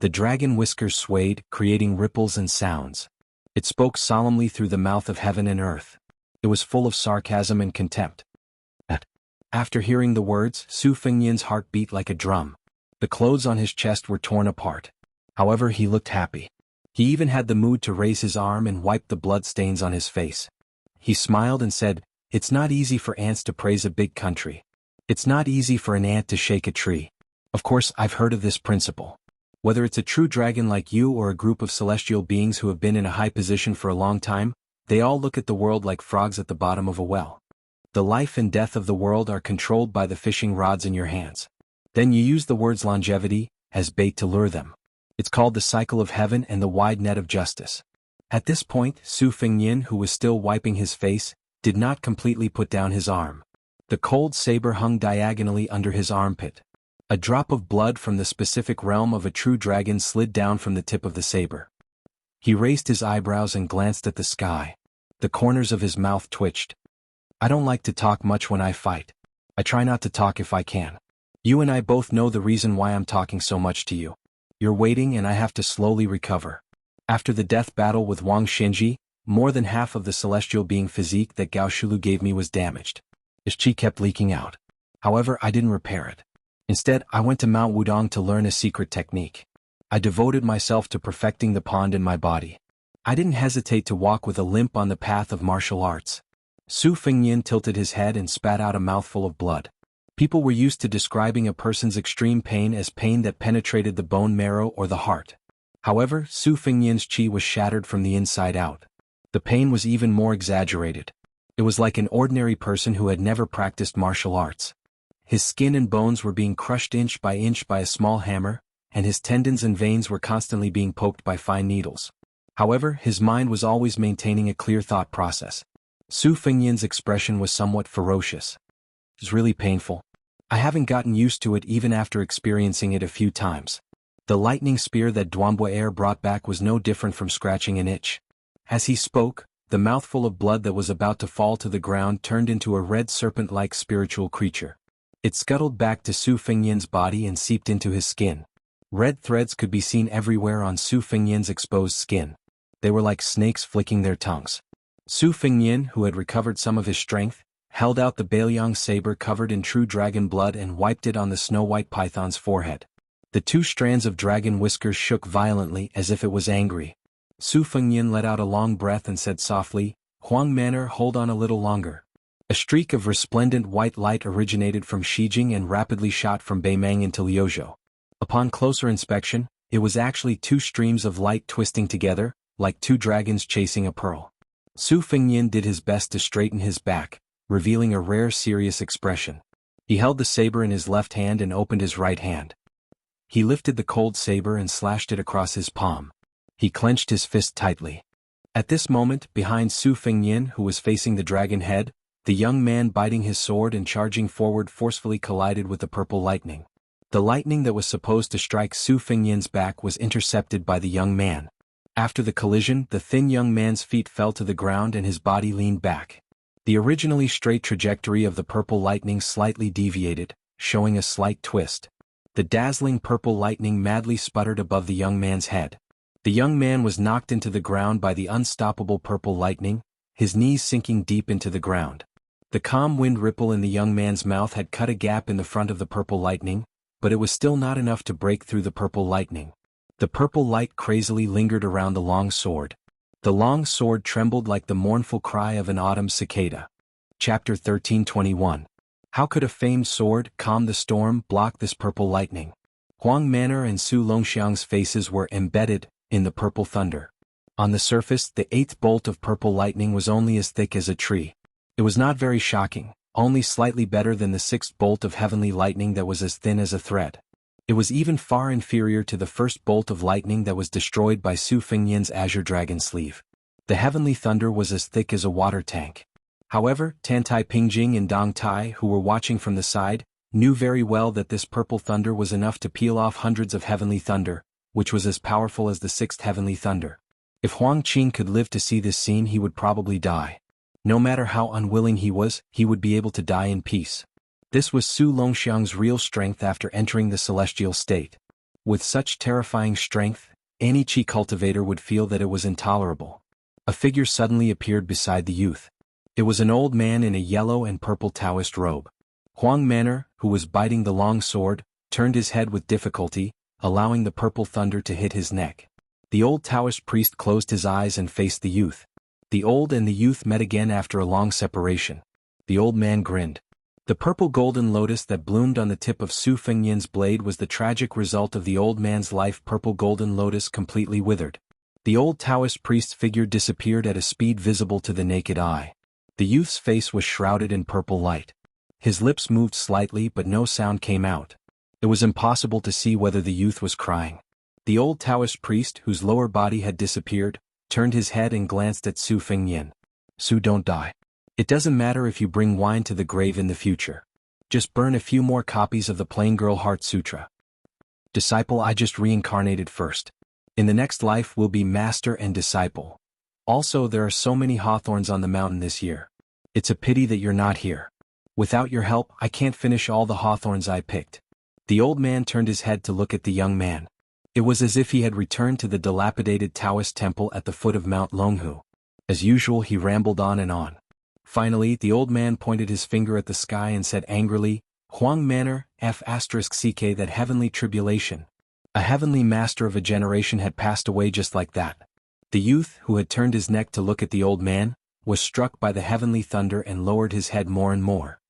The dragon whiskers swayed, creating ripples and sounds. It spoke solemnly through the mouth of heaven and earth. It was full of sarcasm and contempt. After hearing the words, Su Fengnian's heart beat like a drum. The clothes on his chest were torn apart. However, he looked happy. He even had the mood to raise his arm and wipe the blood stains on his face. He smiled and said, It's not easy for ants to praise a big country. It's not easy for an ant to shake a tree. Of course, I've heard of this principle. Whether it's a true dragon like you or a group of celestial beings who have been in a high position for a long time, they all look at the world like frogs at the bottom of a well. The life and death of the world are controlled by the fishing rods in your hands. Then you use the words longevity as bait to lure them. It's called the cycle of heaven and the wide net of justice. At this point, Su Fengnian, who was still wiping his face, did not completely put down his arm. The cold saber hung diagonally under his armpit. A drop of blood from the specific realm of a true dragon slid down from the tip of the saber. He raised his eyebrows and glanced at the sky. The corners of his mouth twitched. I don't like to talk much when I fight. I try not to talk if I can. You and I both know the reason why I'm talking so much to you. You're waiting and I have to slowly recover. After the death battle with Wang Xinji, more than half of the celestial being physique that Gao Shulu gave me was damaged. His chi kept leaking out. However, I didn't repair it. Instead, I went to Mount Wudong to learn a secret technique. I devoted myself to perfecting the pond in my body. I didn't hesitate to walk with a limp on the path of martial arts. Su Fengnian tilted his head and spat out a mouthful of blood. People were used to describing a person's extreme pain as pain that penetrated the bone marrow or the heart. However, Su Fengnian's chi was shattered from the inside out. The pain was even more exaggerated. It was like an ordinary person who had never practiced martial arts. His skin and bones were being crushed inch by a small hammer, and his tendons and veins were constantly being poked by fine needles. However, his mind was always maintaining a clear thought process. Su Fengnian's expression was somewhat ferocious. It was really painful. I haven't gotten used to it even after experiencing it a few times. The lightning spear that Duanboer brought back was no different from scratching an itch. As he spoke, the mouthful of blood that was about to fall to the ground turned into a red serpent-like spiritual creature. It scuttled back to Su Fengnian's body and seeped into his skin. Red threads could be seen everywhere on Su Fengnian's exposed skin. They were like snakes flicking their tongues. Su Fengnian, who had recovered some of his strength, held out the Bailiang saber covered in true dragon blood and wiped it on the snow-white python's forehead. The two strands of dragon whiskers shook violently as if it was angry. Su Fengnian let out a long breath and said softly, "Huang Manor, hold on a little longer." A streak of resplendent white light originated from Shijing and rapidly shot from Beimang into Liuzhou. Upon closer inspection, it was actually two streams of light twisting together, like two dragons chasing a pearl. Su Fengnian did his best to straighten his back, revealing a rare serious expression. He held the saber in his left hand and opened his right hand. He lifted the cold saber and slashed it across his palm. He clenched his fist tightly. At this moment, behind Su Fengnian, who was facing the dragon head, the young man biting his sword and charging forward forcefully collided with the purple lightning. The lightning that was supposed to strike Su Fengnian's back was intercepted by the young man. After the collision, the thin young man's feet fell to the ground and his body leaned back. The originally straight trajectory of the purple lightning slightly deviated, showing a slight twist. The dazzling purple lightning madly sputtered above the young man's head. The young man was knocked into the ground by the unstoppable purple lightning, his knees sinking deep into the ground. The calm wind ripple in the young man's mouth had cut a gap in the front of the purple lightning, but it was still not enough to break through the purple lightning. The purple light crazily lingered around the long sword. The long sword trembled like the mournful cry of an autumn cicada. Chapter 1321. How could a famed sword, calm the storm, block this purple lightning? Huang Manor and Su Longxiang's faces were embedded in the purple thunder. On the surface, the eighth bolt of purple lightning was only as thick as a tree. It was not very shocking, only slightly better than the sixth bolt of heavenly lightning that was as thin as a thread. It was even far inferior to the first bolt of lightning that was destroyed by Su Fengnian's azure dragon sleeve. The heavenly thunder was as thick as a water tank. However, Tantai Pingjing and Dong Tai, who were watching from the side, knew very well that this purple thunder was enough to peel off hundreds of heavenly thunder, which was as powerful as the sixth heavenly thunder. If Huang Qin could live to see this scene, he would probably die. No matter how unwilling he was, he would be able to die in peace. This was Su Longxiang's real strength after entering the celestial state. With such terrifying strength, any Qi cultivator would feel that it was intolerable. A figure suddenly appeared beside the youth. It was an old man in a yellow and purple Taoist robe. Huang Manor, who was biting the long sword, turned his head with difficulty, allowing the purple thunder to hit his neck. The old Taoist priest closed his eyes and faced the youth. The old and the youth met again after a long separation. The old man grinned. The purple golden lotus that bloomed on the tip of Su Fengnian's blade was the tragic result of the old man's life. Purple golden lotus completely withered. The old Taoist priest's figure disappeared at a speed visible to the naked eye. The youth's face was shrouded in purple light. His lips moved slightly but no sound came out. It was impossible to see whether the youth was crying. The old Taoist priest, whose lower body had disappeared, turned his head and glanced at Su Fengnian. "Su, don't die. It doesn't matter if you bring wine to the grave in the future. Just burn a few more copies of the Plain Girl Heart Sutra. Disciple, I just reincarnated first. In the next life we'll be master and disciple. Also, there are so many hawthorns on the mountain this year. It's a pity that you're not here. Without your help, I can't finish all the hawthorns I picked." The old man turned his head to look at the young man. It was as if he had returned to the dilapidated Taoist temple at the foot of Mount Longhu. As usual, he rambled on and on. Finally, the old man pointed his finger at the sky and said angrily, "Huang Manor, F***ck, that heavenly tribulation. A heavenly master of a generation had passed away just like that. The youth, who had turned his neck to look at the old man, was struck by the heavenly thunder and lowered his head more and more.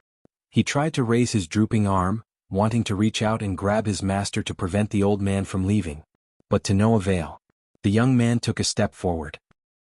He tried to raise his drooping arm, wanting to reach out and grab his master to prevent the old man from leaving. But to no avail. The young man took a step forward.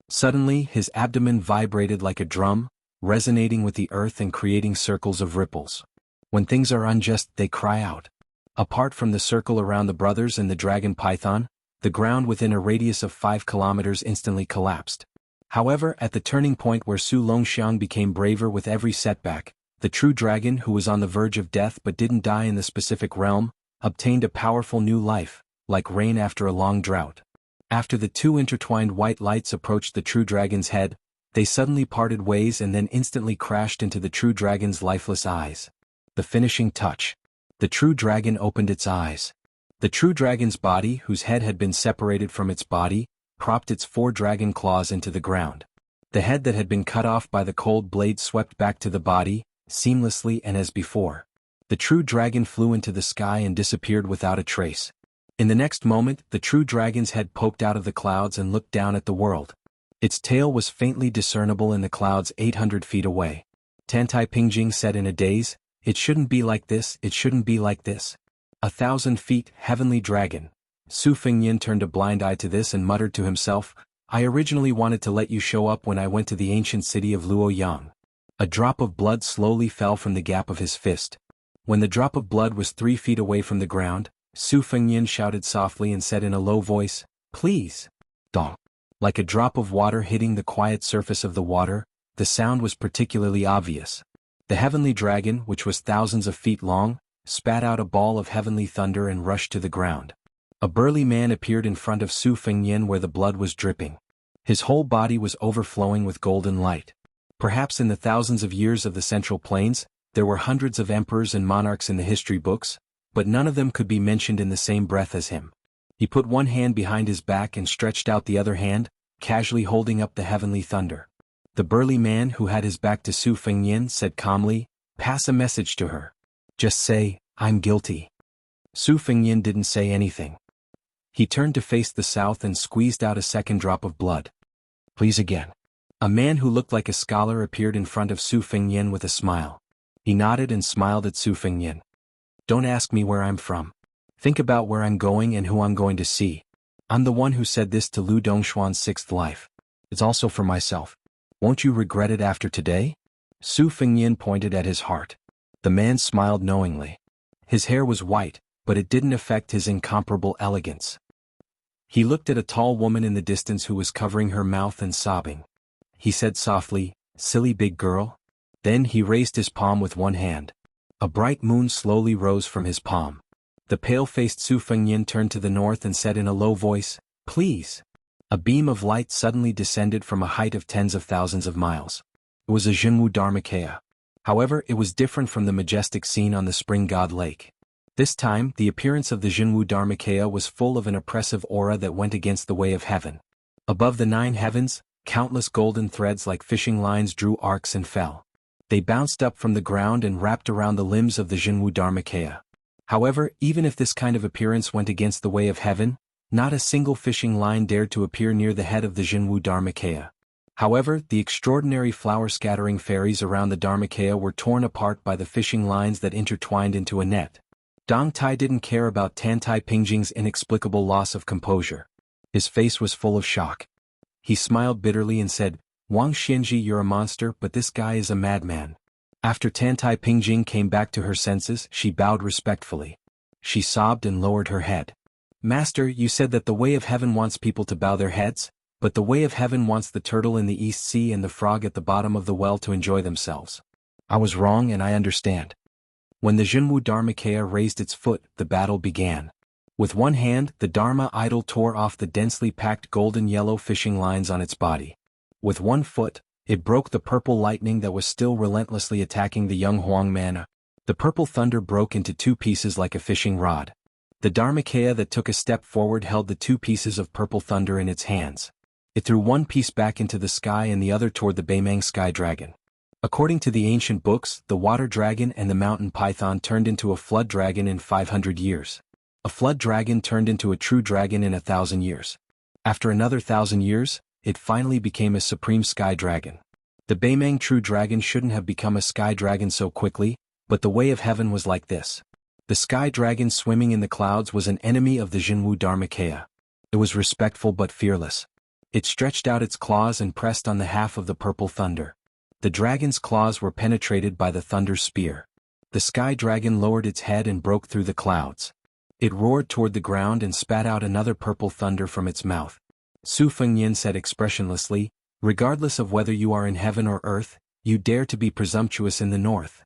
Suddenly, his abdomen vibrated like a drum, resonating with the earth and creating circles of ripples. When things are unjust, they cry out. Apart from the circle around the brothers and the dragon python, the ground within a radius of 5 kilometers instantly collapsed. However, at the turning point where Su Longxiang became braver with every setback, the true dragon, who was on the verge of death but didn't die in the specific realm, obtained a powerful new life, like rain after a long drought. After the two intertwined white lights approached the true dragon's head, they suddenly parted ways and then instantly crashed into the true dragon's lifeless eyes. The finishing touch. The true dragon opened its eyes. The true dragon's body, whose head had been separated from its body, propped its 4 dragon claws into the ground. The head that had been cut off by the cold blade swept back to the body, seamlessly and as before. The true dragon flew into the sky and disappeared without a trace. In the next moment, the true dragon's head poked out of the clouds and looked down at the world. Its tail was faintly discernible in the clouds 800 feet away. Tantai Pingjing said in a daze, "It shouldn't be like this, it shouldn't be like this." 1,000 feet, heavenly dragon. Su Fengyin turned a blind eye to this and muttered to himself, "I originally wanted to let you show up when I went to the ancient city of Luoyang." A drop of blood slowly fell from the gap of his fist. When the drop of blood was 3 feet away from the ground, Su Fengyin shouted softly and said in a low voice, "Please." Dong. Like a drop of water hitting the quiet surface of the water, the sound was particularly obvious. The heavenly dragon, which was thousands of feet long, spat out a ball of heavenly thunder and rushed to the ground. A burly man appeared in front of Su Fengyin where the blood was dripping. His whole body was overflowing with golden light. Perhaps in the thousands of years of the Central Plains, there were hundreds of emperors and monarchs in the history books, but none of them could be mentioned in the same breath as him. He put one hand behind his back and stretched out the other hand, casually holding up the heavenly thunder. The burly man, who had his back to Su Fengyin, said calmly, "Pass a message to her. Just say, 'I'm guilty.'" Su Fengyin didn't say anything. He turned to face the south and squeezed out a second drop of blood. "Please again." A man who looked like a scholar appeared in front of Su Fengyin with a smile. He nodded and smiled at Su Fengyin. "Don't ask me where I'm from. Think about where I'm going and who I'm going to see. I'm the one who said this to Lu Dongshuan's 6th life. It's also for myself. Won't you regret it after today?" Su Fengyin pointed at his heart. The man smiled knowingly. His hair was white, but it didn't affect his incomparable elegance. He looked at a tall woman in the distance who was covering her mouth and sobbing. He said softly, "Silly big girl." Then he raised his palm with one hand. A bright moon slowly rose from his palm. The pale-faced Su Fengyin turned to the north and said in a low voice, "Please." A beam of light suddenly descended from a height of tens of thousands of miles. It was a Jianghu Dharmakaya. However, it was different from the majestic scene on the Spring God Lake. This time, the appearance of the Jianghu Dharmakaya was full of an oppressive aura that went against the way of heaven. Above the 9 heavens, countless golden threads like fishing lines drew arcs and fell. They bounced up from the ground and wrapped around the limbs of the Jianghu Dharmakaya. However, even if this kind of appearance went against the way of heaven, not a single fishing line dared to appear near the head of the Jianghu Dharmakaya. However, the extraordinary flower-scattering fairies around the Dharmakaya were torn apart by the fishing lines that intertwined into a net. Dong Tai didn't care about Tantai Pingjing's inexplicable loss of composure. His face was full of shock. He smiled bitterly and said, "Wang Xianji, you're a monster, but this guy is a madman." After Tantai Pingjing came back to her senses, she bowed respectfully. She sobbed and lowered her head. "Master, you said that the way of heaven wants people to bow their heads, but the way of heaven wants the turtle in the East Sea and the frog at the bottom of the well to enjoy themselves. I was wrong and I understand." When the Jianghu Dharmakaya raised its foot, the battle began. With one hand, the Dharma idol tore off the densely packed golden yellow fishing lines on its body. With one foot, it broke the purple lightning that was still relentlessly attacking the young Huang mana. The purple thunder broke into 2 pieces like a fishing rod. The Dharmakaya that took a step forward held the 2 pieces of purple thunder in its hands. It threw one piece back into the sky and the other toward the Beimeng sky dragon. According to the ancient books, the water dragon and the mountain python turned into a flood dragon in 500 years. A flood dragon turned into a true dragon in 1,000 years. After another 1,000 years, it finally became a supreme sky dragon. The Beimang true dragon shouldn't have become a sky dragon so quickly, but the way of heaven was like this. The sky dragon swimming in the clouds was an enemy of the Jianghu Dharmakaya. It was respectful but fearless. It stretched out its claws and pressed on the half of the purple thunder. The dragon's claws were penetrated by the thunder's spear. The sky dragon lowered its head and broke through the clouds. It roared toward the ground and spat out another purple thunder from its mouth. Su Fengnian said expressionlessly, "Regardless of whether you are in heaven or earth, you dare to be presumptuous in the north."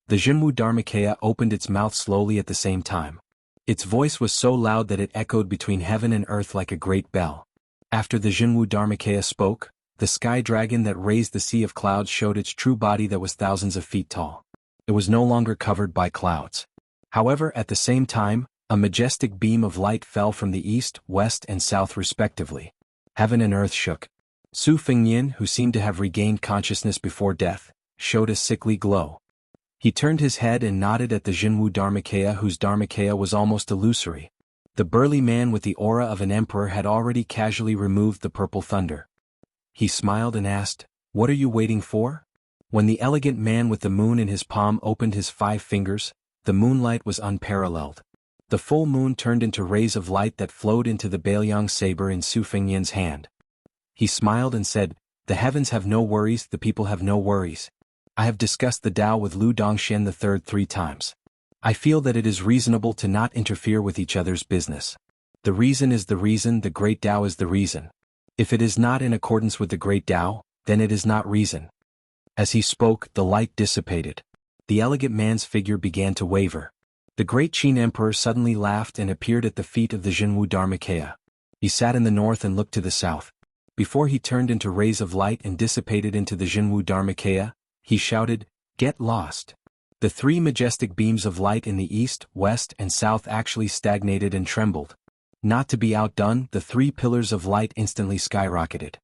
The Jianghu Dharmakaya opened its mouth slowly at the same time. Its voice was so loud that it echoed between heaven and earth like a great bell. After the Jianghu Dharmakaya spoke, the sky dragon that raised the sea of clouds showed its true body that was thousands of feet tall. It was no longer covered by clouds. However, at the same time, a majestic beam of light fell from the east, west, and south respectively. Heaven and earth shook. Su Fengnian, who seemed to have regained consciousness before death, showed a sickly glow. He turned his head and nodded at the Jianghu Dharmakaya, whose Dharmakaya was almost illusory. The burly man with the aura of an emperor had already casually removed the purple thunder. He smiled and asked, "What are you waiting for?" When the elegant man with the moon in his palm opened his 5 fingers, the moonlight was unparalleled. The full moon turned into rays of light that flowed into the Bailiang saber in Su Fengnian's hand. He smiled and said, "The heavens have no worries, the people have no worries. I have discussed the Tao with Lu Dongshen III 3 times. I feel that it is reasonable to not interfere with each other's business. The reason is the reason, the great Tao is the reason. If it is not in accordance with the great Tao, then it is not reason." As he spoke, the light dissipated. The elegant man's figure began to waver. The great Qin emperor suddenly laughed and appeared at the feet of the Jianghu Dharmakaya. He sat in the north and looked to the south. Before he turned into rays of light and dissipated into the Jianghu Dharmakaya, he shouted, "Get lost." The 3 majestic beams of light in the east, west, and south actually stagnated and trembled. Not to be outdone, the 3 pillars of light instantly skyrocketed.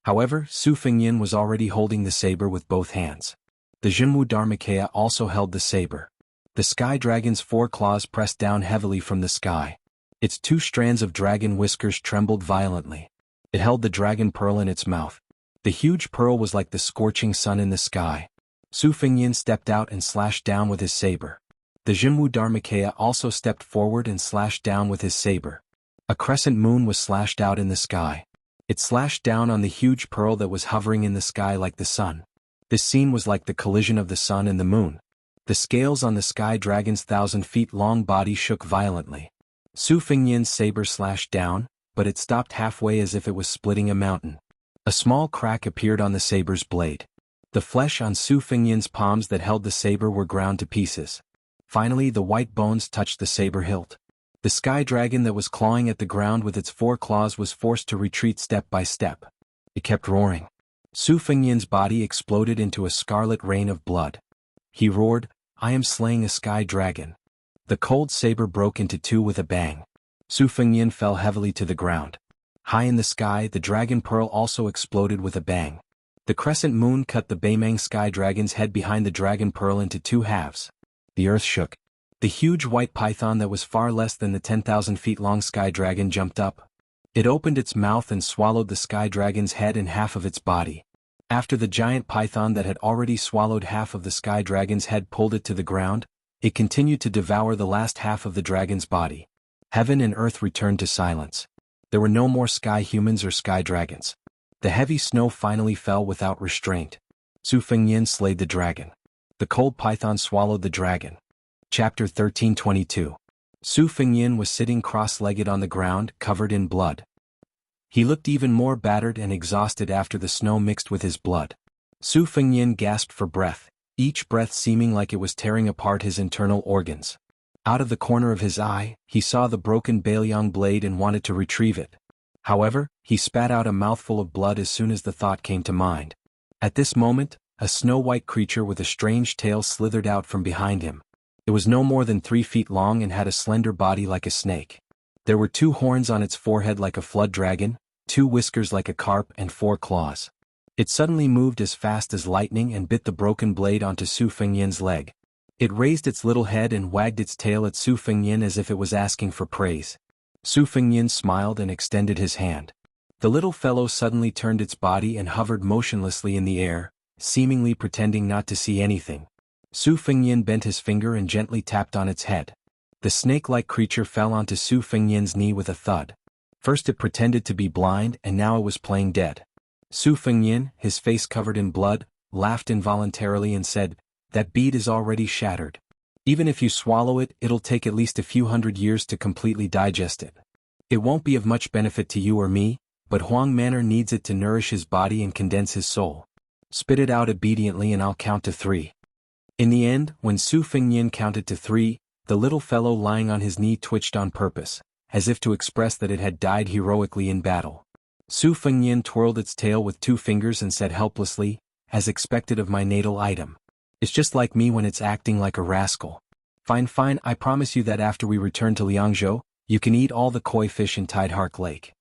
However, Su Fengnian was already holding the saber with both hands. The Jianghu Dharmakaya also held the saber. The sky dragon's 4 claws pressed down heavily from the sky. Its 2 strands of dragon whiskers trembled violently. It held the dragon pearl in its mouth. The huge pearl was like the scorching sun in the sky. Su Fengnian stepped out and slashed down with his saber. The Jianghu Dharmakaya also stepped forward and slashed down with his saber. A crescent moon was slashed out in the sky. It slashed down on the huge pearl that was hovering in the sky like the sun. This scene was like the collision of the sun and the moon. The scales on the sky dragon's 1,000 feet long body shook violently. Su Fengnian's saber slashed down, but it stopped halfway as if it was splitting a mountain. A small crack appeared on the saber's blade. The flesh on Su Fengnian's palms that held the saber were ground to pieces. Finally, the white bones touched the saber hilt. The sky dragon that was clawing at the ground with its 4 claws was forced to retreat step by step. It kept roaring. Su Fengnian's body exploded into a scarlet rain of blood. He roared, "I am slaying a sky dragon." The cold saber broke into 2 with a bang. Su Fengnian fell heavily to the ground. High in the sky, the dragon pearl also exploded with a bang. The crescent moon cut the Beimang sky dragon's head behind the dragon pearl into 2 halves. The earth shook. The huge white python that was far less than the 10,000 feet long sky dragon jumped up. It opened its mouth and swallowed the sky dragon's head and half of its body. After the giant python that had already swallowed half of the sky dragon's head pulled it to the ground, it continued to devour the last half of the dragon's body. Heaven and earth returned to silence. There were no more sky humans or sky dragons. The heavy snow finally fell without restraint. Su Fengnian slayed the dragon. The cold python swallowed the dragon. Chapter 1322. Su Fengnian was sitting cross-legged on the ground, covered in blood. He looked even more battered and exhausted after the snow mixed with his blood. Su Fengnian gasped for breath, each breath seeming like it was tearing apart his internal organs. Out of the corner of his eye, he saw the broken Bailiang blade and wanted to retrieve it. However, he spat out a mouthful of blood as soon as the thought came to mind. At this moment, a snow-white creature with a strange tail slithered out from behind him. It was no more than 3 feet long and had a slender body like a snake. There were 2 horns on its forehead like a flood dragon, 2 whiskers like a carp, and 4 claws. It suddenly moved as fast as lightning and bit the broken blade onto Su Fengnian's leg. It raised its little head and wagged its tail at Su Fengnian as if it was asking for praise. Su Fengnian smiled and extended his hand. The little fellow suddenly turned its body and hovered motionlessly in the air, seemingly pretending not to see anything. Su Fengyan bent his finger and gently tapped on its head. The snake-like creature fell onto Su Fengyan's knee with a thud. First it pretended to be blind and now it was playing dead. Su Fengyan, his face covered in blood, laughed involuntarily and said, "That bead is already shattered. Even if you swallow it, it'll take at least a few hundred years to completely digest it. It won't be of much benefit to you or me, but Huang Manor needs it to nourish his body and condense his soul. Spit it out obediently and I'll count to 3. In the end, when Su Fengyan counted to 3, the little fellow lying on his knee twitched on purpose, as if to express that it had died heroically in battle. Su Fengyan twirled its tail with 2 fingers and said helplessly, "As expected of my natal item. It's just like me when it's acting like a rascal. Fine, I promise you that after we return to Liangzhou, you can eat all the koi fish in Tidehark Lake."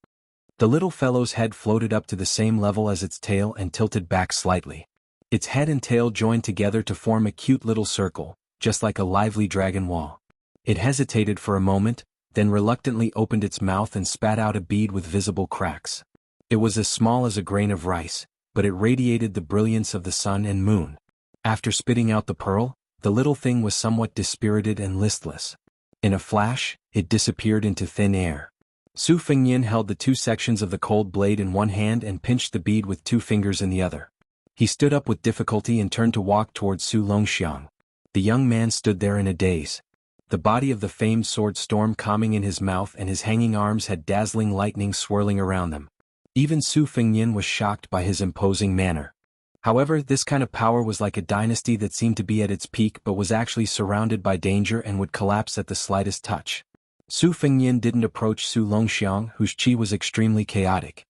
The little fellow's head floated up to the same level as its tail and tilted back slightly. Its head and tail joined together to form a cute little circle, just like a lively dragon wall. It hesitated for a moment, then reluctantly opened its mouth and spat out a bead with visible cracks. It was as small as a grain of rice, but it radiated the brilliance of the sun and moon. After spitting out the pearl, the little thing was somewhat dispirited and listless. In a flash, it disappeared into thin air. Su Fengyan held the 2 sections of the cold blade in one hand and pinched the bead with 2 fingers in the other. He stood up with difficulty and turned to walk towards Su Longxiang. The young man stood there in a daze. The body of the famed sword storm calming in his mouth and his hanging arms had dazzling lightning swirling around them. Even Su Fengyan was shocked by his imposing manner. However, this kind of power was like a dynasty that seemed to be at its peak but was actually surrounded by danger and would collapse at the slightest touch. Su Fengyan didn't approach Su Longxiang, whose qi was extremely chaotic.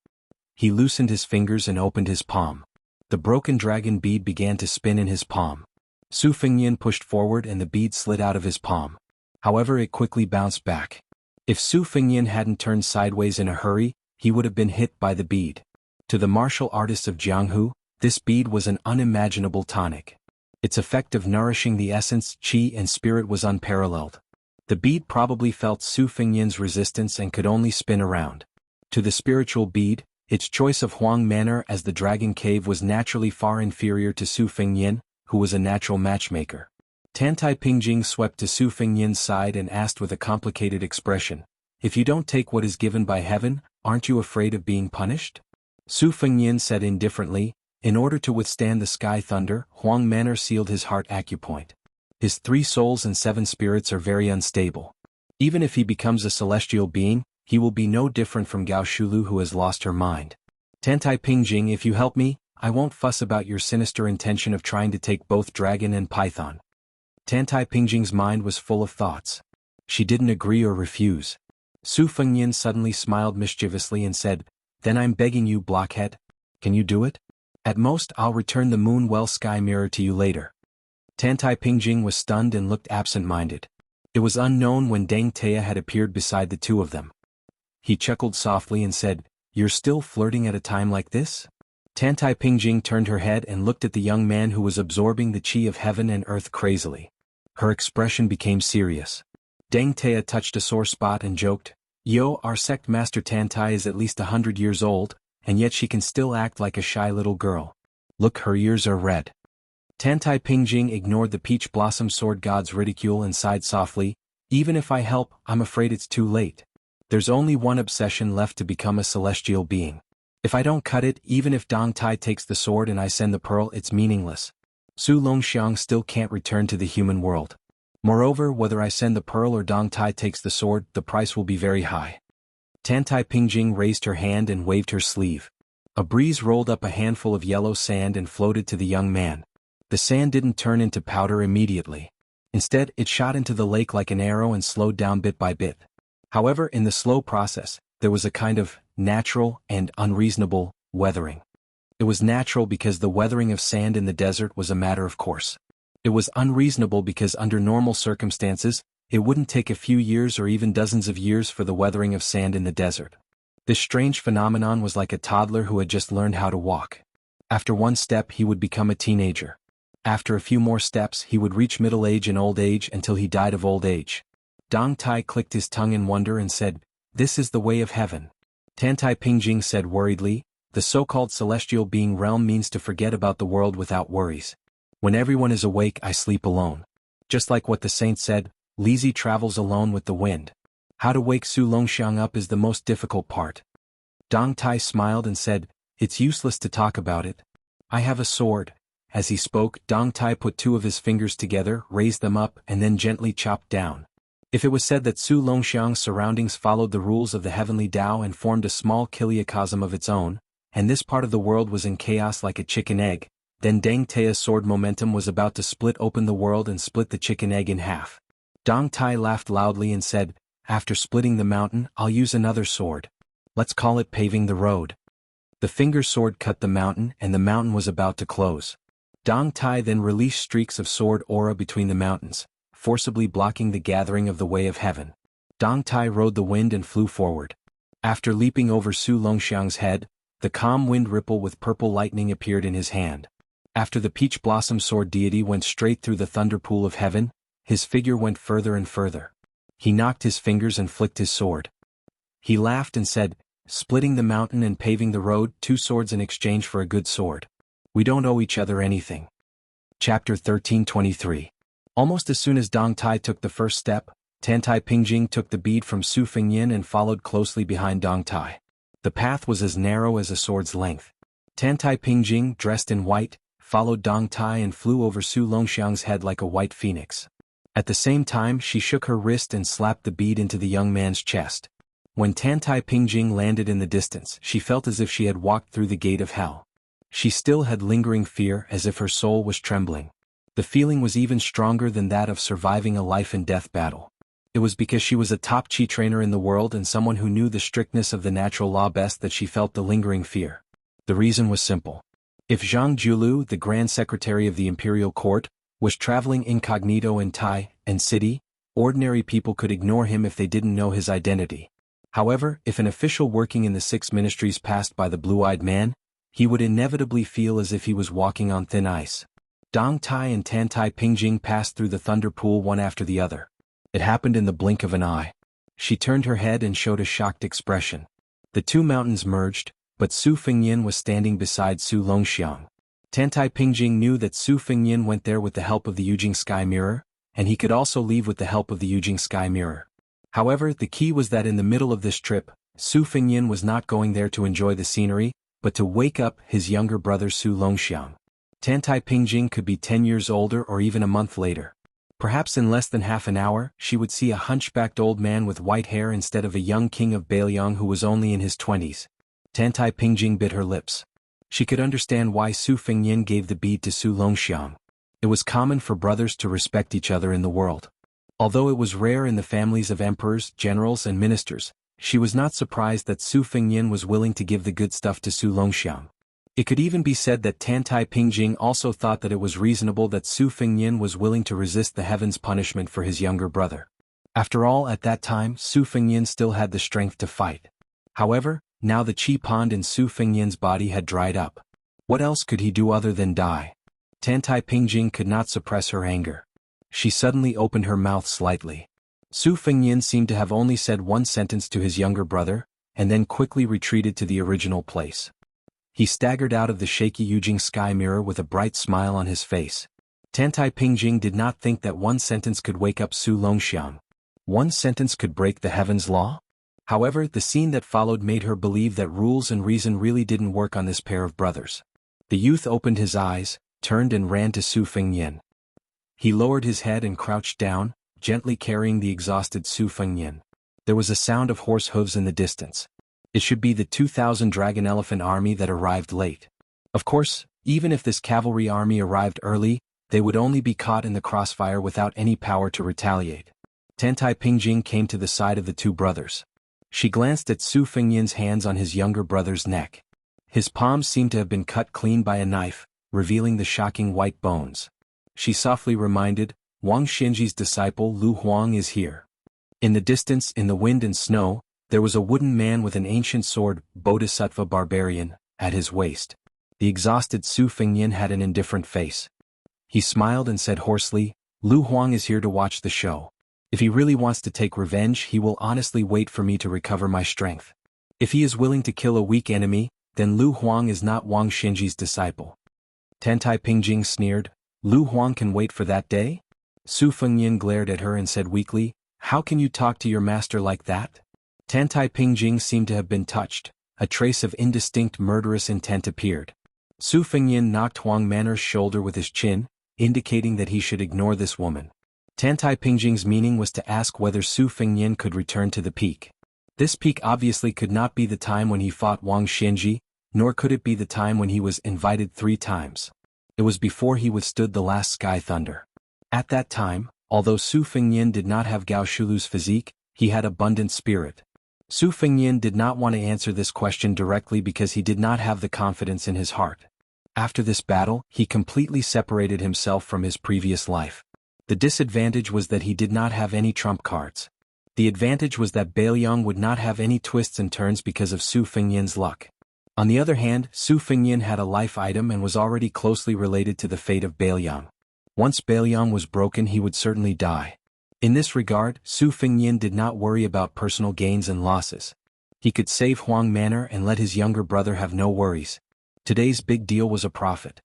He loosened his fingers and opened his palm. The broken dragon bead began to spin in his palm. Su Fengyan pushed forward and the bead slid out of his palm. However, it quickly bounced back. If Su Fengyan hadn't turned sideways in a hurry, he would have been hit by the bead. To the martial artists of Jianghu, this bead was an unimaginable tonic. Its effect of nourishing the essence, qi and spirit was unparalleled. The bead probably felt Su Fengyan's resistance and could only spin around. To the spiritual bead, its choice of Huang Manor as the dragon cave was naturally far inferior to Su Fengyan, who was a natural matchmaker. Tantai Pingjing swept to Su Fengyan's side and asked with a complicated expression, "If you don't take what is given by heaven, aren't you afraid of being punished?" Su Fengyan said indifferently, "In order to withstand the sky thunder, Huang Manor sealed his heart acupoint. His 3 souls and 7 spirits are very unstable. Even if he becomes a celestial being, he will be no different from Gao Shulu who has lost her mind. Tantai Pingjing, if you help me, I won't fuss about your sinister intention of trying to take both dragon and python." Tantai Pingjing's mind was full of thoughts. She didn't agree or refuse. Su Fengyan suddenly smiled mischievously and said, "Then I'm begging you, blockhead. Can you do it? At most, I'll return the moon well sky mirror to you later." Tantai Pingjing was stunned and looked absent-minded. It was unknown when Deng Taya had appeared beside the 2 of them. He chuckled softly and said, "You're still flirting at a time like this?" Tantai Pingjing turned her head and looked at the young man who was absorbing the qi of heaven and earth crazily. Her expression became serious. Deng Taya touched a sore spot and joked, "Yo, our sect master Tantai is at least 100 years old, and yet she can still act like a shy little girl. Look, her ears are red." Tantai Pingjing ignored the peach blossom sword god's ridicule and sighed softly, "Even if I help, I'm afraid it's too late. There's only one obsession left to become a celestial being. If I don't cut it, even if Dong Tai takes the sword and I send the pearl, it's meaningless. Su Longxiang still can't return to the human world. Moreover, whether I send the pearl or Dong Tai takes the sword, the price will be very high." Tantai Pingjing raised her hand and waved her sleeve. A breeze rolled up a handful of yellow sand and floated to the young man. The sand didn't turn into powder immediately. Instead, it shot into the lake like an arrow and slowed down bit by bit. However, in the slow process, there was a kind of natural and unreasonable weathering. It was natural because the weathering of sand in the desert was a matter of course. It was unreasonable because under normal circumstances, it wouldn't take a few years or even dozens of years for the weathering of sand in the desert. This strange phenomenon was like a toddler who had just learned how to walk. After one step he would become a teenager. After a few more steps he would reach middle age and old age until he died of old age. Dong Tai clicked his tongue in wonder and said, "This is the way of heaven." Tantai Pingjing said worriedly, the so-called celestial being realm means to forget about the world without worries. When everyone is awake I sleep alone. Just like what the saint said, Lizi travels alone with the wind. How to wake Su Longxiang up is the most difficult part. Dong Tai smiled and said, it's useless to talk about it. I have a sword. As he spoke, Dong Tai put two of his fingers together, raised them up, and then gently chopped down. If it was said that Su Longxiang's surroundings followed the rules of the heavenly Tao and formed a small kiliacosm of its own, and this part of the world was in chaos like a chicken egg, then Deng Tea's sword momentum was about to split open the world and split the chicken egg in half. Dong Tai laughed loudly and said, after splitting the mountain, I'll use another sword. Let's call it paving the road. The finger sword cut the mountain and the mountain was about to close. Dong Tai then released streaks of sword aura between the mountains, forcibly blocking the gathering of the way of heaven. Dong Tai rode the wind and flew forward. After leaping over Su Longxiang's head, the calm wind ripple with purple lightning appeared in his hand. After the peach blossom sword deity went straight through the thunder pool of heaven, his figure went further and further. He knocked his fingers and flicked his sword. He laughed and said, splitting the mountain and paving the road, 2 swords in exchange for a good sword. We don't owe each other anything. Chapter 1323. Almost as soon as Dong Tai took the first step, Tantai Pingjing took the bead from Su Fengyin and followed closely behind Dong Tai. The path was as narrow as a sword's length. Tantai Pingjing, dressed in white, followed Dong Tai and flew over Su Longxiang's head like a white phoenix. At the same time she shook her wrist and slapped the bead into the young man's chest. When Tantai Pingjing landed in the distance, she felt as if she had walked through the gate of hell. She still had lingering fear, as if her soul was trembling. The feeling was even stronger than that of surviving a life-and-death battle. It was because she was a top chi trainer in the world and someone who knew the strictness of the natural law best that she felt the lingering fear. The reason was simple. If Zhang Julu, the Grand Secretary of the Imperial Court, was traveling incognito in Tai and City, ordinary people could ignore him if they didn't know his identity. However, if an official working in the 6 ministries passed by the blue-eyed man, he would inevitably feel as if he was walking on thin ice. Dong Tai and Tantai Pingjing passed through the thunder pool one after the other. It happened in the blink of an eye. She turned her head and showed a shocked expression. The 2 mountains merged, but Su Fengyin was standing beside Su Longxiang. Tantai Pingjing knew that Su Fengyin went there with the help of the Yujing Sky Mirror, and he could also leave with the help of the Yujing Sky Mirror. However, the key was that in the middle of this trip, Su Fengyin was not going there to enjoy the scenery, but to wake up his younger brother Su Longxiang. Tantai Pingjing could be 10 years older or even a month later. Perhaps in less than half an hour, she would see a hunchbacked old man with white hair instead of a young king of Bailiang who was only in his 20s. Tantai Pingjing bit her lips. She could understand why Su Fengyin gave the bead to Su Longxiang. It was common for brothers to respect each other in the world. Although it was rare in the families of emperors, generals and ministers, she was not surprised that Su Fengyin was willing to give the good stuff to Su Longxiang. It could even be said that Tantai Pingjing also thought that it was reasonable that Su Fengyin was willing to resist the heaven's punishment for his younger brother. After all, at that time, Su Fengyin still had the strength to fight. However, now the chi pond in Su Fengyin's body had dried up. What else could he do other than die? Tantai Pingjing could not suppress her anger. She suddenly opened her mouth slightly. Su Fengyin seemed to have only said one sentence to his younger brother, and then quickly retreated to the original place. He staggered out of the shaky Yujing Sky Mirror with a bright smile on his face. Tantai Pingjing did not think that one sentence could wake up Su Longxiang. One sentence could break the heaven's law? However, the scene that followed made her believe that rules and reason really didn't work on this pair of brothers. The youth opened his eyes, turned and ran to Su Fengyin. He lowered his head and crouched down, gently carrying the exhausted Su Fengyin. There was a sound of horse hooves in the distance. It should be the 2,000 dragon elephant army that arrived late. Of course, even if this cavalry army arrived early, they would only be caught in the crossfire without any power to retaliate. Tantai Pingjing came to the side of the 2 brothers. She glanced at Su Fengyin's hands on his younger brother's neck. His palms seemed to have been cut clean by a knife, revealing the shocking white bones. She softly reminded, Wang Xinji's disciple Lu Huang is here. In the distance, in the wind and snow, there was a wooden man with an ancient sword, Bodhisattva barbarian, at his waist. The exhausted Su Fengyin had an indifferent face. He smiled and said hoarsely, Lu Huang is here to watch the show. If he really wants to take revenge, he will honestly wait for me to recover my strength. If he is willing to kill a weak enemy, then Lu Huang is not Wang Xinji's disciple. Tantai Pingjing sneered, Lu Huang can wait for that day? Su Fengyan glared at her and said weakly, how can you talk to your master like that? Tantai Pingjing seemed to have been touched. A trace of indistinct murderous intent appeared. Su Fengyan knocked Huang Manor's shoulder with his chin, indicating that he should ignore this woman. Tantai Pingjing's meaning was to ask whether Su Fengyan could return to the peak. This peak obviously could not be the time when he fought Wang Xinji, nor could it be the time when he was invited 3 times. It was before he withstood the last sky thunder. At that time, although Su Fengyan did not have Gao Shulu's physique, he had abundant spirit. Su Fengyan did not want to answer this question directly because he did not have the confidence in his heart. After this battle, he completely separated himself from his previous life. The disadvantage was that he did not have any trump cards. The advantage was that Bailiang would not have any twists and turns because of Su Fengyan's luck. On the other hand, Su Fengyan had a life item and was already closely related to the fate of Bailiang. Once Bailiang was broken, he would certainly die. In this regard, Su Fengyan did not worry about personal gains and losses. He could save Huang Manor and let his younger brother have no worries. Today's big deal was a profit.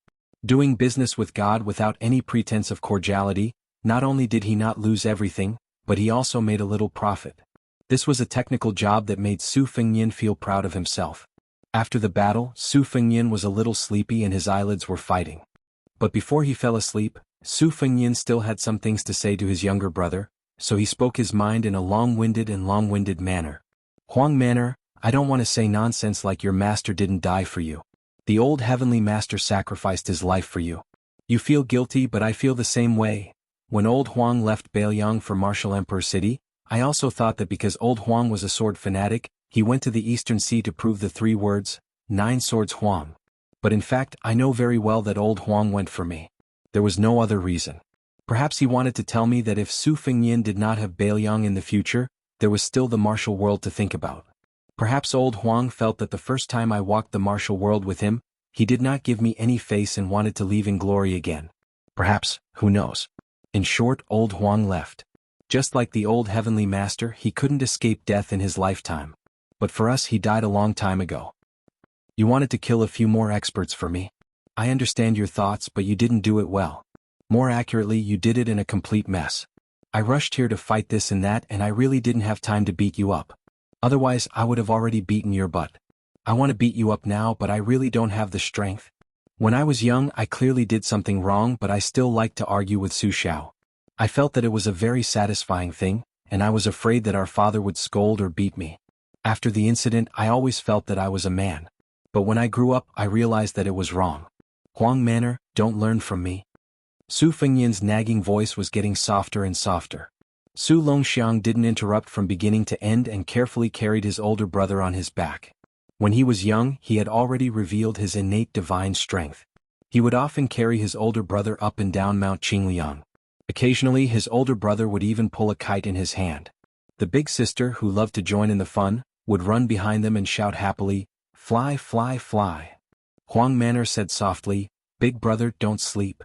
Doing business with God without any pretense of cordiality, not only did he not lose everything, but he also made a little profit. This was a technical job that made Su Fengyan feel proud of himself. After the battle, Su Fengyan was a little sleepy and his eyelids were fighting. But before he fell asleep, Su Fengyan still had some things to say to his younger brother, so he spoke his mind in a long-winded manner. Huang Manor, I don't want to say nonsense like your master didn't die for you. The old heavenly master sacrificed his life for you. You feel guilty, but I feel the same way. When old Huang left Bailiang for Martial Emperor City, I also thought that because old Huang was a sword fanatic, he went to the Eastern Sea to prove the 3 words, 9 swords Huang. But in fact, I know very well that old Huang went for me. There was no other reason. Perhaps he wanted to tell me that if Su Fengyan did not have Bailiang in the future, there was still the martial world to think about. Perhaps old Huang felt that the first time I walked the martial world with him, he did not give me any face and wanted to leave in glory again. Perhaps, who knows? In short, old Huang left. Just like the old heavenly master, he couldn't escape death in his lifetime. But for us, he died a long time ago. You wanted to kill a few more experts for me. I understand your thoughts, but you didn't do it well. More accurately, you did it in a complete mess. I rushed here to fight this and that, and I really didn't have time to beat you up. Otherwise, I would have already beaten your butt. I want to beat you up now, but I really don't have the strength. When I was young, I clearly did something wrong, but I still liked to argue with Su Xiao. I felt that it was a very satisfying thing, and I was afraid that our father would scold or beat me. After the incident, I always felt that I was a man. But when I grew up, I realized that it was wrong. Huang Manor, don't learn from me. Su Fengyan's nagging voice was getting softer and softer. Su Longxiang didn't interrupt from beginning to end and carefully carried his older brother on his back. When he was young, he had already revealed his innate divine strength. He would often carry his older brother up and down Mount Qingliang. Occasionally, his older brother would even pull a kite in his hand. The big sister, who loved to join in the fun, would run behind them and shout happily, "Fly, fly, fly." Huang Manor said softly, "Big brother, don't sleep.